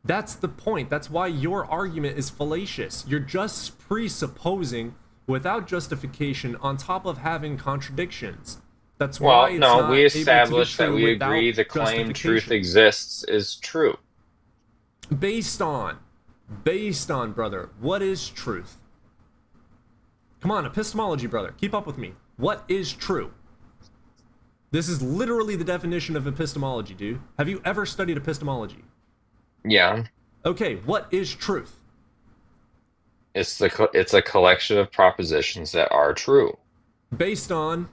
That's the point. That's why your argument is fallacious. You're just presupposing without justification on top of having contradictions. That's why Well, it's no, not we able to be established that true we without agree the claim truth justification. exists is true. Based on, brother, what is truth? Come on, epistemology, brother. Keep up with me. What is true? This is literally the definition of epistemology, dude. Have you ever studied epistemology? Yeah, Okay, what is truth? it's a collection of propositions that are true. Based on,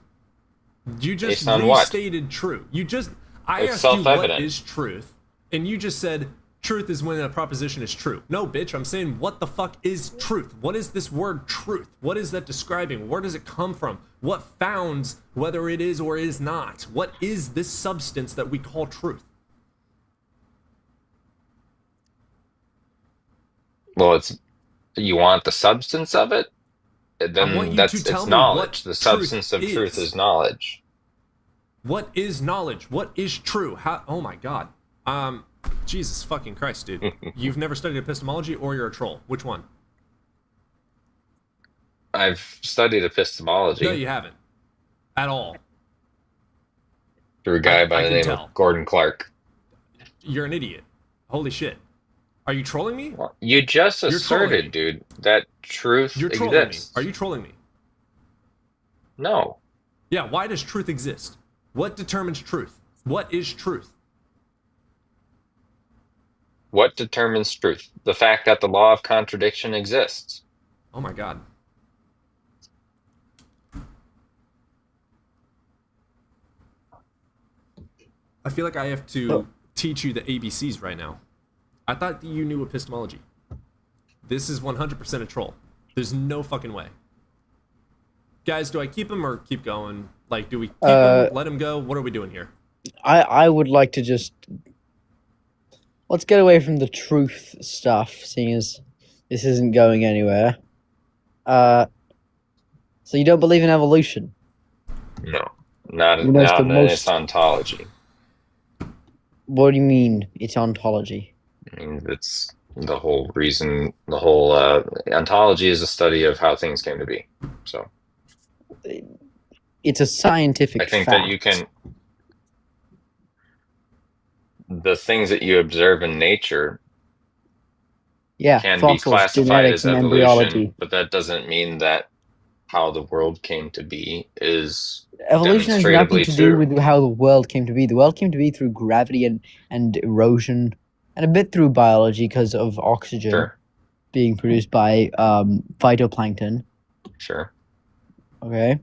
you just Based on what? restated true. I It's asked you what self-evident. is truth, and you just said truth is when a proposition is true. No, bitch, I'm saying what the fuck is truth? What is this word truth? What is that describing? Where does it come from? What founds whether it is or is not? What is this substance that we call truth? Well, you want the substance of it? I want Then you that's to tell it's me knowledge. what The substance of truth truth is. is knowledge. What is knowledge? What is true? How? Oh my god. Jesus fucking Christ, dude. You've never studied epistemology or you're a troll. Which one? I've studied epistemology No, you haven't. At all. through a guy I by the can name tell. of Gordon Clark. You're an idiot. Holy shit. Are you trolling me? You just You're trolling me. asserted, dude, that truth You're trolling exists. me. Are you trolling me? No. Yeah, why does truth exist? What determines truth? What is truth? What determines truth? The fact that the law of contradiction exists. Oh my god. I feel like I have to teach you the ABCs right now. I thought that you knew epistemology. This is 100% a troll. There's no fucking way. Guys, do I keep him or keep going? Like, do we keep him, let him go? What are we doing here? I would like to just let's get away from the truth stuff, seeing as this isn't going anywhere. So you don't believe in evolution? No. Not You know, it's not the in most- its ontology. What do you mean it's ontology? I mean, it's the whole reason, the whole ontology is a study of how things came to be. So It's a scientific I think fact. that you can, the things that you observe in nature Yeah, can be fossils, classified genetics, as and evolution, embryology. but that doesn't mean that how the world came to be is Evolution has nothing demonstrably to do true. with how the world came to be. The world came to be through gravity and erosion, and a bit through biology because of oxygen Sure. being produced by phytoplankton. Sure. Okay.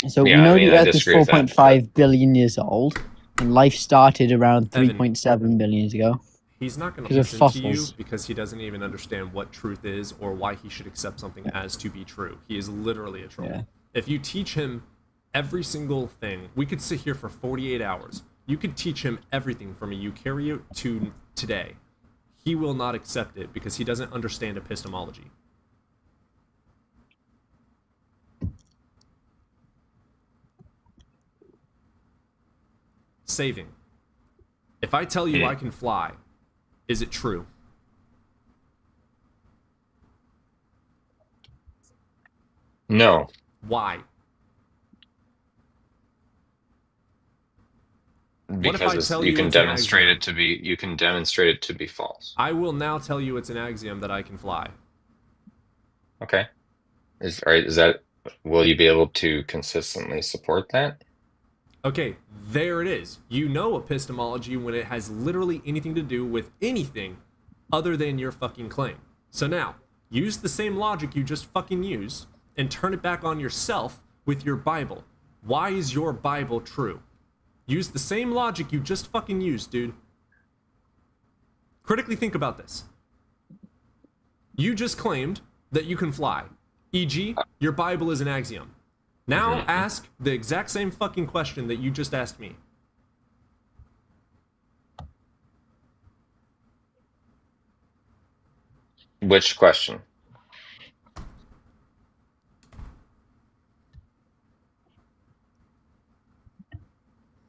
So Yeah, we know I mean, the I Earth is disagree with that, 4.5 billion years old, and life started around Evan. 3.7 billion years ago. He's not going to Because of listen to you fossils. because he doesn't even understand what truth is or why he should accept something as to be true. He is literally a troll. Yeah. If you teach him every single thing, we could sit here for 48 hours. You could teach him everything from a eukaryote to today. He will not accept it because he doesn't understand epistemology. Saving. If I tell you I can fly, is it true? No. Why? What if I Because tell you you can it's an demonstrate axiom? it to be, you can demonstrate it to be false. I will now tell you it's an axiom that I can fly. Okay. Is that, will you be able to consistently support that? Okay, there it is. You know epistemology when it has literally anything to do with anything other than your fucking claim. So now, use the same logic you just fucking used and turn it back on yourself with your Bible. Why is your Bible true? Use the same logic you just fucking used, dude. Critically think about this. You just claimed that you can fly, e.g., your Bible is an axiom. Now ask the exact same fucking question that you just asked me. Which question?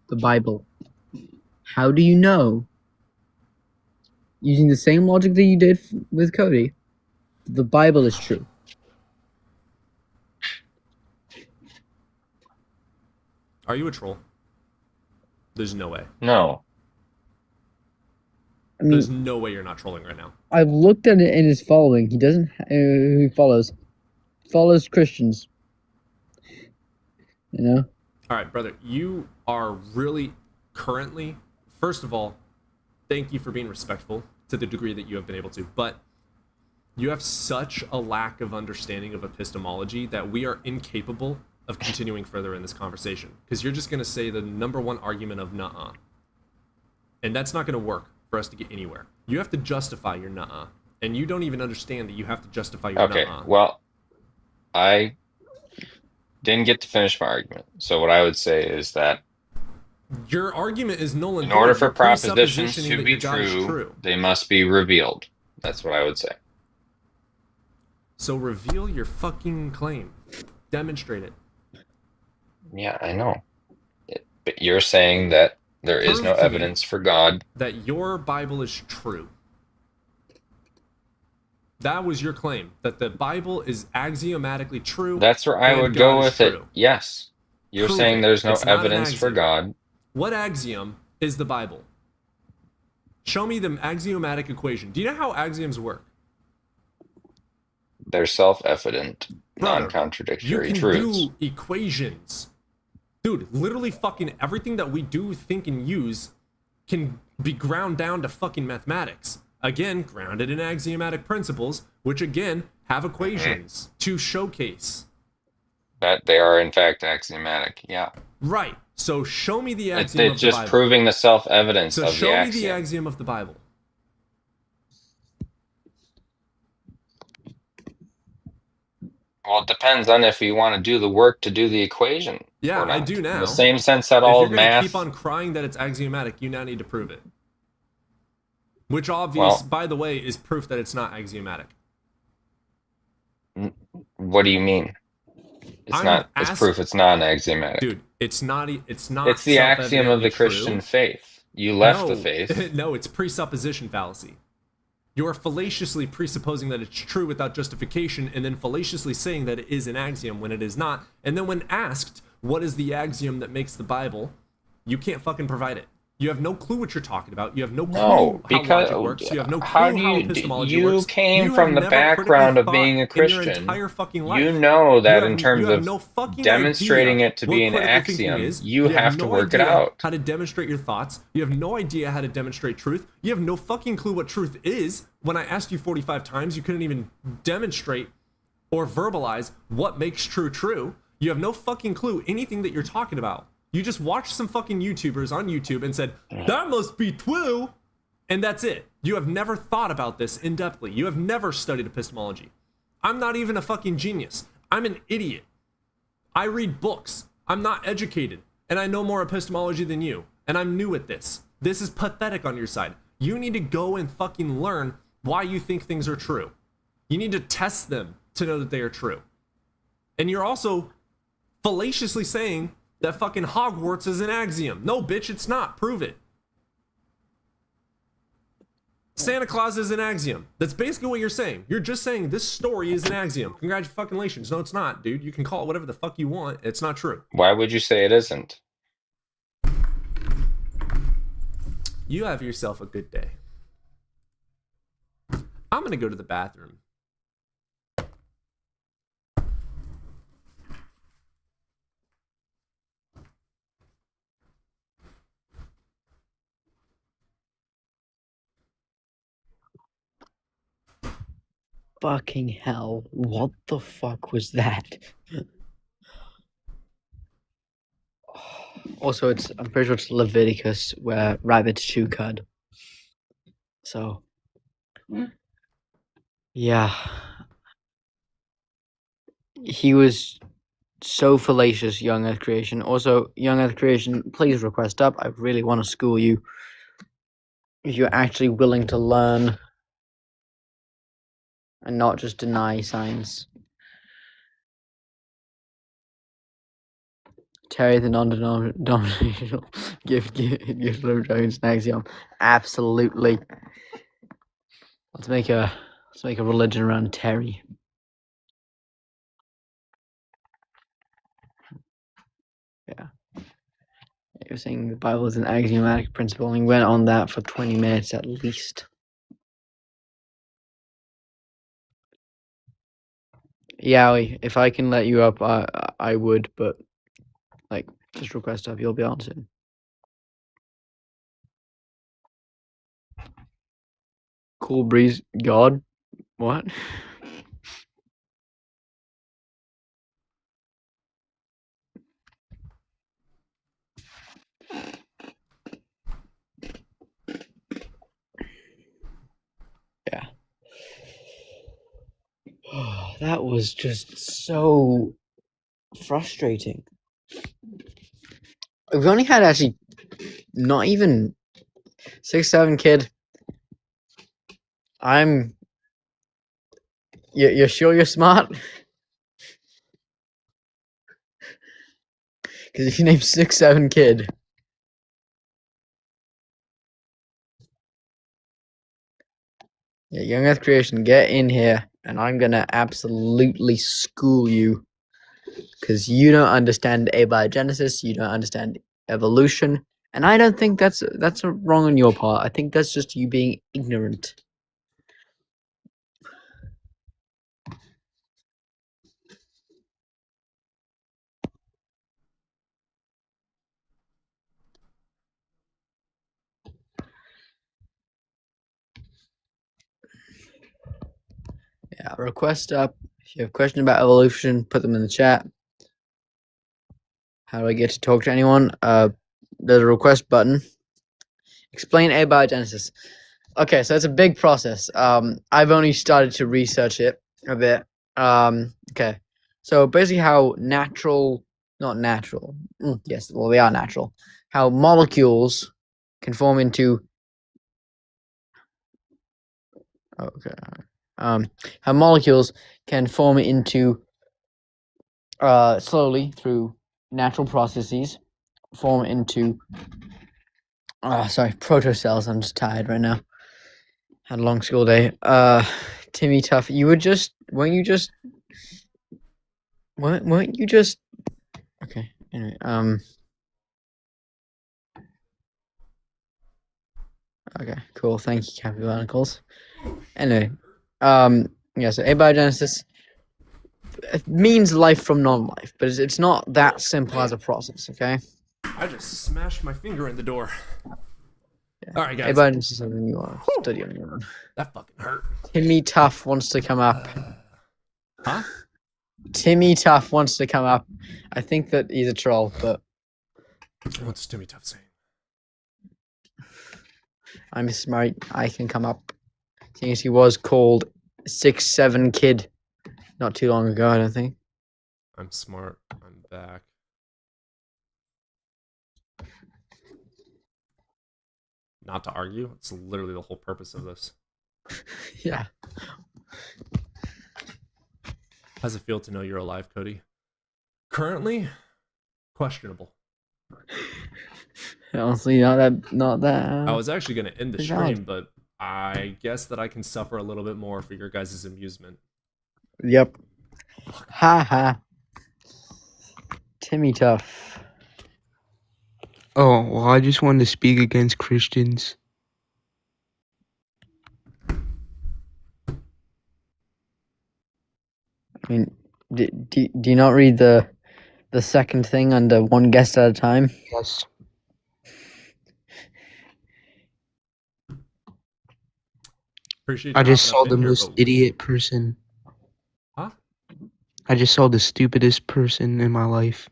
The Bible. How do you know, using the same logic that you did with Cody, that the Bible is true? Are you a troll? There's no way. No. I mean, There's no way you're not trolling right now. I've looked at it in his following. He doesn't. He follows Christians. You know. All right, brother, you are really currently, first of all, thank you for being respectful to the degree that you have been able to, but you have such a lack of understanding of epistemology that we are incapable of continuing further in this conversation because you're just going to say the number one argument of nuh-uh. And that's not going to work for us to get anywhere. You have to justify your nuh-uh. And you don't even understand that you have to justify your Okay, nuh-uh. well, I didn't get to finish my argument. So what I would say is that Your argument is null and in void. order for You're propositions presuppositioning to that be your God is true, they must be revealed. That's what I would say. So reveal your fucking claim. Demonstrate it. Yeah, I know. But you're saying that there is Prove no to me evidence for God. that your Bible is true. That was your claim, that the Bible is axiomatically true. That's where I and would God go is with it. true. Yes. You're Prove saying it. there's no It's not an evidence for axiom. God. What axiom is the Bible? Show me the axiomatic equation. Do you know how axioms work? They're self-evident, Brother, you non-contradictory can truths. do equations. Dude, literally fucking everything that we do, think, and use can be ground down to fucking mathematics. Again, grounded in axiomatic principles, which again have equations to showcase. That they are in fact axiomatic. Yeah. Right. So show me the It's axiom of the just Bible. proving the self-evidence So of the show me the axiom. axiom of the Bible. Well, it depends on if you want to do the work to do the equation. Yeah, or not. I do now. In the same sense that If all you're gonna math. keep on crying that it's axiomatic, you now need to prove it. Which obvious, by the way, is proof that it's not axiomatic. What do you mean? It's proof it's not an axiomatic. Dude, it's not. It's not. It's the axiom of the self-evidently Christian true. faith. You left No. the faith. No, it's presupposition fallacy. You're fallaciously presupposing that it's true without justification, and then fallaciously saying that it is an axiom when it is not. And then when asked, what is the axiom that makes the Bible, you can't fucking provide it. You have no clue what you're talking about. You have no clue No, how because logic works. You have no clue how do how you? epistemology You works. came You from have the never background critically of being a thought in your Christian. entire fucking life. You know that You in have- terms you have of no fucking demonstrating idea it to what be an critical thinking axiom, is. you have to no work it idea out. how to demonstrate your thoughts. You have no idea how to demonstrate truth. You have no fucking clue what truth is. When I asked you 45 times, you couldn't even demonstrate or verbalize what makes true. You have no fucking clue anything that you're talking about. You just watched some fucking YouTubers on YouTube and said, that must be true. And that's it. You have never thought about this in-depthly. You have never studied epistemology. I'm not even a fucking genius. I'm an idiot. I read books. I'm not educated. And I know more epistemology than you. And I'm new at this. This is pathetic on your side. You need to go and fucking learn why you think things are true. You need to test them to know that they are true. And you're also fallaciously saying that fucking Hogwarts is an axiom. No, bitch, it's not. Prove it. Santa Claus is an axiom. That's basically what you're saying. You're just saying this story is an axiom. Congratulations. No, it's not, dude. You can call it whatever the fuck you want. It's not true. Why would you say it isn't? You have yourself a good day. I'm going to go to the bathroom. Fucking hell. What the fuck was that? Also, I'm pretty sure it's Leviticus where rabbits chew cud. So, yeah. He was so fallacious, Young Earth Creation. Also, Young Earth Creation, please request up. I really want to school you. If you're actually willing to learn and not just deny science. Terry the non-denominational gift Lord Jones an axiom. Absolutely. Let's make a religion around Terry. Yeah. You're saying the Bible is an axiomatic principle, and we went on that for 20 minutes at least. Yeah, if I can let you up, I would, but like, just request up, you'll be on soon. Cool breeze, God, what? Yeah. That was just so frustrating. We've only had actually not even 6-7 kid. You're sure you're smart? Because if you name 6-7 kid, Yeah, Young Earth Creation, get in here, and I'm gonna absolutely school you, because you don't understand abiogenesis, you don't understand evolution, and I don't think that's wrong on your part. I think that's just you being ignorant. Yeah, request up. If you have questions about evolution, put them in the chat. How do I get to talk to anyone? There's a request button. Explain abiogenesis. Okay, so it's a big process. I've only started to research it a bit. Okay, so basically how not natural, yes, well, they are natural. How molecules can form into, how molecules can form into, slowly through natural processes, form into, protocells. I'm just tired right now. Had a long school day. Timmy Tough, weren't you just okay, anyway, okay, cool, thank you, Cappy Barnacles. Anyway, yeah, so abiogenesis, it means life from non-life, but it's not that simple as a process, okay? I just smashed my finger in the door. All right, guys. Abiogenesis is something you want to study on your own. That fucking hurt. Timmy Tough wants to come up. Huh? Timmy Tough wants to come up. I think that he's a troll, but what's Timmy Tough saying? I'm smart. I can come up. Seeing as he was called 6'7" kid not too long ago, I don't think. I'm smart. I'm back. Not to argue. It's literally the whole purpose of this. Yeah. How's it feel to know you're alive, Cody? Currently, questionable. Honestly, not that. I was actually going to end the Thank stream, God. but I guess that I can suffer a little bit more for your guys' amusement. Yep. Ha ha. Timmy Tough. Oh, well, I just wanted to speak against Christians. I mean, do you not read the second thing under one guest at a time? Yes. Appreciate I you just hopping saw up in the here, most but- idiot person. Huh? I just saw the stupidest person in my life.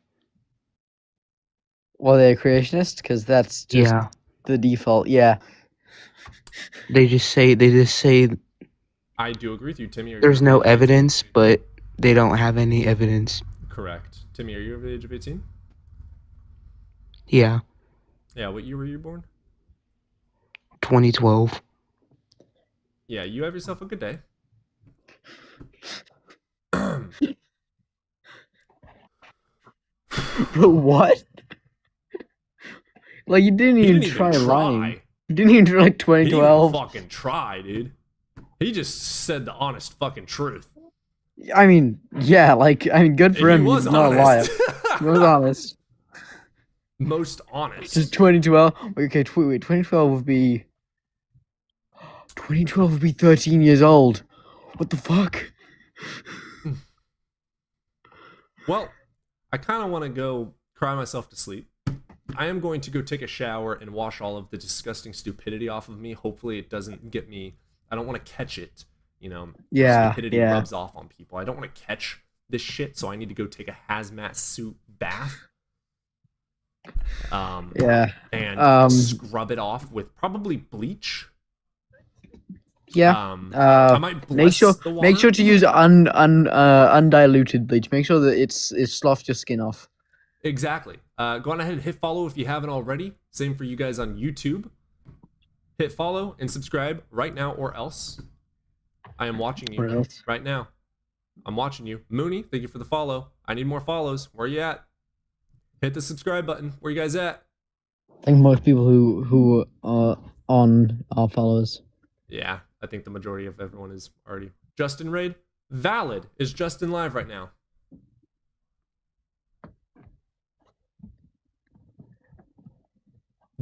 Well, they're creationist, because that's just Yeah. the default. Yeah. They just say I do agree with you, Timmy. Are you there's over no the age of 18? evidence, but they don't have any evidence. Correct. Timmy, are you over the age of 18? Yeah. Yeah, what year were you born? 2012. Yeah, you have yourself a good day. But what? Like, you didn't even try lying. You didn't even try, like, He didn't even 2012. fucking try, dude. He just said the honest fucking truth. I mean, yeah, good for He him. was He's not a liar. honest. He was honest. Most honest. Just 2012. Okay, wait, 2012 would be. 2012 would be 13 years old. What the fuck? Well, I kind of want to go cry myself to sleep. I am going to go take a shower and wash all of the disgusting stupidity off of me. Hopefully it doesn't get me... I don't want to catch it, you know. Yeah, Stupidity yeah. rubs off on people. I don't want to catch this shit, so I need to go take a hazmat suit bath. Yeah. And scrub it off with probably bleach. Yeah. I might bless the water. make sure to use undiluted bleach. Make sure that it sloughs your skin off. Exactly. Go on ahead and hit follow if you haven't already. Same for you guys on YouTube. Hit follow and subscribe right now or else. I am watching you Or else. right now. I'm watching you. Mooney, thank you for the follow. I need more follows. Where you at? Hit the subscribe button. Where you guys at? I think most people who are on are followers. Yeah. I think the majority of everyone is already. Justin Raid, valid. Is Justin live right now?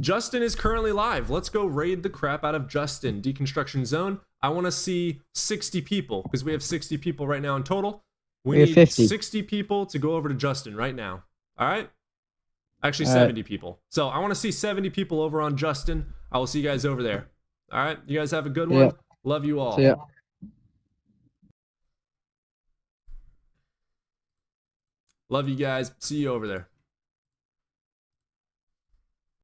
Justin is currently live. Let's go raid the crap out of Justin. Deconstruction Zone. I want to see 60 people because we have 60 people right now in total. We have need 50. 60 people to go over to Justin right now. All right? Actually, All right. 70 people. So I want to see 70 people over on Justin. I will see you guys over there. All right? You guys have a good one. Yeah. Love you all. See ya. Love you guys. See you over there.